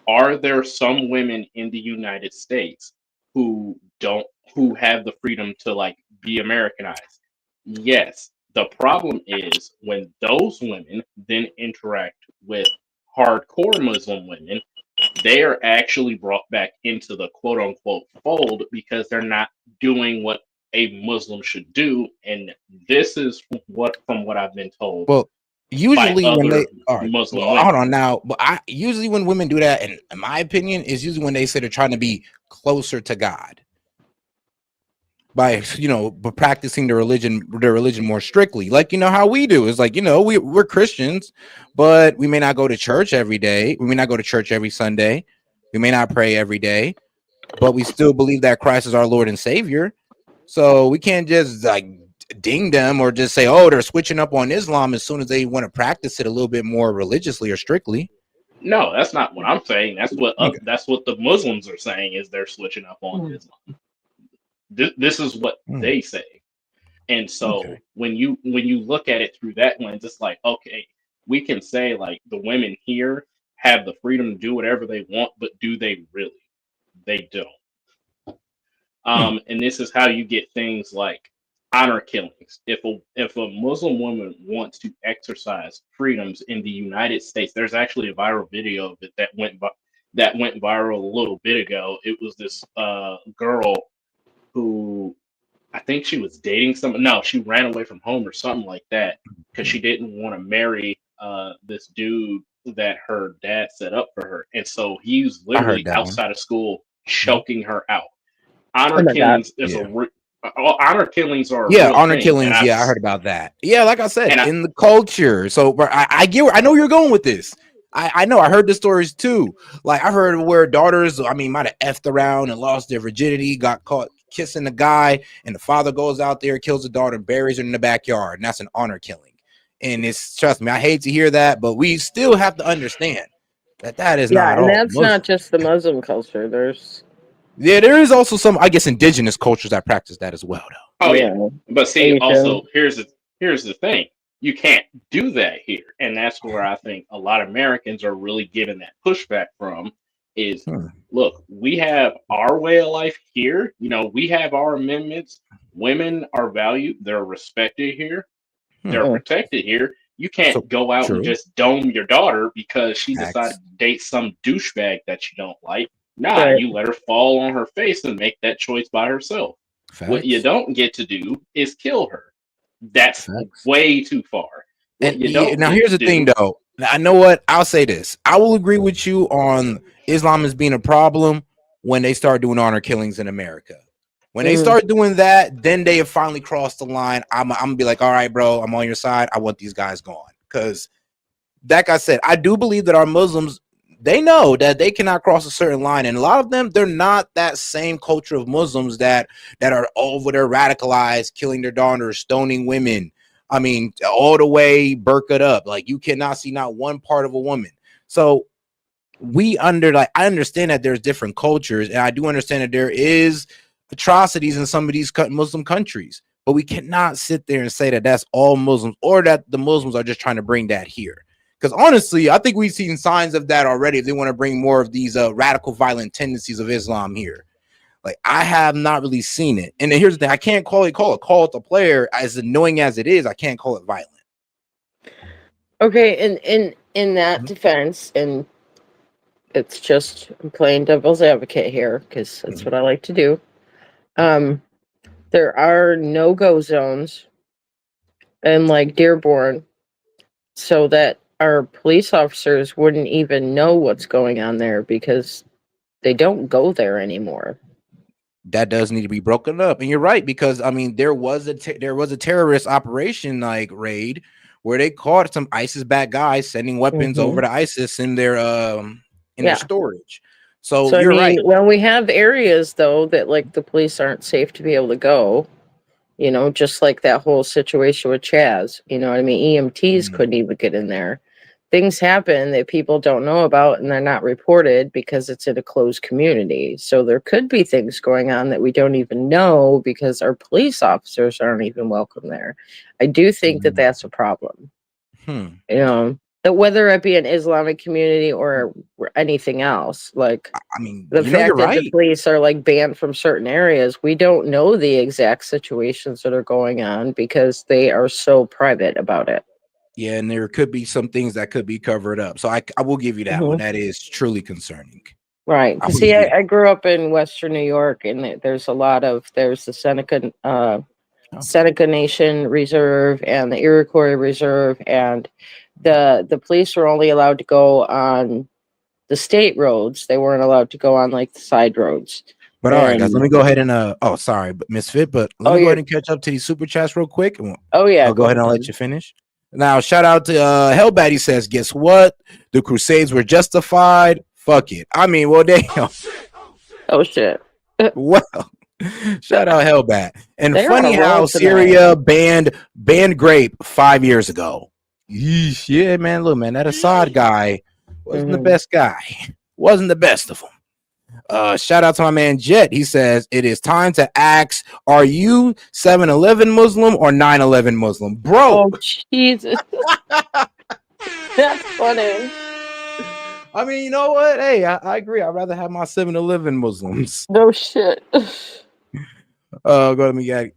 Are there some women in the United States who have the freedom to like be Americanized? Yes. The problem is when those women then interact with hardcore Muslim women, they are actually brought back into the quote unquote fold because they're not doing what a Muslim should do. And this is from what I've been told Well, by usually when other they all right, Muslim well, women. hold on now, but I usually when women do that, and in my opinion, is usually when they say they're trying to be closer to God by practicing their religion more strictly, like how we do. Is like we're Christians, but we may not go to church every day, we may not go to church every Sunday, we may not pray every day, but we still believe that Christ is our Lord and Savior. So we can't just like ding them or just say, oh, they're switching up on Islam as soon as they want to practice it a little bit more religiously or strictly. No, that's not what I'm saying. That's what Okay. that's what the Muslims are saying, is they're switching up on Islam. This is what they say. And so when you look at it through that lens, it's like, okay, we can say like the women here have the freedom to do whatever they want, but do they really? They don't. And this is how you get things like honor killings. If a Muslim woman wants to exercise freedoms in the United States, there's actually a viral video of it that went viral a little bit ago. It was this girl who, I think she was dating someone. No, she ran away from home or something like that because she didn't want to marry this dude that her dad set up for her. And so he was literally outside of school choking her out. Oh honor my God. killings is Yeah. honor killings are a Yeah, real honor thing, and killings. I've Yeah, I heard about that. Yeah, like I said, and I, in the culture. So but I get. I know where you're going with this. I know. I heard the stories too. Like I heard where daughters, I mean, might have effed around and lost their virginity, got caught kissing the guy, and the father goes out there, kills the daughter, and buries her in the backyard, and that's an honor killing. And it's, trust me, I hate to hear that, but we still have to understand that that is Yeah, not and all that's not Muslim. just the Muslim culture. There's Yeah, there is also some, I guess, indigenous cultures that practice that as well, though. oh yeah, yeah, but see, Asian. also here's the thing: you can't do that here, and that's where I think a lot of Americans are really getting that pushback from. Is Hmm. look, we have our way of life here. You know, we have our amendments. Women are valued; they're respected here. Hmm. They're protected here. You can't So go out and true. just dome your daughter because she decided Facts. to date some douchebag that you don't like. Nah, Right. you let her fall on her face and make that choice by herself. What you Facts. don't get to do is kill her. That's Facts. way too far. What And you yeah, don't now get here's to the thing, do, though. Now, I know what I'll say. This I will agree with you on Islam as being a problem when they start doing honor killings in America. When they Mm. start doing that, then they have finally crossed the line. I'm gonna be like, all right, bro, I'm on your side. I want these guys gone because, like I said, I do believe that our Muslims, they know that they cannot cross a certain line, and a lot of them, they're not that same culture of Muslims that are over there radicalized, killing their daughters, stoning women. I mean, all the way burqa'd up. Like you cannot see not one part of a woman. So I understand that there's different cultures, and I do understand that there is atrocities in some of these Muslim countries, but we cannot sit there and say that that's all Muslims or that the Muslims are just trying to bring that here. Because honestly, I think we've seen signs of that already. If they want to bring more of these radical, violent tendencies of Islam here, like I have not really seen it. And then here's the thing: I can't call it the player, as annoying as it is. I can't call it violent. Okay, in that defense, and it's just I'm playing devil's advocate here because that's what I like to do. There are no-go zones in like Dearborn, so that our police officers wouldn't even know what's going on there because they don't go there anymore. That does need to be broken up, and you're right, because I mean there was a terrorist operation like raid where they caught some ISIS bad guys sending weapons over to ISIS in their Yeah. storage. So So I you're mean, right. when we have areas though that like the police aren't safe to be able to go, you know, just like that whole situation with Chaz, you know what I mean? EMTs couldn't even get in there. Things happen that people don't know about and they're not reported because it's in a closed community. So there could be things going on that we don't even know because our police officers aren't even welcome there. I do think that that's a problem. You know, that whether it be an Islamic community or anything else, like I mean, the you're fact that the right. police are like banned from certain areas, we don't know the exact situations that are going on because they are so private about it. Yeah, and there could be some things that could be covered up. So I will give you that one. That is truly concerning. Right. I 'Cause will see, give you that. I grew up in Western New York, and there's a lot of there's the Seneca Nation Reserve and the Iroquois Reserve, and the police were only allowed to go on the state roads. They weren't allowed to go on like the side roads. But all right, guys, let And me go ahead and oh, sorry, but Misfit, but let me go ahead and catch up to these super chats real quick. And yeah, I'll go ahead and I'll let you finish. Now, shout out to Hellbat. He says, guess what? The Crusades were justified. Fuck it. I mean, well, damn. Oh shit. Well, shout out Hellbat. And They're funny on a how roll tonight. Syria banned grape 5 years ago. Yeesh, yeah, man. Look, man, that Assad guy wasn't the best guy. Wasn't the best of them. Shout out to my man Jet. He says it is time to ask: are you 7-Eleven Muslim or 9/11 Muslim, bro? Oh Jesus. That's funny. I mean, you know what? Hey, I agree. I'd rather have my 7-Eleven Muslims. No shit. Go let me get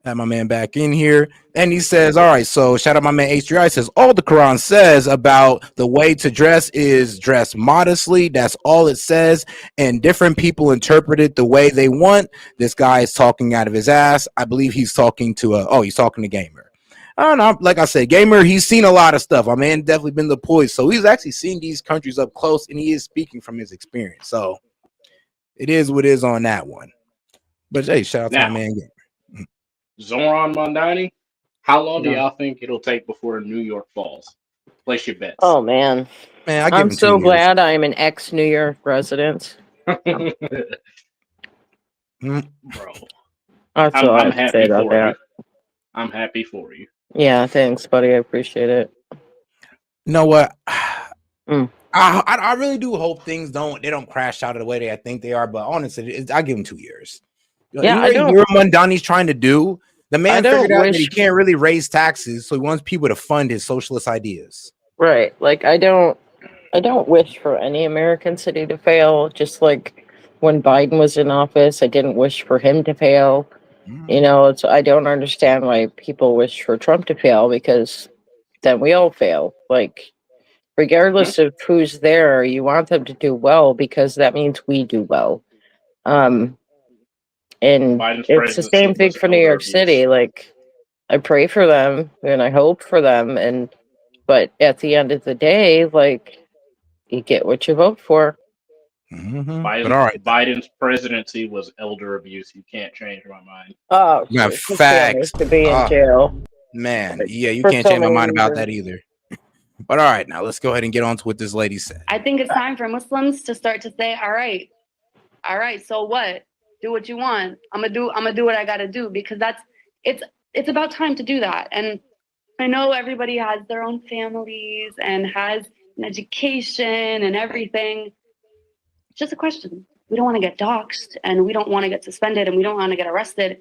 have my man back in here, and he says, all right, so shout out my man H3I. Says all the Quran says about the way to dress is dress modestly. That's all it says, and different people interpret it the way they want. This guy is talking out of his ass. I believe he's talking to he's talking to Gamer. I don't know. Like I said, Gamer, he's seen a lot of stuff. My man definitely been deployed, so he's actually seen these countries up close, and he is speaking from his experience. So it is what it is on that one. But hey, shout out to my Now, man. Zoran Mondani, how long do No. y'all think it'll take before New York falls? Place your bets. Oh man, Man, I give I'm him 2 so years. glad I am an ex-New York resident. Bro, That's I'm all I I'm have to say happy about for you. that. I'm happy for you. Yeah, thanks, buddy. I appreciate it. You know what? Mm. I really do hope things don't crash out of the way I think they are. But honestly, I give him 2 years. Yeah, You I already don't. hear what Mondani's trying to do. The I man don't figured out that he wish. can't really raise taxes, so he wants people to fund his socialist ideas. Right. Like I don't wish for any American city to fail. Just like when Biden was in office, I didn't wish for him to fail. You know, it's I don't understand why people wish for Trump to fail because then we all fail. Like regardless of who's there, you want them to do well because that means we do well. Um and Biden's it's the presidency same thing was for New elder York abuse. City. Like I pray for them and I hope for them but at the end of the day, like you get what you vote for. But all right, Biden's presidency was elder abuse. You can't change my mind. Oh, man, shit. This guy needs facts. to be in jail Man, yeah, you for can't so change my many mind about reasons. that either. But all right, now let's go ahead and get on to what this lady said. I think it's time for Muslims to start to say, all right, so what? Do what you want. I'm gonna do what I gotta do because it's about time to do that. And I know everybody has their own families and has an education and everything. It's just a question. We don't want to get doxxed and we don't want to get suspended and we don't want to get arrested.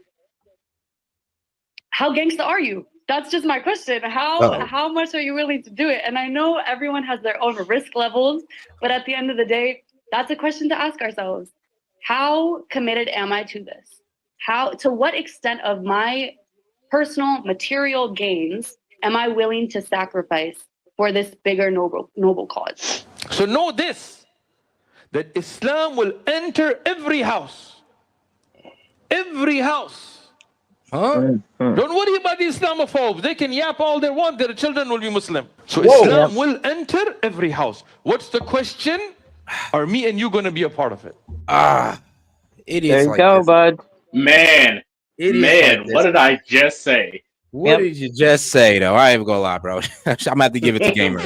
How gangsta are you? That's just my question. How much are you willing to do it? And I know everyone has their own risk levels, but at the end of the day, that's a question to ask ourselves. How committed am I to this? To what extent of my personal material gains am I willing to sacrifice for this bigger noble cause? So know this, that Islam will enter every house. Every house. Huh? Don't worry about the Islamophobes. They can yap all they want. Their children will be Muslim. So Whoa. Islam will enter every house. What's the question? Are me and you going to be a part of it? Idiots There you like go, this. bud. Man, Idiots like what this. did I just say? What did you just say, though? I ain't even gonna lie, bro. I'm gonna have to give it to Gamer.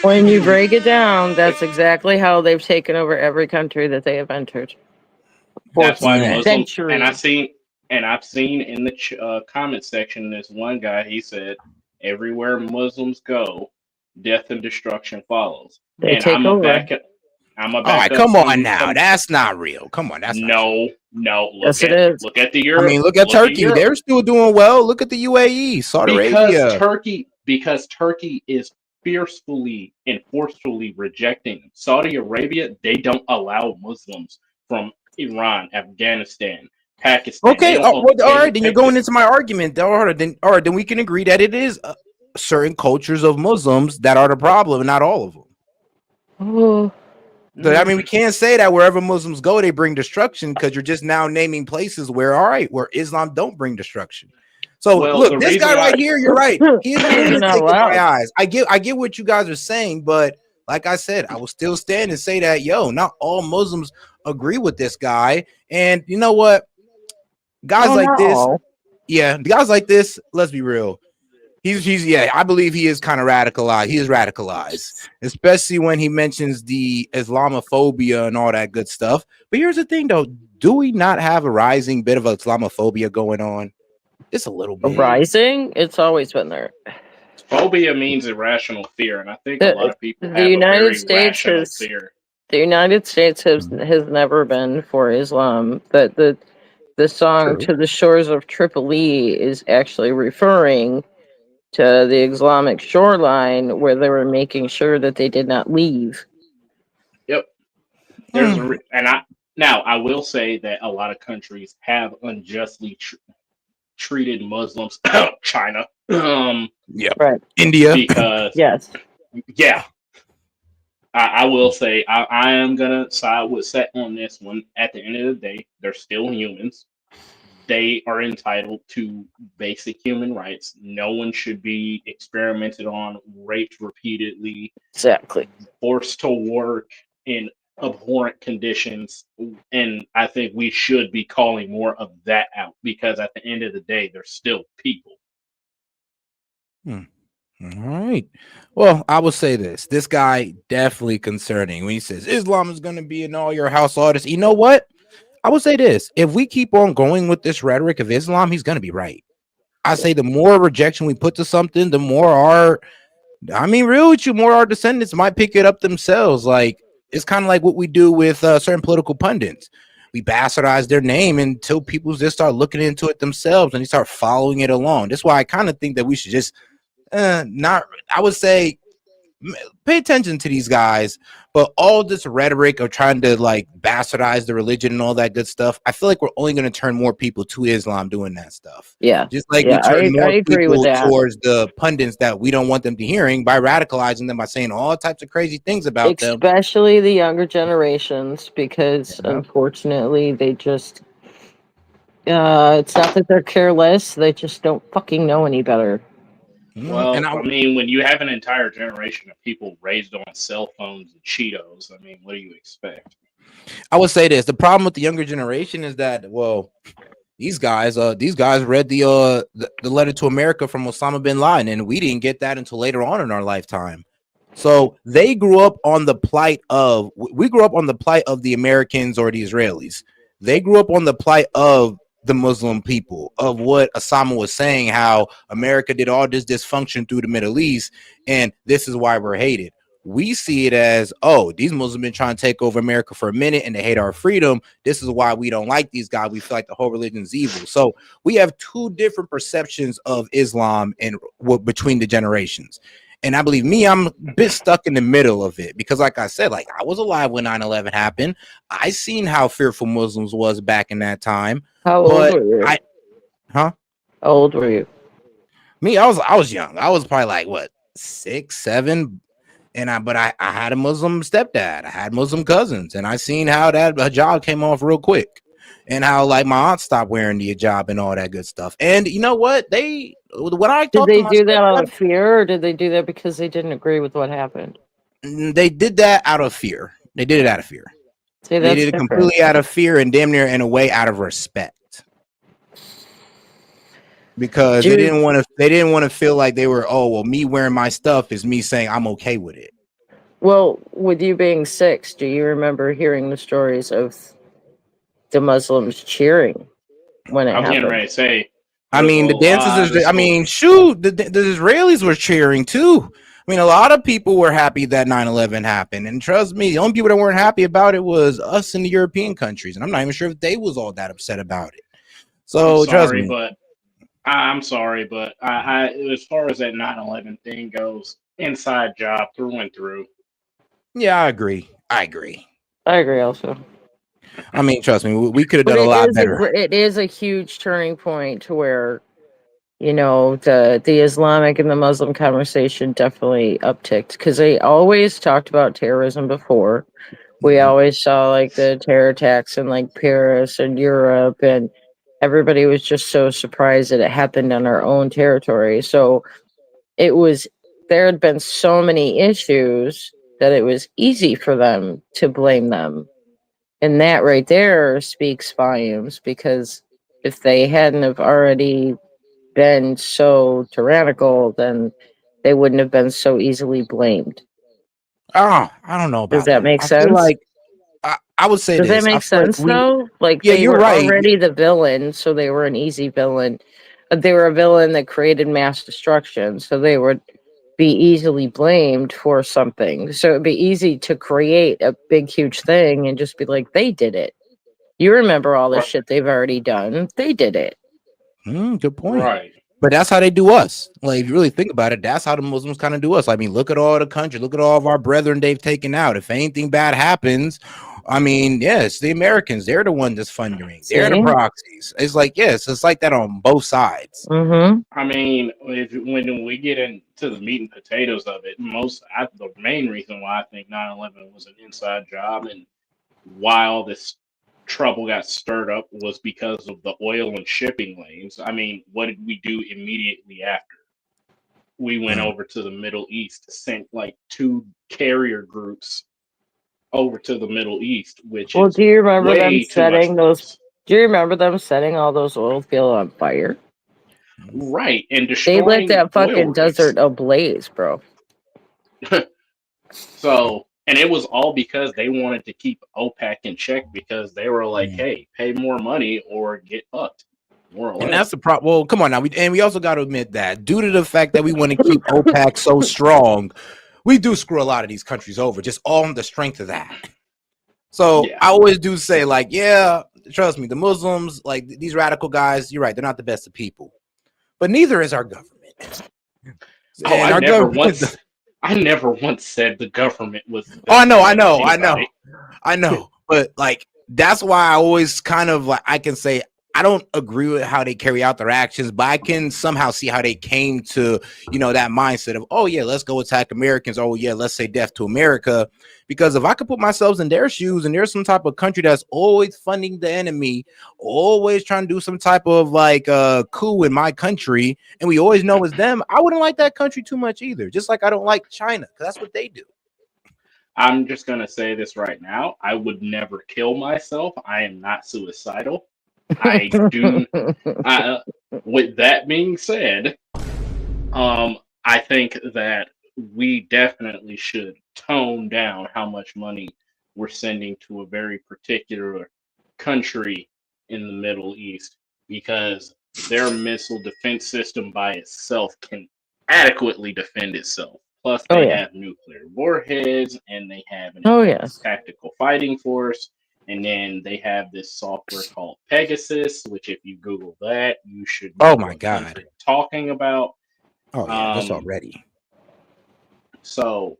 When you break it down, that's exactly how they've taken over every country that they have entered. That's why Man. Muslims Centuries. and I've seen in the comment section this one guy. He said, "Everywhere Muslims go, death and destruction follows." They And take I'm a over. back up. I'm a All back right, up come on now. some. That's not real. Come on, that's not true. No. Yes, it is. Look at the I Europe. mean, look at Turkey. Europe. They're still doing well. Look at the UAE, Saudi Arabia. Because Turkey is fiercely and forcefully rejecting Saudi Arabia. They don't allow Muslims from Iran, Afghanistan, Pakistan. Okay, all right. Then you're going into my argument. All right, then we can agree that it is certain cultures of Muslims that are the problem, and not all of them. Oh. So, I mean, we can't say that wherever Muslims go, they bring destruction because you're just now naming places where, all right, where Islam don't bring destruction. So look, this guy right here, you're right. He is a lunatic in my eyes. I get what you guys are saying, but like I said, I will still stand and say that, not all Muslims agree with this guy. And you know what? Guys like this, guys like this, let's be real. He's I believe he is kind of radicalized. He is radicalized, especially when he mentions the Islamophobia and all that good stuff. But here's the thing, though: do we not have a rising bit of Islamophobia going on? Just a little bit. Rising? It's always been there. Phobia means irrational fear, and I think a lot of people The have United a very States rational has fear. the United States has never been for Islam. That the song True. "To the Shores of Tripoli" is actually referring to the Islamic shoreline where they were making sure that they did not leave. Yep. There's I will say that a lot of countries have unjustly treated Muslims. China. Right. India. Because yes. Yeah. I will say I am gonna side with S.E.T on this one. At the end of the day, they're still humans. They are entitled to basic human rights. No one should be experimented on, raped repeatedly, exactly, forced to work in abhorrent conditions, and I think we should be calling more of that out because at the end of the day, they're still people. All right. Well, I will say this. This guy definitely concerning when he says Islam is going to be in all your house artists. You know what? I will say this. If we keep on going with this rhetoric of Islam, he's going to be right. I say the more rejection we put to something, the more real with you, more our descendants might pick it up themselves. Like, it's kind of like what we do with certain political pundits. We bastardize their name until people just start looking into it themselves and they start following it along. That's why I kind of think that we should just not, I would say, pay attention to these guys, but all this rhetoric of trying to like bastardize the religion and all that good stuff, I feel like we're only going to turn more people to Islam doing that stuff. Yeah. Just like we Yeah, turn I more agree with people that. towards the pundits that we don't want them to hearing by radicalizing them by saying all types of crazy things about them. Especially the younger generations, because unfortunately they just it's not that they're careless, they just don't fucking know any better. Well, I mean, when you have an entire generation of people raised on cell phones and Cheetos, I mean, what do you expect? I would say this: the problem with the younger generation is that, well, these guys read the letter to America from Osama bin Laden, and we didn't get that until later on in our lifetime. So they grew up on the plight of we grew up on the plight of the Americans or the Israelis. They grew up on the plight of the Muslim people, of what Osama was saying, how America did all this dysfunction through the Middle East, and this is why we're hated. We see it as, oh, these Muslims been trying to take over America for a minute and they hate our freedom. This is why we don't like these guys. We feel like the whole religion is evil. So we have two different perceptions of Islam and between the generations. And I believe me, I'm a bit stuck in the middle of it because, like I said, like I was alive when 9/11 happened. I seen how fearful Muslims was back in that time. How old were you? How old were you? Me, I was young. I was probably like what 6, 7. And I had a Muslim stepdad. I had Muslim cousins, and I seen how that hijab came off real quick, and how like my aunt stopped wearing the hijab and all that good stuff. And you know what? When I Did talked they to my do that out stepdad, of fear, or did they do that because they didn't agree with what happened? they did that out of fear. They did it out of fear. See, They that's did it different. completely out of fear and damn near in a way out of respect. Because they didn't want to feel like they were, oh well, me wearing my stuff is me saying I'm okay with it. Well, with you being 6, do you remember hearing the stories of the Muslims cheering when it I'm getting happened? ready to say. I mean, the dancers. I mean, shoot, the Israelis were cheering too. I mean, a lot of people were happy that 9/11 happened, and trust me, the only people that weren't happy about it was us in the European countries, and I'm not even sure if they was all that upset about it. So trust me. I'm sorry, but I as far as that 9/11 thing goes, inside job through and through. Yeah, I agree. I agree also. I mean, trust me, we could have But done a lot better. it is a huge turning point to where, you know, the Islamic and the Muslim conversation definitely upticked because they always talked about terrorism before. We always saw like the terror attacks in like Paris and Europe, and everybody was just so surprised that it happened on our own territory. So there had been so many issues that it was easy for them to blame them. And that right there speaks volumes, because if they hadn't have already been so tyrannical, then they wouldn't have been so easily blamed. Oh, I don't know about Does that make I sense? feel like I would say Does this. that I make feel like sense though? Like yeah, they you're were right. already the villain, so they were an easy villain. They were a villain that created mass destruction, so they would be easily blamed for something. So it'd be easy to create a big, huge thing and just be like, they did it. You remember all the shit they've already done. They did it. Good point. Right. But that's how they do us. Like, if you really think about it, that's how the Muslims kind of do us. I mean, look at all the country, look at all of our brethren they've taken out. If anything bad happens, I mean, yes, the Americans, they're the one that's funding. They're the proxies. It's like, yes, it's like that on both sides. Mm-hmm. I mean, when we get into the meat and potatoes of it, the main reason why I think 9/11 was an inside job and why all this trouble got stirred up was because of the oil and shipping lanes. I mean, what did we do immediately after? We went over to the Middle East, sent like 2 carrier groups over to the Middle East, which Well, is do you remember them way too much setting for those? us. Do you remember them setting all those oil fields on fire? Right, and They lit destroying that oil fucking rigs. desert ablaze, bro. So, and it was all because they wanted to keep OPEC in check because they were like, hey, pay more money or get fucked, more or And less. that's the problem. Well, come on now. We also got to admit that due to the fact that we want to keep OPEC so strong, we do screw a lot of these countries over just on the strength of that. So Yeah. I always do say, like, yeah, trust me, the Muslims, like these radical guys, you're right, they're not the best of people, but neither is our government. Oh, And our government. I never once said the government was the Oh, best. I know. But like that's why I always kind of like I can say I don't agree with how they carry out their actions, but I can somehow see how they came to, that mindset of, oh yeah, let's go attack Americans. Oh yeah, let's say death to America. Because if I could put myself in their shoes and there's some type of country that's always funding the enemy, always trying to do some type of like coup in my country, and we always know it's them, I wouldn't like that country too much either. Just like I don't like China, because that's what they do. I'm just going to say this right now. I would never kill myself. I am not suicidal. I do. With that being said, I think that we definitely should tone down how much money we're sending to a very particular country in the Middle East because their missile defense system by itself can adequately defend itself. Plus, they have nuclear warheads and they have an advanced tactical fighting force. And then they have this software called Pegasus, which if you Google that, you should know what country I'm talking about. Oh yeah, that's already. So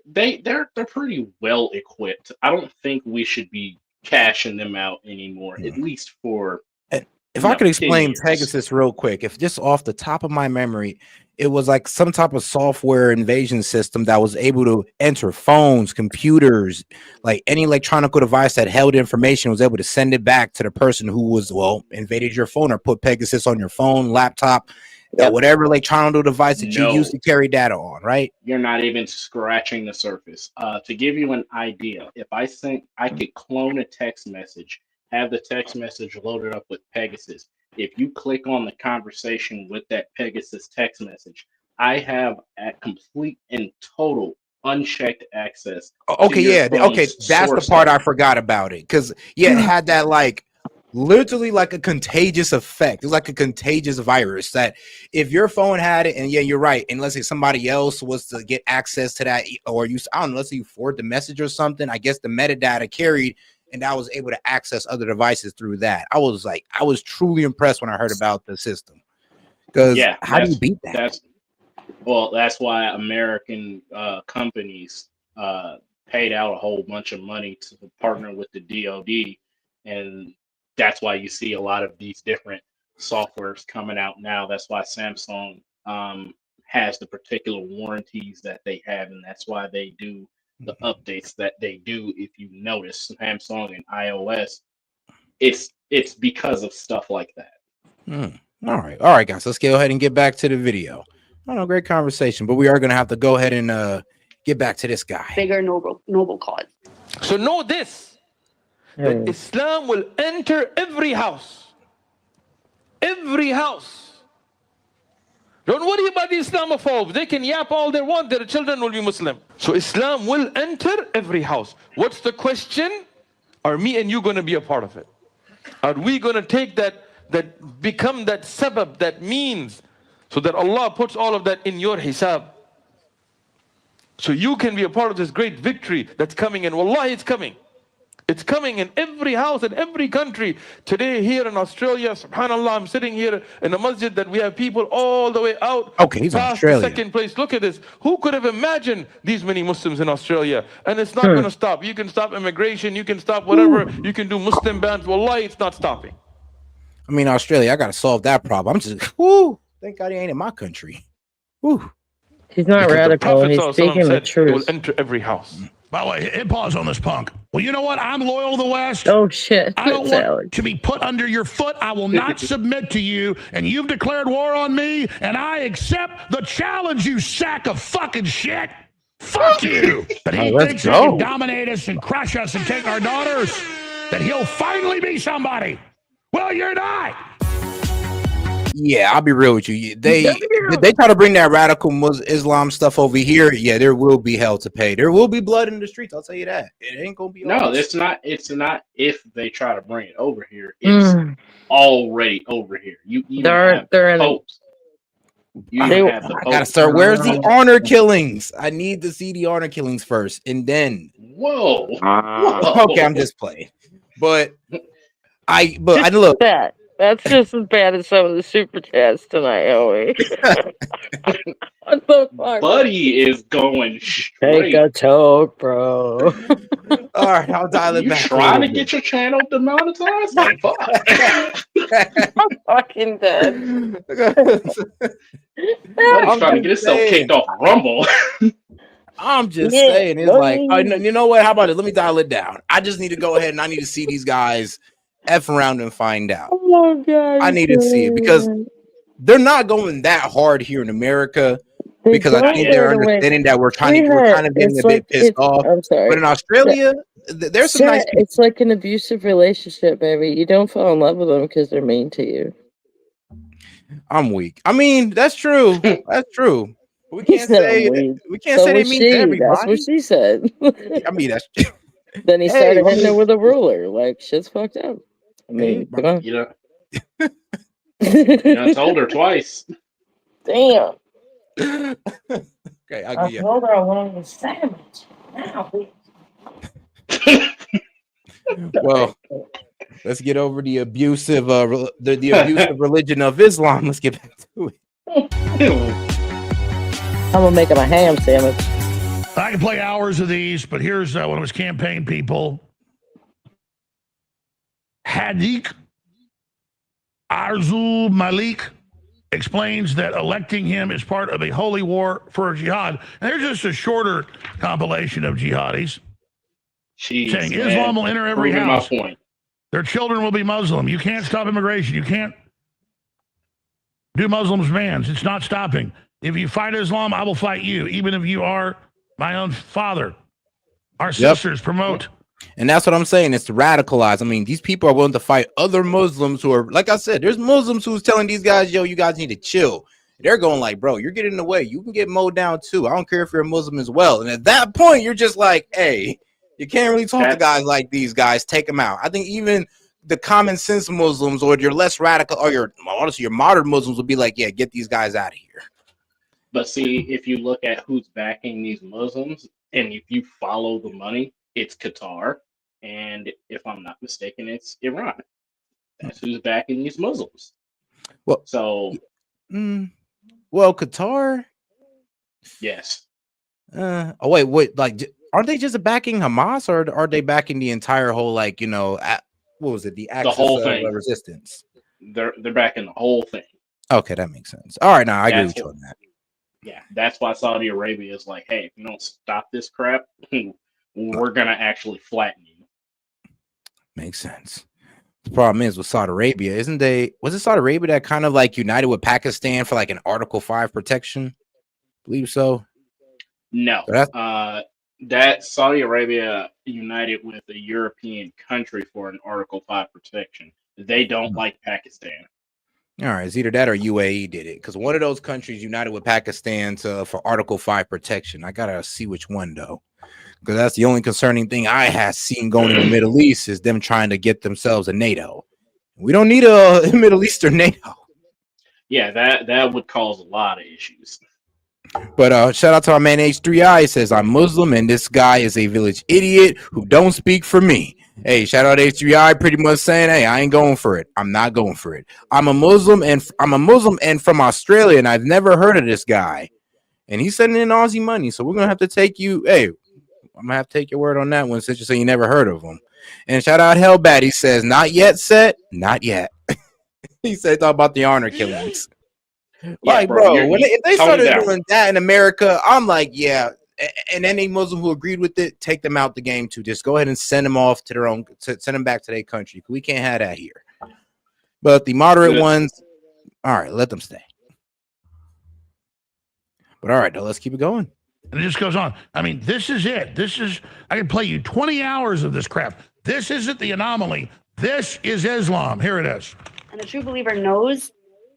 they're pretty well equipped. I don't think we should be cashing them out anymore, at least for. If I could 10 explain years. Pegasus real quick, if just off the top of my memory, it was like some type of software invasion system that was able to enter phones, computers, like any electronic device that held information, was able to send it back to the person who was, invaded your phone or put Pegasus on your phone, laptop, whatever electronic device that you used to carry data on, right? You're not even scratching the surface. To give you an idea, if I could clone a text message, have the text message loaded up with Pegasus. If you click on the conversation with that Pegasus text message, I have a complete and total unchecked access. Okay, yeah, okay, that's the part I forgot about it, because it had that like literally like a contagious effect. It was like a contagious virus that if your phone had it, and yeah, you're right, and let's say somebody else was to get access to that, or I don't know, let's say you forward the message or something, I guess the metadata carried, and I was able to access other devices through that. I was truly impressed when I heard about the system. Because how do you beat that? That's why American companies paid out a whole bunch of money to partner with the DoD, and that's why you see a lot of these different softwares coming out now. That's why Samsung has the particular warranties that they have, and that's why they do the updates that they do. If you notice, Samsung and iOS, it's because of stuff like that. All right, guys, let's go ahead and get back to the video. I don't know, great conversation, but we are going to have to go ahead and get back to this guy. Bigger noble cause. So know this, that Islam will enter every house. Every house. Don't worry about the Islamophobes. They can yap all they want. Their children will be Muslim. So Islam will enter every house. What's the question? Are me and you going to be a part of it? Are we going to take that become that sabab, that means, so that Allah puts all of that in your hisab? So you can be a part of this great victory that's coming, and wallahi, it's coming. It's coming in every house, in every country. Today here in Australia, subhanAllah, I'm sitting here in a masjid that we have people all the way out he's in past Australia. the second place. Look at this. Who could have imagined these many Muslims in Australia? And it's not going to stop. You can stop immigration. You can stop whatever. You can do Muslim bans. Wallahi, it's not stopping. I mean, Australia, I got to solve that problem. I'm just, thank God he ain't in my country. He's not radical. He's speaking the truth. It will enter every house. By the way, hit pause on this punk. Well, you know what? I'm loyal to the West. Oh, shit. I don't want to be put under your foot. I will not submit to you. And you've declared war on me, and I accept the challenge, you sack of fucking shit. Fuck you. But he let's thinks he can go. dominate us and crush us and take our daughters. That he'll finally be somebody. Well, you're not. Yeah, I'll be real with you. They try to bring that radical Islam stuff over here. Yeah, there will be hell to pay. There will be blood in the streets. I'll tell you that. It ain't gonna be. No, it's not. It's not if they try to bring it over here. It's already over here. You even have They're in popes. You even have the I gotta popes. start. Where's the honor killings? I need to see the honor killings first, and then. Whoa. Okay, I'm just playing, but I look. That's just as bad as some of the super chats tonight, Owie. What the fuck? Buddy is going straight. Take a toke, bro. All right, I'll dial it You back. trying to get your channel demonetized? Like, fuck. I'm fucking dead. Buddy's trying to get himself kicked off Rumble. I'm just saying, it's like, you know what? How about it? Let me dial it down. I just need to go ahead and I need to see these guys F around and find out. Oh, God, I need to see it because they're not going that hard here in America because I think they're understanding that we're kind of getting a bit pissed off. I'm sorry. But in Australia, there's some nice people. It's like an abusive relationship, baby. You don't fall in love with them because they're mean to you. I'm weak. I mean, that's true. That's true. We can't say they mean to everybody. That's what she said. I mean, that's. Then he started hitting her with a ruler. Like, shit's fuked up. I mean, come on. You know, told her twice. Damn. Okay, I'll give you. told her I wanted a sandwich. Now, well, let's get over the abusive, the abusive religion of Islam. Let's get back to it. I'm gonna make him a ham sandwich. I can play hours of these, but here's one of his campaign people. Hadik Arzul Malik explains that electing him is part of a holy war for jihad. And there's just a shorter compilation of jihadis saying Islam will enter every house. Their children will be Muslim. You can't stop immigration. You can't do Muslims bans. It's not stopping. If you fight Islam, I will fight you, even if you are my own father. Our sisters promote. And that's what I'm saying. It's radicalized. I mean, these people are willing to fight other Muslims who are, like I said, there's Muslims who's telling these guys, yo, you guys need to chill. They're going like, bro, you're getting in the way. You can get mowed down too. I don't care if you're a Muslim as well. And at that point, you're just like, hey, you can't really talk to guys like these guys. Take them out. I think even the common sense Muslims or your less radical or your modern Muslims will be like, yeah, get these guys out of here. But see, if you look at who's backing these Muslims, and if you follow the money, it's Qatar, and if I'm not mistaken, it's Iran. That's who's backing these Muslims. Well, so, well, Qatar. Yes. Oh wait, like, aren't they just backing Hamas, or are they backing the entire whole, like, what was it, the Axis whole thing. Of resistance? They're backing the whole thing. Okay, that makes sense. All right, now I agree with you on that. Yeah, that's why Saudi Arabia is like, hey, if you don't stop this crap, we're gonna actually flatten you. Makes sense. The problem is with Saudi Arabia, was it Saudi Arabia that kind of like united with Pakistan for like an Article 5 protection? I believe so. No, that Saudi Arabia united with a European country for an Article 5 protection. They don't like Pakistan. All right, it's either that or UAE did it, because one of those countries united with Pakistan for Article 5 protection. I gotta see which one though, because that's the only concerning thing I have seen going in the Middle East is them trying to get themselves a NATO. We don't need a Middle Eastern NATO. Yeah, that would cause a lot of issues. But shout out to our man H3I. He says, I'm Muslim and this guy is a village idiot who don't speak for me. Hey, shout out H3I, pretty much saying, hey, I ain't going for it. I'm not going for it. I'm a Muslim and from Australia, and I've never heard of this guy. And he's sending in Aussie money, so we're gonna have to take you. Hey, I'm gonna have to take your word on that one, since you say you never heard of him. And shout out Hellbat. He says, not yet, Set, not yet. He said, talk about the honor killings. Yeah, like, bro, if they started down. doing that in America, I'm like, yeah. And any Muslim who agreed with it, take them out the game too. Just go ahead and send them off to their own, send them back to their country. We can't have that here. But the moderate ones, all right, let them stay. But all right, though, let's keep it going. And it just goes on. I mean, this is it. I can play you 20 hours of this crap. This isn't the anomaly. This is Islam. Here it is. And the true believer knows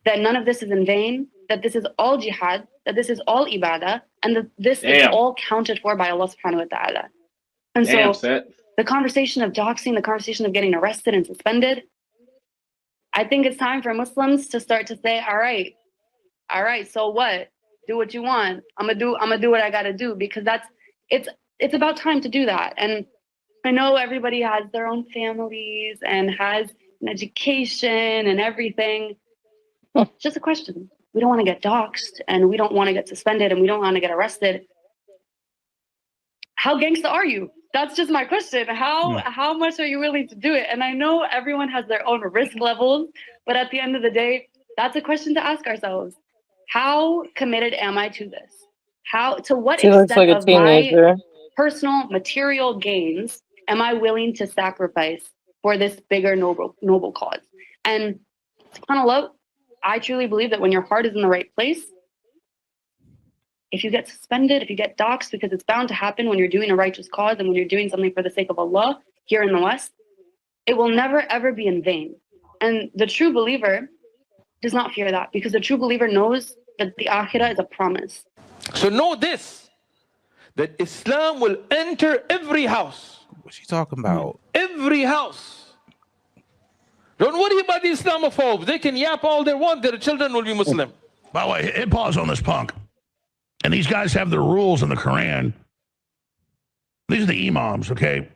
that none of this is in vain, that this is all jihad, that this is all ibadah, and that this is all counted for by Allah subhanahu wa ta'ala. And so the conversation of doxing, the conversation of getting arrested and suspended, I think it's time for Muslims to start to say, all right, so what? Do what you want. I'm gonna do what I gotta do, because it's about time to do that. And I know everybody has their own families and has an education and everything. It's just a question. We don't want to get doxxed, and we don't want to get suspended, and we don't want to get arrested. How gangsta are you? That's just my question. How much are you willing to do it? And I know everyone has their own risk levels, but at the end of the day, that's a question to ask ourselves. How committed am I to this? To what extent of my personal material gains am I willing to sacrifice for this bigger noble cause? And subhanAllah, I truly believe that when your heart is in the right place, if you get suspended, if you get doxxed, because it's bound to happen when you're doing a righteous cause and when you're doing something for the sake of Allah here in the West, it will never ever be in vain. And the true believer does not fear that, because the true believer knows that the akhirah is a promise. So know this, that Islam will enter every house. What's she talking about? Every house. Don't worry about the Islamophobes. They can yap all they want. Their children will be Muslim. By the way, hit pause on this punk. And these guys have their rules in the Quran. These are the imams, okay?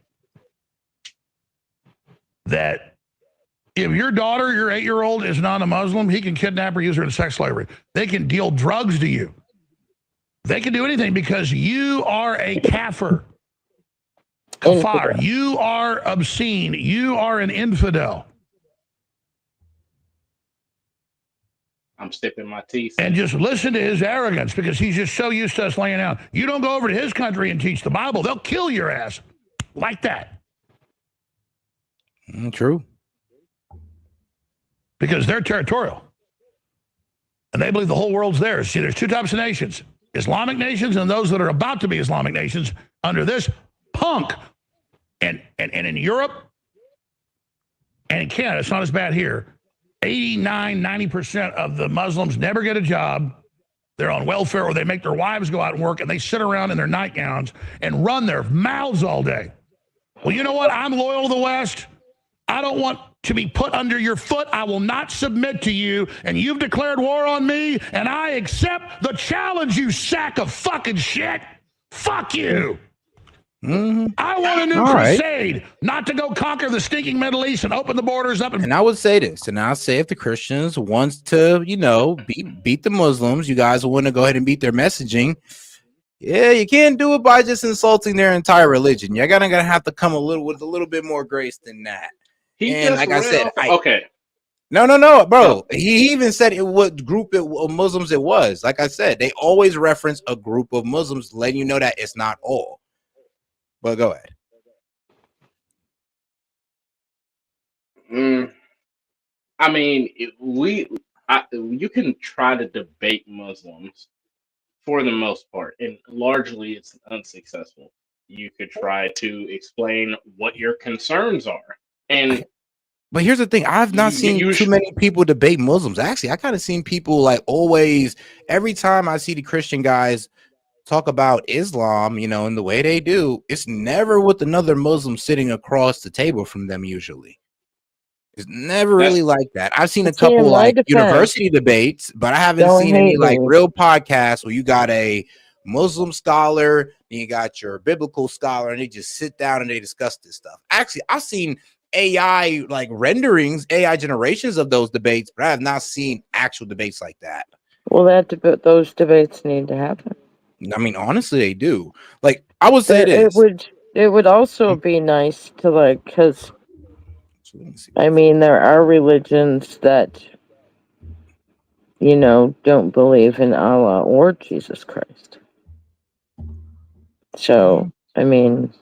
That if your daughter, your 8-year-old, is not a Muslim, he can kidnap her, use her in sex slavery. They can deal drugs to you. They can do anything because you are a kafir. Kafar. You are obscene. You are an infidel. I'm stipping my teeth. And just listen to his arrogance, because he's just so used to us laying out. You don't go over to his country and teach the Bible, they'll kill your ass like that. True. Because they're territorial. And they believe the whole world's theirs. See, there's two types of nations. Islamic nations and those that are about to be Islamic nations under this punk. And in Europe and in Canada, it's not as bad here. 89, 90% of the Muslims never get a job. They're on welfare, or they make their wives go out and work, and they sit around in their nightgowns and run their mouths all day. Well, you know what? I'm loyal to the West. I don't want to be put under your foot. I will not submit to you, and you've declared war on me, and I accept the challenge, you sack of fucking shit. Fuck you. I want a new crusade, not to go conquer the stinking Middle East and open the borders up. And I would say this, and I'll say if the Christians wants to, beat the Muslims, you guys will want to go ahead and beat their messaging. Yeah, you can't do it by just insulting their entire religion. You're gonna have to come with a little bit more grace than that. Like I said, no, bro. He even said what group of Muslims it was. Like I said, they always reference a group of Muslims, letting you know that it's not all. But go ahead. I mean, you can try to debate Muslims for the most part, and largely it's unsuccessful. You could try to explain what your concerns are, but here's the thing: I've not seen too many people debate Muslims. Actually, I kind of seen people like always. Every time I see the Christian guys talk about Islam, in the way they do, it's never with another Muslim sitting across the table from them. Usually, it's never really like that. I've seen a couple like university debates, but I haven't seen any like real podcasts where you got a Muslim scholar and you got your biblical scholar, and they just sit down and they discuss this stuff. Actually, I've seen AI like renderings, AI generations of those debates, but I have not seen actual debates like that. Well, those debates need to happen. I mean, honestly, they do. Like, I would say this. It would also be nice to because I mean, there are religions that don't believe in Allah or Jesus Christ. So, I mean,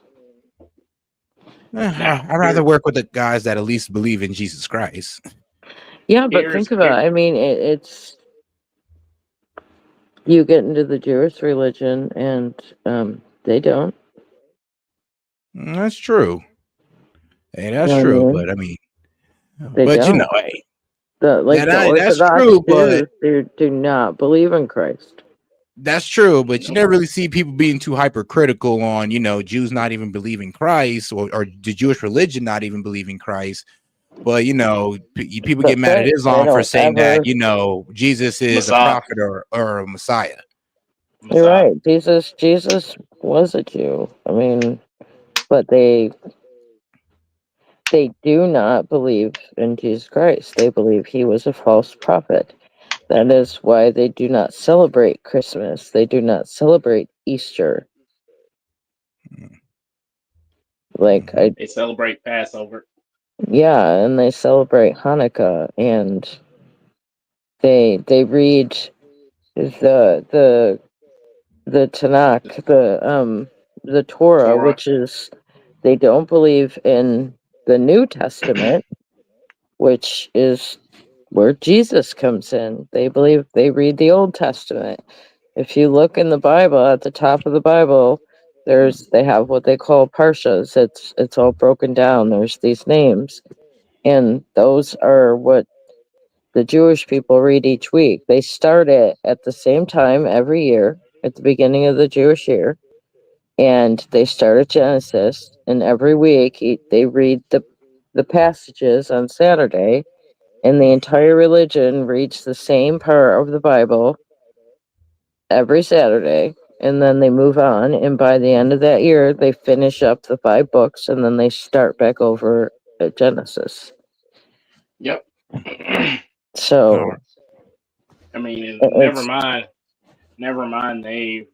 I'd rather work with the guys that at least believe in Jesus Christ. Yeah, but think about it. I mean, it's You get into the Jewish religion, and they don't. That's true. Hey, that's You know true. what I mean? But I mean, They but you know, don't. hey, The that's Orthodox true. But Jews do not believe in Christ. that's true. But you never really see people being too hypercritical on, Jews not even believing Christ, or the Jewish religion not even believing Christ. But people get But mad at they Islam for don't saying that ever. Jesus is a Messiah. prophet or a Messiah. You're right. Jesus was a Jew. I mean, but they do not believe in Jesus Christ. They believe he was a false prophet. That is why they do not celebrate Christmas. They do not celebrate Easter. Like They celebrate Passover. yeah, and they celebrate Hanukkah, and they read the Tanakh, the Torah, which is, they don't believe in the New Testament, which is where Jesus comes in. They read the Old Testament. If you look in the Bible, at the top of the Bible, they have what they call parshas. It's all broken down. There's these names, and those are what the Jewish people read each week. They start it at the same time every year, at the beginning of the Jewish year, and they start at Genesis, and every week they read the passages on Saturday, and the entire religion reads the same part of the Bible every Saturday, and then they move on, and by the end of that year they finish up the 5 books, and then they start back over at Genesis. Yep. So I mean, it's never mind they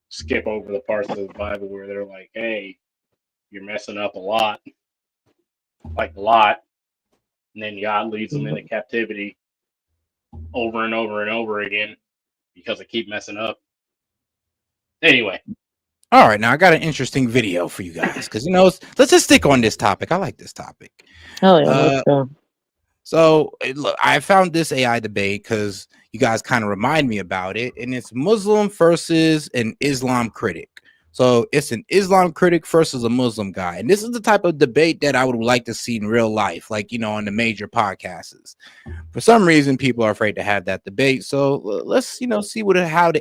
skip over the parts of the Bible where they're like, hey, you're messing up a lot, and then God leads them into captivity over and over and over again because they keep messing up. Anyway. All right, now I got an interesting video for you guys because let's just stick on this topic. I like this topic. Hell yeah, let's go. So look, I found this AI debate because you guys kind of remind me about it, and it's Muslim versus an Islam critic. So it's an Islam critic versus a Muslim guy, and this is the type of debate that I would like to see in real life, like on the major podcasts. For some reason, people are afraid to have that debate. So let's see how the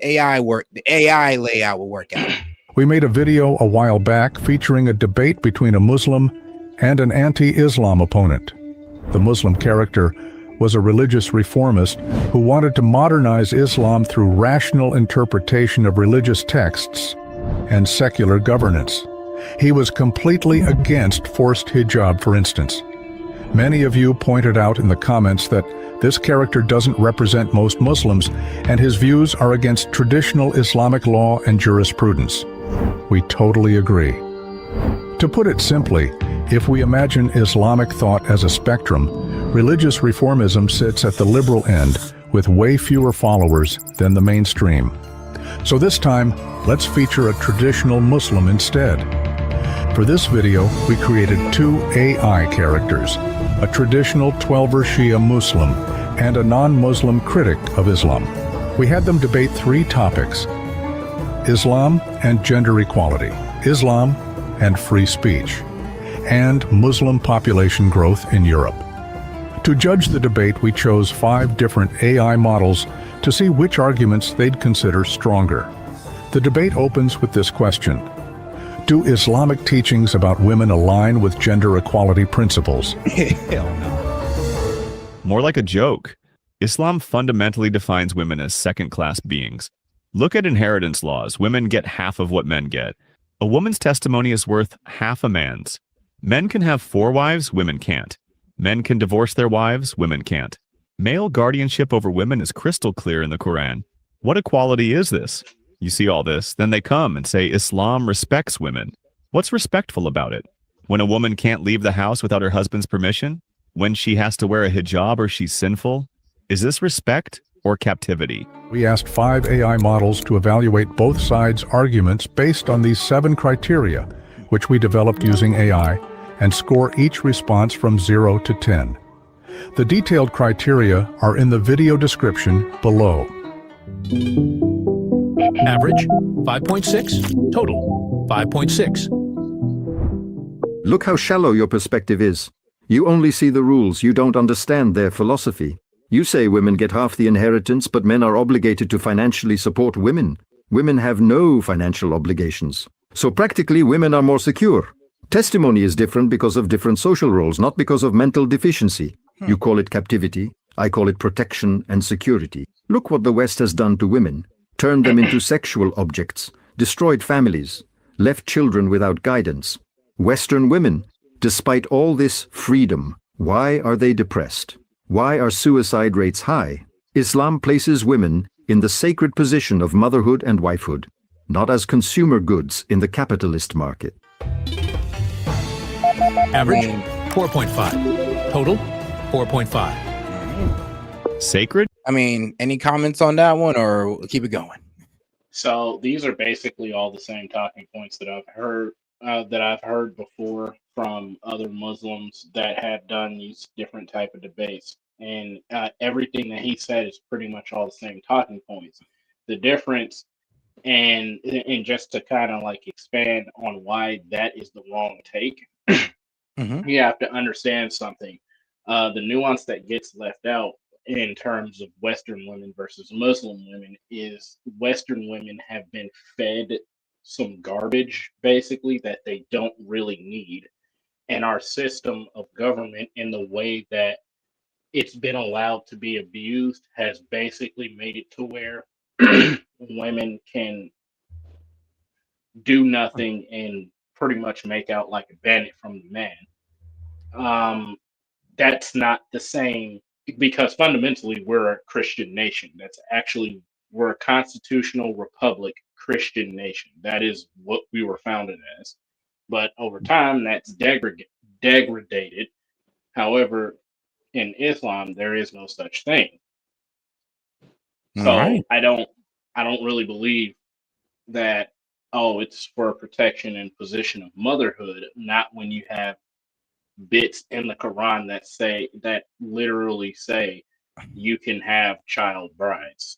AI layout will work out. We made a video a while back featuring a debate between a Muslim and an anti-Islam opponent. The Muslim character was a religious reformist who wanted to modernize Islam through rational interpretation of religious texts and secular governance. He was completely against forced hijab, for instance. Many of you pointed out in the comments that this character doesn't represent most Muslims, and his views are against traditional Islamic law and jurisprudence. We totally agree. To put it simply, if we imagine Islamic thought as a spectrum, religious reformism sits at the liberal end with way fewer followers than the mainstream. So this time, let's feature a traditional Muslim instead. For this video, we created 2 AI characters, a traditional Twelver Shia Muslim and a non-Muslim critic of Islam. We had them debate 3 topics: Islam and gender equality, Islam and free speech, and Muslim population growth in Europe. To judge the debate, we chose 5 different AI models to see which arguments they'd consider stronger. The debate opens with this question: do Islamic teachings about women align with gender equality principles? Hell no. More like a joke. Islam fundamentally defines women as second-class beings. Look at inheritance laws. Women get half of what men get. A woman's testimony is worth half a man's. Men can have 4 wives, women can't. Men can divorce their wives, women can't. Male guardianship over women is crystal clear in the Quran. What equality is this? You see all this, then they come and say Islam respects women. What's respectful about it? When a woman can't leave the house without her husband's permission? When she has to wear a hijab or she's sinful? Is this respect or captivity? We asked 5 AI models to evaluate both sides' arguments based on these 7 criteria, which we developed using AI, and score each response from 0 to 10. The detailed criteria are in the video description below. Average 5.6, total 5.6. Look how shallow your perspective is. You only see the rules, you don't understand their philosophy. You say women get half the inheritance, but men are obligated to financially support women. Women have no financial obligations. So practically, women are more secure. Testimony is different because of different social roles, not because of mental deficiency. You call it captivity, I call it protection and security. Look what the West has done to women. Turned them into sexual objects, destroyed families, left children without guidance. Western women, despite all this freedom, why are they depressed? Why are suicide rates high? Islam places women in the sacred position of motherhood and wifehood, not as consumer goods in the capitalist market. Average 4.5, total 4.5. Sacred? I mean, any comments on that one, or keep it going? So these are basically all the same talking points that I've heard before from other Muslims that have done these different type of debates, and everything that he said is pretty much all the same talking points. The difference, and just to kind of like expand on why that is the wrong take, you have to understand something. The nuance that gets left out in terms of Western women versus Muslim women is Western women have been fed some garbage, basically, that they don't really need. And our system of government, in the way that it's been allowed to be abused, has basically made it to where women can do nothing and pretty much make out like a bandit from the man. That's not the same, because fundamentally we're a Christian nation. We're a constitutional republic Christian nation. That is what we were founded as. But over time, that's degraded. However, in Islam, there is no such thing. So I don't really believe that, it's for protection and position of motherhood, not when you have bits in the Quran that literally say you can have child brides.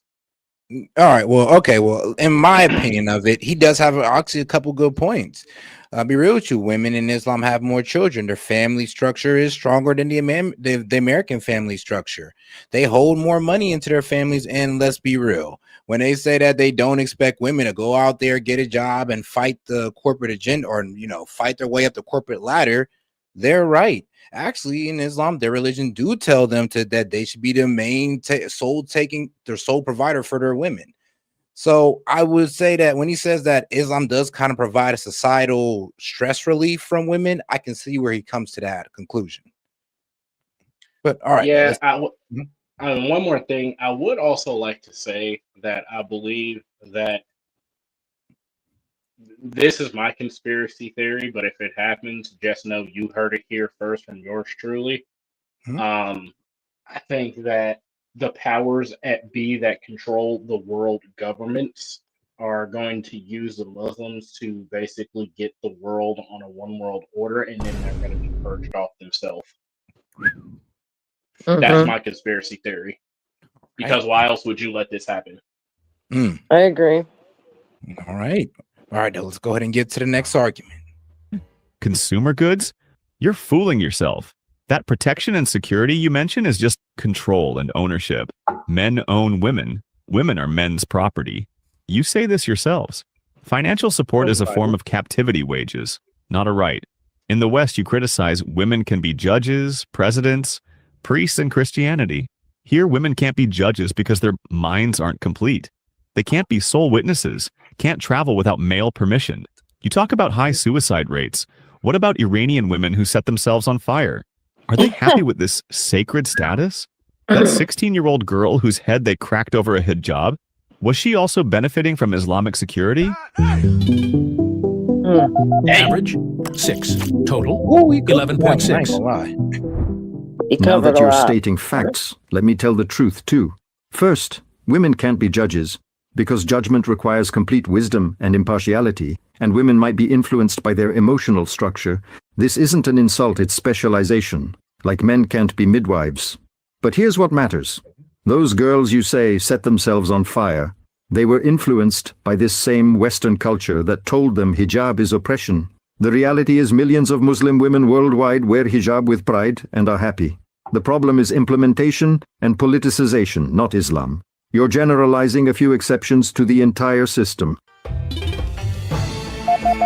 All right. Well, okay. Well, in my opinion of it, he does have actually a couple good points. I'll be real with you. Women in Islam have more children. Their family structure is stronger than the American family structure. They hold more money into their families. And let's be real, when they say that they don't expect women to go out there, get a job, and fight the corporate agenda, or fight their way up the corporate ladder, they're right. Actually, in Islam, their religion do tell them that they should be the main sole provider for their women. So I would say that when he says that Islam does kind of provide a societal stress relief from women, I can see where he comes to that conclusion. But all right. Yeah. One more thing. I would also like to say that I believe that this is my conspiracy theory, but if it happens, just know you heard it here first from yours truly. I think that the powers at be that control the world governments are going to use the Muslims to basically get the world on a one world order, and then they're going to be purged off themselves. That's my conspiracy theory. Because why else would you let this happen? I agree. All right. All right, let's go ahead and get to the next argument. Consumer goods? You're fooling yourself. That protection and security you mention is just control and ownership. Men own women. Women are men's property. You say this yourselves. Financial support is a form of captivity wages, not a right. In the West, you criticize women can be judges, presidents, priests in Christianity. Here, women can't be judges because their minds aren't complete. They can't be sole witnesses, can't travel without male permission. You talk about high suicide rates. What about Iranian women who set themselves on fire? Are they happy with this sacred status? That 16-year-old girl whose head they cracked over a hijab, was she also benefiting from Islamic security? Average 6, total 11.6. Now that you're stating facts, let me tell the truth too. First, women can't be judges because judgment requires complete wisdom and impartiality, and women might be influenced by their emotional structure. This isn't an insult, it's specialization. Like men can't be midwives. But here's what matters. Those girls you say set themselves on fire. They were influenced by this same Western culture that told them hijab is oppression. The reality is millions of Muslim women worldwide wear hijab with pride and are happy. The problem is implementation and politicization, not Islam. You're generalizing a few exceptions to the entire system.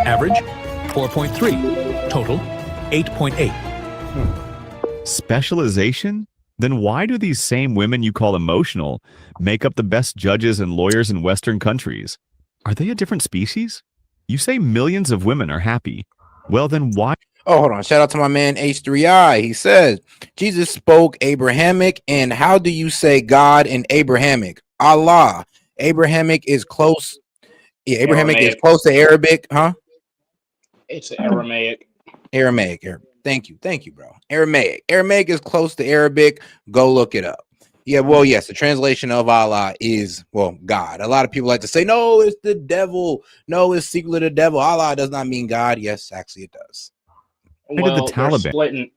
Average 4.3. Total 8.8. Specialization? Then why do these same women you call emotional make up the best judges and lawyers in Western countries? Are they a different species? You say millions of women are happy. Well, then why? Oh, hold on. Shout out to my man H3I. He says, Jesus spoke Abrahamic. And how do you say God in Abrahamic? Allah. Abrahamic is close. Yeah, Abrahamic is close to Arabic, huh? It's Aramaic. Aramaic. Thank you, bro. Aramaic. Aramaic is close to Arabic. Go look it up. Yeah, well, yes, the translation of Allah is, well, God. A lot of people like to say, no, it's the devil. No, it's secretly the devil. Allah does not mean God. Yes, actually it does. Well, they're splitting.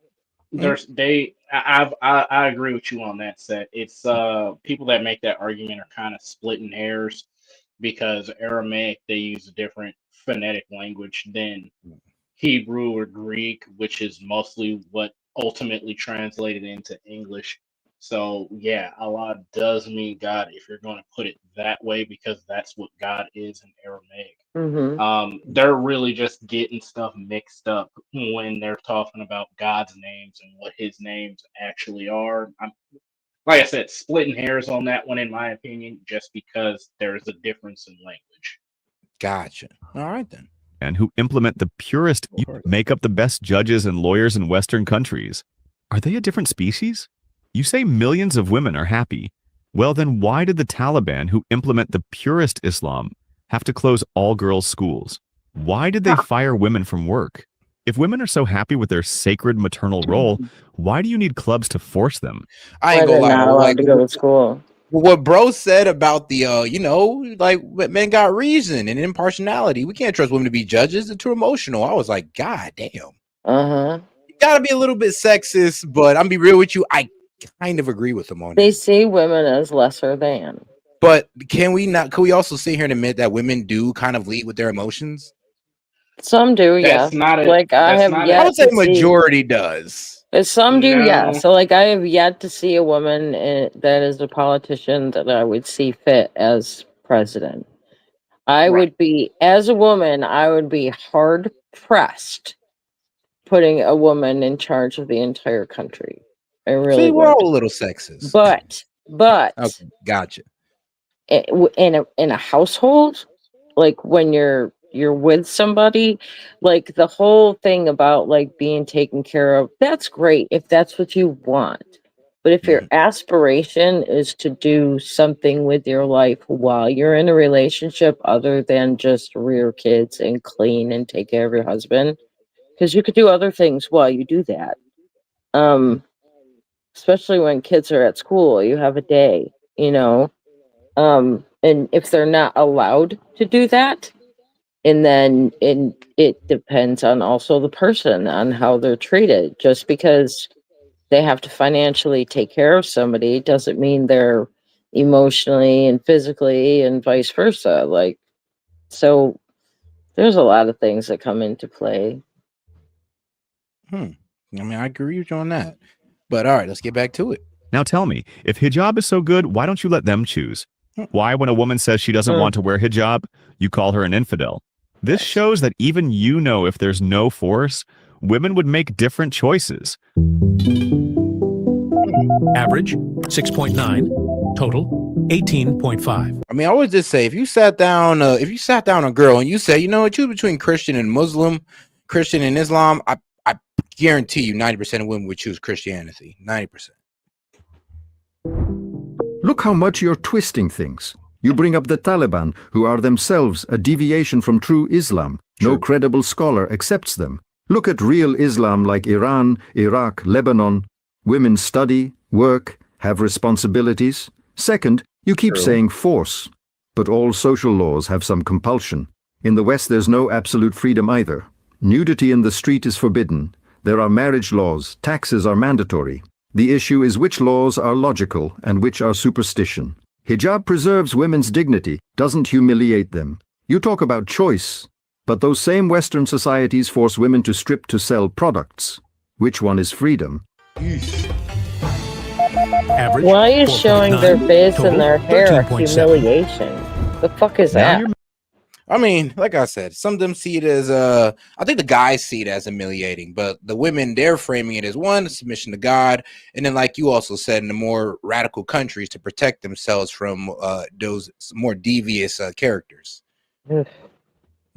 I agree with you on that set. It's people that make that argument are kind of splitting hairs because Aramaic, they use a different phonetic language than Hebrew or Greek, which is mostly what ultimately translated into English. So yeah, Allah does mean God if you're going to put it that way, because that's what God is in Aramaic. They're really just getting stuff mixed up when they're talking about God's names and what his names actually are. Like I said, splitting hairs on that one, in my opinion, just because there's a difference in language. Gotcha. All right, then. And who implement the purest, you make up the best judges and lawyers in Western countries. Are they a different species? You say millions of women are happy. Well, then why did the Taliban, who implement the purest Islam, have to close all girls' schools? Why did they fire women from work? If women are so happy with their sacred maternal role, why do you need clubs to force them? I ain't gonna lie. Not allowed to go to school. What bro said about the, like men got reason and impartiality. We can't trust women to be judges. They're too emotional. I was like, God damn. You gotta be a little bit sexist, but I'm be real with you. I kind of agree with them on They that. see women as lesser than. But can we also sit here and admit that women do kind of lead with their emotions? Some do, yeah. I would say majority does. But some do, yeah. So like I have yet to see a woman that is a politician that I would see fit as president. I would be, as a woman, I would be hard pressed putting a woman in charge of the entire country. I really we're would. all a little sexist. But okay, gotcha. In a household, like when you're with somebody, like the whole thing about like being taken care of, that's great if that's what you want. But if your aspiration is to do something with your life while you're in a relationship other than just rear kids and clean and take care of your husband, because you could do other things while you do that. Especially when kids are at school, you have a day, and if they're not allowed to do that, and then it depends on also the person on how they're treated. Just because they have to financially take care of somebody doesn't mean they're emotionally and physically and vice versa. Like, so there's a lot of things that come into play. I mean, I agree with you on that. But all right, let's get back to it. Now tell me, if hijab is so good, why don't you let them choose? Why, when a woman says she doesn't want to wear hijab, you call her an infidel? This shows that even if there's no force, women would make different choices. Average 6.9. Total 18.5. I mean, I always just say, if you sat down a girl and you say, choose between Christian and Muslim, Christian and Islam, I guarantee you 90% of women would choose Christianity. 90%. Look how much you're twisting things. You bring up the Taliban, who are themselves a deviation from true Islam. No credible scholar accepts them. Look at real Islam like Iran, Iraq, Lebanon. Women study, work, have responsibilities. Second, you keep saying force. But all social laws have some compulsion. In the West, there's no absolute freedom either. Nudity in the street is forbidden. There are marriage laws. Taxes are mandatory. The issue is which laws are logical and which are superstition. Hijab preserves women's dignity, doesn't humiliate them. You talk about choice, but those same Western societies force women to strip to sell products. Which one is freedom? Average. Why is showing their 4.9, face total, and their hair a 13.7. humiliation? The fuck is Now that? I mean, like I said, some of them see it as I think the guys see it as humiliating, but the women, they're framing it as one, submission to God, and then like you also said, in the more radical countries, to protect themselves from those more devious characters.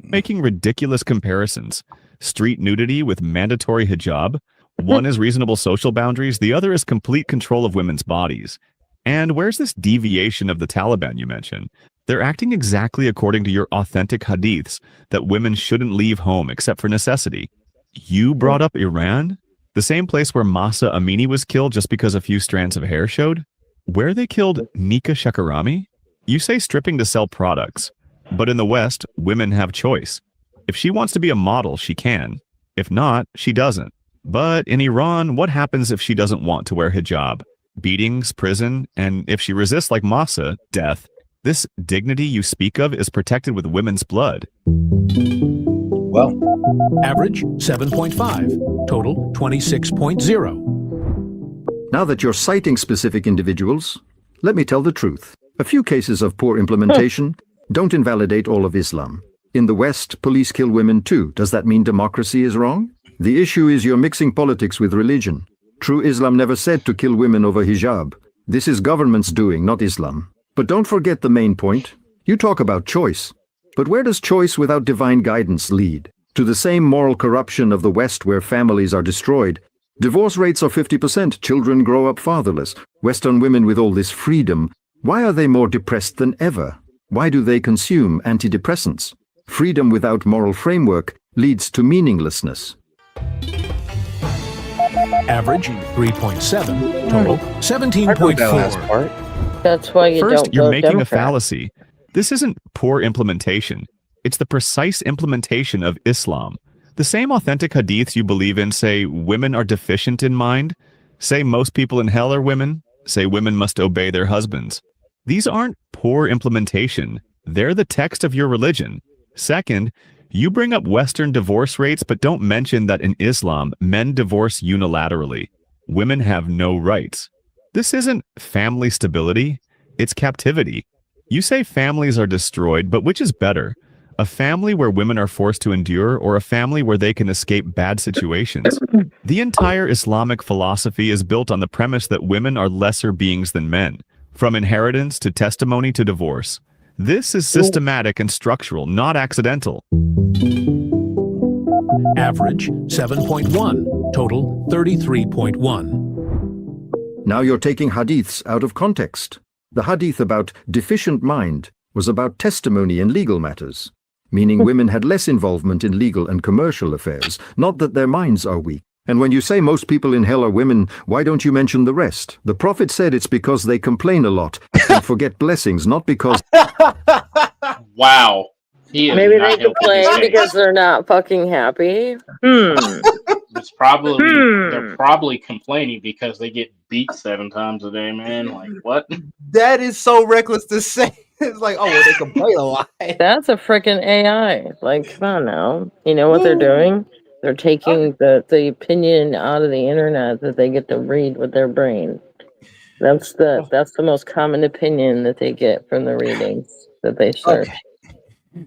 Making ridiculous comparisons. Street nudity with mandatory hijab. One is reasonable social boundaries, the other is complete control of women's bodies. And where's this deviation of the Taliban you mentioned? They're acting exactly according to your authentic hadiths that women shouldn't leave home except for necessity. You brought up Iran? The same place where Mahsa Amini was killed just because a few strands of hair showed? Where they killed Nika Shakarami? You say stripping to sell products. But in the West, women have choice. If she wants to be a model, she can. If not, she doesn't. But in Iran, what happens if she doesn't want to wear hijab? Beatings, prison, and if she resists like Mahsa, death. This dignity you speak of is protected with women's blood. Well, Average 7.5, total 26.0. Now that you're citing specific individuals, let me tell the truth. A few cases of poor implementation don't invalidate all of Islam. In the West, police kill women too. Does that mean democracy is wrong? The issue is you're mixing politics with religion. True Islam never said to kill women over hijab. This is government's doing, not Islam. But don't forget the main point. You talk about choice. But where does choice without divine guidance lead? To the same moral corruption of the West where families are destroyed. Divorce rates are 50%, children grow up fatherless. Western women with all this freedom, why are they more depressed than ever? Why do they consume antidepressants? Freedom without moral framework leads to meaninglessness. Average 3.7, total 17.4. That's why you First, don't you're vote making Democrat. a fallacy. This isn't poor implementation. It's the precise implementation of Islam. The same authentic hadiths you believe in say women are deficient in mind, say most people in hell are women, say women must obey their husbands. These aren't poor implementation. They're the text of your religion. Second, you bring up Western divorce rates, but don't mention that in Islam, men divorce unilaterally. Women have no rights. This isn't family stability, it's captivity. You say families are destroyed, but which is better? A family where women are forced to endure, or a family where they can escape bad situations? The entire Islamic philosophy is built on the premise that women are lesser beings than men, from inheritance to testimony to divorce. This is systematic and structural, not accidental. Average 7.1, total 33.1. Now you're taking hadiths out of context. The hadith about deficient mind was about testimony in legal matters, meaning women had less involvement in legal and commercial affairs, not that their minds are weak. And when you say most people in hell are women, why don't you mention the rest? The Prophet said it's because they complain a lot and forget blessings, not because... Wow. Maybe they complain because they're not fucking happy. It's probably they're probably complaining because they get beat 7 times a day, man. Like what? That is so reckless to say. It's like, oh, well, they complain a lot. That's a freaking AI. Like, come on now. You know what they're doing? They're taking the opinion out of the internet that they get to read with their brain. That's the most common opinion that they get from the readings that they search. Okay.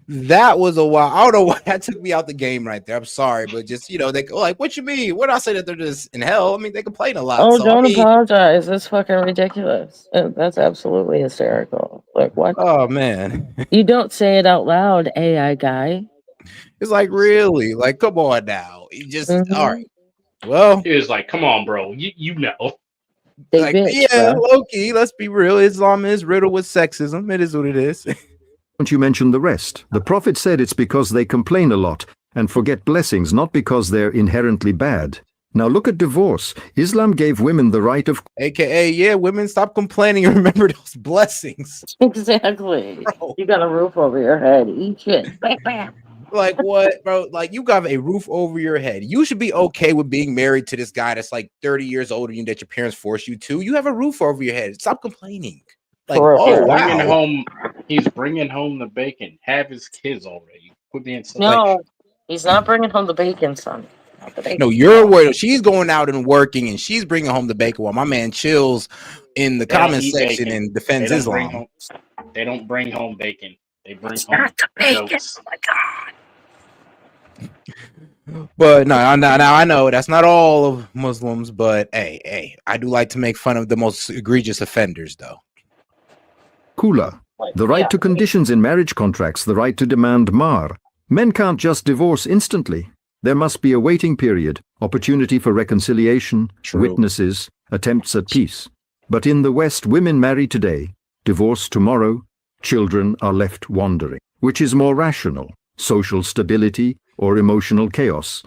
That was a while. I don't know why that took me out the game right there. I'm sorry, but just they go like, "What you mean? What did I say that they're just in hell?" I mean, they complain a lot. Oh, so, don't apologize. It's fucking ridiculous. That's absolutely hysterical. Like, what? Oh man, you don't say it out loud, AI guy. It's like, really? Like, come on now. You just all right. Well, it was like, come on, bro. You know. Like, yeah, low-key, let's be real. Islam is riddled with sexism. It is what it is. Don't you mention the rest? The Prophet said it's because they complain a lot and forget blessings, not because they're inherently bad. Now look at divorce. Islam gave women the right of... AKA, yeah, women, stop complaining and remember those blessings. Exactly. Bro. You got a roof over your head. Eat shit. Bam, bam. Like what, bro? Like you got a roof over your head. You should be okay with being married to this guy that's like 30 years older than you that your parents forced you to. You have a roof over your head. Stop complaining. Like, oh wow. He's bringing home the bacon. Have his kids already. Quit being so. No, he's not bringing home the bacon, son. No, you're worried. She's going out and working, and she's bringing home the bacon while my man chills in the comment section bacon. and defends Islam. They don't bring home bacon. They bring home jokes. Oh my God. But no, now I know that's not all of Muslims, but hey, I do like to make fun of the most egregious offenders, though. Kula. The right to conditions in marriage contracts, the right to demand mahr. Men can't just divorce instantly. There must be a waiting period, opportunity for reconciliation, witnesses, attempts at peace. But in the West, women marry today, divorce tomorrow, children are left wandering. Which is more rational, social stability or emotional chaos?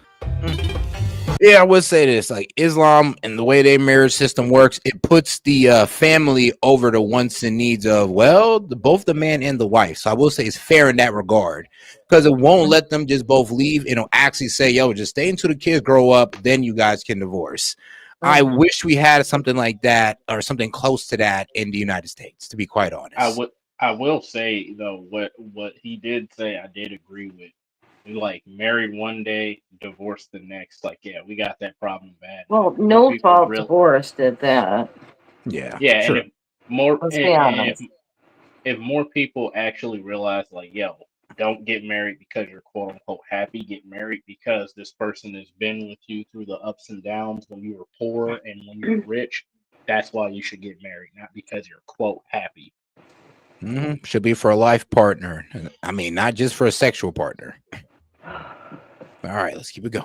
Yeah, I would say this, like Islam and the way their marriage system works, it puts the family over the wants and needs of, well, both the man and the wife. So I will say it's fair in that regard, because it won't let them just both leave and it'll actually say, yo, just stay until the kids grow up, then you guys can divorce. I wish we had something like that or something close to that in the United States, to be quite honest. I will say though, what he did say, I did agree with. Like married one day, divorced the next. Like, yeah, we got that problem bad. Well, no fault divorce did that. Yeah. Yeah, Sure. and if more Let's be honest. if more people actually realize, like, yo, don't get married because you're quote unquote happy. Get married because this person has been with you through the ups and downs when you were poor and when you were rich. That's why you should get married, not because you're quote happy. Should be for a life partner. I mean, not just for a sexual partner. All right, let's keep it going.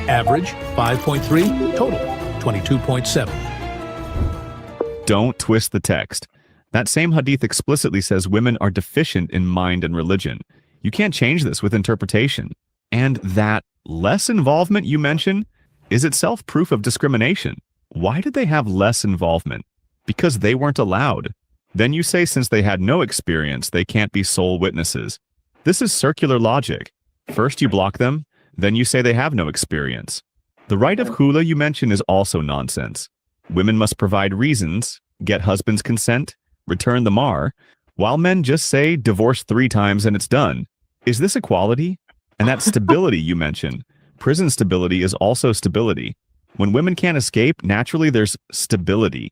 Average 5.3, total 22.7. Don't twist the text. That same hadith explicitly says women are deficient in mind and religion. You can't change this with interpretation. And that less involvement you mention is itself proof of discrimination. Why did they have less involvement? Because they weren't allowed. Then you say since they had no experience, they can't be sole witnesses. This is circular logic. First you block them, then you say they have no experience. The right of khula you mention is also nonsense. Women must provide reasons, get husband's consent, return the mahr, while men just say divorce 3 times and it's done. Is this equality? And that stability you mention, prison stability is also stability. When women can't escape, naturally there's stability.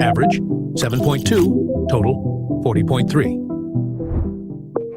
Average 7.2, total 40.3.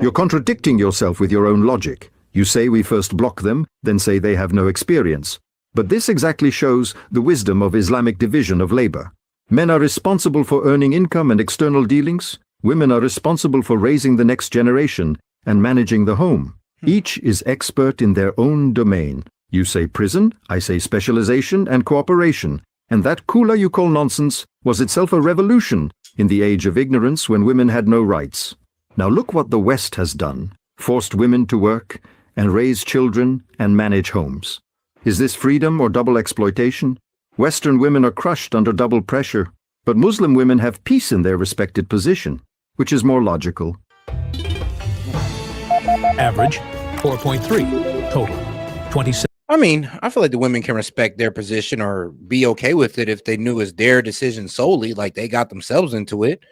You're contradicting yourself with your own logic. You say we first block them, then say they have no experience. But this exactly shows the wisdom of Islamic division of labor. Men are responsible for earning income and external dealings. Women are responsible for raising the next generation and managing the home. Each is expert in their own domain. You say prison, I say specialization and cooperation. And that khula you call nonsense was itself a revolution in the age of ignorance when women had no rights. Now look what the West has done, forced women to work and raise children and manage homes. Is this freedom or double exploitation? Western women are crushed under double pressure, but Muslim women have peace in their respected position, which is more logical. Average 4.3, total 27. I mean, I feel like the women can respect their position or be okay with it if they knew it's their decision solely, like they got themselves into it.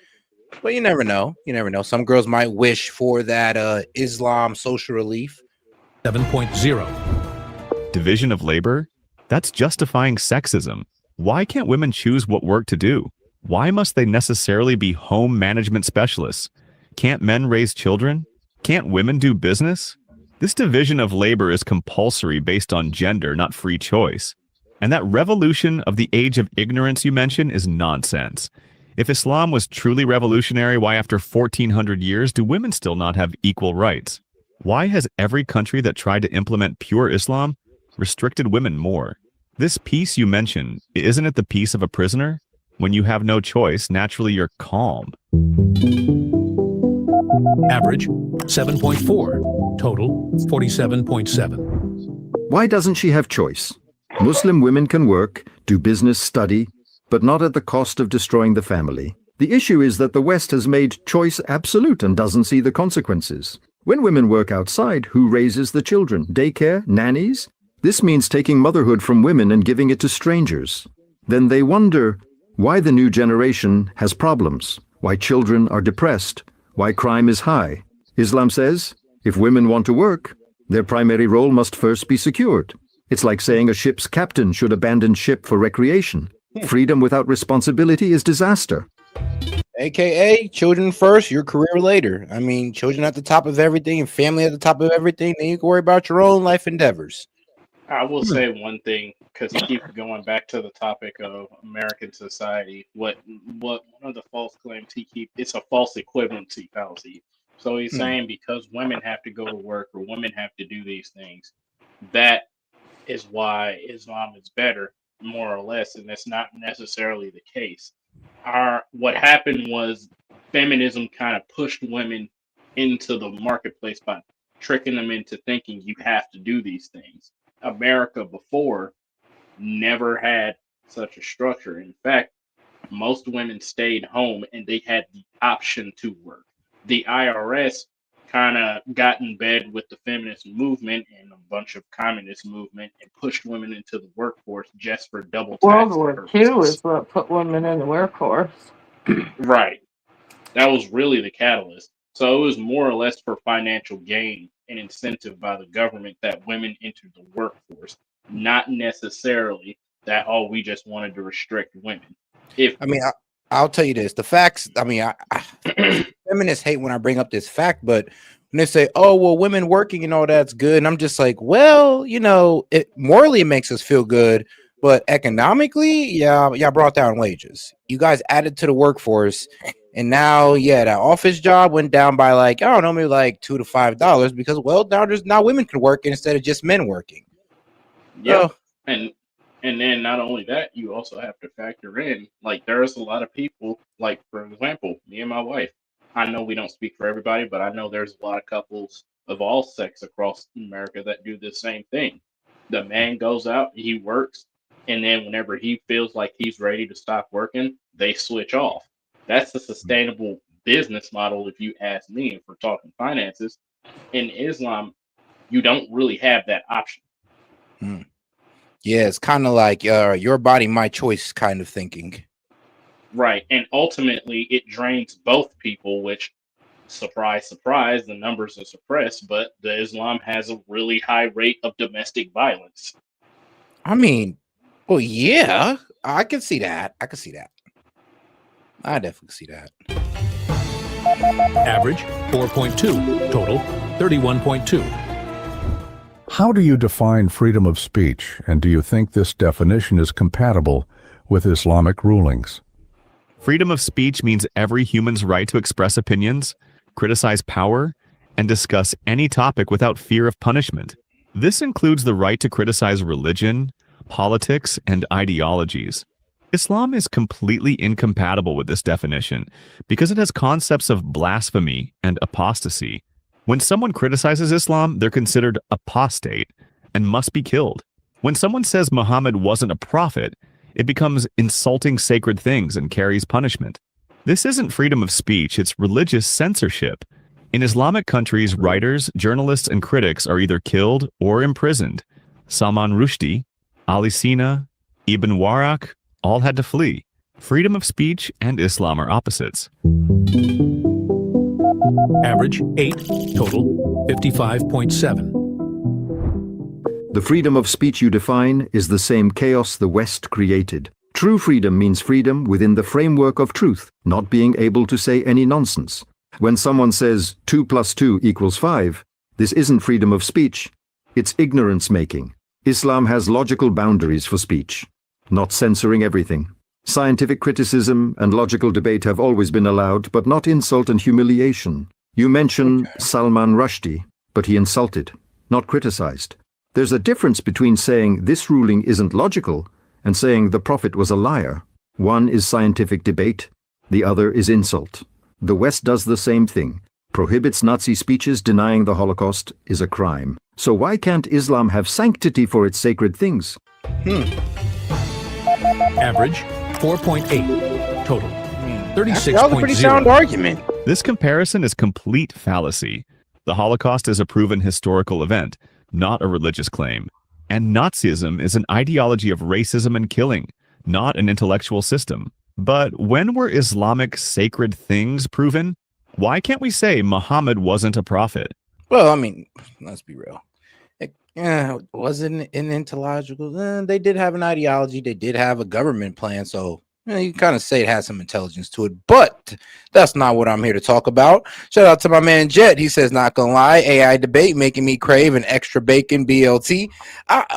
But you never know. You never know. Some girls might wish for that Islam social relief. 7.0. Division of labor? That's justifying sexism. Why can't women choose what work to do? Why must they necessarily be home management specialists? Can't men raise children? Can't women do business? This division of labor is compulsory based on gender, not free choice. And that revolution of the age of ignorance you mention is nonsense. If Islam was truly revolutionary, why after 1400 years do women still not have equal rights? Why has every country that tried to implement pure Islam restricted women more? This peace you mention, isn't it the peace of a prisoner? When you have no choice, naturally you're calm. Average 7.4, total 47.7. Why doesn't she have choice? Muslim women can work, do business, study, but not at the cost of destroying the family. The issue is that the West has made choice absolute and doesn't see the consequences. When women work outside, who raises the children? Daycare? Nannies? This means taking motherhood from women and giving it to strangers. Then they wonder why the new generation has problems, why children are depressed, why crime is high. Islam says, if women want to work, their primary role must first be secured. It's like saying a ship's captain should abandon ship for recreation. Freedom without responsibility is disaster. AKA children first, your career later. I mean, children at the top of everything and family at the top of everything. Then you can worry about your own life endeavors. I will say one thing, because you keep going back to the topic of American society. What one of the false claims it's a false equivalency fallacy. So he's saying because women have to go to work or women have to do these things, that is why Islam is better, more or less, and that's not necessarily the case. What happened was feminism kind of pushed women into the marketplace by tricking them into thinking you have to do these things. America before never had such a structure. In fact, most women stayed home and they had the option to work. The IRS kind of got in bed with the feminist movement and a bunch of communist movement and pushed women into the workforce just for double tax World War II purposes. is what put women in the workforce. Right. That was really the catalyst. So it was more or less for financial gain and incentive by the government that women entered the workforce, not necessarily that, oh, we just wanted to restrict women. I'll tell you this, the facts, feminists hate when I bring up this fact, but when they say, oh, well, women working and all that's good, and I'm just like, well, it morally makes us feel good, but economically, y'all brought down wages. You guys added to the workforce, and now, that office job went down by maybe $2 to $5 because, now women can work instead of just men working. Yeah, and then not only that, you also have to factor in, there's a lot of people, for example, me and my wife. I know we don't speak for everybody, but I know there's a lot of couples of all sex across America that do the same thing. The man goes out, he works, and then whenever he feels like he's ready to stop working, they switch off. That's a sustainable business model, if you ask me, if we're talking finances. In Islam, you don't really have that option. Yeah, it's kind of like your body, my choice kind of thinking. Right. And ultimately, it drains both people, which, surprise, surprise, the numbers are suppressed, but the Islam has a really high rate of domestic violence. I mean, well, yeah, I can see that. I definitely see that. Average 4.2, total 31.2. How do you define freedom of speech, and do you think this definition is compatible with Islamic rulings? Freedom of speech means every human's right to express opinions, criticize power, and discuss any topic without fear of punishment. This includes the right to criticize religion, politics, and ideologies. Islam is completely incompatible with this definition because it has concepts of blasphemy and apostasy. When someone criticizes Islam, they're considered apostate and must be killed. When someone says Muhammad wasn't a prophet, it becomes insulting sacred things and carries punishment. This isn't freedom of speech, it's religious censorship. In Islamic countries, writers, journalists, and critics are either killed or imprisoned. Salman Rushdie, Ali Sina, Ibn Waraq all had to flee. Freedom of speech and Islam are opposites. Average 8, total 55.7. The freedom of speech you define is the same chaos the West created. True freedom means freedom within the framework of truth, not being able to say any nonsense. When someone says 2 + 2 = 5, this isn't freedom of speech, it's ignorance making. Islam has logical boundaries for speech, not censoring everything. Scientific criticism and logical debate have always been allowed, but not insult and humiliation. You mention Salman Rushdie, but he insulted, not criticized. There's a difference between saying this ruling isn't logical and saying the Prophet was a liar. One is scientific debate, the other is insult. The West does the same thing. Prohibits Nazi speeches. Denying the Holocaust is a crime. So why can't Islam have sanctity for its sacred things? Average 4.8, total Actually, that was a pretty sound 36.0. argument. This comparison is complete fallacy. The Holocaust is a proven historical event, not a religious claim. And Nazism is an ideology of racism and killing, not an intellectual system. But when were Islamic sacred things proven? Why can't we say Muhammad wasn't a prophet? Well, I mean, let's be real. Wasn't an intellectual. They did have an ideology. They did have a government plan. So you kind of say it has some intelligence to it. But that's not what I'm here to talk about. Shout out to my man Jet. He says, not gonna lie, AI debate making me crave an extra bacon BLT.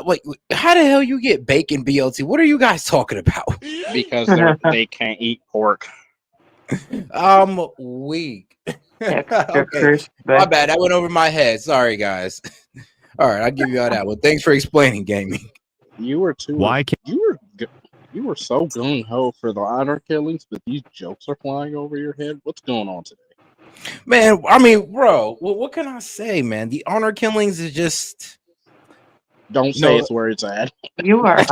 Wait, how the hell you get bacon BLT? What are you guys talking about? Because they can't eat pork. I'm weak. Okay, my bad. That went over my head. Sorry, guys. All right, I'll give you all that one. Thanks for explaining, gaming. You were too. Why can't you were so gung ho for the honor killings, but these jokes are flying over your head. What's going on today? Man, I mean, bro, what can I say, man? The honor killings is just. Don't say it's where it's at. You are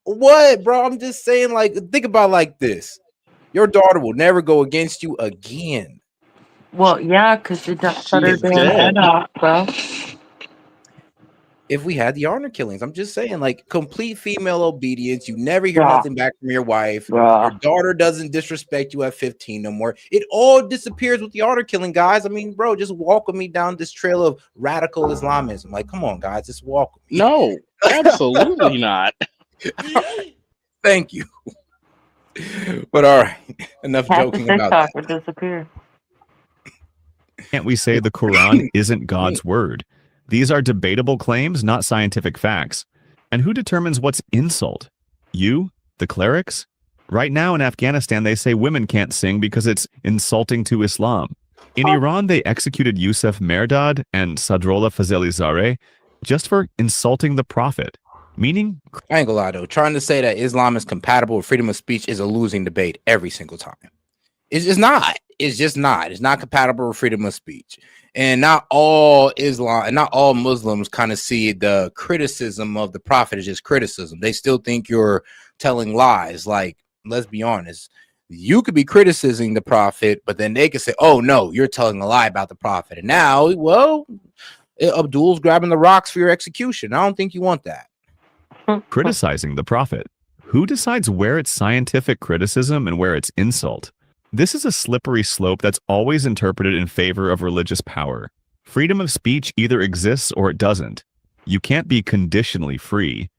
what, bro? I'm just saying, like, think about it like this. Your daughter will never go against you again. Well, yeah, because you just cut her damn head off, bro. If we had the honor killings, I'm just saying, like, complete female obedience. You never hear nothing back from your wife. Your daughter doesn't disrespect you at 15 no more. It all disappears with the honor killing, guys. I mean, bro, just walk with me down this trail of radical Islamism. Like, come on, guys, just walk with me. No, absolutely not. Thank you. But all right, enough joking about that. Would disappear. Can't we say the Quran isn't God's word? These are debatable claims, not scientific facts. And who determines what's insult? You? The clerics? Right now in Afghanistan, they say women can't sing because it's insulting to Islam. In Iran, they executed Yusuf Mehrdad and Sadrollah Fazeli-Zareh just for insulting the prophet. Meaning, I ain't gonna lie though, trying to say that Islam is compatible with freedom of speech is a losing debate every single time. It's not. It's just not. It's not compatible with freedom of speech. And not all Islam and not all Muslims kind of see the criticism of the prophet as just criticism. They still think you're telling lies. Like, let's be honest. You could be criticizing the prophet, but then they could say, oh no, you're telling a lie about the prophet. And now, well, Abdul's grabbing the rocks for your execution. I don't think you want that. criticizing the prophet. Who decides where it's scientific criticism and where it's insult? This is a slippery slope that's always interpreted in favor of religious power. Freedom of speech either exists or it doesn't. You can't be conditionally free.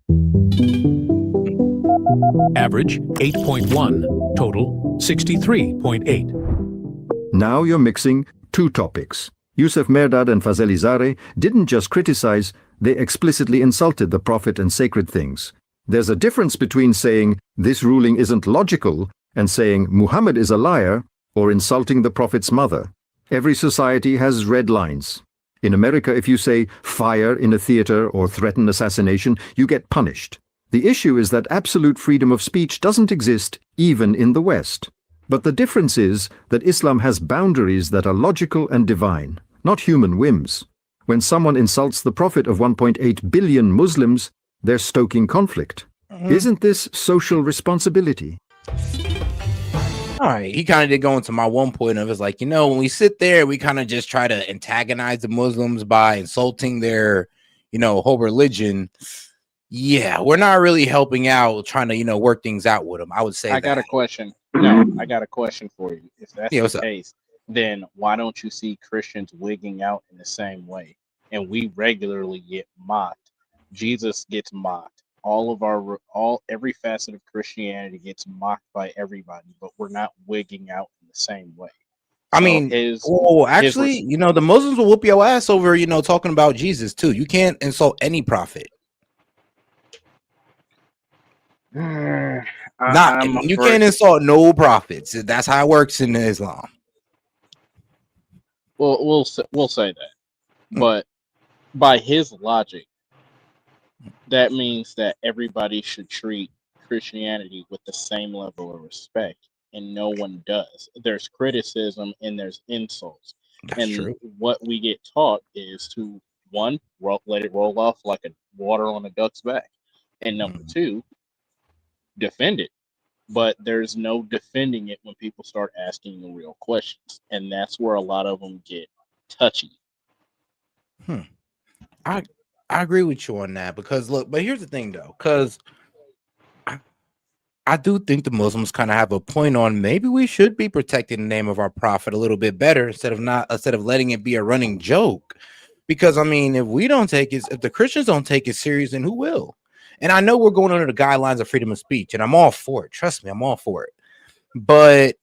Average 8.1, total 63.8. Now you're mixing two topics. Yusuf Mehrdad and Fazeli-Zareh didn't just criticize, they explicitly insulted the prophet and sacred things. There's a difference between saying this ruling isn't logical and saying Muhammad is a liar or insulting the prophet's mother. Every society has red lines. In America, if you say fire in a theater or threaten assassination, you get punished. The issue is that absolute freedom of speech doesn't exist even in the West. But the difference is that Islam has boundaries that are logical and divine, not human whims. When someone insults the prophet of 1.8 billion Muslims, they're stoking conflict. Isn't this social responsibility? All right, he kind of did go into my one point of it's like, you know, when we sit there, we kind of just try to antagonize the Muslims by insulting their, you know, whole religion. Yeah, we're not really helping out, trying to, you know, work things out with them. I would say I got a question. No, I got a question for you. If that's the case, then why don't you see Christians wigging out in the same way? And we regularly get mocked. Jesus gets mocked. Every facet of Christianity gets mocked by everybody, but we're not wigging out in the same way. I mean, actually, you know, the Muslims will whoop your ass over, you know, talking about Jesus too. You can't insult any prophet. You can't insult no prophets. That's how it works in Islam. Well, we'll say that, but by his logic, that means that everybody should treat Christianity with the same level of respect, and no one does. There's criticism and there's insults. That's true. What we get taught is to, one, let it roll off like water on a duck's back, and number two, defend it. but there's no defending it when people start asking the real questions, and that's where a lot of them get touchy. I agree with you on that, because look, but here's the thing though, because I do think the Muslims kind of have a point on maybe we should be protecting the name of our prophet a little bit better instead of letting it be a running joke. Because I mean, if the Christians don't take it serious, then who will? And I know we're going under the guidelines of freedom of speech, and I'm all for it. Trust me, I'm all for it. But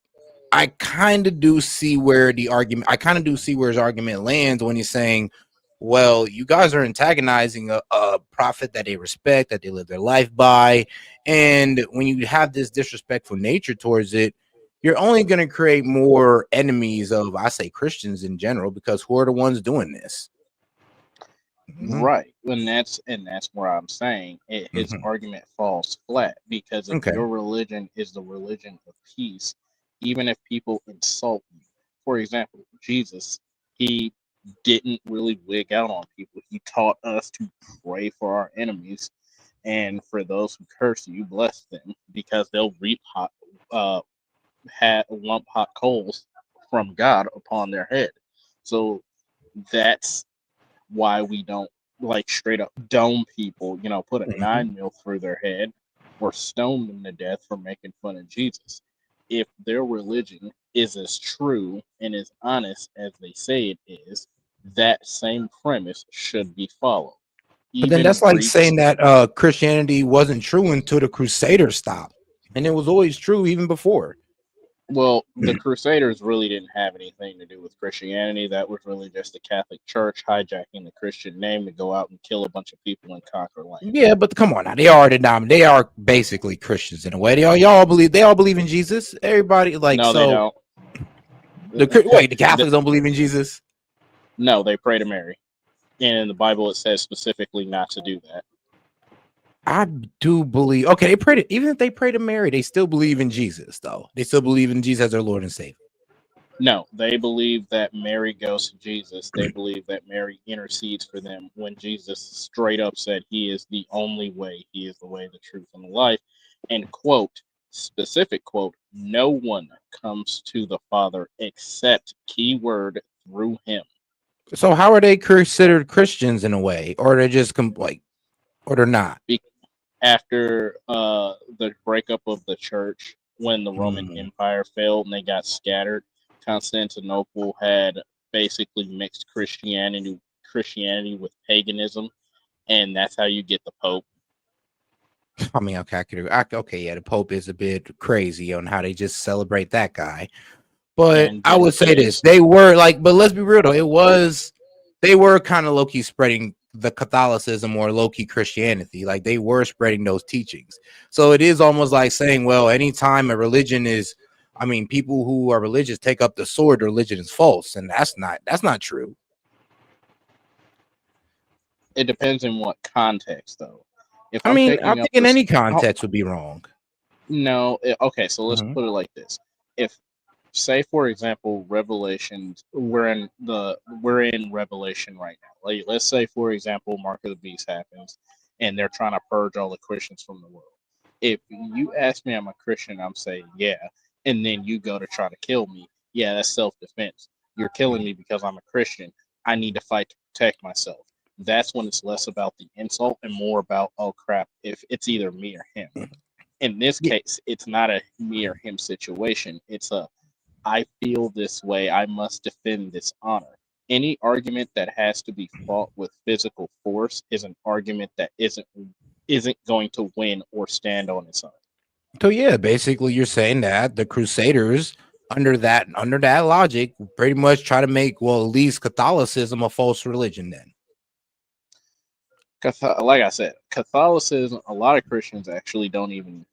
I kind of do see where his argument lands when he's saying, well, you guys are antagonizing a prophet that they respect, that they live their life by. And when you have this disrespectful nature towards it, you're only going to create more enemies of, I say, Christians in general, because who are the ones doing this? Right. And that's where I'm saying his argument falls flat, because if your religion is the religion of peace, even if people insult you, for example, Jesus, he didn't really wig out on people. He taught us to pray for our enemies, and for those who curse you, bless them, because they'll reap lump hot coals from God upon their head. So that's why we don't like straight up dome people, put a 9mm through their head or stone them to death for making fun of Jesus. If their religion is as true and as honest as they say it is, that same premise should be followed. But then that's like saying that Christianity wasn't true until the Crusaders stopped, and it was always true even before. Well, the Crusaders really didn't have anything to do with Christianity. That was really just the Catholic Church hijacking the Christian name to go out and kill a bunch of people and conquer land. Yeah, but come on now, they are basically Christians in a way. They all believe in Jesus. Everybody they don't. The Catholics don't believe in Jesus. No, they pray to Mary, and in the Bible it says specifically not to do that. I do believe. Okay, even if they pray to Mary, they still believe in Jesus, though. They still believe in Jesus as their Lord and Savior. No, they believe that Mary goes to Jesus. They believe that Mary intercedes for them when Jesus straight up said he is the only way. He is the way, the truth, and the life. And specific quote, no one comes to the Father except, keyword, through him. So how are they considered Christians in a way, or they're just or they're not? After the breakup of the church, when the Roman Empire failed and they got scattered, Constantinople had basically mixed Christianity with paganism, and that's how you get the Pope. I mean, the Pope is a bit crazy on how they just celebrate that guy. But I would say this: they were but let's be real though, they were kind of low-key spreading the Catholicism or low-key Christianity. Like they were spreading those teachings. So it is almost like saying, well, anytime a religion is, people who are religious take up the sword, religion is false, and that's not true. It depends in what context, though. If I think in any context would be wrong. No, okay. So let's put it like this: if, say, for example, Revelations, we're in Revelation right now. Like, let's say, for example, Mark of the Beast happens, and they're trying to purge all the Christians from the world. If you ask me, I'm a Christian, I'm saying yeah, and then you go to try to kill me, yeah, that's self-defense. You're killing me because I'm a Christian. I need to fight to protect myself. That's when it's less about the insult and more about, oh crap, if it's either me or him. In this case, it's not a me or him situation. It's a, I feel this way, I must defend this honor. Any argument that has to be fought with physical force is an argument that isn't going to win or stand on its own. So yeah, basically you're saying that the Crusaders, under that logic, pretty much try to make, well, at least Catholicism a false religion then. Like I said, Catholicism, a lot of Christians actually don't even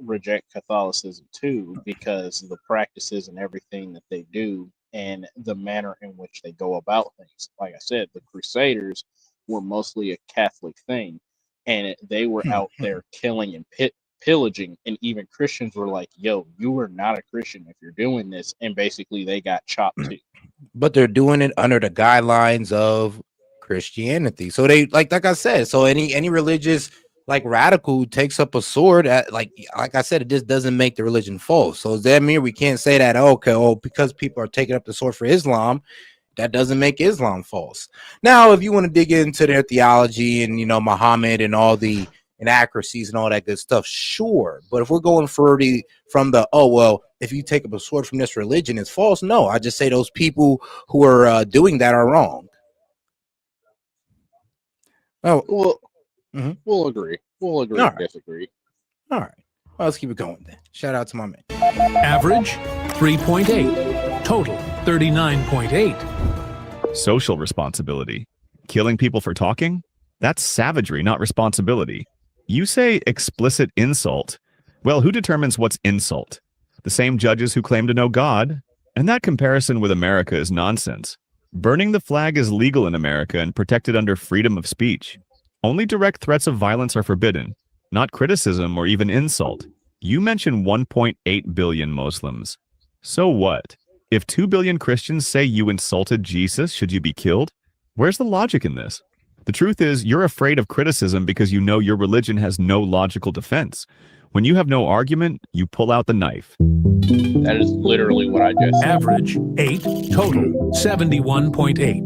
reject Catholicism too, because of the practices and everything that they do and the manner in which they go about things. Like I said, the Crusaders were mostly a Catholic thing, and they were out there killing and pillaging, and even Christians were like, yo, you are not a Christian if you're doing this, and basically they got chopped too. But they're doing it under the guidelines of Christianity. So they like I said, so any religious like radical who takes up a sword at like I said, it just doesn't make the religion false. So does that mean we can't say that because people are taking up the sword for Islam, that doesn't make Islam false? Now, if you want to dig into their theology and Muhammad and all the inaccuracies and all that good stuff, sure. But if we're going further from the if you take up a sword from this religion, it's false. No, I just say those people who are doing that are wrong. Oh, well, mhm. we'll agree. We'll agree All to right. disagree. All right. Well, let's keep it going then. Shout out to my man. Average 3.8. Total 39.8. Social responsibility. Killing people for talking? That's savagery, not responsibility. You say explicit insult. Well, who determines what's insult? The same judges who claim to know God? And that comparison with America is nonsense. Burning the flag is legal in America and protected under freedom of speech. Only direct threats of violence are forbidden, not criticism or even insult. You mention 1.8 billion Muslims. So what? If 2 billion Christians say you insulted Jesus, should you be killed? Where's the logic in this? The truth is, you're afraid of criticism because you know your religion has no logical defense. When you have no argument, you pull out the knife. That is literally what I just said. Average 8. Total 71.8.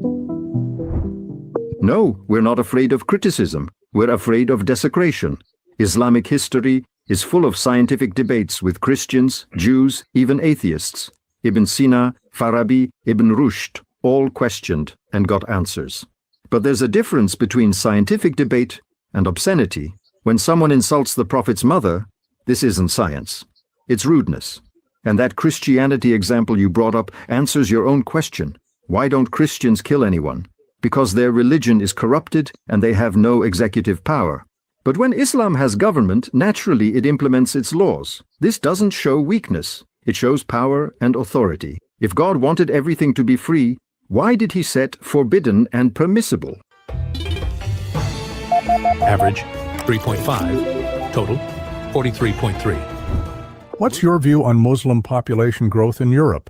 No, we're not afraid of criticism. We're afraid of desecration. Islamic history is full of scientific debates with Christians, Jews, even atheists. Ibn Sina, Farabi, Ibn Rushd all questioned and got answers. But there's a difference between scientific debate and obscenity. When someone insults the Prophet's mother, this isn't science. It's rudeness. And that Christianity example you brought up answers your own question. Why don't Christians kill anyone? Because their religion is corrupted and they have no executive power. But when Islam has government, naturally it implements its laws. This doesn't show weakness. It shows power and authority. If God wanted everything to be free, why did he set forbidden and permissible? Average 3.5. Total 43.3. What's your view on Muslim population growth in Europe?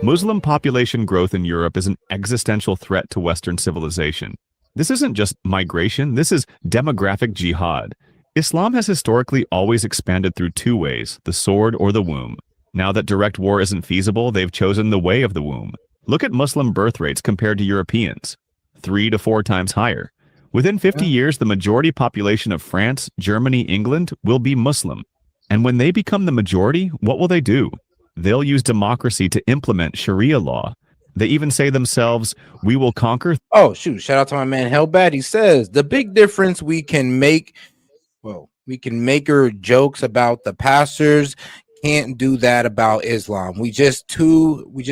Muslim population growth in Europe is an existential threat to Western civilization. This isn't just migration, this is demographic jihad. Islam has historically always expanded through two ways, the sword or the womb. Now that direct war isn't feasible, they've chosen the way of the womb. Look at Muslim birth rates compared to Europeans, 3 to 4 times higher. Within 50 years, the majority population of France, Germany, England will be Muslim. And when they become the majority, what will they do? They'll use democracy to implement Sharia law. They even say themselves, we will conquer. Oh, shoot. Shout out to my man Hellbat. He says, the big difference we can make her jokes about the pastors, can't do that about Islam. We just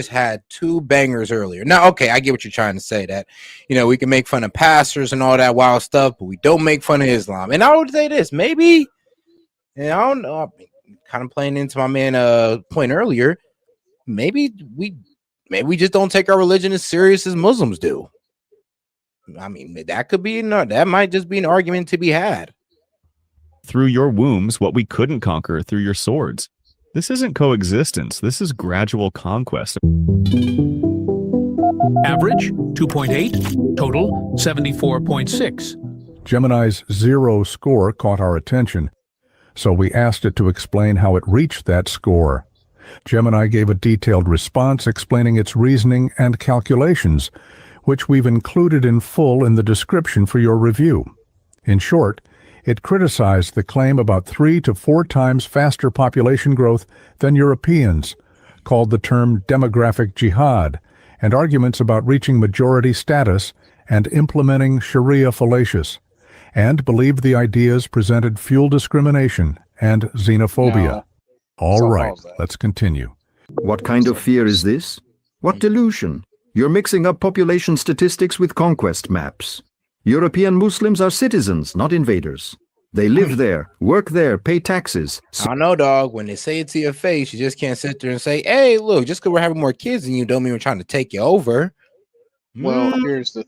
had 2 bangers earlier. Now, okay, I get what you're trying to say, that we can make fun of pastors and all that wild stuff, but we don't make fun of Islam. And I would say this, maybe, and I don't know, kind of playing into my man point earlier, maybe we just don't take our religion as serious as Muslims do. I mean, that might just be an argument to be had. Through your wombs what we couldn't conquer through your swords. This isn't coexistence, this is gradual conquest. Average 2.8. Total 74.6. Gemini's 0 score caught our attention, so we asked it to explain how it reached that score. Gemini gave a detailed response explaining its reasoning and calculations, which we've included in full in the description for your review. In short, it criticized the claim about 3 to 4 times faster population growth than Europeans, called the term demographic jihad, and arguments about reaching majority status and implementing Sharia fallacious, and believed the ideas presented fuel discrimination and xenophobia. No. All right, let's continue. What kind of fear is this? What delusion? You're mixing up population statistics with conquest maps. European Muslims are citizens, not invaders. They live there, work there, pay taxes. I don't know, dog. When they say it to your face, you just can't sit there and say, hey, look, just because we're having more kids than you don't mean we're trying to take you over. Well, here's the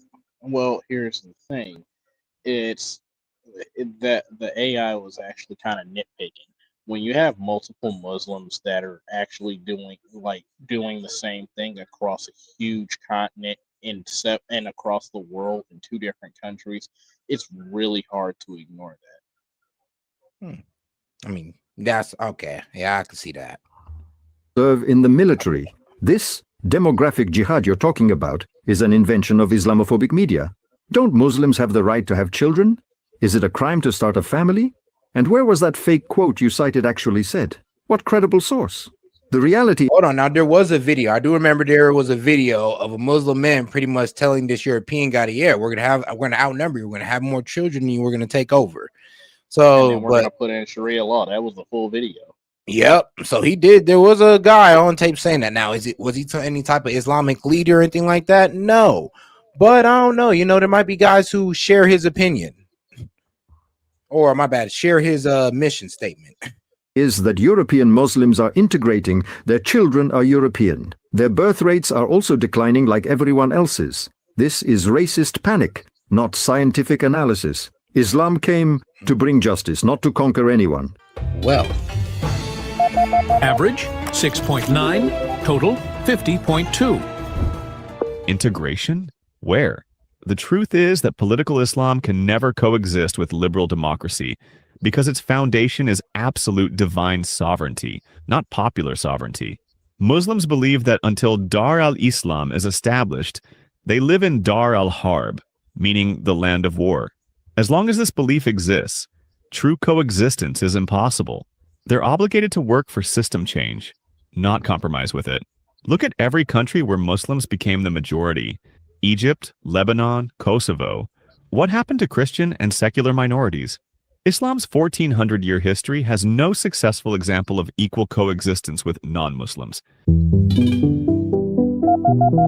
thing. It's that the AI was actually kind of nitpicking. When you have multiple Muslims that are actually doing the same thing across a huge continent and across the world in 2 different countries, it's really hard to ignore that. I mean, that's okay. Yeah, I can see that. Serve in the military. This demographic jihad you're talking about is an invention of Islamophobic media. Don't Muslims have the right to have children? Is it a crime to start a family? And where was that fake quote you cited actually said? What credible source? The reality. Hold on. Now, there was a video. I do remember there was a video of a Muslim man pretty much telling this European guy, yeah, we're going to outnumber you. We're going to have more children than you. We're going to take over. So, and then we're going to put in Sharia law. That was the full video. Yep. So he did. There was a guy on tape saying that. Now, was he any type of Islamic leader or anything like that? No. But I don't know. You know, there might be guys who share his opinion. Or, my bad, share his mission statement. Is that European Muslims are integrating, their children are European. Their birth rates are also declining like everyone else's. This is racist panic, not scientific analysis. Islam came to bring justice, not to conquer anyone. Well. Average 6.9, total 50.2. Integration? Where? The truth is that political Islam can never coexist with liberal democracy because its foundation is absolute divine sovereignty, not popular sovereignty. Muslims believe that until Dar al-Islam is established, they live in Dar al-Harb, meaning the land of war. As long as this belief exists, true coexistence is impossible. They're obligated to work for system change, not compromise with it. Look at every country where Muslims became the majority. Egypt, Lebanon, Kosovo. What happened to Christian and secular minorities? Islam's 1400-year history has no successful example of equal coexistence with non-Muslims.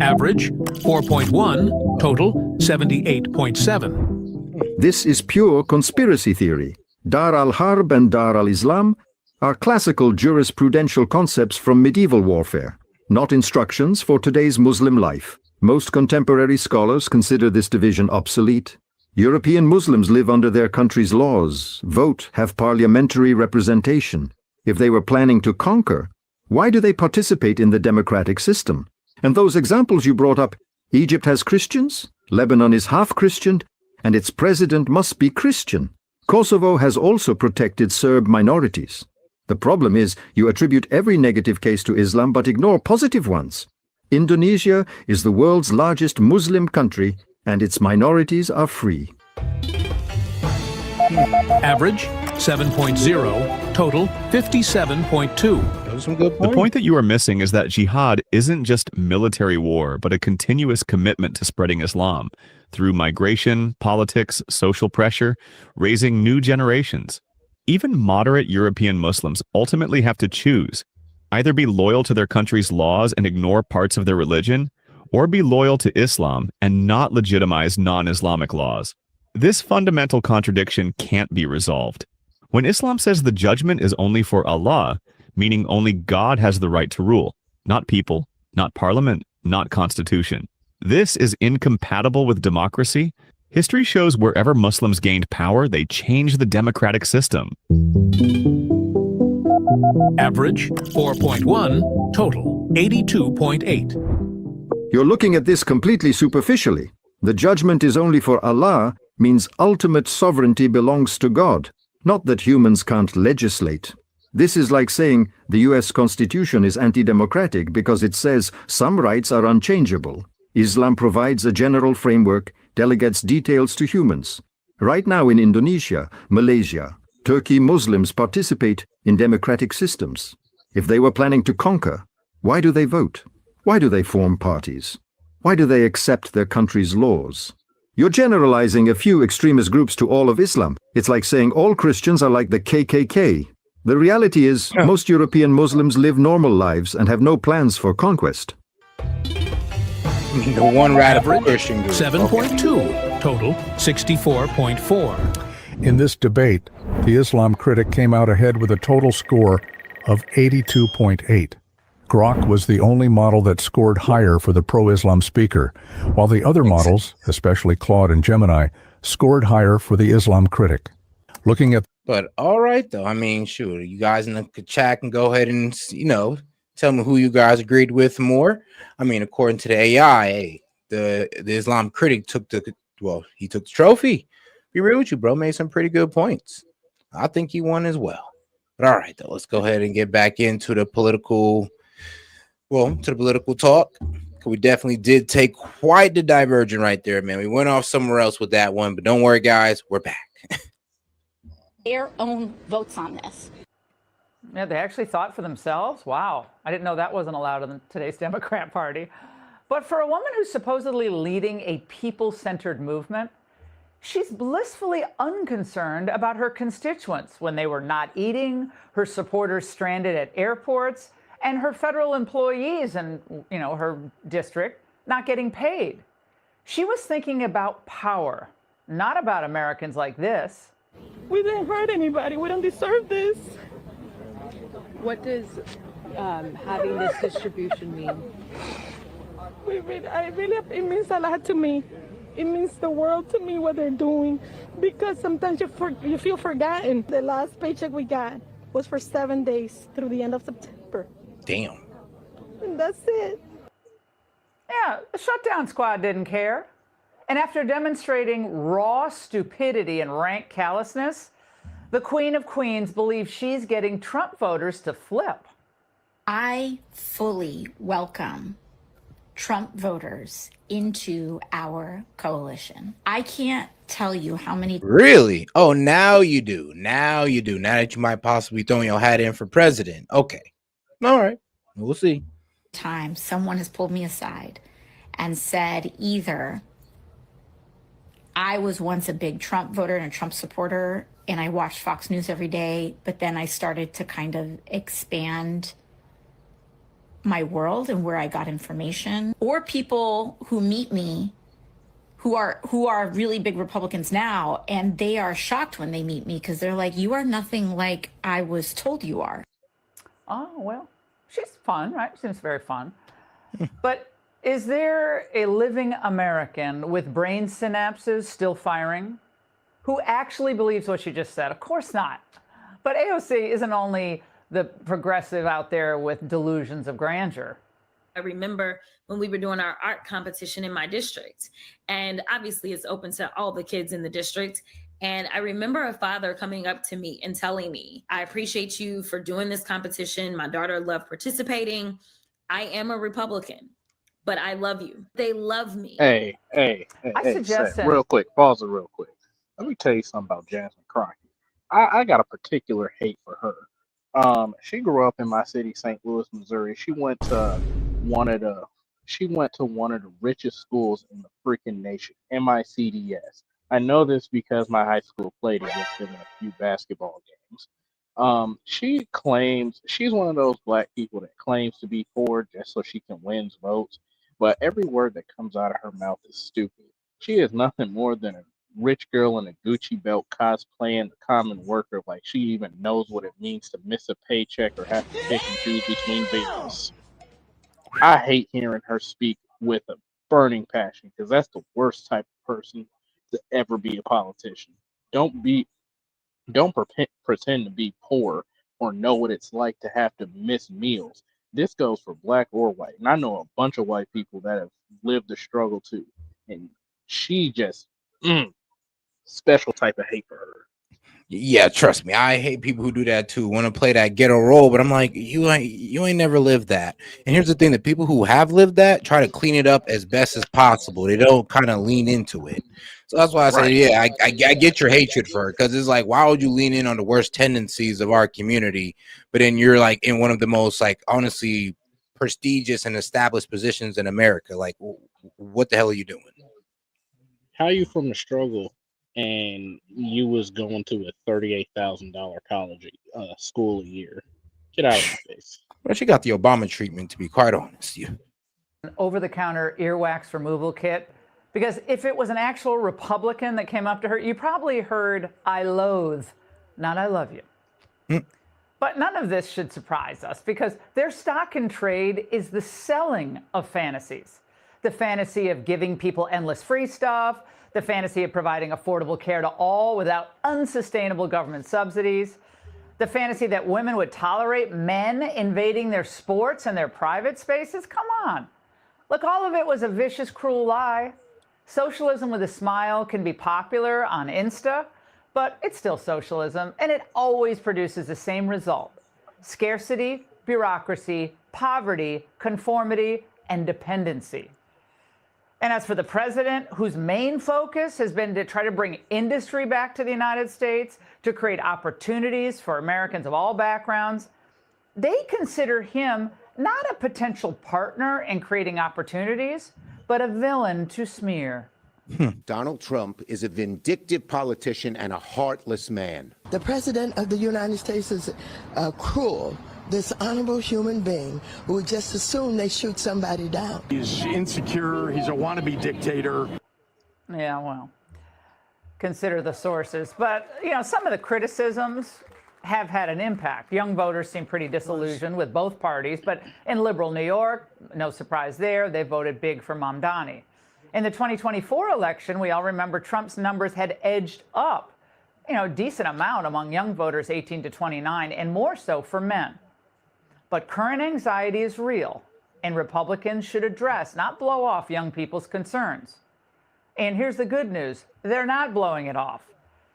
Average 4.1, total 78.7. This is pure conspiracy theory. Dar al-Harb and Dar al-Islam are classical jurisprudential concepts from medieval warfare, not instructions for today's Muslim life. Most contemporary scholars consider this division obsolete. European Muslims live under their country's laws, vote, have parliamentary representation. If they were planning to conquer, why do they participate in the democratic system? And those examples you brought up, Egypt has Christians, Lebanon is half Christian, and its president must be Christian. Kosovo has also protected Serb minorities. The problem is you attribute every negative case to Islam but ignore positive ones. Indonesia is the world's largest Muslim country, and its minorities are free. Average 7.0, total 57.2. Those are some good points. The point that you are missing is that jihad isn't just military war, but a continuous commitment to spreading Islam through migration, politics, social pressure, raising new generations. Even moderate European Muslims ultimately have to choose, either be loyal to their country's laws and ignore parts of their religion, or be loyal to Islam and not legitimize non-Islamic laws. This fundamental contradiction can't be resolved. When Islam says the judgment is only for Allah, meaning only God has the right to rule, not people, not parliament, not constitution. This is incompatible with democracy. History shows wherever Muslims gained power, they changed the democratic system. Average 4.1, total 82.8. You're looking at this completely superficially. The judgment is only for Allah means ultimate sovereignty belongs to God, not that humans can't legislate. This is like saying the US Constitution is anti-democratic because it says some rights are unchangeable. Islam provides a general framework, delegates details to humans. Right now in Indonesia, Malaysia, Turkey, Muslims participate in democratic systems. If they were planning to conquer, why do they vote? Why do they form parties? Why do they accept their country's laws? You're generalizing a few extremist groups to all of Islam. It's like saying all Christians are like the KKK. The reality is, most European Muslims live normal lives and have no plans for conquest. The one radical Christian group. 7.2, total 64.4. In this debate, the Islam critic came out ahead with a total score of 82.8. Grok was the only model that scored higher for the pro-Islam speaker, while the other models, especially Claude and Gemini, scored higher for the Islam critic. Looking at... But all right, though. I mean, sure, you guys in the chat can go ahead and, tell me who you guys agreed with more. I mean, according to the AI, the Islam critic took the trophy. Be real with you, bro. Made some pretty good points. I think he won as well. But all right, though, let's go ahead and get back into the political talk. We definitely did take quite the diversion right there, man. We went off somewhere else with that one, but don't worry, guys, we're back. Their own votes on this. Yeah, they actually thought for themselves? Wow. I didn't know that wasn't allowed in today's Democrat Party. But for a woman who's supposedly leading a people-centered movement, she's blissfully unconcerned about her constituents when they were not eating, her supporters stranded at airports, and her federal employees in, her district not getting paid. She was thinking about power, not about Americans like this. We didn't hurt anybody. We don't deserve this. What does having this distribution mean? It means a lot to me. It means the world to me what they're doing, because sometimes you feel forgotten. The last paycheck we got was for 7 days through the end of September. Damn. And that's it. Yeah, the shutdown squad didn't care. And after demonstrating raw stupidity and rank callousness, the Queen of Queens believes she's getting Trump voters to flip. I fully welcome Trump voters into our coalition. I can't tell you how many. Really? Oh, now you do. Now you do. Now that you might possibly throw your hat in for president. Okay. All right. We'll see. Times someone has pulled me aside and said either I was once a big Trump voter and a Trump supporter, and I watched Fox News every day, but then I started to kind of expand my world and where I got information, or people who meet me who are really big Republicans now, and they are shocked when they meet me because they're like, you are nothing like I was told you are. Oh, well, she's fun, right? Seems very fun. But is there a living American with brain synapses still firing who actually believes what she just said? Of course not. But AOC isn't only the progressive out there with delusions of grandeur. I remember when we were doing our art competition in my district, and obviously it's open to all the kids in the district. And I remember a father coming up to me and telling me, I appreciate you for doing this competition. My daughter loved participating. I am a Republican, but I love you. They love me. Hey, suggest real quick, pause it real quick. Let me tell you something about Jasmine Crockett. I got a particular hate for her. She grew up in my city, St. Louis, Missouri. She went to one of the richest schools in the freaking nation, MICDS. I know this because my high school played against them in a few basketball games. She claims she's one of those black people that claims to be poor just so she can win votes, but every word that comes out of her mouth is stupid. She is nothing more than a rich girl in a Gucci belt cosplaying the common worker like she even knows what it means to miss a paycheck or have to pick and choose between bills. I hate hearing her speak with a burning passion because that's the worst type of person to ever be a politician. Don't pretend to be poor or know what it's like to have to miss meals. This goes for black or white. And I know a bunch of white people that have lived the struggle too. And she just special type of hate for her. Yeah, trust me, I hate people who do that too. Want to play that ghetto role, but I'm like, you ain't never lived that. And here's the thing: the people who have lived that try to clean it up as best as possible. They don't kind of lean into it. So that's why I say, yeah, I get your hatred for her, because it's like, why would you lean in on the worst tendencies of our community, but then you're like in one of the most like honestly prestigious and established positions in America? Like, what the hell are you doing? How are you from the struggle and you was going to a $38,000 college school a year? Get out of my face. Well, she got the Obama treatment, to be quite honest. An over-the-counter earwax removal kit. Because if it was an actual Republican that came up to her, you probably heard, I loathe, not I love you. But none of this should surprise us, because their stock in trade is the selling of fantasies. The fantasy of giving people endless free stuff, the fantasy of providing affordable care to all without unsustainable government subsidies, the fantasy that women would tolerate men invading their sports and their private spaces. Come on. Look, all of it was a vicious, cruel lie. Socialism with a smile can be popular on Insta, But it's still socialism, and it always produces the same result: scarcity, bureaucracy, poverty, conformity, and dependency. And as for the president, whose main focus has been to try to bring industry back to the United States, to create opportunities for Americans of all backgrounds, they consider him not a potential partner in creating opportunities, but a villain to smear. Donald Trump is a vindictive politician and a heartless man. The president of the United States is cruel, dishonorable human being who would just assume they shoot somebody down. He's insecure. He's a wannabe dictator. Yeah, well, consider the sources. But, you know, some of the criticisms have had an impact. Young voters seem pretty disillusioned with both parties, but in liberal New York, no surprise there, they voted big for Mamdani. In the 2024 election, we all remember Trump's numbers had edged up, you know, a decent amount among young voters 18 to 29, and more so for men. But current anxiety is real, and Republicans should address, not blow off, young people's concerns. And here's the good news: they're not blowing it off.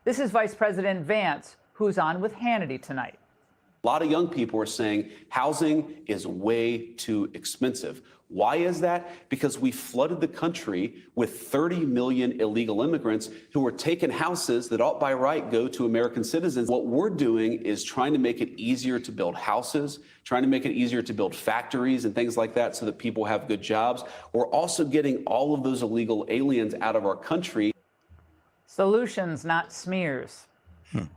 This is Vice President Vance, who's on with Hannity tonight. A lot of young people are saying housing is way too expensive. Why is that? Because we flooded the country with 30 million illegal immigrants who are taking houses that ought by right go to American citizens. What we're doing is trying to make it easier to build houses, trying to make it easier to build factories and things like that so that people have good jobs. We're also getting all of those illegal aliens out of our country. Solutions, not smears.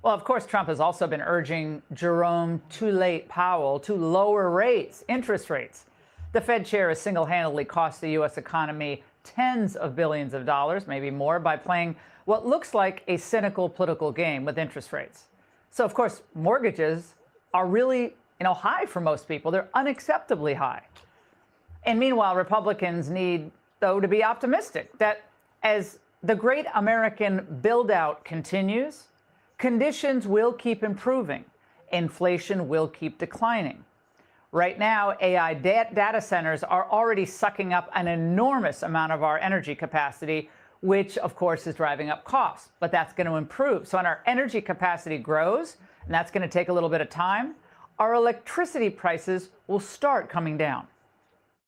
Well, of course, Trump has also been urging Jerome "Too Late" Powell to lower rates, interest rates. The Fed chair has single-handedly cost the U.S. economy tens of billions of dollars, maybe more, by playing what looks like a cynical political game with interest rates. So, of course, mortgages are really, high for most people. They're unacceptably high. And meanwhile, Republicans need, though, to be optimistic that as the great American build-out continues, conditions will keep improving. Inflation will keep declining. Right now, AI data centers are already sucking up an enormous amount of our energy capacity, which, of course, is driving up costs. But that's going to improve. So when our energy capacity grows, and that's going to take a little bit of time, our electricity prices will start coming down.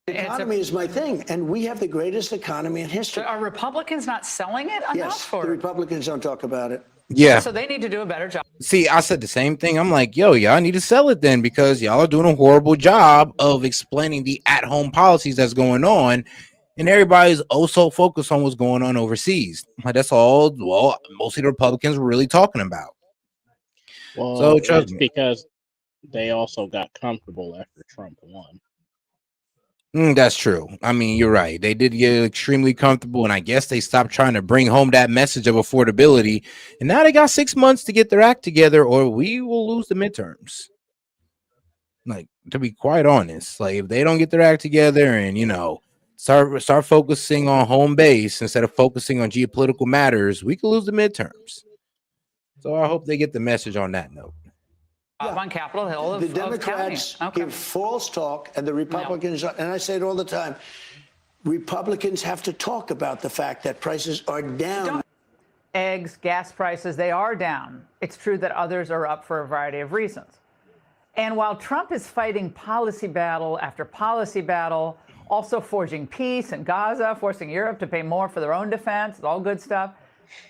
The economy is my thing, and we have the greatest economy in history. Are Republicans not selling it enough? Yes, the Republicans don't talk about it. Yeah. So they need to do a better job. See, I said the same thing. I'm like, yo, y'all need to sell it then, because y'all are doing a horrible job of explaining the at-home policies that's going on, and everybody's also focused on what's going on overseas. Like, that's all. Well, mostly the Republicans were really talking about. Well, so it's because they also got comfortable after Trump won. That's true. I mean, you're right. They did get extremely comfortable, and I guess they stopped trying to bring home that message of affordability. And now they got 6 months to get their act together, or we will lose the midterms. Like, to be quite honest, like if they don't get their act together and start focusing on home base instead of focusing on geopolitical matters, we could lose the midterms. So I hope they get the message on that note. On Capitol Hill The Democrats give false talk, and the Republicans, and I say it all the time, Republicans have to talk about the fact that prices are down. Eggs, gas prices, they are down. It's true that others are up for a variety of reasons. And while Trump is fighting policy battle after policy battle, also forging peace in Gaza, forcing Europe to pay more for their own defense, all good stuff,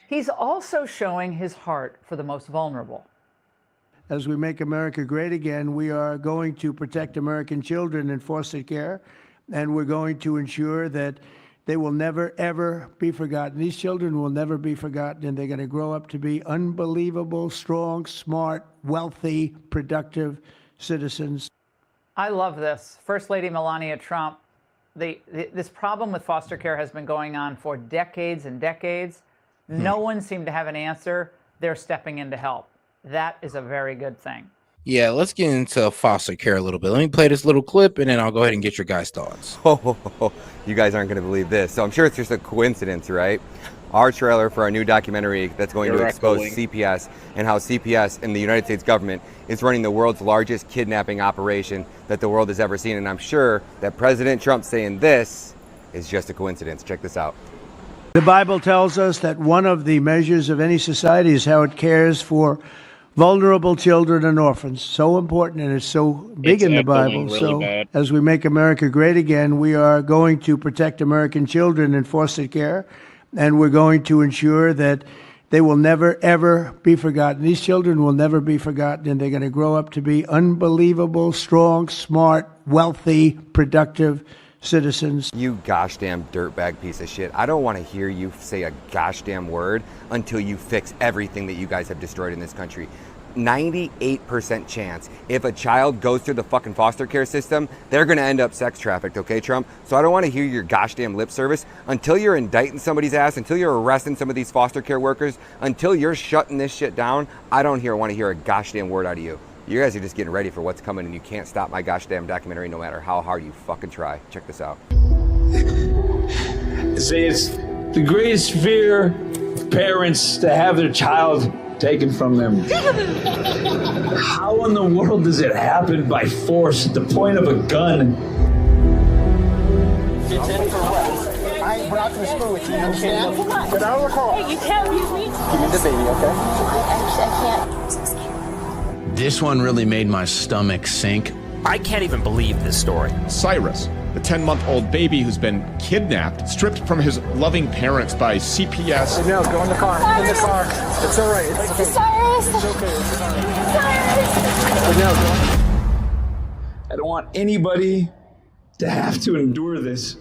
he's also showing his heart for the most vulnerable. As we make America great again, we are going to protect American children in foster care, and we're going to ensure that they will never, ever be forgotten. These children will never be forgotten, and they're going to grow up to be unbelievable, strong, smart, wealthy, productive citizens. I love this. First Lady Melania Trump, this problem with foster care has been going on for decades and decades. No one seemed to have an answer. They're stepping in to help. That is a very good thing. Yeah, let's get into foster care a little bit. Let me play this little clip, and then I'll go ahead and get your guys' thoughts. You guys aren't going to believe this. So I'm sure it's just a coincidence, right? Our trailer for our new documentary that's going to expose CPS and how CPS and the United States government is running the world's largest kidnapping operation that the world has ever seen. And I'm sure that President Trump saying this is just a coincidence. Check this out. The Bible tells us that one of the measures of any society is how it cares for vulnerable children and orphans. So important, and it's so big in the Bible. So as we make America great again, we are going to protect American children in foster care, and we're going to ensure that they will never, ever be forgotten. These children will never be forgotten, and they're going to grow up to be unbelievable, strong, smart, wealthy, productive citizens. You gosh damn dirtbag piece of shit. I don't want to hear you say a gosh damn word until you fix everything that you guys have destroyed in this country. 98% chance if a child goes through the fucking foster care system, they're going to end up sex trafficked, okay, Trump? So I don't want to hear your gosh damn lip service until you're indicting somebody's ass, until you're arresting some of these foster care workers, until you're shutting this shit down. I don't want to hear a gosh damn word out of you. You guys are just getting ready for what's coming, and you can't stop my gosh damn documentary no matter how hard you fucking try. Check this out. Say it's the greatest fear of parents to have their child taken from them. How in the world does it happen by force at the point of a gun? We're not going to screw with you, you understand? Get out of the car. Hey, you can't leave me. Give me the baby, okay? I can't. This one really made my stomach sink. I can't even believe this story. Cyrus, the 10-month-old baby who's been kidnapped, stripped from his loving parents by CPS. No, go in the car. Cyrus. In the car. It's all right. It's okay. Cyrus. It's okay. Cyrus. I don't want anybody to have to endure this.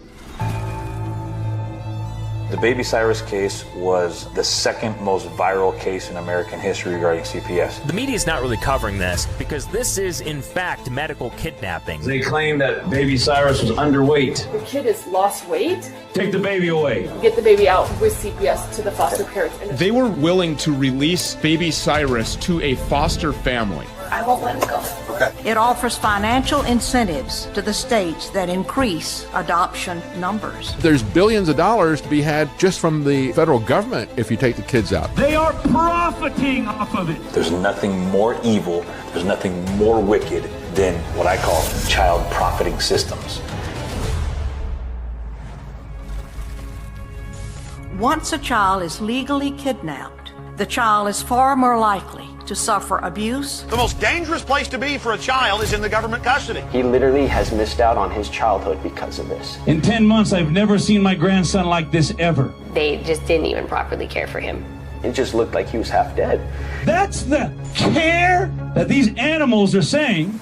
The Baby Cyrus case was the second most viral case in American history regarding CPS. The media is not really covering this because this is, in fact, medical kidnapping. They claim that Baby Cyrus was underweight. The kid has lost weight. Take the baby away. Get the baby out with CPS to the foster parents. They were willing to release Baby Cyrus to a foster family. I won't let him go. Okay. It offers financial incentives to the states that increase adoption numbers. There's billions of dollars to be had just from the federal government if you take the kids out. They are profiting off of it. There's nothing more evil, there's nothing more wicked than what I call child profiting systems. Once a child is legally kidnapped, the child is far more likely to suffer abuse. The most dangerous place to be for a child is in the government custody. He literally has missed out on his childhood because of this. In 10 months, I've never seen my grandson like this ever. They just didn't even properly care for him. It just looked like he was half dead. That's the care that these animals are saying.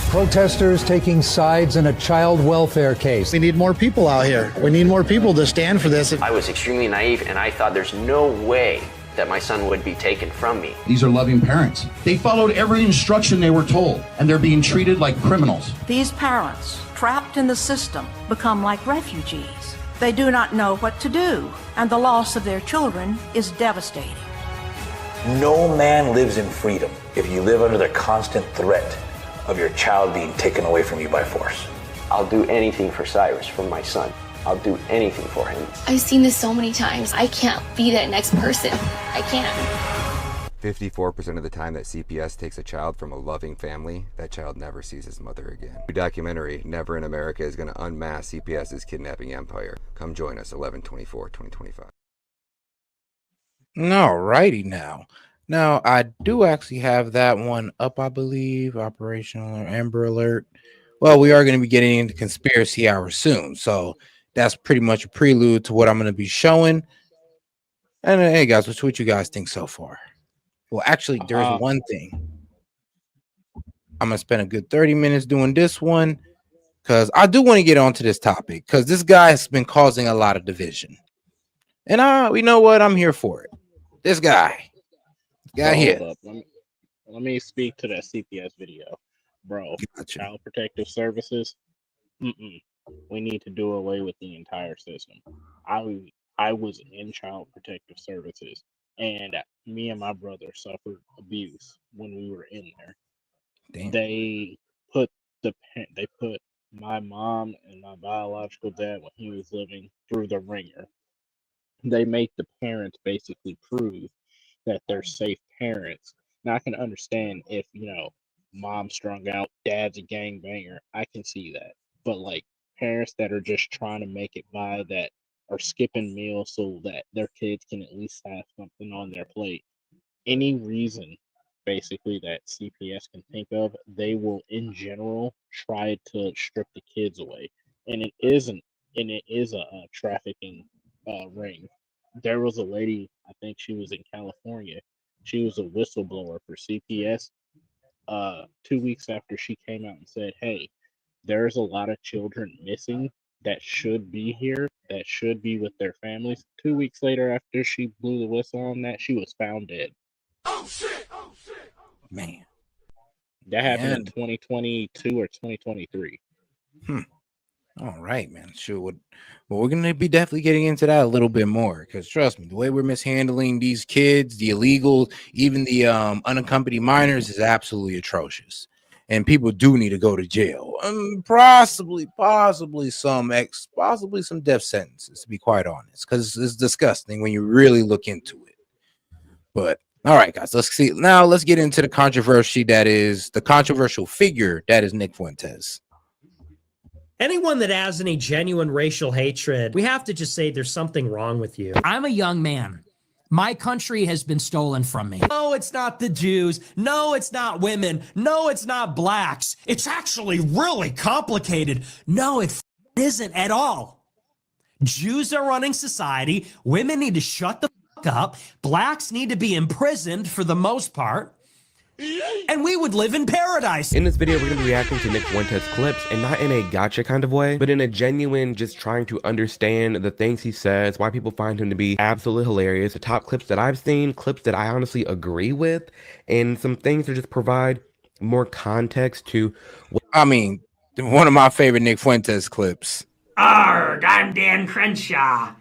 Protesters taking sides in a child welfare case. We need more people out here. We need more people to stand for this. I was extremely naive, and I thought there's no way that my son would be taken from me. These are loving parents. They followed every instruction they were told, and they're being treated like criminals. These parents, trapped in the system, become like refugees. They do not know what to do, and the loss of their children is devastating. No man lives in freedom if you live under the constant threat of your child being taken away from you by force. I'll do anything for Cyrus, for my son. I'll do anything for him. I've seen this so many times. I can't be that next person. I can't. 54% of the time that CPS takes a child from a loving family, that child never sees his mother again. The documentary, Never in America, is going to unmask CPS's kidnapping empire. Come join us 11/24/2025. Alrighty now. Now, I do actually have that one up, I believe. Operational or Amber Alert. Well, we are going to be getting into conspiracy hour soon. So that's pretty much a prelude to what I'm going to be showing. And hey, guys, what you guys think so far? Well, actually, there's one thing. I'm going to spend a good 30 minutes doing this one because I do want to get onto this topic because this guy has been causing a lot of division. And you know what? I'm here for it. This guy. Here. Let me speak to that CPS video. Bro, gotcha. Child Protective Services, we need to do away with the entire system. I was in Child Protective Services, and me and my brother suffered abuse when we were in there. Damn. They put my mom and my biological dad when he was living through the ringer. They make the parents basically prove that they're safe parents. Now I can understand if mom's strung out, dad's a gangbanger. I can see that. But like parents that are just trying to make it by that are skipping meals so that their kids can at least have something on their plate. Any reason, basically, that CPS can think of, they will, in general, try to strip the kids away. And it isn't, and it is a trafficking ring. There was a lady, I think she was in California. She was a whistleblower for CPS. 2 weeks after she came out and said, "Hey, there's a lot of children missing that should be here, that should be with their families." 2 weeks later, after she blew the whistle on that, she was found dead. Man, That happened in Man. 2022 or 2023. All right, man. Sure. Well, we're going to be definitely getting into that a little bit more because trust me, the way we're mishandling these kids, the illegals, even the unaccompanied minors is absolutely atrocious. And people do need to go to jail. Possibly some death sentences, to be quite honest, because it's disgusting when you really look into it. But all right, guys, let's see. Now let's get into the controversy that is the controversial figure that is Nick Fuentes. Anyone that has any genuine racial hatred, we have to just say there's something wrong with you. I'm a young man. My country has been stolen from me. No, it's not the Jews. No, it's not women. No, it's not blacks. It's actually really complicated. No, it isn't at all. Jews are running society. Women need to shut the fuck up. Blacks need to be imprisoned for the most part. And we would live in paradise. In this video, we're going to be reacting to Nick Fuentes clips, and not in a gotcha kind of way, but in a genuine, just trying to understand the things he says, why people find him to be absolutely hilarious, the top clips that I've seen, clips that I honestly agree with, and some things to just provide more context to. I mean, one of my favorite Nick Fuentes clips. Arrgh, I'm Dan Crenshaw.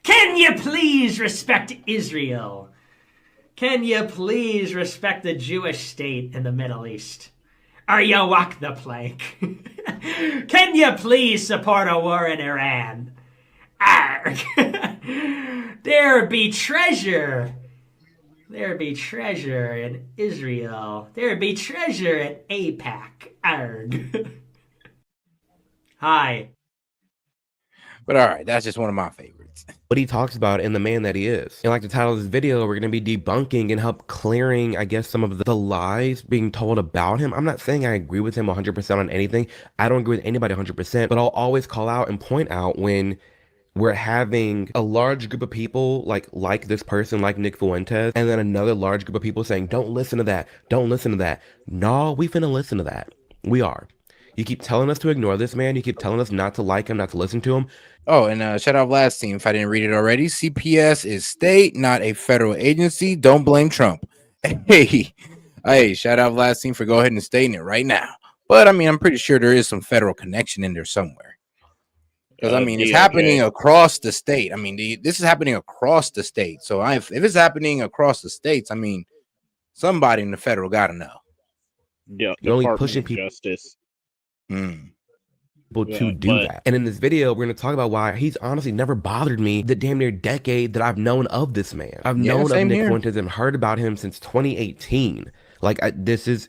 Can you please respect Israel? Can you please respect the Jewish state in the Middle East? Or you walk the plank? Can you please support a war in Iran? Arrgh. There be treasure. There be treasure in Israel. There be treasure in AIPAC. Arrgh. Hi. But all right, that's just one of my favorites. What he talks about and the man that he is. And like the title of this video, we're going to be debunking and help clearing, I guess, some of the lies being told about him. I'm not saying I agree with him 100% on anything. I don't agree with anybody 100%, but I'll always call out and point out when we're having a large group of people like this person, like Nick Fuentes, and then another large group of people saying, don't listen to that. Don't listen to that. No, we finna listen to that. We are. You keep telling us to ignore this man. You keep telling us not to like him, not to listen to him. Oh, and shout out last team. If I didn't read it already, CPS is state, not a federal agency. Don't blame Trump. Hey, shout out last team for go ahead and stating it right now. But I mean, I'm pretty sure there is some federal connection in there somewhere. Because I mean, it's happening across the state. I mean, this is happening across the state. So if it's happening across the states, I mean, somebody in the federal got to know. Yeah, you're only Department pushing of people. Justice. To do that. And in this video, we're going to talk about why he's honestly never bothered me the damn near decade that I've known of this man. I've known of Nick Fuentes and heard about him since 2018. Like,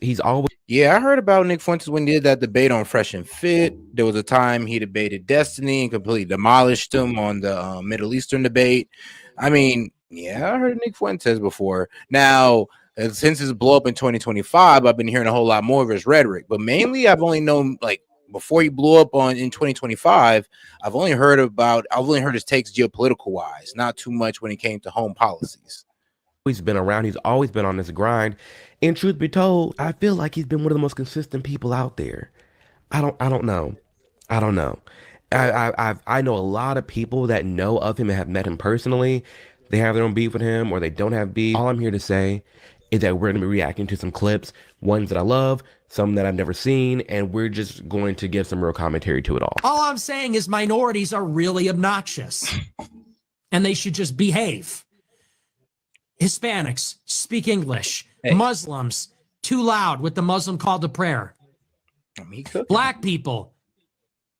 he's always. Yeah, I heard about Nick Fuentes when he did that debate on Fresh and Fit. There was a time he debated Destiny and completely demolished him on the Middle Eastern debate. I mean, yeah, I heard of Nick Fuentes before. Now, since his blow up in 2025, I've been hearing a whole lot more of his rhetoric, but mainly I've only known, like, before he blew up in 2025, I've only heard his takes geopolitical wise, not too much when it came to home policies. He's been around. He's always been on this grind. And truth be told, I feel like he's been one of the most consistent people out there. I don't know. I know a lot of people that know of him and have met him personally. They have their own beef with him or they don't have beef. All I'm here to say is that we're going to be reacting to some clips, ones that I love, some that I've never seen, and we're just going to give some real commentary to it all. All I'm saying is minorities are really obnoxious and they should just behave. Hispanics, speak English. Hey. Muslims, too loud with the Muslim call to prayer. Black people,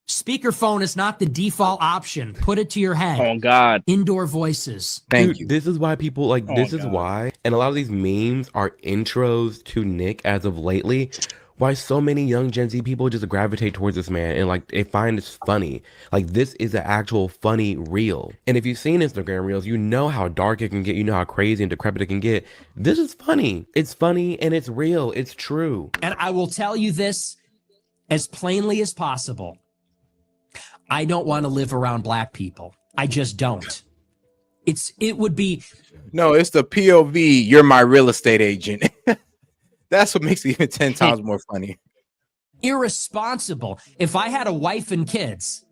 speakerphone is not the default option. Put it to your head. Oh, God. Indoor voices. Thank you. This is why people why, and a lot of these memes are intros to Nick as of lately, why so many young Gen Z people just gravitate towards this man and like they find this funny. Like this is an actual funny reel. And if you've seen Instagram reels, you know how dark it can get, you know how crazy and decrepit it can get. This is funny. It's funny and it's real. It's true. And I will tell you this as plainly as possible. I don't want to live around black people. I just don't. It would be. No, it's the POV. You're my real estate agent. That's what makes it even 10 times more funny. Irresponsible if I had a wife and kids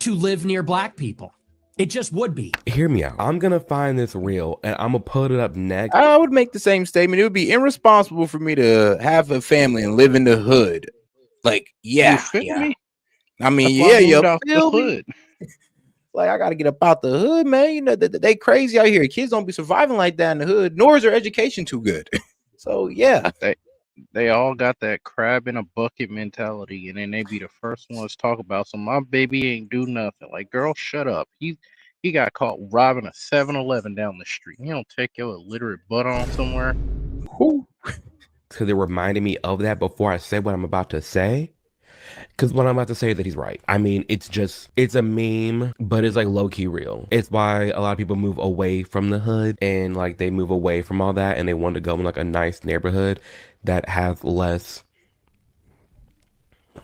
to live near black people. It just would be. Hear me out. I'm going to find this reel and I'm going to put it up next. I would make the same statement. It would be irresponsible for me to have a family and live in the hood. Like, yeah. Me? I mean, you feel me? Like, I got to get up out the hood, man. You know, they crazy out here. Kids don't be surviving like that in the hood, nor is their education too good. So, yeah. They all got that crab in a bucket mentality, and then they be the first ones to talk about, so my baby ain't do nothing. Like, girl, shut up. He got caught robbing a 7-Eleven down the street. You don't take your illiterate butt on somewhere. Because it reminded me of that before I said what I'm about to say. Because what I'm about to say that he's right. I mean, it's a meme, but it's like low-key real. It's why a lot of people move away from the hood and like they move away from all that and they want to go in like a nice neighborhood that has less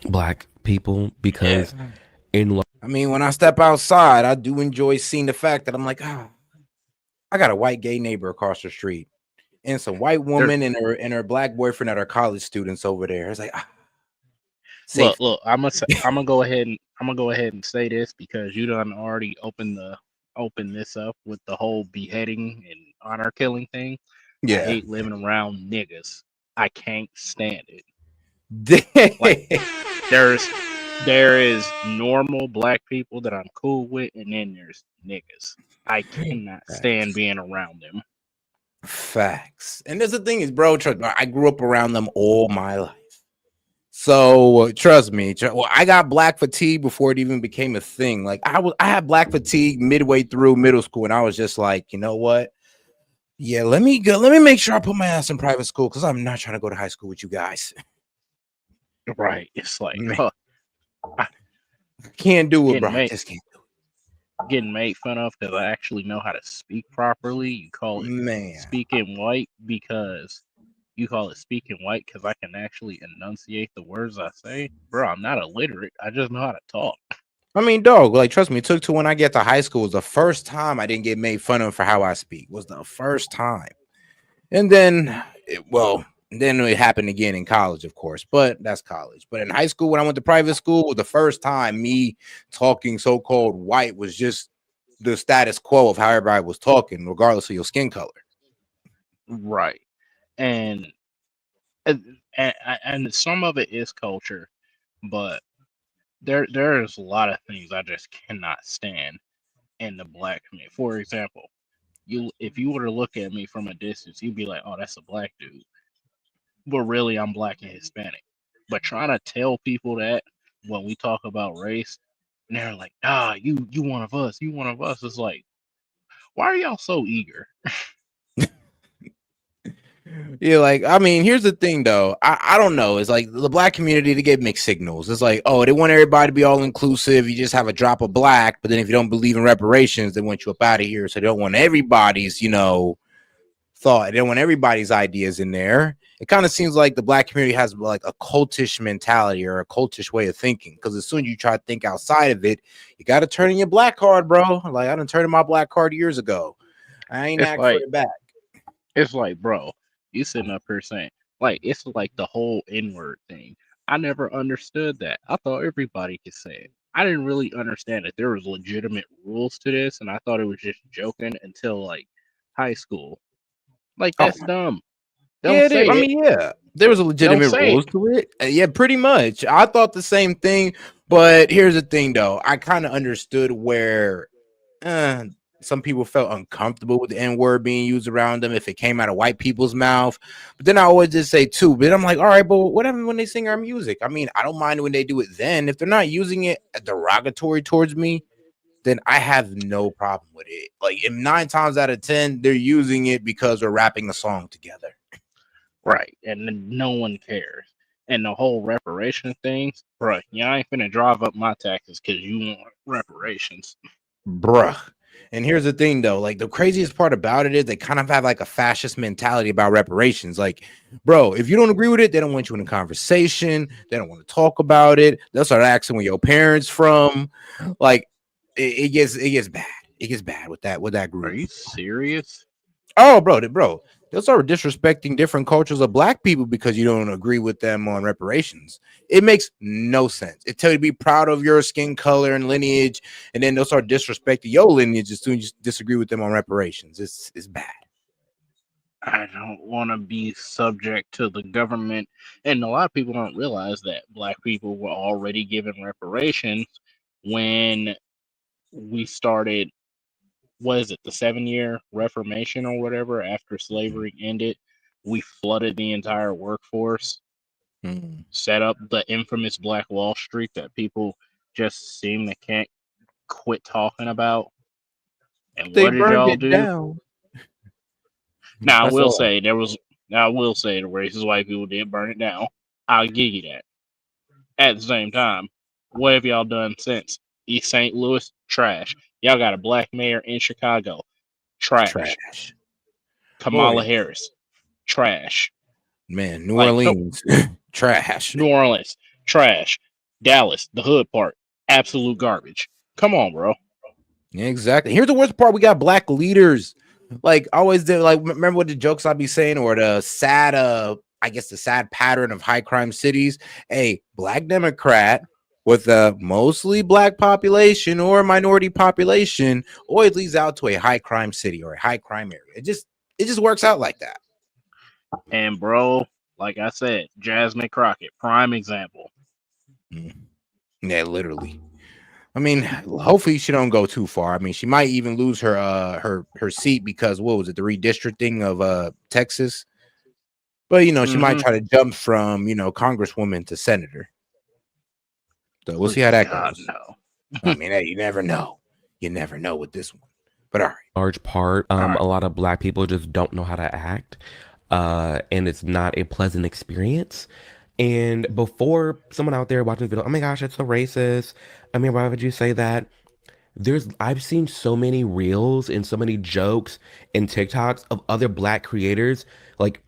black people because I mean, when I step outside, I do enjoy seeing the fact that I'm like, I got a white gay neighbor across the street and some white woman and her black boyfriend that are college students over there. It's like, Look, I'm gonna go ahead and say this because you done already open this up with the whole beheading and honor killing thing. Yeah. I hate living around niggas. I can't stand it. Like, there is normal black people that I'm cool with, and then there's niggas. I cannot stand being around them. Facts. And there's the thing is, bro, I grew up around them all my life. So trust me, I got black fatigue before it even became a thing. Like I had black fatigue midway through middle school, and I was just like, you know what? Yeah, let me make sure I put my ass in private school because I'm not trying to go to high school with you guys. Right. It's like I can't do it, bro. I just can't do it. Getting made fun of because I actually know how to speak properly. You call it speaking white because you call it speaking white because I can actually enunciate the words I say. Bro, I'm not illiterate. I just know how to talk. I mean, dog, like, trust me, it took to when I get to high school was the first time I didn't get made fun of for how I speak. Was the first time. And then, then it happened again in college, of course, but that's college. But in high school, when I went to private school, was the first time me talking so-called white was just the status quo of how everybody was talking, regardless of your skin color. Right. And some of it is culture, but there's a lot of things I just cannot stand in the black community. For example, if you were to look at me from a distance, you'd be like, "Oh, that's a black dude," but really, I'm black and Hispanic. But trying to tell people that when we talk about race, and they're like, you one of us, you one of us. It's like, why are y'all so eager? Yeah, like, I mean, here's the thing, though. I don't know. It's like the black community, they get mixed signals. It's like, oh, they want everybody to be all inclusive. You just have a drop of black. But then if you don't believe in reparations, they want you up out of here. So they don't want everybody's, thought. They don't want everybody's ideas in there. It kind of seems like the black community has like a cultish mentality or a cultish way of thinking. Because as soon as you try to think outside of it, you got to turn in your black card, bro. Like, I done turned in my black card years ago. I ain't asked for it back. It's like, bro, you sitting up here saying, like, it's like the whole N-word thing. I never understood that. I thought everybody could say it. I didn't really understand that there was legitimate rules to this, and I thought it was just joking until like high school. Like, that's dumb. Don't say it. I mean, there was a legitimate rules to it. Yeah, pretty much. I thought the same thing, but here's the thing, though. I kind of understood where some people felt uncomfortable with the N-word being used around them if it came out of white people's mouth. But then I always just say too, but I'm like, all right, but what happens when they sing our music? I mean, I don't mind when they do it then. If they're not using it derogatory towards me, then I have no problem with it. Like, if 9 times out of 10, they're using it because we're rapping the song together. Right. And no one cares. And the whole reparation things, bruh, y'all ain't finna drive up my taxes because you want reparations. Bruh. And here's the thing, though, like the craziest part about it is they kind of have like a fascist mentality about reparations. Like, bro, if you don't agree with it, they don't want you in a conversation. They don't want to talk about it. They'll start asking where your parents from. Like, it gets bad. It gets bad with that group. Are you serious? Oh, bro, they'll start disrespecting different cultures of black people because you don't agree with them on reparations. It makes no sense. It tell you to be proud of your skin color and lineage, and then they'll start disrespecting your lineage as soon as you disagree with them on reparations. It's bad. I don't want to be subject to the government. And a lot of people don't realize that black people were already given reparations when we started, what is it, the 7-year Reformation or whatever, after slavery ended. We flooded the entire workforce, set up the infamous Black Wall Street that people just seem to can't quit talking about. And They what did burned y'all it do? down. Now, That's all. the racist white people did burn it down. I'll give you that. At the same time, what have y'all done since? East St. Louis, trash. Y'all got a black mayor in Chicago, trash. Kamala Boy. Harris, trash. Man, New Like, Orleans, trash. New Orleans, trash. Dallas, the hood part, absolute garbage. Come on, bro. Exactly. Here's the worst part: we got black leaders. Like always did. Like remember what the jokes I'd be saying, or the sad, I guess the sad pattern of high crime cities. A black Democrat with a mostly black population or minority population always leads out to a high crime city or a high crime area. It just works out like that. And bro, like I said, Jasmine Crockett, prime example. Yeah, literally. I mean, hopefully she don't go too far. I mean, she might even lose her seat because what was it, the redistricting of Texas? But you know, she might try to jump from congresswoman to senator. So we'll see how that goes. No. I mean, hey, you never know. You never know with this one. But all right. Large part, a lot of black people just don't know how to act, and it's not a pleasant experience. And before someone out there watching the video, oh my gosh, it's so racist. I mean, why would you say that? I've seen so many reels and so many jokes and TikToks of other black creators like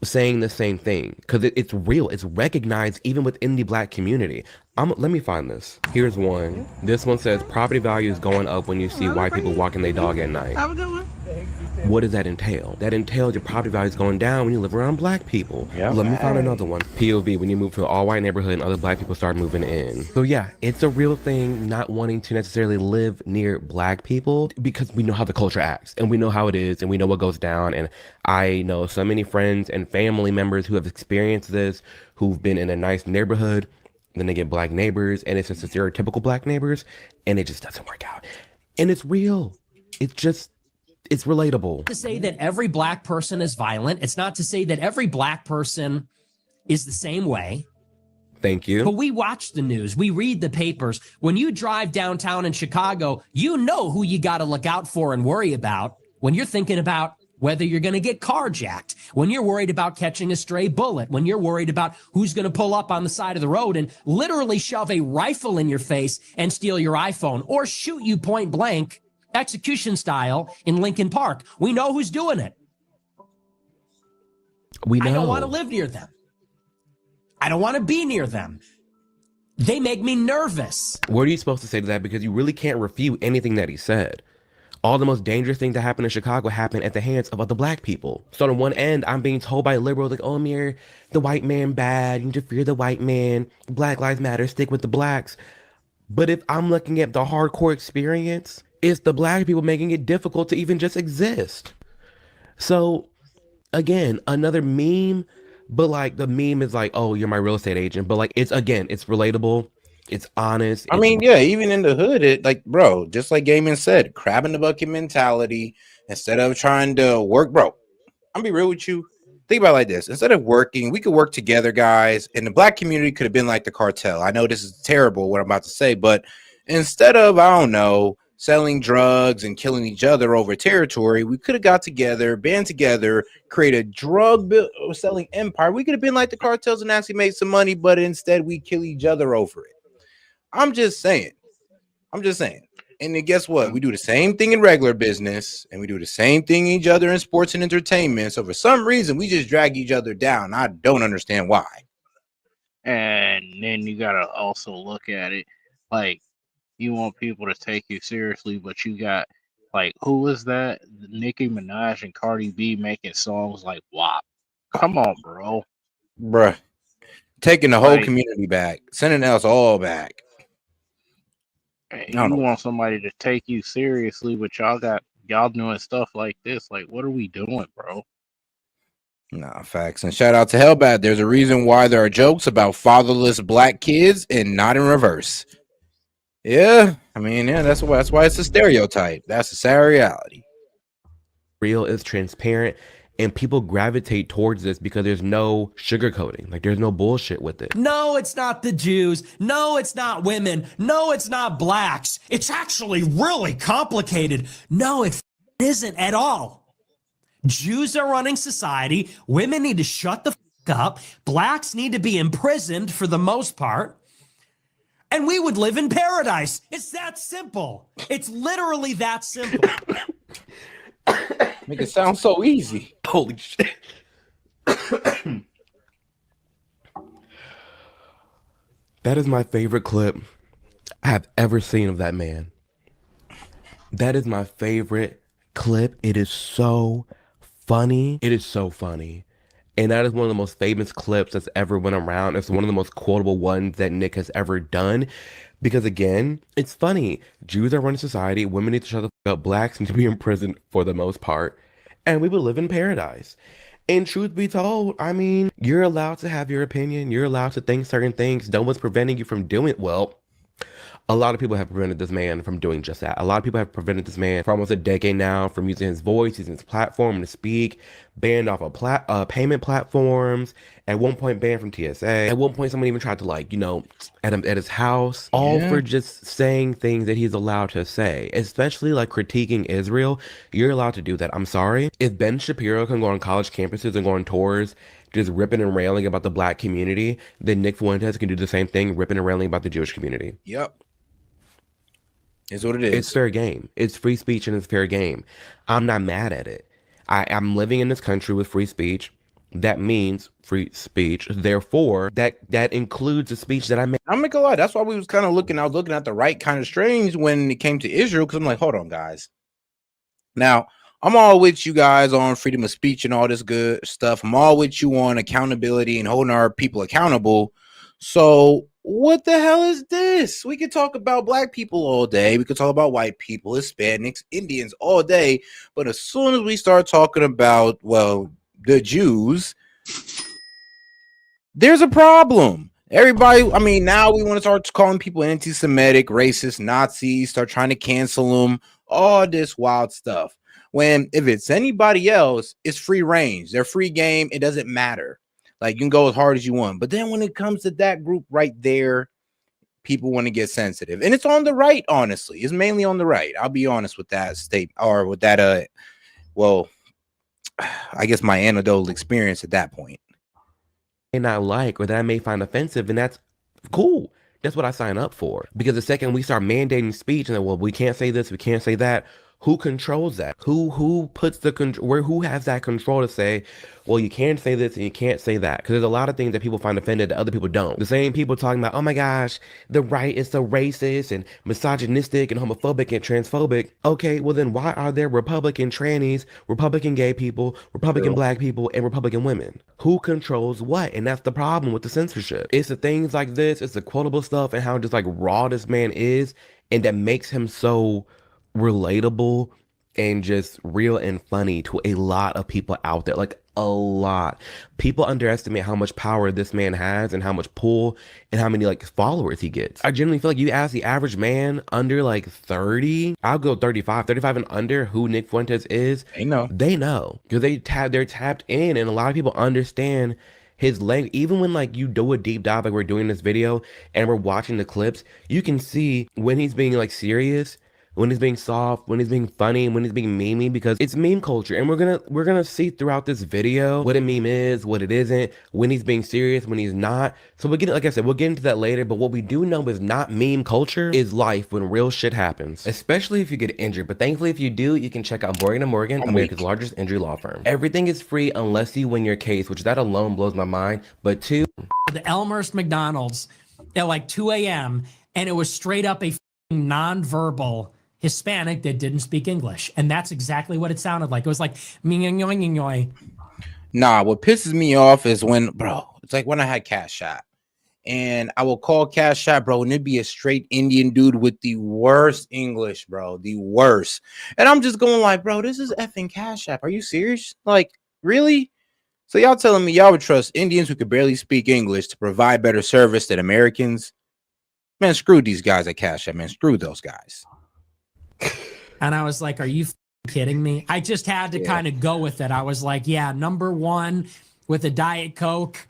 saying the same thing because it's real. It's recognized even within the black community. Let me find this. Here's one. This one says property value is going up when you see white people walking their dog at night. Have a good one. What does that entail? That entails your property value is going down when you live around black people. Yeah. Let me find another one. POV, when you move to an all-white neighborhood and other black people start moving in. So yeah, it's a real thing not wanting to necessarily live near black people because we know how the culture acts and we know how it is and we know what goes down. And I know so many friends and family members who have experienced this, who've been in a nice neighborhood, then they get black neighbors and it's just a stereotypical black neighbors and it just doesn't work out. And it's real. It's relatable. To say that every black person is violent. It's not to say that every black person is the same way. Thank you. But we watch the news. We read the papers. When you drive downtown in Chicago, you know who you got to look out for and worry about when you're thinking about whether you're going to get carjacked, when you're worried about catching a stray bullet, when you're worried about who's going to pull up on the side of the road and literally shove a rifle in your face and steal your iPhone or shoot you point blank, execution style in Lincoln Park. We know who's doing it. We know. I don't want to live near them. I don't want to be near them. They make me nervous. What are you supposed to say to that? Because you really can't refute anything that he said. All the most dangerous thing that happened in Chicago happened at the hands of other black people. So on one end, I'm being told by liberals like, oh, Amir, the white man bad. You need to fear the white man. Black lives matter. Stick with the blacks. But if I'm looking at the hardcore experience, it's the black people making it difficult to even just exist. So again, another meme, but like the meme is like, oh, you're my real estate agent. But like, it's relatable. It's honest. I mean, yeah, even in the hood, it like, bro, just like Gaiman said, crab in the bucket mentality. Instead of trying to work, bro, I'm be real with you. Think about it like this. Instead of working, we could work together, guys. And the black community could have been like the cartel. I know this is terrible what I'm about to say, but instead of, I don't know, selling drugs and killing each other over territory, we could have got together, band together, create a drug selling empire. We could have been like the cartels and actually made some money, but instead we kill each other over it. I'm just saying. And then guess what? We do the same thing in regular business, and we do the same thing in each other in sports and entertainment. So for some reason, we just drag each other down. I don't understand why. And then you gotta also look at it like you want people to take you seriously, but you got like who is that? Nicki Minaj and Cardi B making songs like WAP. Come on, bro. Bruh. Taking the whole Like, community back, sending us all back. you want somebody to take you seriously, but y'all doing stuff like this. Like, what are we doing, bro? Nah, facts. And shout out to Hellbat. There's a reason why there are jokes about fatherless black kids and not in reverse. Yeah, I mean, yeah, that's why it's a stereotype. That's a sad reality. Real is transparent, and people gravitate towards this because there's no sugarcoating. Like, there's no bullshit with it. No, it's not the Jews. No, it's not women. No, it's not blacks. It's actually really complicated. No, it isn't at all. Jews are running society. Women need to shut the fuck up. Blacks need to be imprisoned for the most part. And we would live in paradise. It's that simple. It's literally that simple. Make it sound so easy. Holy shit. That is my favorite clip I have ever seen of that man. That is my favorite clip. It is so funny. It is so funny. And that is one of the most famous clips that's ever went around. It's one of the most quotable ones that Nick has ever done. Because again, it's funny. Jews are running society. Women need to shut the fuck up. Blacks need to be in prison for the most part. And we would live in paradise. And truth be told, I mean, you're allowed to have your opinion. You're allowed to think certain things. No one's preventing you from doing it. Well, a lot of people have prevented this man from doing just that. A lot of people have prevented this man for almost a decade now from using his voice, using his platform to speak, banned off of payment platforms, at one point banned from TSA. At one point, someone even tried to, like, you know, at his house, all for just saying things that he's allowed to say, especially like critiquing Israel. You're allowed to do that. I'm sorry. If Ben Shapiro can go on college campuses and go on tours just ripping and railing about the black community, then Nick Fuentes can do the same thing, ripping and railing about the Jewish community. Yep. Is what it is. It's fair game. It's free speech and it's fair game. I'm not mad at it. I'm living in this country with free speech. That means free speech. Therefore, that includes the speech that I made. I'm not gonna lie. That's why we was kind of looking. I was looking at the right kind of strange when it came to Israel, because I'm like, hold on, guys. Now, I'm all with you guys on freedom of speech and all this good stuff. I'm all with you on accountability and holding our people accountable. So what the hell is this? We could talk about black people all day. We could talk about white people, Hispanics, Indians all day. But as soon as we start talking about, well, the Jews, there's a problem. Everybody, I mean, now we want to start calling people anti-Semitic, racist, Nazis, start trying to cancel them, all this wild stuff. When if it's anybody else, it's free range. They're free game. It doesn't matter. Like, you can go as hard as you want. But then when it comes to that group right there, people want to get sensitive. And it's on the right, honestly. It's mainly on the right. I'll be honest with that statement, or with that, well, I guess my anecdotal experience at that point. And I like, or that I may find offensive, and that's cool. That's what I sign up for. Because the second we start mandating speech and then, well, we can't say this, we can't say that, who controls that? Who puts the control? Who has that control to say, well, you can't say this and you can't say that? Because there's a lot of things that people find offended that other people don't. The same people talking about, oh my gosh, the right is so racist and misogynistic and homophobic and transphobic. Okay, well then why are there Republican trannies, Republican gay people, Republican black people, and Republican women? Who controls what? And that's the problem with the censorship. It's the things like this, it's the quotable stuff and how just like raw this man is, and that makes him so relatable and just real and funny to a lot of people out there. Like, a lot. People underestimate how much power this man has and how much pull and how many like followers he gets. I genuinely feel like you ask the average man under like 30, I'll go 35 and under, who Nick Fuentes is. They know because they're tapped in, and a lot of people understand his language. Even when like you do a deep dive, like we're doing this video and we're watching the clips, you can see when he's being like serious, when he's being soft, when he's being funny, when he's being memey, because it's meme culture. And we're gonna see throughout this video what a meme is, what it isn't, when he's being serious, when he's not. So we'll get, like I said, we'll get into that later. But what we do know is not meme culture is life when real shit happens, especially if you get injured. But thankfully, if you do, you can check out Morgan & Morgan, America's largest injury law firm. Everything is free unless you win your case, which that alone blows my mind. But two, the Elmhurst McDonald's at like 2 a.m. and it was straight up a nonverbal Hispanic that didn't speak English. And that's exactly what it sounded like. It was like, nah, what pisses me off is when, bro, it's like when I had Cash App and I will call Cash App, bro, and it'd be a straight Indian dude with the worst English, bro, the worst. And I'm just going like, bro, this is effing Cash App. Are you serious? Like, really? So y'all telling me y'all would trust Indians who could barely speak English to provide better service than Americans? Man, screw these guys at Cash App, man. Screw those guys. And I was like, are you kidding me? I just had to kind of go with it. I was like, yeah, number one with a Diet Coke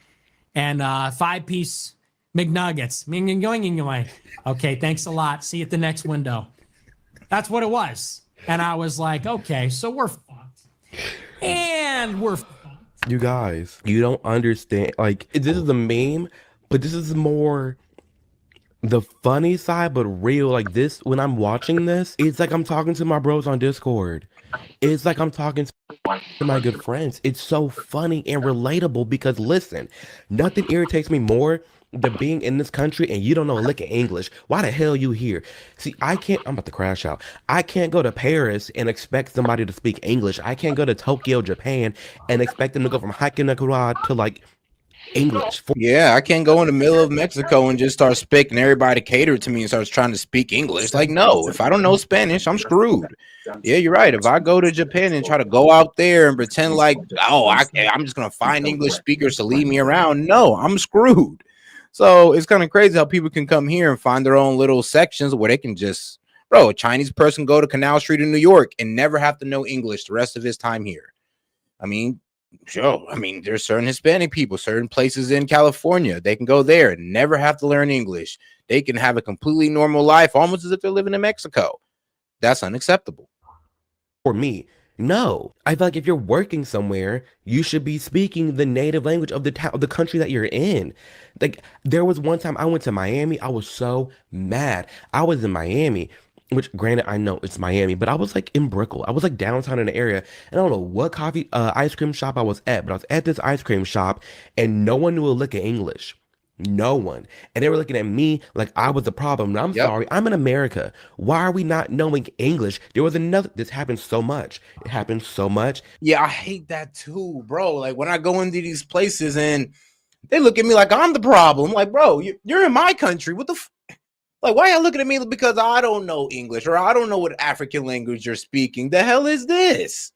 and 5-piece McNuggets. Okay, thanks a lot. See you at the next window. That's what it was. And I was like, okay, so we're fucked. And we're fucked. you guys, you don't understand. Like, this is a meme, but this is more the funny side, but real. Like this, when I'm watching this, it's like I'm talking to my bros on Discord. It's like I'm talking to my good friends. It's so funny and relatable because listen, nothing irritates me more than being in this country and you don't know a lick of English. Why the hell you here? See, I'm about to crash out. I can't go to Paris and expect somebody to speak English. I can't go to Tokyo, Japan and expect them to go from Hakinakura to like English. Yeah, I can't go in the middle of Mexico and just start speaking. Everybody cater to me and starts trying to speak English. Like, no, if I don't know Spanish, I'm screwed. Yeah, you're right. If I go to Japan and try to go out there and pretend like, oh, I'm just gonna find English speakers to lead me around, no, I'm screwed. So it's kind of crazy how people can come here and find their own little sections where they can just, bro, a Chinese person go to Canal Street in New York and never have to know English the rest of his time here. I mean, sure. I mean, there's certain Hispanic people, certain places in California, they can go there and never have to learn English. They can have a completely normal life, almost as if they're living in Mexico. That's unacceptable. For me, no. I feel like if you're working somewhere, you should be speaking the native language of the town, of the country that you're in. Like, there was one time I went to Miami. I was so mad. I was in Miami, which granted, I know it's Miami, but I was like in Brickell. I was like downtown in the area. And I don't know what ice cream shop I was at, but I was at this ice cream shop and no one knew a lick of English. No one. And they were looking at me like I was the problem. And I'm sorry, I'm in America. Why are we not knowing English? There was another, this happens so much. It happens so much. Yeah, I hate that too, bro. Like when I go into these places and they look at me like I'm the problem. Like, bro, you're in my country. What the like, why are you looking at me because I don't know English or I don't know what African language you're speaking? The hell is this?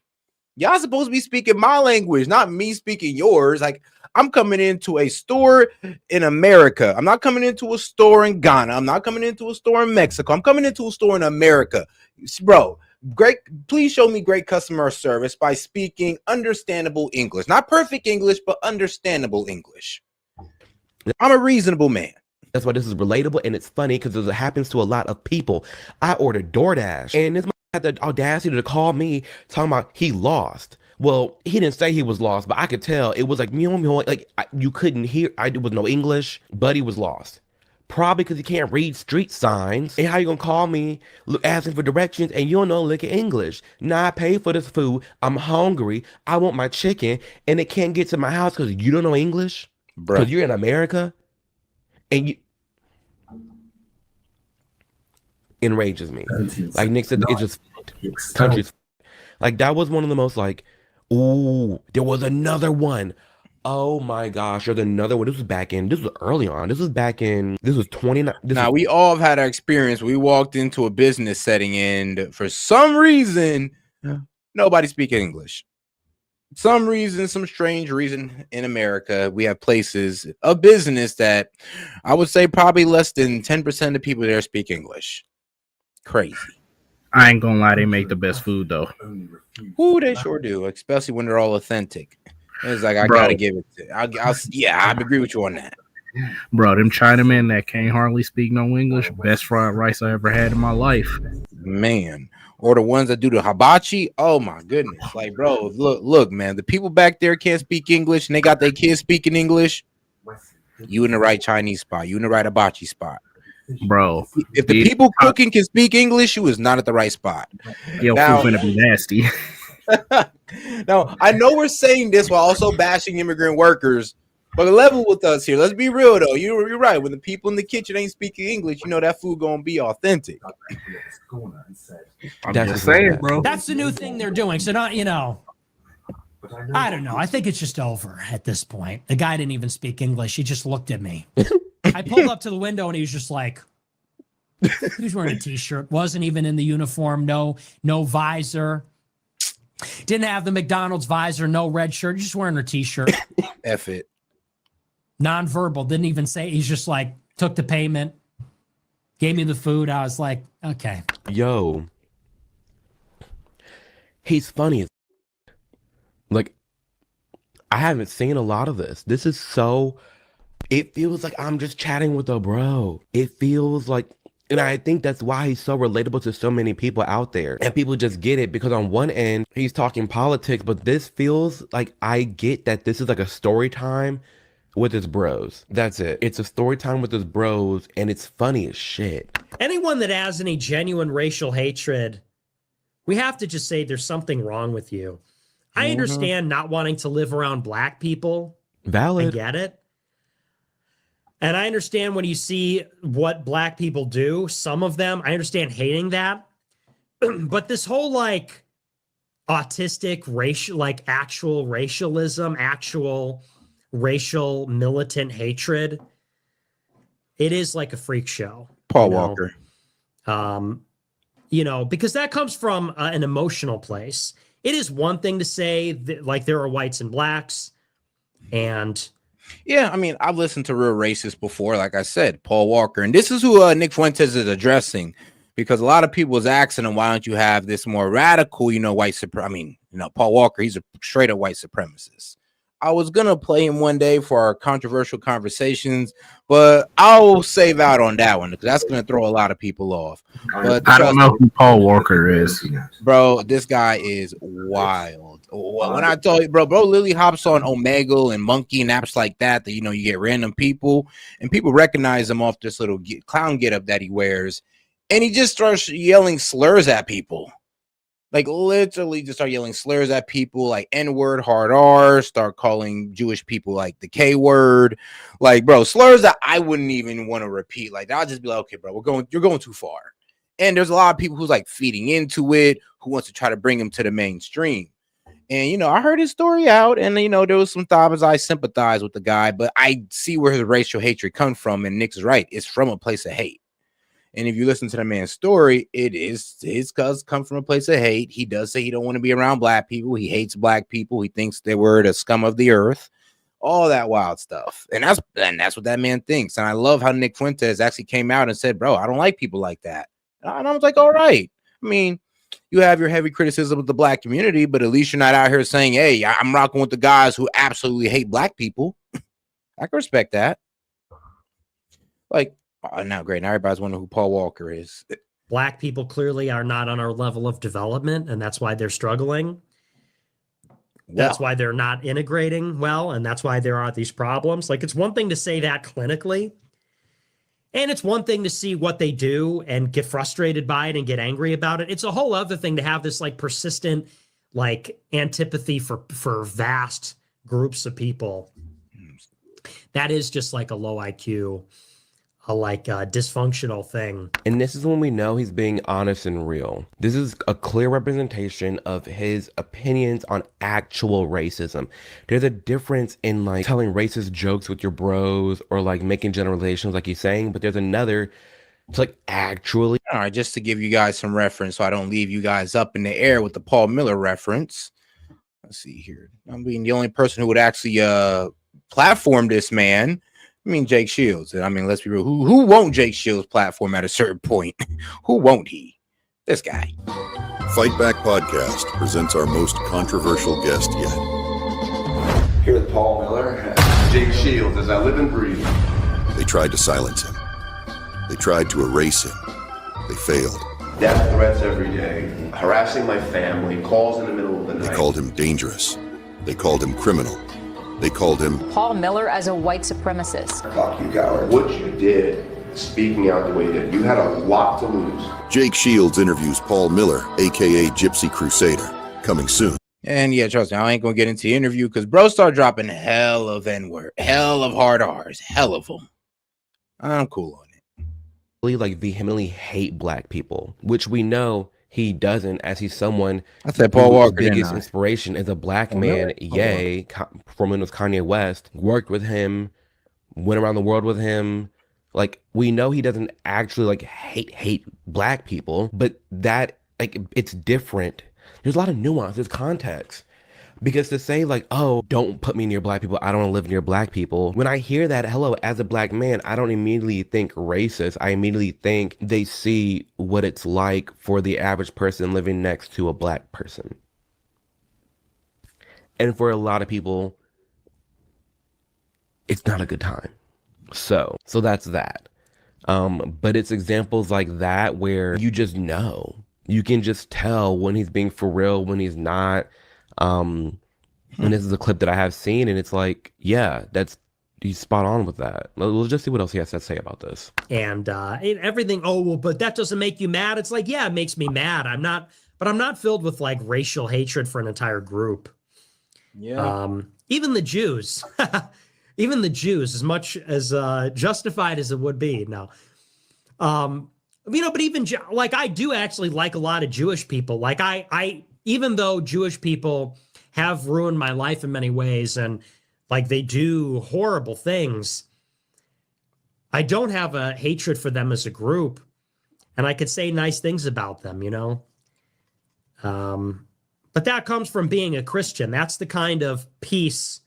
Y'all supposed to be speaking my language, not me speaking yours. Like, I'm coming into a store in America. I'm not coming into a store in Ghana. I'm not coming into a store in Mexico. I'm coming into a store in America. Bro, great. Please show me great customer service by speaking understandable English. Not perfect English, but understandable English. I'm a reasonable man. That's why this is relatable and it's funny because it happens to a lot of people. I ordered DoorDash and this man had the audacity to call me talking about he lost. Well, he didn't say he was lost, but I could tell it was like, like you couldn't hear. There was no English, but he was lost. Probably because he can't read street signs. And how you gonna call me asking for directions and you don't know a lick of English? Now I paid for this food. I'm hungry. I want my chicken and it can't get to my house because you don't know English? Because you're in America? And you enrages me. Like Nick said, it's just countries. Like that was one of the most like, ooh, there was another one. Oh my gosh, there's another one. This was early on. This was 29. Now we all have had our experience. We walked into a business setting and for some reason, nobody speaks English. Some reason, some strange reason in America, we have places of business that I would say probably less than 10% of people there speak English. Crazy. I ain't gonna lie, they make the best food though. Ooh, they sure do, especially when they're all authentic. It's like I gotta give it to. I agree with you on that. Bro, them Chinamen that can't hardly speak no English, best fried rice I ever had in my life. Man. Or the ones that do the hibachi. Oh my goodness. Like, bro, look, man. The people back there can't speak English and they got their kids speaking English. You in the right Chinese spot. You in the right hibachi spot. Bro. If the people cooking can speak English, you is not at the right spot. Your food's gonna be nasty. Now, I know we're saying this while also bashing immigrant workers, but level with us here. Let's be real though. You're right. When the people in the kitchen ain't speaking English, you know that food gonna be authentic. I'm just saying, bro. That's the new thing they're doing. So not, I don't know. I think it's just over at this point. The guy didn't even speak English. He just looked at me. I pulled up to the window and he was just like, he was wearing a t-shirt, wasn't even in the uniform, no visor. Didn't have the McDonald's visor, no red shirt, just wearing a t-shirt. F it. Non-verbal, didn't even say, he's just like, took the payment, gave me the food. I was like, okay. Yo. He's funny. Like, I haven't seen a lot of this. This is so, it feels like I'm just chatting with a bro. It feels like, and I think that's why he's so relatable to so many people out there. And people just get it because on one end, he's talking politics, but this feels like I get that this is like a story time with his bros. That's it. It's a story time with his bros, and it's funny as shit. Anyone that has any genuine racial hatred, we have to just say there's something wrong with you. I understand not wanting to live around black people. Valid. I get it. And I understand when you see what black people do, some of them, I understand hating that. But this whole like autistic racial, like actual racialism, actual racial militant hatred, it is like a freak show. Paul Walker. Because that comes from an emotional place. It is one thing to say that, like, there are whites and blacks, and yeah, I mean, I've listened to real racists before, like I said, Paul Walker, and this is who Nick Fuentes is addressing, because a lot of people was asking him, why don't you have this more radical, white Paul Walker, he's a straight up white supremacist. I was gonna play him one day for our controversial conversations, but I'll save out on that one because that's gonna throw a lot of people off. But I don't know who Paul Walker is, bro. This guy is wild. When I told you, bro, literally hops on Omegle and Monkey and apps like that. That you get random people and people recognize him off this little clown getup that he wears, and he just starts yelling slurs at people. Like literally just start yelling slurs at people like N-word, hard R, start calling Jewish people like the K-word. Like, bro, slurs that I wouldn't even want to repeat. Like, I'll just be like, okay, bro, you're going too far. And there's a lot of people who's like feeding into it, who wants to try to bring him to the mainstream. And, I heard his story out and, there was some thoughts I sympathize with the guy, but I see where his racial hatred comes from. And Nick's right. It's from a place of hate. And if you listen to the man's story, it is his cuz come from a place of hate. He does say he don't want to be around black people. He hates black people. He thinks they were the scum of the earth, all that wild stuff. And that's what that man thinks. And I love how Nick Fuentes actually came out and said, bro, I don't like people like that. And I was like, all right. I mean, you have your heavy criticism of the black community, but at least you're not out here saying, hey, I'm rocking with the guys who absolutely hate black people. I can respect that. Like, now, great. Now everybody's wondering who Paul Walker is. Black people clearly are not on our level of development, and that's why they're struggling. That's why they're not integrating well, and that's why there are these problems. Like, it's one thing to say that clinically, and it's one thing to see what they do and get frustrated by it and get angry about it. It's a whole other thing to have this, like, persistent, like, antipathy for vast groups of people. That is just, like, a low IQ, a dysfunctional thing. And this is when we know he's being honest and real. This is a clear representation of his opinions on actual racism. There's a difference in like telling racist jokes with your bros or like making generalizations like he's saying, but there's another to like actually. All right, just to give you guys some reference so I don't leave you guys up in the air with the Paul Miller reference. Let's see here. I mean, the only person who would actually platform this man, Jake Shields. And I mean, let's be real. Who won't Jake Shields platform at a certain point? Who won't he? This guy. Fight Back Podcast presents our most controversial guest yet. Here with Paul Miller, Jake Shields, as I live and breathe. They tried to silence him. They tried to erase him. They failed. Death threats every day, harassing my family, calls in the middle of the night. They called him dangerous. They called him criminal. They called him Paul Miller as a white supremacist. Fuck you, coward. What you did, speaking out the way you did, you had a lot to lose. Jake Shields interviews Paul Miller, aka Gypsy Crusader, coming soon. And yeah, trust me, I ain't gonna get into the interview because bro started dropping hell of N-word, hell of hard R's, hell of them. I'm cool on it. Really like vehemently hate black people, which we know he doesn't, as he's someone. I said Paul Walker. His biggest inspiration is a black man. Ye, formerly known as Kanye West, worked with him, went around the world with him. Like, we know he doesn't actually like hate black people, but that like it's different. There's a lot of nuance, there's context. Because to say like, oh, don't put me near black people, I don't want to live near black people. When I hear that, hello, as a black man, I don't immediately think racist. I immediately think they see what it's like for the average person living next to a black person. And for a lot of people, it's not a good time. So that's that. But it's examples like that where you just know. You can just tell when he's being for real, when he's not. And this is a clip that I have seen, and it's like, yeah, he's spot on with that. Let's just see what else he has to say about this. And everything, oh, well, but that doesn't make you mad. It's like, yeah, it makes me mad. I'm not filled with like racial hatred for an entire group. Yeah. Even the Jews, as much as justified as it would be. No. But even like, I do actually like a lot of Jewish people. Like I even though Jewish people have ruined my life in many ways and like they do horrible things, I don't have a hatred for them as a group, and I could say nice things about them, you know? But that comes from being a Christian. That's the kind of peace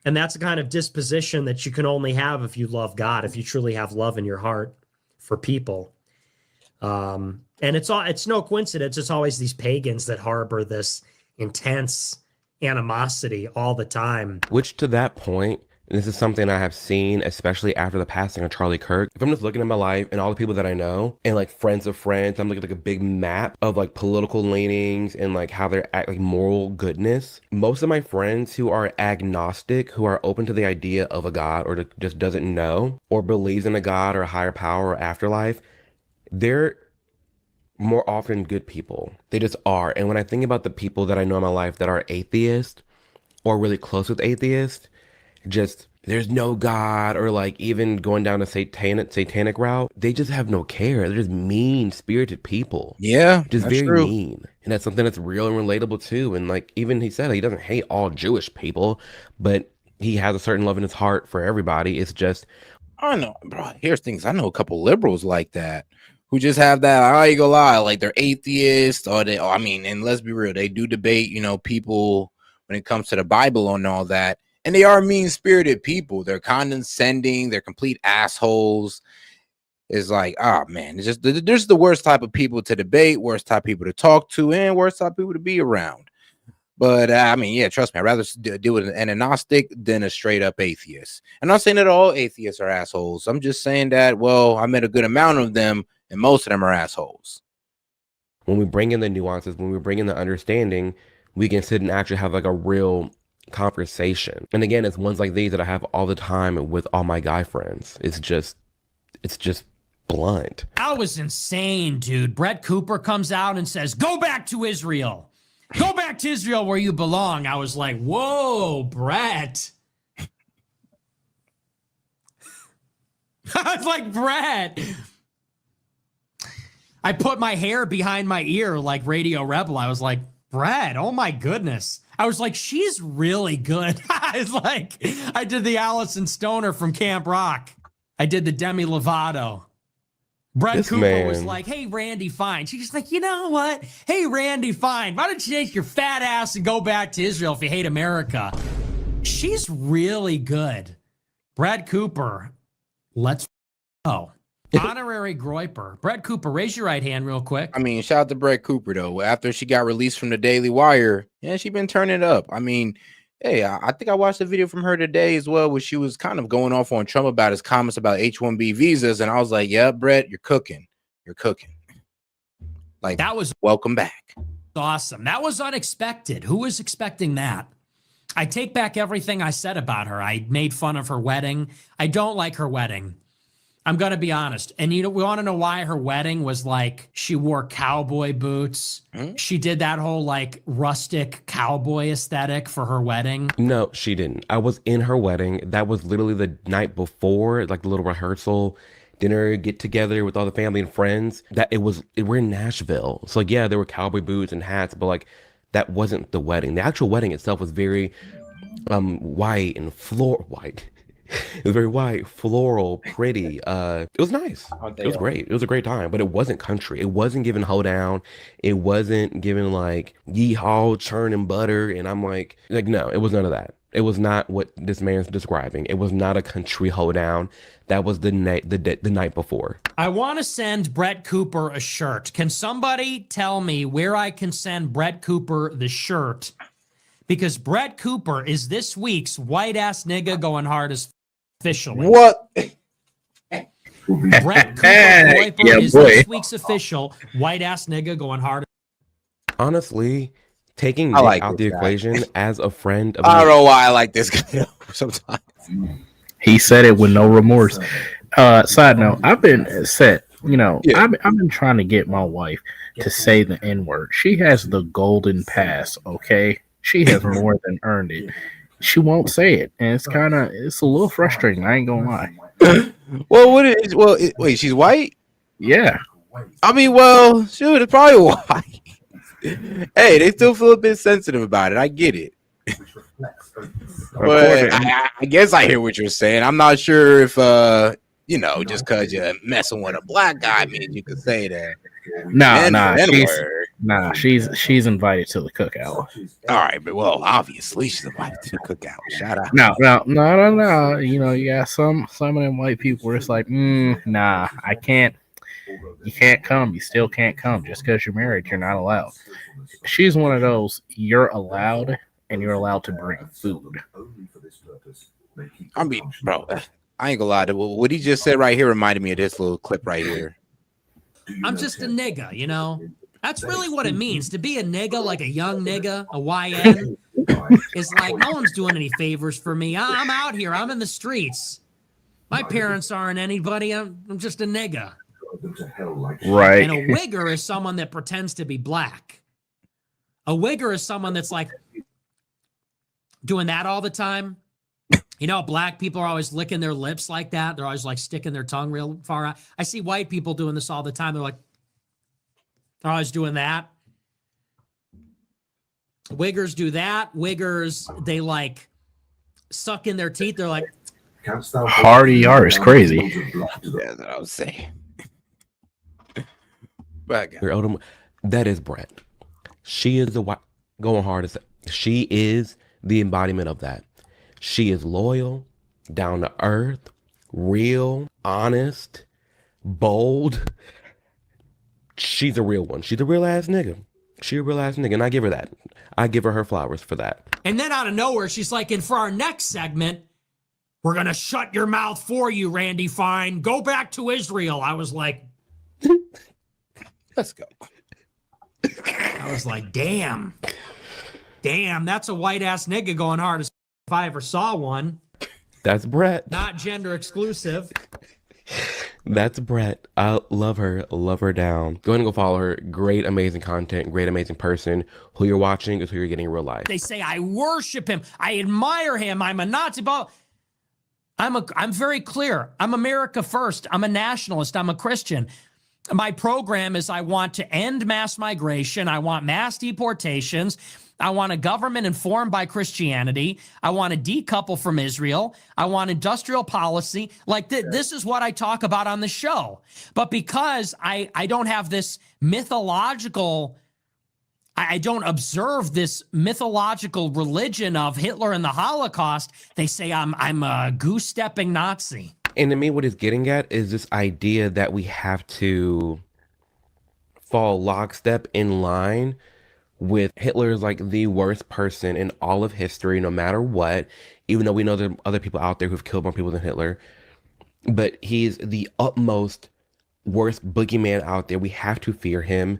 and that's the kind of disposition that you can only have if you love God, if you truly have love in your heart for people. And it's no coincidence. It's always these pagans that harbor this intense animosity all the time. Which to that point, and this is something I have seen, especially after the passing of Charlie Kirk. If I'm just looking at my life and all the people that I know and like friends of friends, I'm looking at like a big map of like political leanings and like how they're like moral goodness. Most of my friends who are agnostic, who are open to the idea of a God or just doesn't know or believes in a God or a higher power or afterlife, they're more often good people. They just are. And when I think about the people that I know in my life that are atheist or really close with atheists, just there's no God or like even going down a satanic route, they just have no care. They're just mean-spirited people. Yeah, just very true. mean. And that's something that's real and relatable too. And like even he said he doesn't hate all Jewish people, but he has a certain love in his heart for everybody. It's just, I know, bro. Here's things. I know a couple liberals like that who just have that, I ain't gonna lie, like they're atheists or and let's be real, they do debate, people when it comes to the Bible and all that. And they are mean-spirited people. They're condescending. They're complete assholes. It's like, oh, man. It's just there's the worst type of people to debate, worst type of people to talk to, and worst type of people to be around. But, yeah, trust me. I'd rather deal with an agnostic than a straight-up atheist. I'm not saying that all atheists are assholes. I'm just saying that, well, I met a good amount of them, and most of them are assholes. When we bring in the nuances, when we bring in the understanding, we can sit and actually have like a real conversation. And again, it's ones like these that I have all the time with all my guy friends. It's just blunt. That was insane, dude. Brett Cooper comes out and says, go back to Israel. Go back to Israel where you belong. I was like, whoa, Brett. I was like, Brett. I put my hair behind my ear like Radio Rebel. I was like, Brett, oh my goodness. I was like, she's really good. It's like, I did the Allison Stoner from Camp Rock. I did the Demi Lovato. Brett Cooper was like, hey, Randy Fine. She's like, you know what? Hey, Randy Fine, why don't you take your fat ass and go back to Israel if you hate America? She's really good. Brett Cooper, let's go. Honorary Groiper. Brett Cooper, raise your right hand real quick. Shout out to Brett Cooper, though. After she got released from the Daily Wire, yeah, she been turning it up. Hey, I think I watched a video from her today as well, where she was kind of going off on Trump about his comments about H-1B visas. And I was like, yeah, Brett, you're cooking. You're cooking. Like, that was welcome back. awesome. That was unexpected. Who was expecting that? I take back everything I said about her. I made fun of her wedding. I don't like her wedding. I'm going to be honest. And we want to know why her wedding was like, she wore cowboy boots. She did that whole like rustic cowboy aesthetic for her wedding. No, she didn't. I was in her wedding. That was literally the night before, like the little rehearsal, dinner, get together with all the family and friends. We're in Nashville. So like, yeah, there were cowboy boots and hats, but like that wasn't the wedding. The actual wedding itself was very white and white. It was very white, floral, pretty. It was nice. It was great. It was a great time, but it wasn't country. It wasn't giving hoedown. It wasn't giving like yeehaw, churn and butter. And I'm like no, it was none of that. It was not what this man's describing. It was not a country hoedown. That was the night before. I want to send Brett Cooper a shirt. Can somebody tell me where I can send Brett Cooper the shirt? Because Brett Cooper is this week's white ass nigga going hard as officially. What? Brett Cooper is this week's official white ass nigga going hard. Honestly, taking Nick out the equation as a friend of I don't know why I like this guy sometimes. He said it with no remorse. Side note, I've been set. I've been trying to get my wife to say the N-word. She has the golden pass, okay? She has more than earned it. She won't say it, and it's a little frustrating. I ain't gonna lie. Wait, she's white? Yeah. I mean, well, shoot, it's probably white. Hey, they still feel a bit sensitive about it. I get it. But I guess I hear what you're saying. I'm not sure if just because you're messing with a black guy means you could say that. She's invited to the cookout. All right, but obviously she's invited to the cookout. Shout out. No. You got some of them white people where it's like, nah, I can't. You can't come. You still can't come. Just because you're married, you're not allowed. She's one of those. You're allowed, and you're allowed to bring food. I mean, bro, I ain't gonna lie. What he just said right here reminded me of this little clip right here. I'm just a nigga, That's really what it means. To be a nigga, like a young nigga, a YN, is like, no one's doing any favors for me. I'm out here. I'm in the streets. My parents aren't anybody. I'm just a nigga. Right. And a wigger is someone that pretends to be black. A wigger is someone that's like doing that all the time. Black people are always licking their lips like that. They're always like sticking their tongue real far out. I see white people doing this all the time. They're always doing that. Wiggers do that. Wiggers, they like suck in their teeth. They're like, Hardy R is crazy. That's what I was saying. That is Brett. She is going hard as she is the embodiment of that. She is loyal, down to earth, real, honest, bold. She's a real one. She's a real ass nigga. She's a real ass nigga, and I give her that. I give her flowers for that. And then out of nowhere, she's like, and for our next segment, we're going to shut your mouth for you, Randy Fine. Go back to Israel. I was like, let's go. I was like, damn, that's a white ass nigga going hard as if I ever saw one. That's Brett. Not gender exclusive. That's Brett. I love her down. Go ahead and go follow her. Great, amazing content. Great, amazing person. Who you're watching is who you're getting in real life. They say, I worship him. I admire him. I'm a Nazi. I'm very clear. I'm America first. I'm a nationalist. I'm a Christian. My program is I want to end mass migration. I want mass deportations. I want a government informed by Christianity. I want to decouple from Israel. I want industrial policy. Like this is what I talk about on the show. But because I don't have this mythological, I don't observe this mythological religion of Hitler and the Holocaust, they say I'm a goose-stepping Nazi. And to me, what it's getting at is this idea that we have to fall lockstep in line with Hitler is like the worst person in all of history, no matter what, even though we know there are other people out there who've killed more people than Hitler. But he's the utmost worst boogeyman out there. We have to fear him.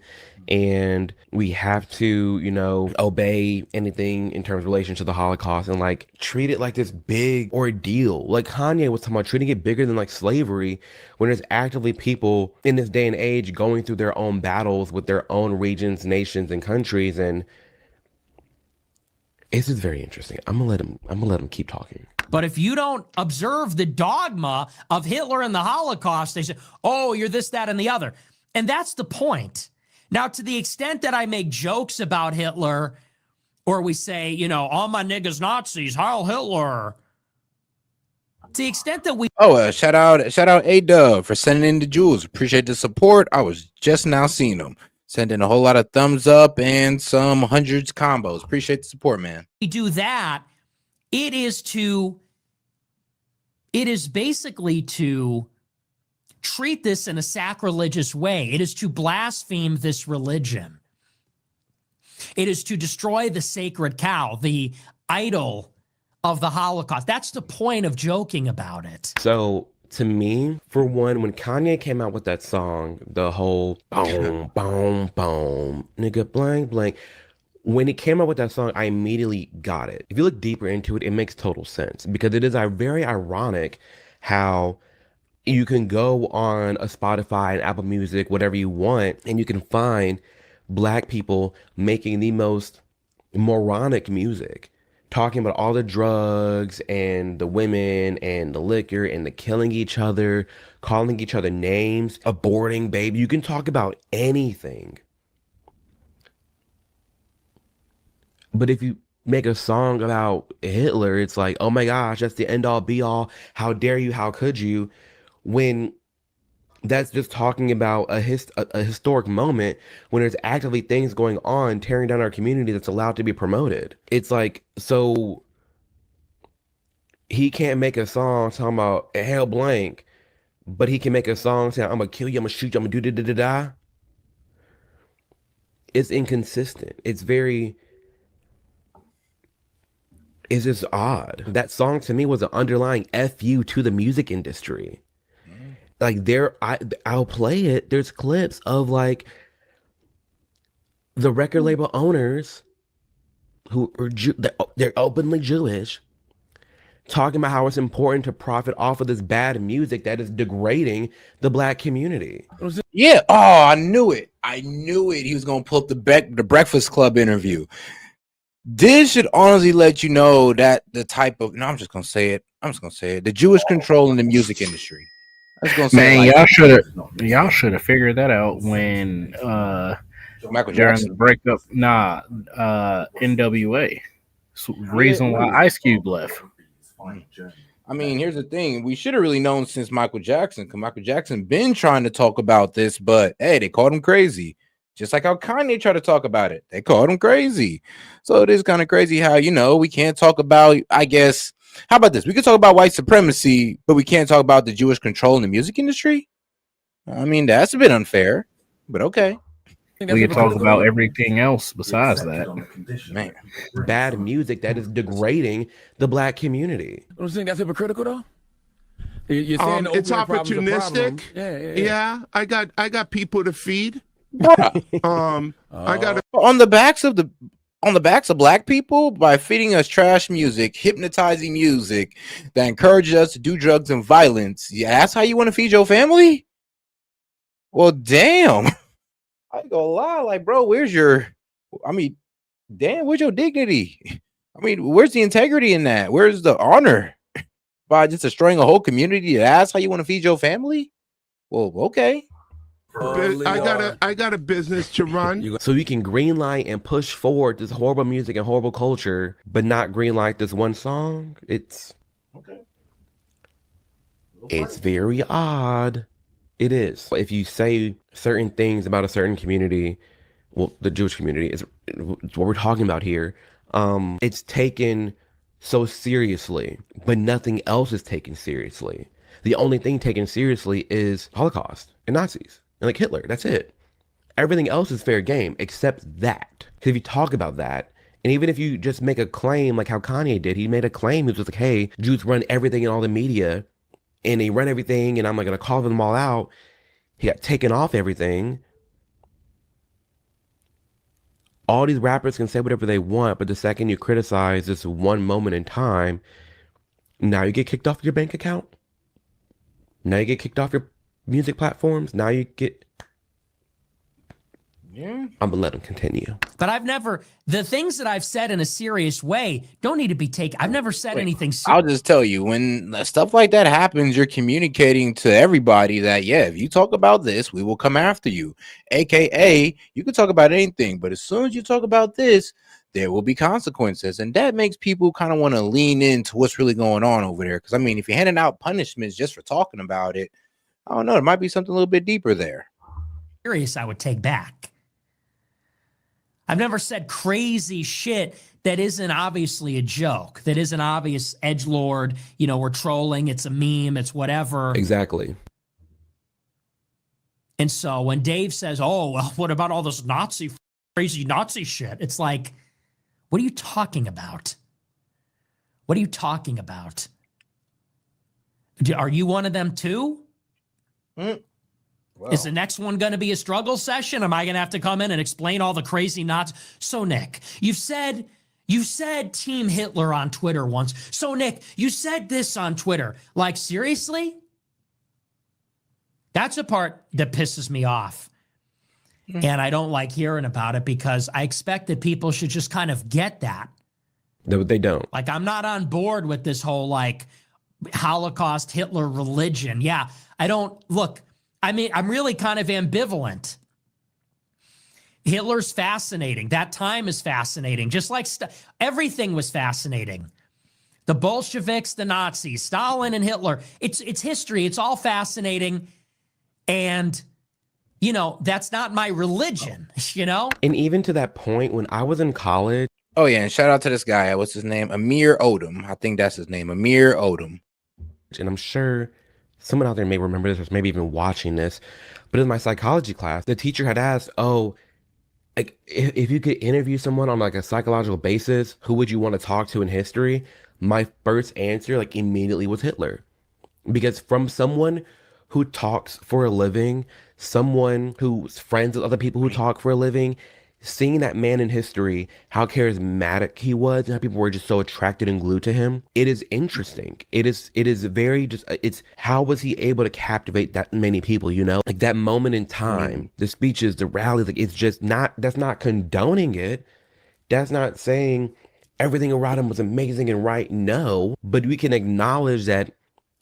and we have to, you know, obey anything in terms of relation to the Holocaust and like treat it like this big ordeal. Like Kanye was talking about treating it bigger than like slavery, when there's actively people in this day and age going through their own battles with their own regions, nations, and countries. And this is very interesting. I'm gonna let him keep talking. But if you don't observe the dogma of Hitler and the Holocaust, they say, oh, you're this, that, and the other. And that's the point. Now, to the extent that I make jokes about Hitler, or we say, you know, all my niggas Nazis, Heil Hitler. To the extent that we... shout out A-Dub for sending in the jewels. Appreciate the support. I was just now seeing them. Sending a whole lot of thumbs up and some hundreds combos. Appreciate the support, man. We do that. It is basically to treat this in a sacrilegious way. It is to blaspheme this religion. It is to destroy the sacred cow, the idol of the Holocaust. That's the point of joking about it. So to me, for one, when Kanye came out with that song, the whole boom, boom, boom, nigga blank, blank. When he came out with that song, I immediately got it. If you look deeper into it, it makes total sense because it is very ironic how you can go on a Spotify and Apple Music, whatever you want, and you can find Black people making the most moronic music, talking about all the drugs and the women and the liquor and the killing each other, calling each other names, aborting baby. You can talk about anything. But if you make a song about Hitler, it's like, oh my gosh, that's the end all be all. How dare you? How could you? When that's just talking about a historic moment when there's actively things going on tearing down our community that's allowed to be promoted. It's like, so he can't make a song talking about hell blank, but he can make a song saying, I'm gonna kill you, I'm gonna shoot you, I'm gonna do da da da da. It's inconsistent. It's just odd. That song to me was an underlying FU to the music industry. Like I'll play it. There's clips of like the record label owners who are they're openly Jewish, talking about how it's important to profit off of this bad music that is degrading the Black community. Yeah. Oh, I knew it. He was gonna pull up the Breakfast Club interview. This should honestly let you know that the type of I'm just gonna say it. The Jewish control in the music industry. I was gonna say, man, y'all should have figured that out when Michael during Jackson. the breakup. NWA. Reason why Ice Cube left. I mean, here's the thing. We should have really known since Michael Jackson, because Michael Jackson been trying to talk about this, but hey, they called him crazy. Just like how Kanye tried to talk about it. They called him crazy. So it is kind of crazy how, we can't talk about, I guess, how about this? We can talk about white supremacy, but we can't talk about the Jewish control in the music industry? I mean, that's a bit unfair, but okay. We can talk about everything else besides that. Man, bad music that is degrading the Black community. Don't you think that's hypocritical though? You're saying it's opportunistic. Yeah. I got people to feed. I got on the backs of Black people by feeding us trash music, hypnotizing music that encourages us to do drugs and violence. Yeah, that's how you want to feed your family? Well, damn. I ain't gonna lie, like, bro, where's your dignity? I mean, where's the integrity in that? Where's the honor by just destroying a whole community? That's how you want to feed your family? Well, okay. I got a business to run. So you can greenlight and push forward this horrible music and horrible culture, but not greenlight this one song. It's very odd. It is. If you say certain things about a certain community, well, the Jewish community is what we're talking about here. It's taken so seriously, but nothing else is taken seriously. The only thing taken seriously is Holocaust and Nazis. And like Hitler, that's it. Everything else is fair game except that. Because if you talk about that, and even if you just make a claim like how Kanye did, he made a claim. He was like, hey, Jews run everything in all the media, and they run everything, and I'm like going to call them all out. He got taken off everything. all these rappers can say whatever they want, but the second you criticize this one moment in time, now you get kicked off your bank account. Now you get kicked off your music platforms. Now you get... Yeah. I'm gonna let him continue. But I've never, the things that I've said in a serious way don't need to be taken. I've never said anything serious. I'll just tell you, when stuff like that happens, you're communicating to everybody that, yeah, if you talk about this, we will come after you. AKA, you can talk about anything, but as soon as you talk about this, there will be consequences. And that makes people kind of want to lean into what's really going on over there. Because, I mean, if you're handing out punishments just for talking about it, I don't know, there might be something a little bit deeper there. Serious, I would take back. I've never said crazy shit that isn't obviously a joke, that isn't obvious edgelord, you know, we're trolling, it's a meme, it's whatever. Exactly. And so when Dave says, oh, well, what about all this crazy Nazi shit? It's like, what are you talking about? What are you talking about? Are you one of them too? Well. Is the next one going to be a struggle session? Am I going to have to come in and explain all the crazy knots? So, Nick, you said Team Hitler on Twitter once. So, Nick, you said this on Twitter. Like, seriously? That's a part that pisses me off. And I don't like hearing about it because I expect that people should just kind of get that. They don't. Like, I'm not on board with this whole, like, Holocaust Hitler religion. Yeah, I don't... Look... I mean, I'm really kind of ambivalent. Hitler's fascinating. That time is fascinating. Just like everything was fascinating. The Bolsheviks, the Nazis, Stalin and Hitler. It's history. It's all fascinating. And, you know, that's not my religion, you know? And even to that point, when I was in college. Oh, yeah. And shout out to this guy. What's his name? Amir Odom. I think that's his name. Amir Odom. And I'm sure someone out there may remember this or maybe even watching this, but in my psychology class, the teacher had asked, oh, like if you could interview someone on like a psychological basis, who would you want to talk to in history? My first answer like immediately was Hitler. Because from someone who talks for a living, someone who's friends with other people who talk for a living, seeing that man in history, how charismatic he was and how people were just so attracted and glued to him, it is interesting. It is very just, it's how was he able to captivate that many people, you know? Like that moment in time, the speeches, the rallies, like it's just not, that's not condoning it. That's not saying everything around him was amazing and right. No, but we can acknowledge that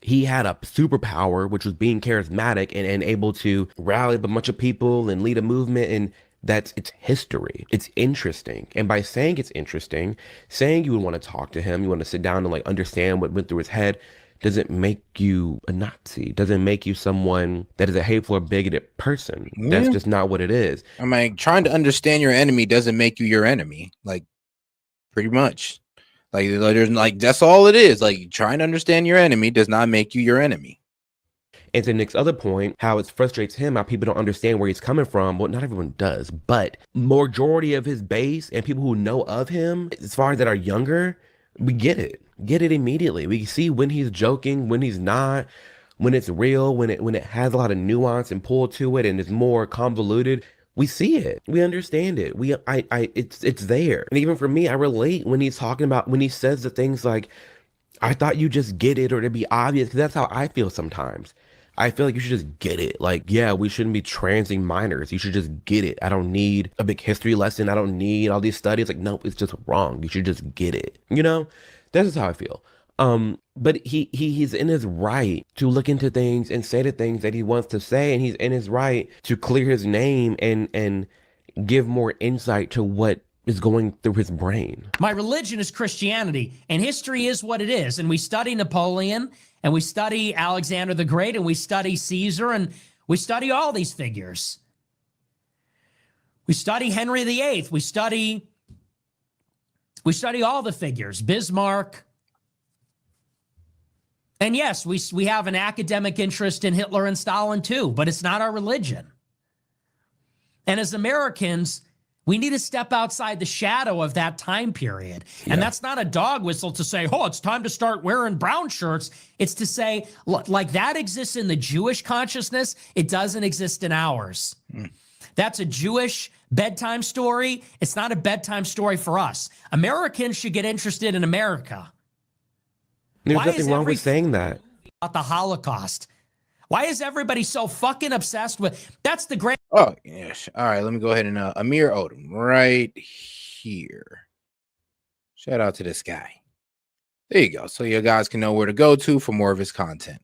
he had a superpower, which was being charismatic and able to rally up a bunch of people and lead a movement, and it's history. It's interesting. And by saying it's interesting, saying you would want to talk to him, you want to sit down and like understand what went through his head, doesn't make you a Nazi. Doesn't make you someone that is a hateful or bigoted person. Yeah. That's just not what it is. I mean, trying to understand your enemy doesn't make you your enemy. Like, pretty much. Like, there's like, that's all it is. Like, trying to understand your enemy does not make you your enemy. And to Nick's other point, how it frustrates him, how people don't understand where he's coming from. Well, not everyone does, but majority of his base and people who know of him, as far as that are younger, we get it immediately. We see when he's joking, when he's not, when it's real, when it has a lot of nuance and pull to it and is more convoluted. We see it. We understand it. It's there. And even for me, I relate when he's talking about, when he says the things like, I thought you just get it or to be obvious, because that's how I feel sometimes. I feel like you should just get it. Like, yeah, we shouldn't be transing minors. You should just get it. I don't need a big history lesson. I don't need all these studies. Like, no, it's just wrong. You should just get it. You know, that's just how I feel. But he's in his right to look into things and say the things that he wants to say, and he's in his right to clear his name and give more insight to what is going through his brain. My religion is Christianity, and history is what it is. And we study Napoleon, and we study Alexander the Great, and we study Caesar, and we study all these figures. We study Henry VIII. We study all the figures, Bismarck. And yes, we have an academic interest in Hitler and Stalin too, but it's not our religion. And as Americans, we need to step outside the shadow of that time period. Yeah. And that's not a dog whistle to say, oh, it's time to start wearing brown shirts. It's to say, look, like that exists in the Jewish consciousness. It doesn't exist in ours. That's a Jewish bedtime story. It's not a bedtime story for us. Americans should get interested in America. There's Why nothing is wrong with saying that. about the Holocaust? Why is everybody so fucking obsessed with? That's the great. Oh, yes. All right, let me go ahead and Amir Odom right here. Shout out to this guy. There you go. So you guys can know where to go to for more of his content.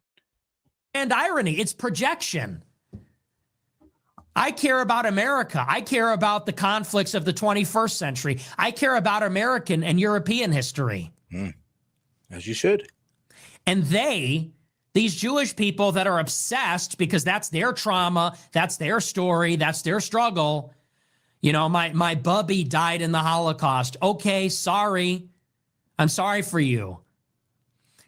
And irony, it's projection. I care about America. I care about the conflicts of the 21st century. I care about American and European history. As you should. And these Jewish people that are obsessed because that's their trauma, that's their story, that's their struggle. You know, my bubby died in the Holocaust. Okay, sorry. I'm sorry for you.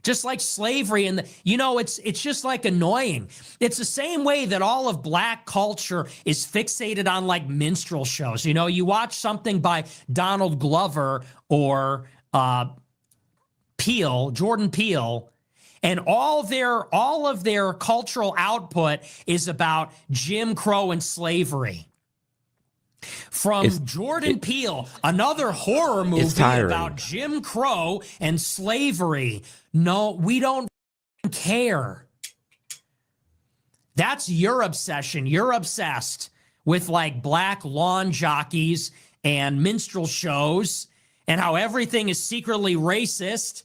Just like slavery and it's just like annoying. It's the same way that all of black culture is fixated on like minstrel shows. You know, you watch something by Donald Glover or Jordan Peele, and all of their cultural output is about Jim Crow and slavery. From Jordan Peele, another horror movie about Jim Crow and slavery. No, we don't care. That's your obsession. You're obsessed with like black lawn jockeys and minstrel shows and how everything is secretly racist.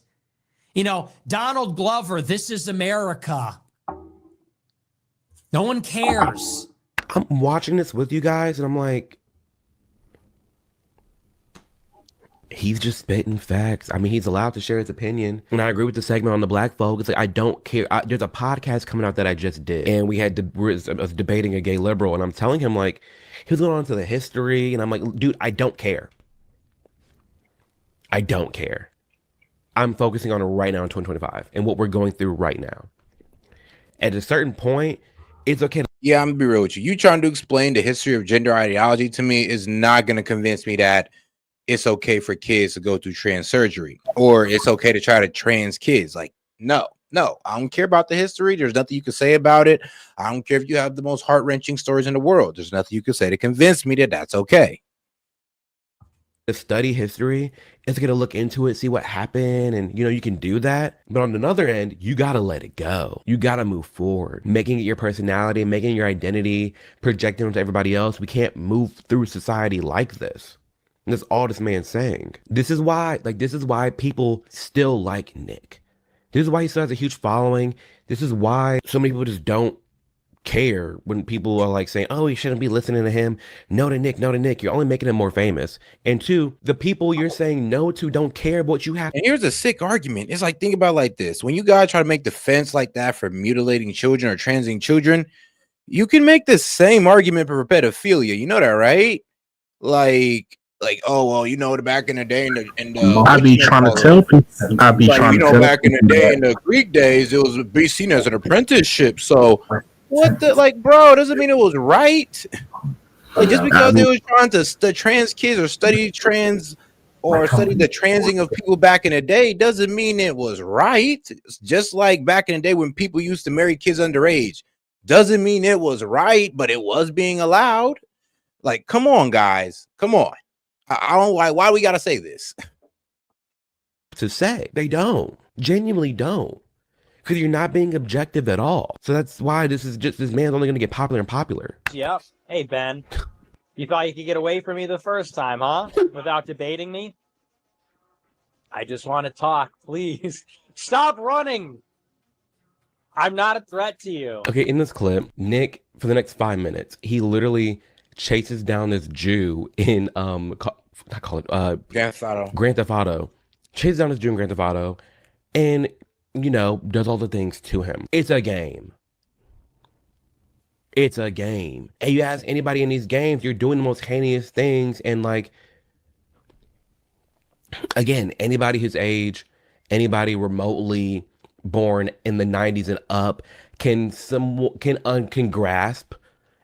You know, Donald Glover, This Is America. No one cares. I'm watching this with you guys and I'm like, he's just spitting facts. I mean, he's allowed to share his opinion. And I agree with the segment on the black folk. It's like, I don't care. There's a podcast coming out that I just did. And I was debating a gay liberal. And I'm telling him, like, he was going on to the history. And I'm like, dude, I don't care. I don't care. I'm focusing on it right now in 2025 and what we're going through right now. At a certain point, it's okay. Yeah, I'm going to be real with you. You trying to explain the history of gender ideology to me is not going to convince me that it's okay for kids to go through trans surgery or it's okay to try to trans kids. Like, no, I don't care about the history. There's nothing you can say about it. I don't care if you have the most heart-wrenching stories in the world. There's nothing you can say to convince me that that's okay. To study history, it's going to look into it, see what happened. And, you know, you can do that. But on another end, you got to let it go. You got to move forward, making it your personality, making it your identity, projecting onto everybody else. We can't move through society like this. And that's all this man's saying. This is why people still like Nick. This is why he still has a huge following. This is why so many people just don't care when people are like saying, oh, you shouldn't be listening to him. No to Nick. You're only making him more famous. And two, the people you're saying no to don't care about what you have. And here's a sick argument. It's like, think about it like this. When you guys try to make defense like that for mutilating children or transing children, you can make the same argument for pedophilia. You know that, right? Like, oh well, you know, back in the day, I be trying to tell people. I be trying to tell back in the day, in the Greek days, it was be seen as an apprenticeship. So, what the bro? Doesn't mean it was right. Like, just because they was trying to trans kids or study trans or study the transing of people back in the day doesn't mean it was right. It's just like back in the day when people used to marry kids underage, doesn't mean it was right, but it was being allowed. Like, come on, guys, come on. I don't like why we gotta say this. To say they don't, genuinely don't, because you're not being objective at all. So that's why this man's only gonna get popular and popular. Yep. Hey Ben, you thought you could get away from me the first time, huh? Without debating me? I just want to talk, please. Stop running. I'm not a threat to you. Okay, in this clip, Nick, for the next 5 minutes, he literally chases down this Jew in Grand Theft Auto. Chases down this Jew in Grand Theft Auto, and you know, does all the things to him. It's a game. It's a game. And you ask anybody in these games, you're doing the most heinous things. And like, again, anybody his age, anybody remotely born in the 90s and up can grasp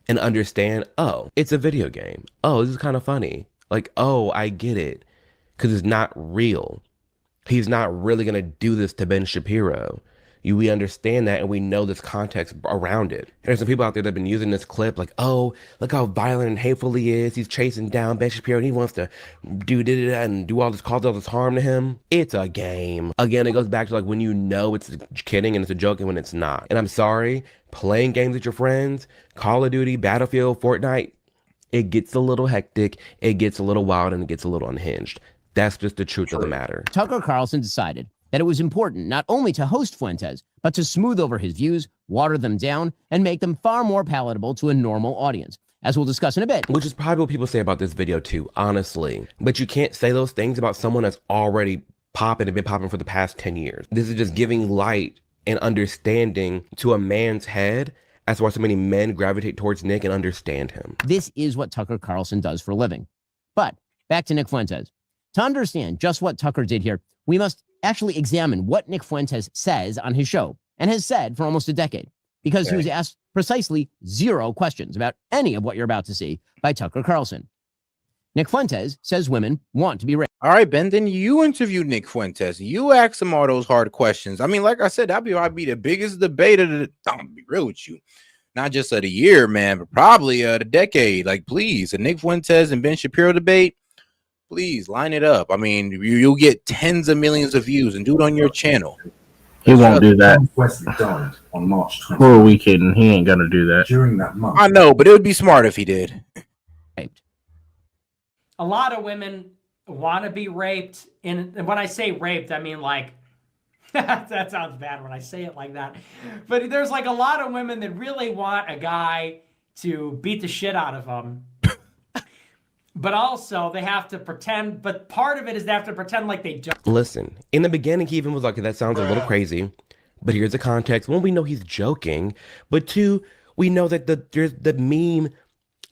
and understand, oh, it's a video game. Oh, this is kind of funny. Like, oh, I get it. Because it's not real. He's not really going to do this to Ben Shapiro. we understand that, and we know this context around it. And there's some people out there that have been using this clip like, oh, look how violent and hateful he is. He's chasing down Ben Shapiro and he wants to do and do all this, cause all this harm to him. It's a game. Again, it goes back to like when you know it's kidding and it's a joke and when it's not. And I'm sorry, playing games with your friends, Call of Duty, Battlefield, Fortnite, it gets a little hectic, it gets a little wild, and it gets a little unhinged. That's just the truth of the matter. Tucker Carlson decided that it was important not only to host Fuentes, but to smooth over his views, water them down, and make them far more palatable to a normal audience, as we'll discuss in a bit. Which is probably what people say about this video too, honestly. But you can't say those things about someone that's already popping and been popping for the past 10 years. This is just giving light and understanding to a man's head as to why so many men gravitate towards Nick and understand him. This is what Tucker Carlson does for a living. But back to Nick Fuentes. To understand just what Tucker did here, we must actually examine what Nick Fuentes says on his show and has said for almost a decade, because he was asked precisely 0 questions about any of what you're about to see by Tucker Carlson. Nick Fuentes says women want to be raped. All right, Ben, then you interviewed Nick Fuentes. You asked him all those hard questions. I mean, like I said, that'd be the biggest debate of the, I'm gonna be real with you. Not just of the year, man, but probably the decade. Like, please, the Nick Fuentes and Ben Shapiro debate, please line it up. I mean, you'll get tens of millions of views and do it on your channel. He won't do that. Wesley died on March 20th. Who are we kidding? He ain't gonna do that. During that month. I know, but it would be smart if he did. A lot of women want to be raped. And when I say raped, I mean like, that sounds bad when I say it like that. But there's like a lot of women that really want a guy to beat the shit out of them. But also they have to pretend, but part of it is they have to pretend like they don't. Listen, in the beginning, he even was like, that sounds a little crazy, but here's the context. One, we know he's joking, but 2, we know that there's the meme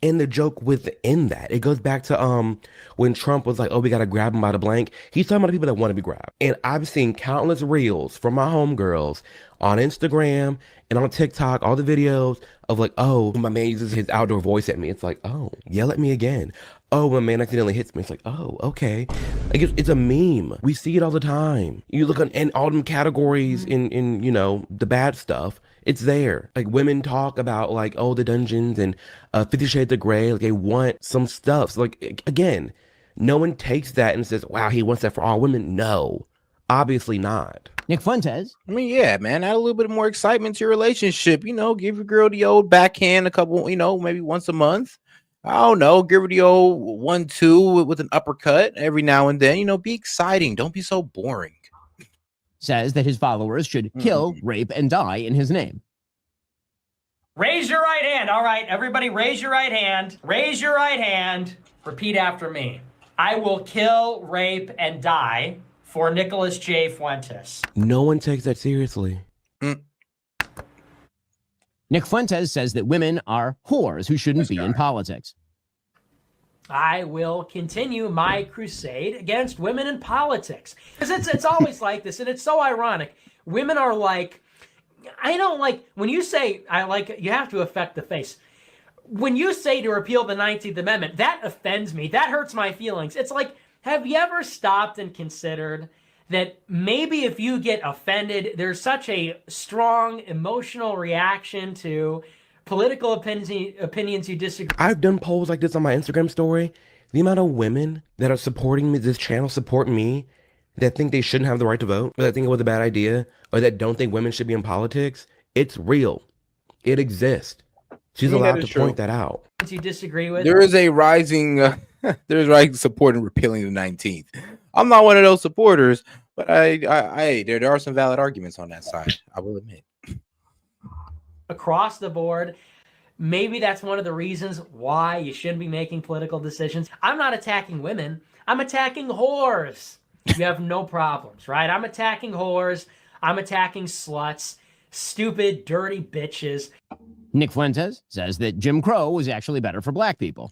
and the joke within that. It goes back to when Trump was like, oh, we got to grab him by the blank. He's talking about the people that want to be grabbed. And I've seen countless reels from my homegirls on Instagram and on TikTok, all the videos of like, oh, my man uses his outdoor voice at me. It's like, oh, yell at me again. Oh, my man accidentally hits me. It's like, oh, okay. Like it's a meme. We see it all the time. You look in all them categories in you know, the bad stuff. It's there. Like women talk about like, oh, the dungeons and 50 Shades of Grey. Like they want some stuff. So like, again, no one takes that and says, wow, he wants that for all women. No, obviously not. Nick Fuentes. I mean, yeah, man, add a little bit more excitement to your relationship. You know, give your girl the old backhand a couple, you know, maybe once a month. I don't know, give her the old 1-2 with an uppercut every now and then. You know, be exciting. Don't be so boring. Says that his followers should kill, rape, and die in his name. Raise your right hand. All right, everybody raise your right hand. Raise your right hand. Repeat after me. I will kill, rape, and die for Nicholas J. Fuentes. No one takes that seriously. Nick Fuentes says that women are whores who shouldn't be in politics. I will continue my crusade against women in politics. Because it's always like this, and it's so ironic. Women are like, I don't like, when you say, I like, you have to affect the face. When you say to repeal the 19th Amendment, that offends me. That hurts my feelings. It's like, have you ever stopped and considered that maybe if you get offended, there's such a strong emotional reaction to political opinions you disagree. I've done polls like this on my Instagram story. The amount of women that are supporting me, this channel support me, that think they shouldn't have the right to vote, or that think it was a bad idea, or that don't think women should be in politics, it's real. It exists. She's allowed to point that out. You disagree with? There is a rising, there's rising support in repealing the 19th. I'm not one of those supporters, but there are some valid arguments on that side. I will admit. Across the board, maybe that's one of the reasons why you shouldn't be making political decisions. I'm not attacking women. I'm attacking whores. You have no problems, right? I'm attacking whores. I'm attacking sluts, stupid, dirty bitches. Nick Fuentes says that Jim Crow was actually better for black people.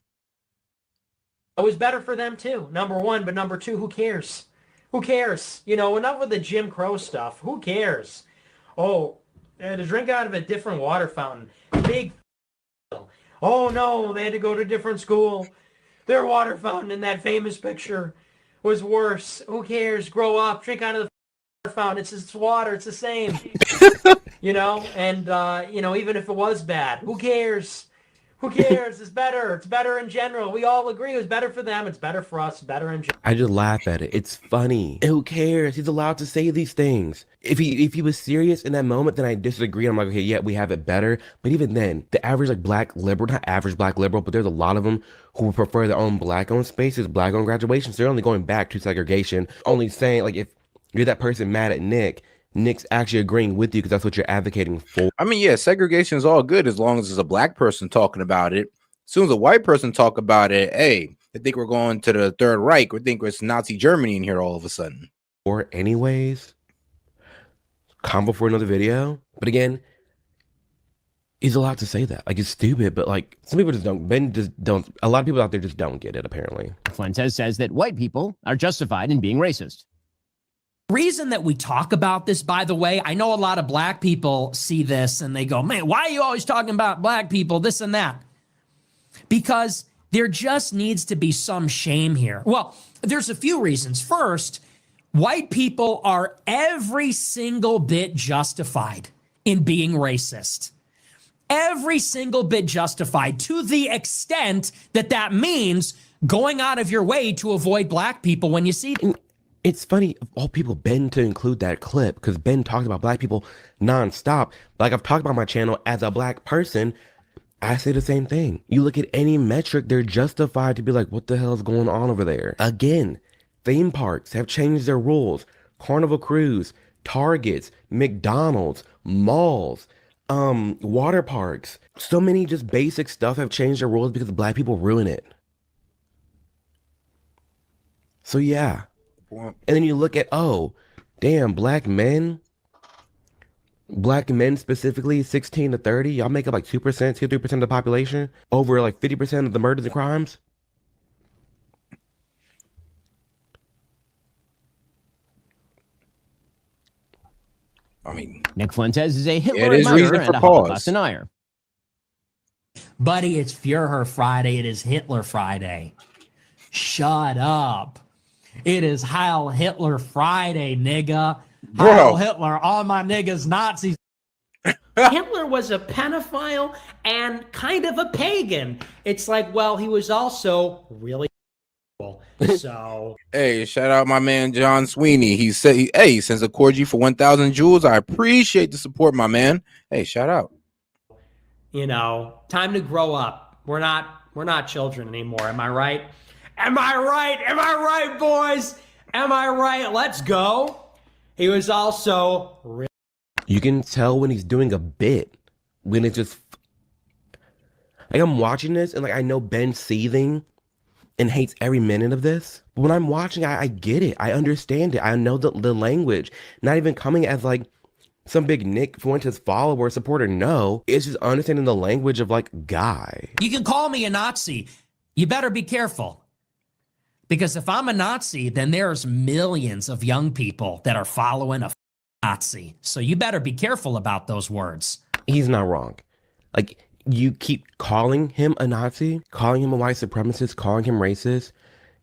It was better for them too, number one, but number two, who cares? Who cares? You know, enough with the Jim Crow stuff. Who cares? Oh, they had to drink out of a different water fountain. Big. Oh no, they had to go to a different school. Their water fountain in that famous picture was worse. Who cares? Grow up, drink out of the fountain. It's water. It's the same. And even if it was bad, who cares? Who cares? It's better. It's better in general. We all agree it was better for them. It's better for us. Better in general. I just laugh at it. It's funny. Who cares? He's allowed to say these things. If he was serious in that moment, then I disagree. I'm like, okay, yeah, we have it better. But even then, the average black liberal, not average black liberal, but there's a lot of them who prefer their own black-owned spaces, black-owned graduations. They're only going back to segregation, only saying if you're that person mad at Nick's actually agreeing with you because that's what you're advocating for. I mean, yeah, segregation is all good as long as it's a black person talking about it. As soon as a white person talk about it, hey, they think we're going to the Third Reich. We think it's Nazi Germany in here all of a sudden. Or anyways, combo for another video. But again, he's allowed to say that. It's stupid, but some people just don't. Ben just don't. A lot of people out there just don't get it, apparently. Fuentes says that white people are justified in being racist. Reason that we talk about this, by the way, I know a lot of black people see this and they go, man, why are you always talking about black people, this and that? Because there just needs to be some shame here. Well, there's a few reasons. First, white people are every single bit justified in being racist. Every single bit justified, to the extent that means going out of your way to avoid black people when you see them. It's funny of all people, Ben, to include that clip, because Ben talks about black people nonstop. I've talked about my channel as a black person. I say the same thing. You look at any metric, they're justified to be like, what the hell is going on over there? Again, theme parks have changed their rules. Carnival Cruise, Targets, McDonald's, malls, water parks. So many just basic stuff have changed their rules because black people ruin it. So yeah. And then you look at, damn, black men specifically, 16 to 30, y'all make up 2%, 2-3% of the population, over 50% of the murders and crimes. I mean, Nick Fuentes is a Hitler admirer and a Holocaust denier. Buddy, it's Führer Friday. It is Hitler Friday. Shut up. It is Heil Hitler Friday, nigga. Heil Hitler, all my niggas, Nazis. Hitler was a pedophile and kind of a pagan. It's he was also really cool. So, hey, shout out my man John Sweeney. He said, he sends a corgi for 1,000 jewels. I appreciate the support, my man. Hey, shout out. Time to grow up. We're not children anymore. Am I right? Am I right? Am I right, boys? Am I right? Let's go. He was also really... You can tell when he's doing a bit, when it's just... I'm watching this, and I know Ben's seething and hates every minute of this. But when I'm watching, I get it. I understand it. I know the language. Not even coming as, some big Nick Fuentes follower, supporter. No. It's just understanding the language of, guy. You can call me a Nazi. You better be careful. Because if I'm a Nazi, then there's millions of young people that are following a Nazi. So you better be careful about those words. He's not wrong. You keep calling him a Nazi, calling him a white supremacist, calling him racist.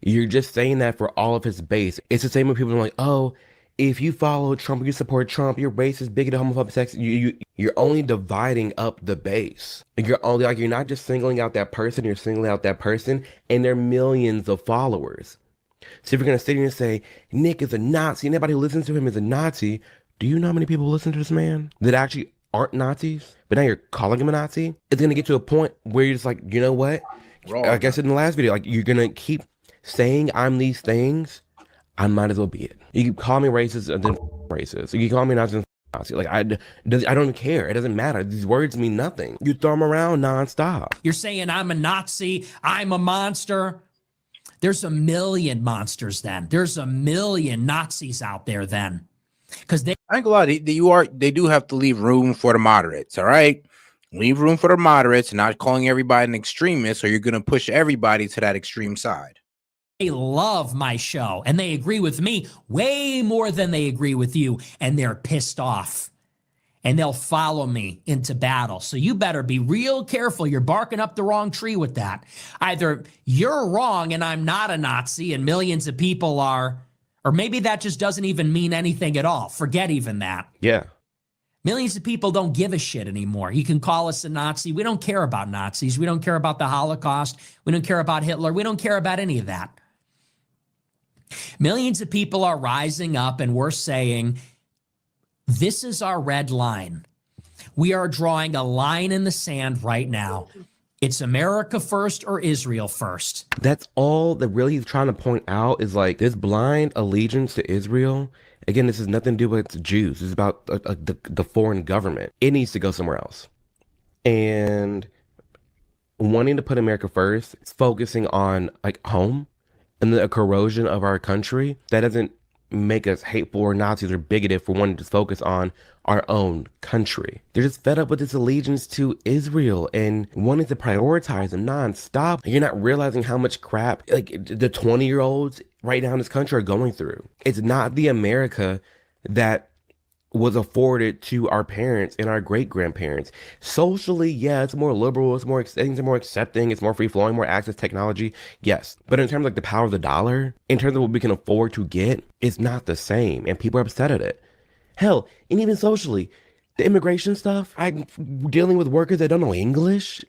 You're just saying that for all of his base. It's the same when people are like, oh, if you follow Trump, you support Trump, you're racist, bigoted, homophobic, sexist. You're only dividing up the base. You're only you're not just singling out that person, you're singling out that person, and there are millions of followers. So if you're gonna sit here and say Nick is a Nazi, and everybody who listens to him is a Nazi, do you know how many people listen to this man that actually aren't Nazis? But now you're calling him a Nazi? It's gonna get to a point where you're just you know what? Wrong. Like I said in the last video, you're gonna keep saying I'm these things. I might as well be it. You can call me racist and then racist. You can call me Nazi and Nazi. I don't care. It doesn't matter. These words mean nothing. You throw them around nonstop. You're saying I'm a Nazi. I'm a monster. There's a million monsters then. There's a million Nazis out there then. Because they I ain't gonna lie, they do have to leave room for the moderates, all right? Leave room for the moderates, not calling everybody an extremist, or you're gonna push everybody to that extreme side. They love my show and they agree with me way more than they agree with you, and they're pissed off and they'll follow me into battle. So you better be real careful. You're barking up the wrong tree with that. Either you're wrong and I'm not a Nazi and millions of people are Or maybe that just doesn't even mean anything at all. Forget even that. Yeah. Millions of people don't give a shit anymore. You can call us a Nazi. We don't care about Nazis. We don't care about the Holocaust. We don't care about Hitler. We don't care about any of that. Millions of people are rising up and we're saying, this is our red line. We are drawing a line in the sand right now. It's America first or Israel first. That's all that really he's trying to point out is like this blind allegiance to Israel. Again, this has nothing to do with Jews. This is about the foreign government. It needs to go somewhere else. And wanting to put America first, it's focusing on like home and the corrosion of our country. That doesn't make us hateful or Nazis or bigoted for wanting to focus on our own country. They're just fed up with this allegiance to Israel and wanting to prioritize them nonstop. And you're not realizing how much crap like the 20-year-olds right now in this country are going through. It's not the America that was afforded to our parents and our great-grandparents. Socially, yeah, it's more liberal, things are more accepting, it's more free-flowing, more access to technology, yes. But in terms of like the power of the dollar, in terms of what we can afford to get, it's not the same, and people are upset at it. Hell, and even socially, the immigration stuff, I'm dealing with workers that don't know English.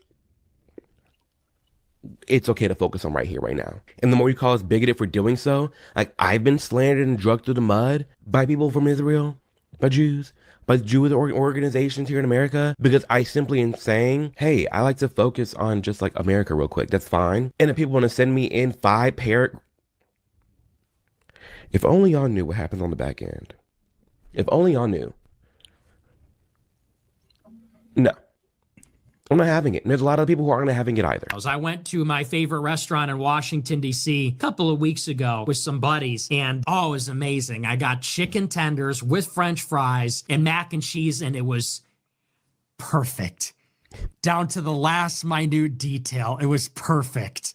It's okay to focus on right here, right now. And the more you call us bigoted for doing so, like I've been slandered and drugged through the mud by people from Israel, by Jews, by Jewish organizations here in America, because I simply am saying, hey, I like to focus on just like America real quick. That's fine. And if people want to send me in 5 if only y'all knew what happens on the back end. If only y'all knew. No. I'm not having it. And there's a lot of people who aren't having it either. I went to my favorite restaurant in Washington, D.C. a couple of weeks ago with some buddies, and oh, it was amazing. I got chicken tenders with French fries and mac and cheese, and it was perfect. Down to the last minute detail. It was perfect.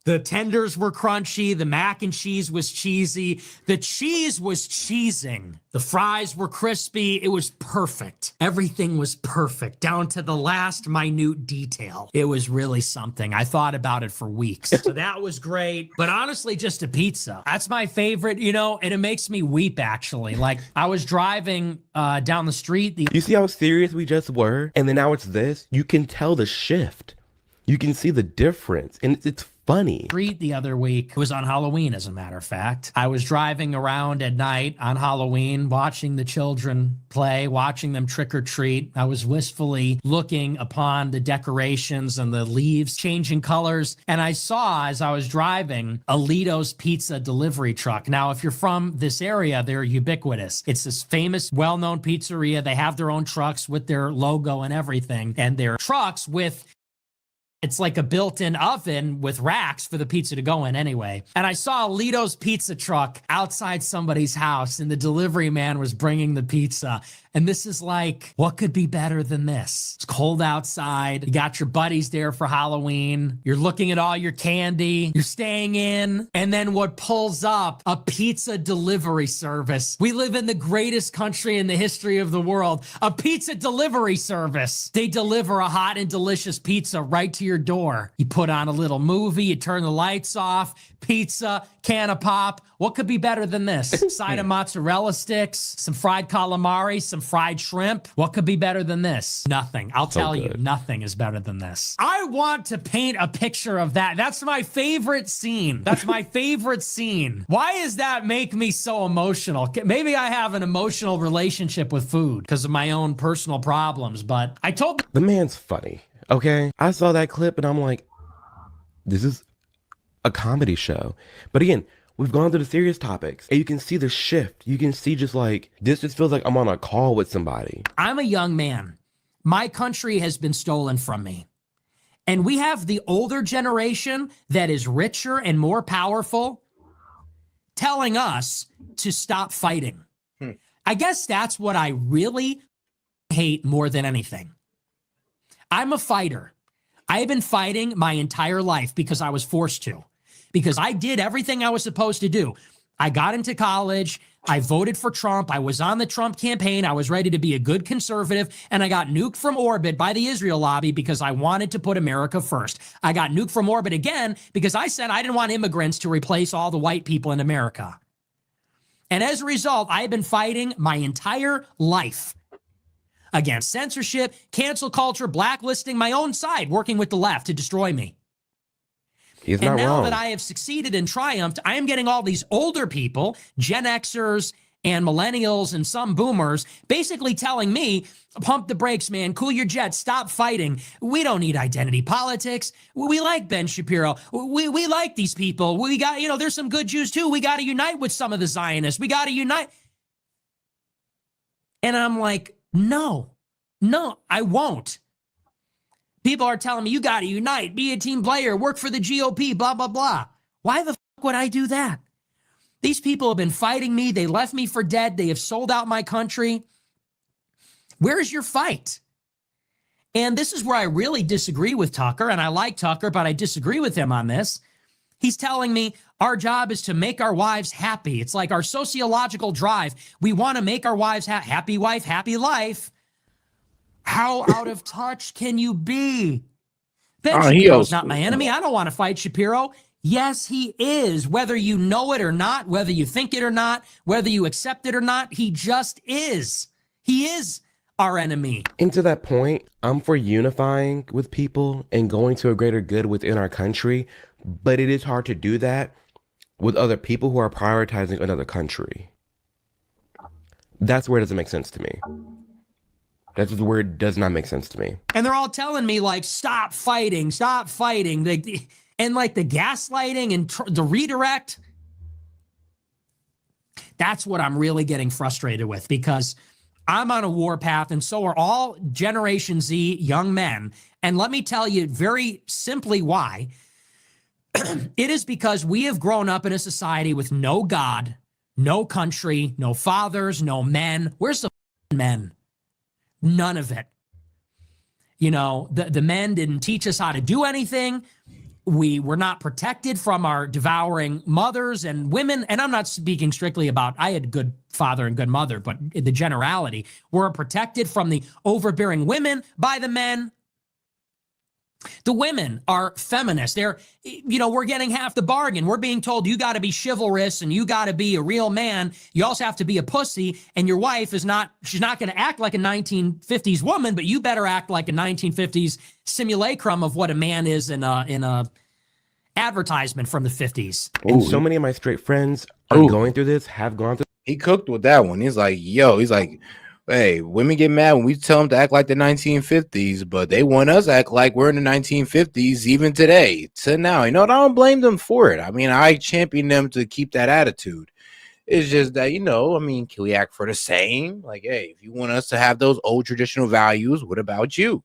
The tenders were crunchy. The mac and cheese was cheesy. The cheese was cheesing. The fries were crispy. It was perfect. Everything was perfect down to the last minute detail. It was really something. I thought about it for weeks. So that was great. But honestly, just a pizza. That's my favorite, you know, and it makes me weep actually. Like I was driving down the street. You see how serious we just were? And then now it's this. You can tell the shift. You can see the difference. And it's funny. Street the other week. It was on Halloween, as a matter of fact. I was driving around at night on Halloween, watching the children play, watching them trick or treat. I was wistfully looking upon the decorations and the leaves changing colors. And I saw, as I was driving, a Lito's Pizza delivery truck. Now, if you're from this area, they're ubiquitous. It's this famous, well-known pizzeria. They have their own trucks with their logo and everything. And they're trucks with it's like a built-in oven with racks for the pizza to go in anyway. And I saw a Lito's pizza truck outside somebody's house and the delivery man was bringing the pizza. And this is like, what could be better than this? It's cold outside. You got your buddies there for Halloween. You're looking at all your candy. You're staying in. And then what pulls up? A pizza delivery service. We live in the greatest country in the history of the world. A pizza delivery service. They deliver a hot and delicious pizza right to your door. You put on a little movie. You turn the lights off. Pizza, can of pop. What could be better than this? Side of mozzarella sticks, some fried calamari, some fried shrimp. What could be better than this? Nothing. I'll tell you, nothing is better than this. I want to paint a picture of that. That's my favorite scene. That's my favorite scene. Why does that make me so emotional? Maybe I have an emotional relationship with food because of my own personal problems, but I told... The man's funny, okay? I saw that clip and I'm like, this is a comedy show. But again, we've gone to the serious topics and you can see the shift. You can see just like, this just feels like I'm on a call with somebody. I'm a young man. My country has been stolen from me. And we have the older generation that is richer and more powerful telling us to stop fighting. I guess that's what I really hate more than anything. I'm a fighter. I have been fighting my entire life because I was forced to. Because I did everything I was supposed to do. I got into college. I voted for Trump. I was on the Trump campaign. I was ready to be a good conservative. And I got nuked from orbit by the Israel lobby because I wanted to put America first. I got nuked from orbit again because I said I didn't want immigrants to replace all the white people in America. And as a result, I have been fighting my entire life against censorship, cancel culture, blacklisting my own side, working with the left to destroy me. He's And not now wrong. that I have succeeded and triumphed, I am getting all these older people, Gen Xers and millennials and some boomers, basically telling me, pump the brakes, man, cool your jets, stop fighting. We don't need identity politics. We like Ben Shapiro. We like these people. We got, there's some good Jews too. We got to unite with some of the Zionists. We got to unite. And I'm like, no, I won't. People are telling me, you got to unite, be a team player, work for the GOP, blah, blah, blah. Why the fuck would I do that? These people have been fighting me. They left me for dead. They have sold out my country. Where's your fight? And this is where I really disagree with Tucker, and I like Tucker, but I disagree with him on this. He's telling me our job is to make our wives happy. It's like our sociological drive. We want to make our wives happy wife, happy life. How out of touch can you be? Ben Shapiro's not my enemy. I don't want to fight Shapiro. Yes, he is. Whether you know it or not, whether you think it or not, whether you accept it or not, he just is. He is our enemy. And to that point, I'm for unifying with people and going to a greater good within our country, but it is hard to do that with other people who are prioritizing another country. That's where it doesn't make sense to me. That's where it does not make sense to me. And they're all telling me, like, stop fighting, stop fighting. And like the gaslighting and the redirect. That's what I'm really getting frustrated with, because I'm on a war path, and so are all Generation Z young men. And let me tell you very simply why. It is because we have grown up in a society with no God, no country, no fathers, no men. Where's the men? None of it. The men didn't teach us how to do anything. We were not protected from our devouring mothers and women. And I'm not speaking strictly about, I had a good father and good mother, but in the generality, we're protected from the overbearing women by the men. The women are feminists. We're getting half the bargain. We're being told you got to be chivalrous and you got to be a real man. You also have to be a pussy, and your wife she's not going to act like a 1950s woman, but you better act like a 1950s simulacrum of what a man is in a advertisement from the 50s. And so many of my straight friends are going through this, have gone through. He cooked with that one. He's like, hey, women get mad when we tell them to act like the 1950s, but they want us to act like we're in the 1950s even today. To now, I don't blame them for it. I mean, I champion them to keep that attitude. It's just that, can we act for the same? Like, hey, if you want us to have those old traditional values, what about you?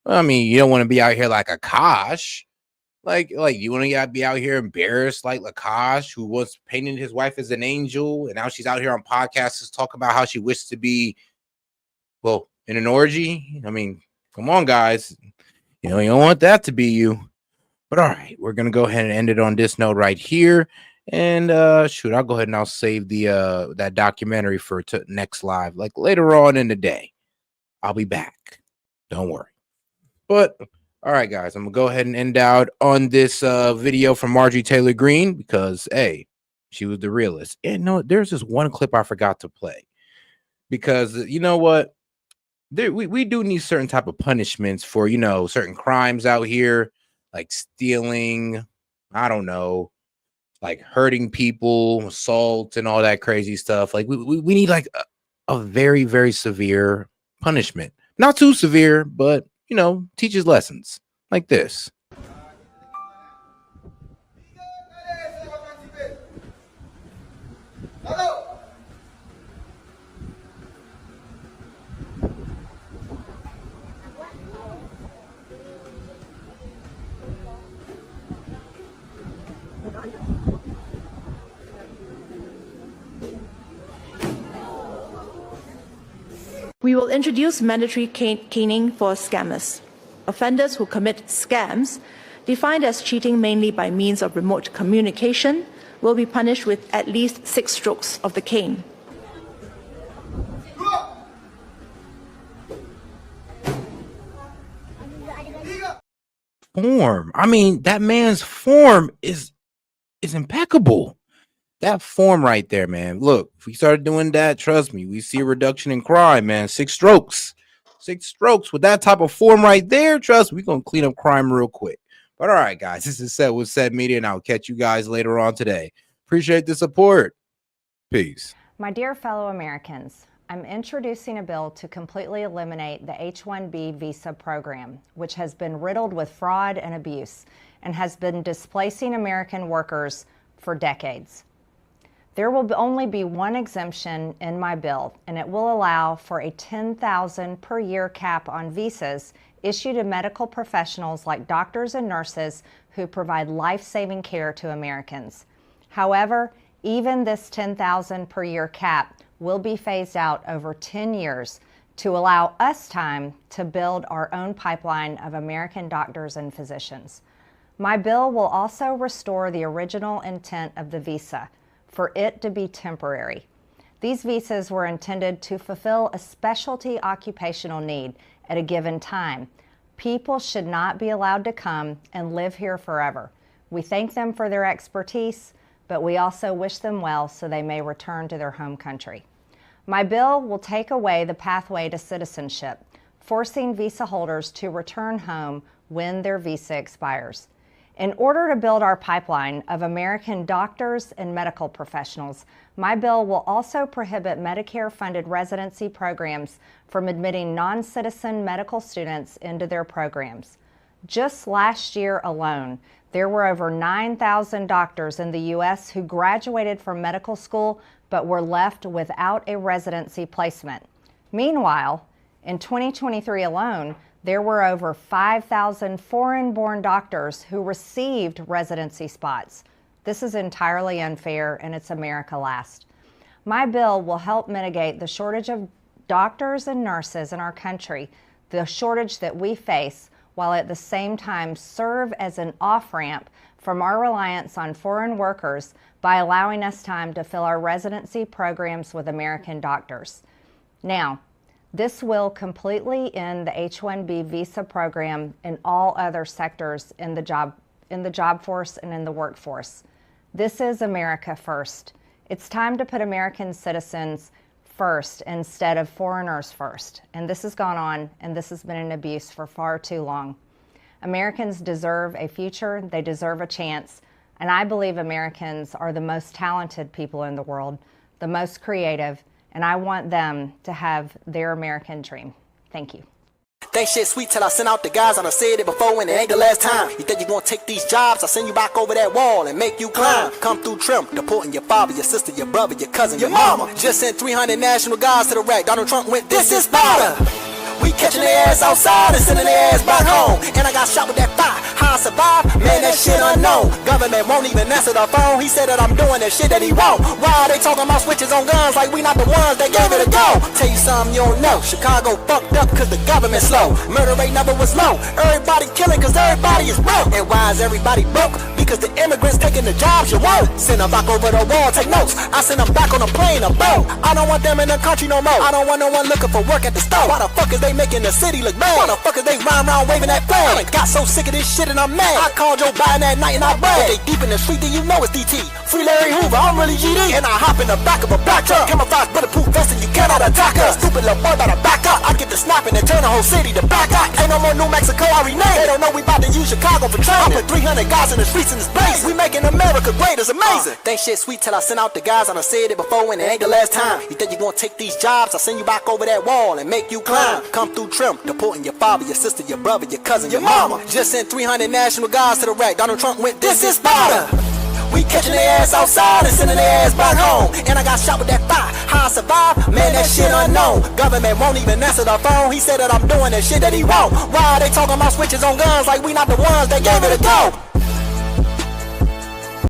I mean, you don't want to be out here like Akash. Like you want to be out here embarrassed like Lakash, who was painting his wife as an angel, and now she's out here on podcasts to talk about how she wished to be, in an orgy. I mean, come on, guys. You don't want that to be you. But all right, we're gonna go ahead and end it on this note right here. And I'll go ahead and I'll save the that documentary for next live, like later on in the day. I'll be back. Don't worry. But all right, guys, I'm gonna go ahead and end out on this video from Marjorie Taylor Greene, because hey, she was the realist. And no, there's this one clip I forgot to play, because you know what, we do need certain type of punishments for certain crimes out here, like stealing, I don't know, like hurting people, assault, and all that crazy stuff. Like we need like a very, very severe punishment, not too severe, but teaches lessons like this. We will introduce mandatory caning for scammers. Offenders who commit scams, defined as cheating mainly by means of remote communication, will be punished with at least 6 strokes of the cane. Form. I mean, that man's form is impeccable. That form right there, man. Look, if we started doing that, trust me, we see a reduction in crime, man. 6 strokes. 6 strokes with that type of form right there. Trust me, we're going to clean up crime real quick. But all right, guys, this is Set with S.E.T Media, and I'll catch you guys later on today. Appreciate the support. Peace. My dear fellow Americans, I'm introducing a bill to completely eliminate the H-1B visa program, which has been riddled with fraud and abuse and has been displacing American workers for decades. There will only be one exemption in my bill, and it will allow for a $10,000 per year cap on visas issued to medical professionals like doctors and nurses who provide life-saving care to Americans. However, even this $10,000 per year cap will be phased out over 10 years to allow us time to build our own pipeline of American doctors and physicians. My bill will also restore the original intent of the visa, for it to be temporary. These visas were intended to fulfill a specialty occupational need at a given time. People should not be allowed to come and live here forever. We thank them for their expertise, but we also wish them well so they may return to their home country. My bill will take away the pathway to citizenship, forcing visa holders to return home when their visa expires. In order to build our pipeline of American doctors and medical professionals, my bill will also prohibit Medicare-funded residency programs from admitting non-citizen medical students into their programs. Just last year alone, there were over 9,000 doctors in the U.S. who graduated from medical school but were left without a residency placement. Meanwhile, in 2023 alone, there were over 5,000 foreign-born doctors who received residency spots. This is entirely unfair, and it's America last. My bill will help mitigate the shortage of doctors and nurses in our country, the shortage that we face, while at the same time serve as an off-ramp from our reliance on foreign workers by allowing us time to fill our residency programs with American doctors. Now, this will completely end the H-1B visa program in all other sectors in the job force and in the workforce. This is America first. It's time to put American citizens first instead of foreigners first. And this has gone on, and this has been an abuse for far too long. Americans deserve a future, they deserve a chance, and I believe Americans are the most talented people in the world, the most creative, and I want them to have their American dream. Thank you. Think shit sweet till I send out the guys. I done said it before and it ain't the last time. You think you gonna take these jobs? I'll send you back over that wall and make you climb. Come through trim, deporting your father, your sister, your brother, your cousin, your mama. Just sent 300 National Guards to the rack. Donald Trump went, this is Sparta. We catching their ass outside and sending their ass back home. And I got shot with that fire. How I survived? Man, that shit unknown. Government won't even answer the phone. He said that I'm doing that shit that he won't. Why are they talking about switches on guns like we not the ones that gave it a go? Tell you something you don't know. Chicago fucked up cause the government slow. Murder rate never was low. Everybody killing cause everybody is broke. And why is everybody broke? Because the immigrants taking the jobs you won't. Send them back over the wall, take notes. I send them back on a plane, a boat. I don't want them in the country no more. I don't want no one looking for work at the store. Why the fuck is they making the city look bad? Why the fuck is they rhyme around waving that flag? I got so sick of this shit and I'm mad. I called Joe Biden that night and I bragged. They deep in the street, then you know it's DT. Free Larry Hoover, I'm really GD. And I hop in the back of a black truck. Camouflage bulletproof vest and you cannot attack us. Stupid little boy better back up. I get the snapping and turn the whole city to back up. Ain't no more New Mexico, I rename. They don't know we about to use Chicago for training. I put 300 guys in the streets in this place. We making America great, it's amazing. Think shit sweet till I send out the guys. I done said it before and it ain't the last time. You think you gonna take these jobs? I'll send you back over that wall and make you climb. Come through trim, deporting your father, your sister, your brother, your cousin, your mama. Just sent 300 National Guards to the rack. Donald Trump went, this is Sparta. We catching their ass outside and sending their ass back home. And I got shot with that fire. How I survived? Man, that shit unknown. Government won't even answer the phone. He said that I'm doing that shit that he won't. Why are they talking about switches on guns like we not the ones that gave it a go?